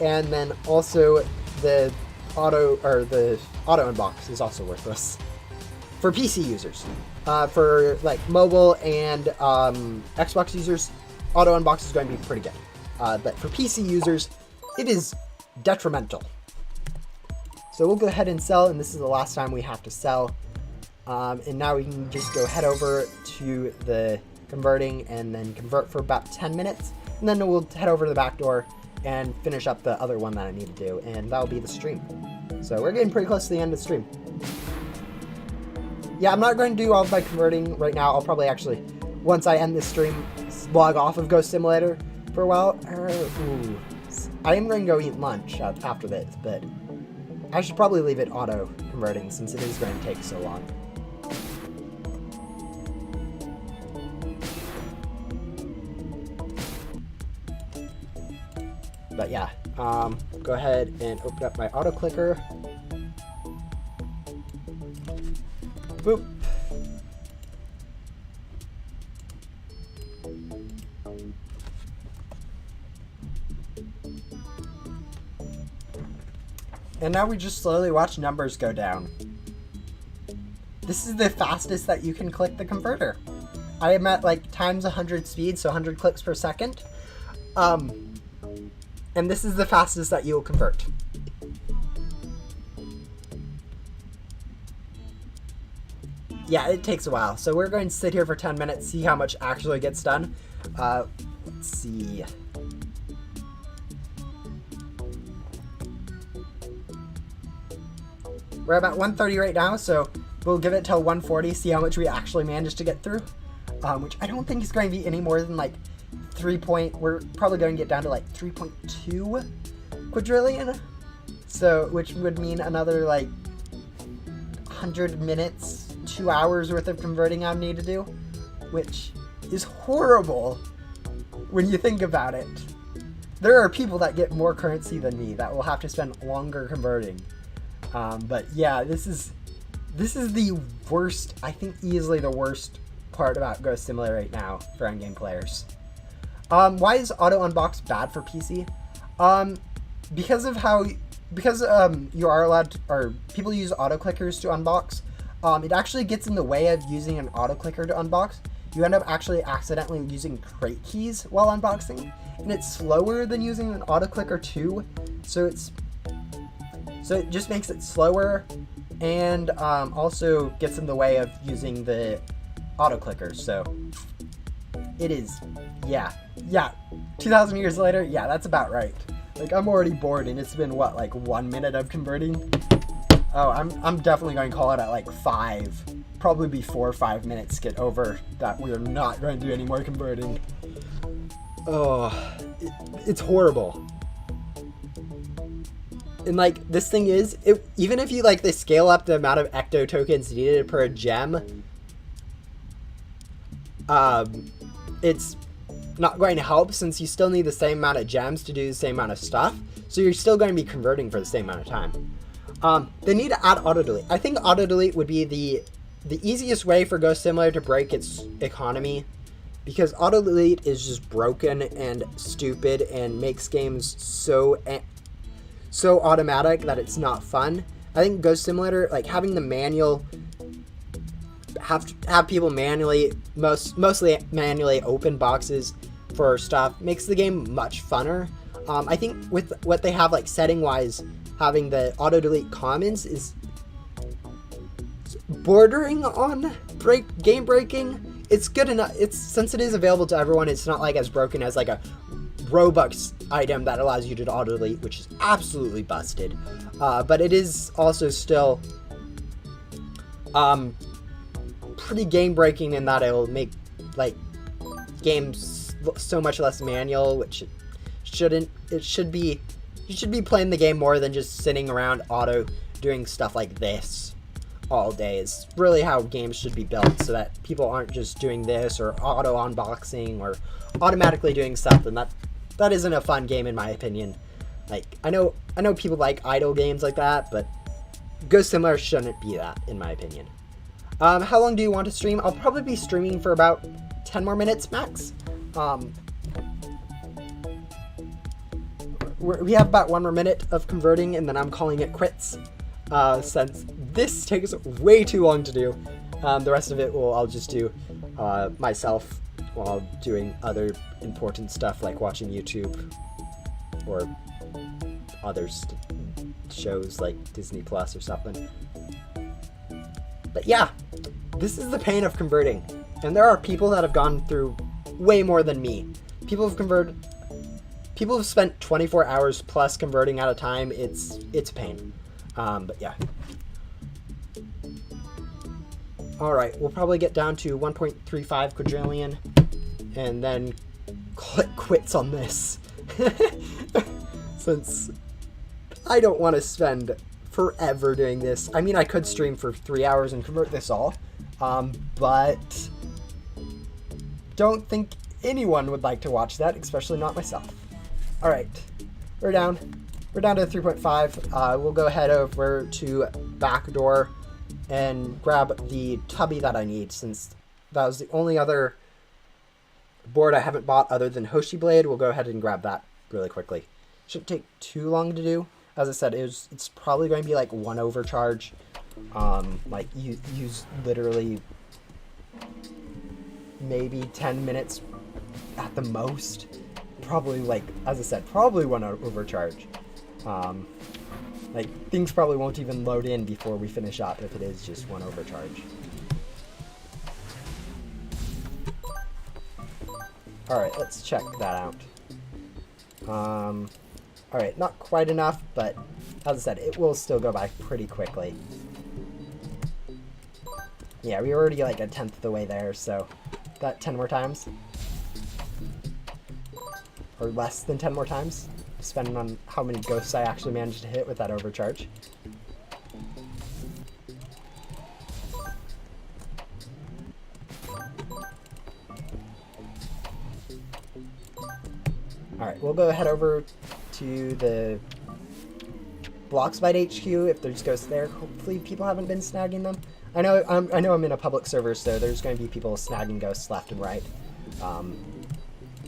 And then also the auto unbox is also worthless for PC users. For like mobile and Xbox users, auto unbox is going to be pretty good. But for PC users, it is detrimental. So we'll go ahead and sell, and this is the last time we have to sell. And now we can just go head over to the converting and then convert for about 10 minutes. And then we'll head over to the back door and finish up the other one that I need to do, and that'll be the stream. So we're getting pretty close to the end of the stream. Yeah, I'm not going to do all of my converting right now. I'll probably actually, once I end this stream, log off of Ghost Simulator for a while. I am going to go eat lunch after this, but I should probably leave it auto converting since it is going to take so long. But yeah, go ahead and open up my auto clicker. Boop. And now we just slowly watch numbers go down. This is the fastest that you can click the converter. I am at like times 100 speed, so 100 clicks per second. And this is the fastest that you'll convert. Yeah, it takes a while. So we're going to sit here for 10 minutes, see how much actually gets done. Let's see. We're about 1:30 right now, so we'll give it till 1:40, see how much we actually managed to get through. Which I don't think is going to be any more than like we're probably going to get down to like 3.2 quadrillion. So, which would mean another like 100 minutes, 2 hours worth of converting I need to do, which is horrible when you think about it. There are people that get more currency than me that will have to spend longer converting. But yeah, this is This is the worst, I think easily the worst part about Ghost Simulator right now for endgame players. Why is auto unbox bad for PC? Because you are allowed to, or people use auto clickers to unbox. It actually gets in the way of using an auto clicker to unbox. You end up actually accidentally using crate keys while unboxing, and it's slower than using an auto clicker too. So it just makes it slower, and also gets in the way of using the auto clicker. So it is, yeah, 2,000 years later, yeah, that's about right. Like, I'm already bored, and it's been what, like 1 minute of converting? Oh, I'm definitely going to call it at like 5, probably before 5 minutes get over that we are not going to do any more converting. Oh, it's horrible. And like, this thing is, even if you like they scale up the amount of ecto tokens needed per gem, it's not going to help, since you still need the same amount of gems to do the same amount of stuff. So you're still going to be converting for the same amount of time. They need to add auto delete. I think auto delete would be the easiest way for Ghost Simulator to break its economy, because auto delete is just broken and stupid and makes games so automatic that it's not fun. I think Ghost Simulator, like having the manual, have people manually, mostly manually open boxes for stuff, makes the game much funner. I think with what they have, like setting wise, having the auto delete commons is bordering on game breaking. It's good enough. Since it is available to everyone, it's not like as broken as like a Robux item that allows you to auto delete, which is absolutely busted. But it is also still pretty game breaking in that it will make like games so much less manual, which it shouldn't. You should be playing the game more than just sitting around auto doing stuff like this all day. Is really how games should be built, so that people aren't just doing this or auto unboxing or automatically doing something that isn't a fun game in my opinion. Like, I know people like idle games like that, but Ghost Simulator shouldn't be that in my opinion. How long do you want to stream? I'll probably be streaming for about 10 more minutes max. We have about 1 more minute of converting, and then I'm calling it quits, since this takes way too long to do. The rest of it I'll just do myself while doing other important stuff like watching YouTube or other shows like Disney Plus or something. But yeah, this is the pain of converting, and there are people that have gone through way more than me. People have spent 24 hours plus converting at a time. It's a pain. But yeah. All right, we'll probably get down to 1.35 quadrillion, and then click quits on this, since I don't want to spend forever doing this. I mean, I could stream for 3 hours and convert this all, but don't think anyone would like to watch that, especially not myself. All right, we're down to 3.5. We'll go head over to backdoor and grab the tubby that I need, since that was the only other board I haven't bought other than Hoshi Blade. We'll go ahead and grab that really quickly. Shouldn't take too long to do. As I said, it's probably going to be like 1 overcharge. Like you use literally maybe 10 minutes at the most. Probably, like, as I said, probably 1 overcharge. Like, things probably won't even load in before we finish up if it is just 1 overcharge. Alright, let's check that out. Alright, not quite enough, but as I said, it will still go by pretty quickly. Yeah, we're already like 1/10 of the way there, so that 10 more times. Or less than 10 more times, depending on how many ghosts I actually managed to hit with that overcharge. Alright, we'll go head over to the Bloxbite HQ, if there's ghosts there, hopefully people haven't been snagging them. I know I'm in a public server, so there's going to be people snagging ghosts left and right.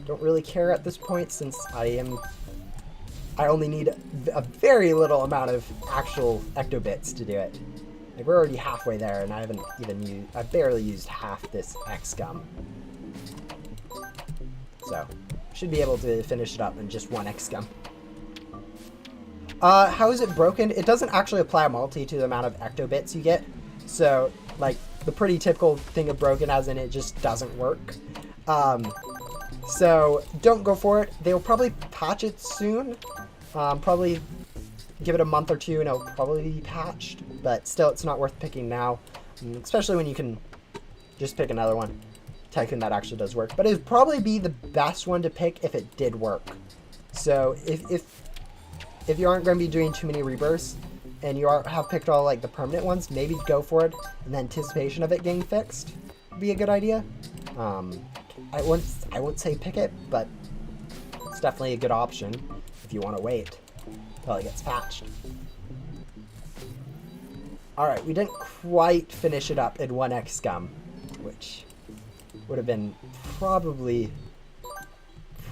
Don't really care at this point, since I only need a very little amount of actual ectobits to do it. Like, we're already halfway there, and I've barely used half this X-Gum. So, should be able to finish it up in just one X-Gum. How is it broken? It doesn't actually apply a multi to the amount of ectobits you get. So, like, the pretty typical thing of broken as in it just doesn't work. So, don't go for it. They'll probably patch it soon. Probably give it a month or two and it'll probably be patched. But still, it's not worth picking now. Especially when you can just pick another one. Tycoon that actually does work. But it would probably be the best one to pick if it did work. So, if you aren't going to be doing too many rebirths, and you have picked all like the permanent ones, maybe go for it in the anticipation of it getting fixed would be a good idea. I won't say pick it, but it's definitely a good option if you want to wait until it gets patched. Alright, we didn't quite finish it up in 1x scum, which would have been probably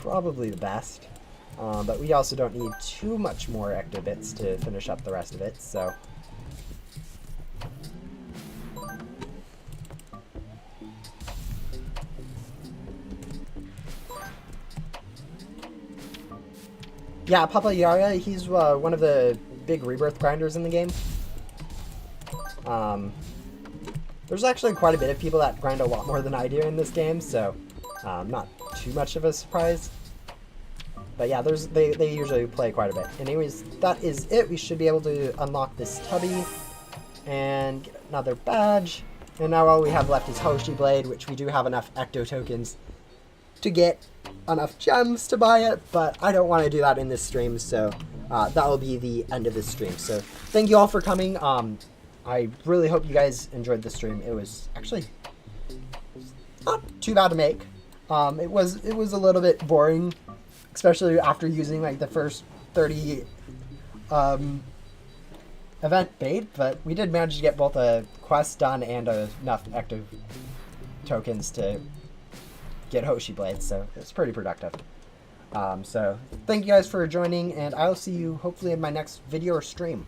the best. But we also don't need too much more ectobits to finish up the rest of it, so. Yeah, Papa Yara, he's one of the big rebirth grinders in the game. There's actually quite a bit of people that grind a lot more than I do in this game, so not too much of a surprise. But yeah, they usually play quite a bit. Anyways, that is it. We should be able to unlock this tubby and get another badge. And now all we have left is Hoshi Blade, which we do have enough Ecto tokens to get enough gems to buy it, but I don't want to do that in this stream, so that will be the end of this stream. So thank you all for coming. I really hope you guys enjoyed the stream. It was actually not too bad to make. It was a little bit boring, especially after using like the first 30 event bait, but we did manage to get both a quest done and enough active tokens to get Hoshi Blade, so it's pretty productive. So thank you guys for joining, and I'll see you hopefully in my next video or stream.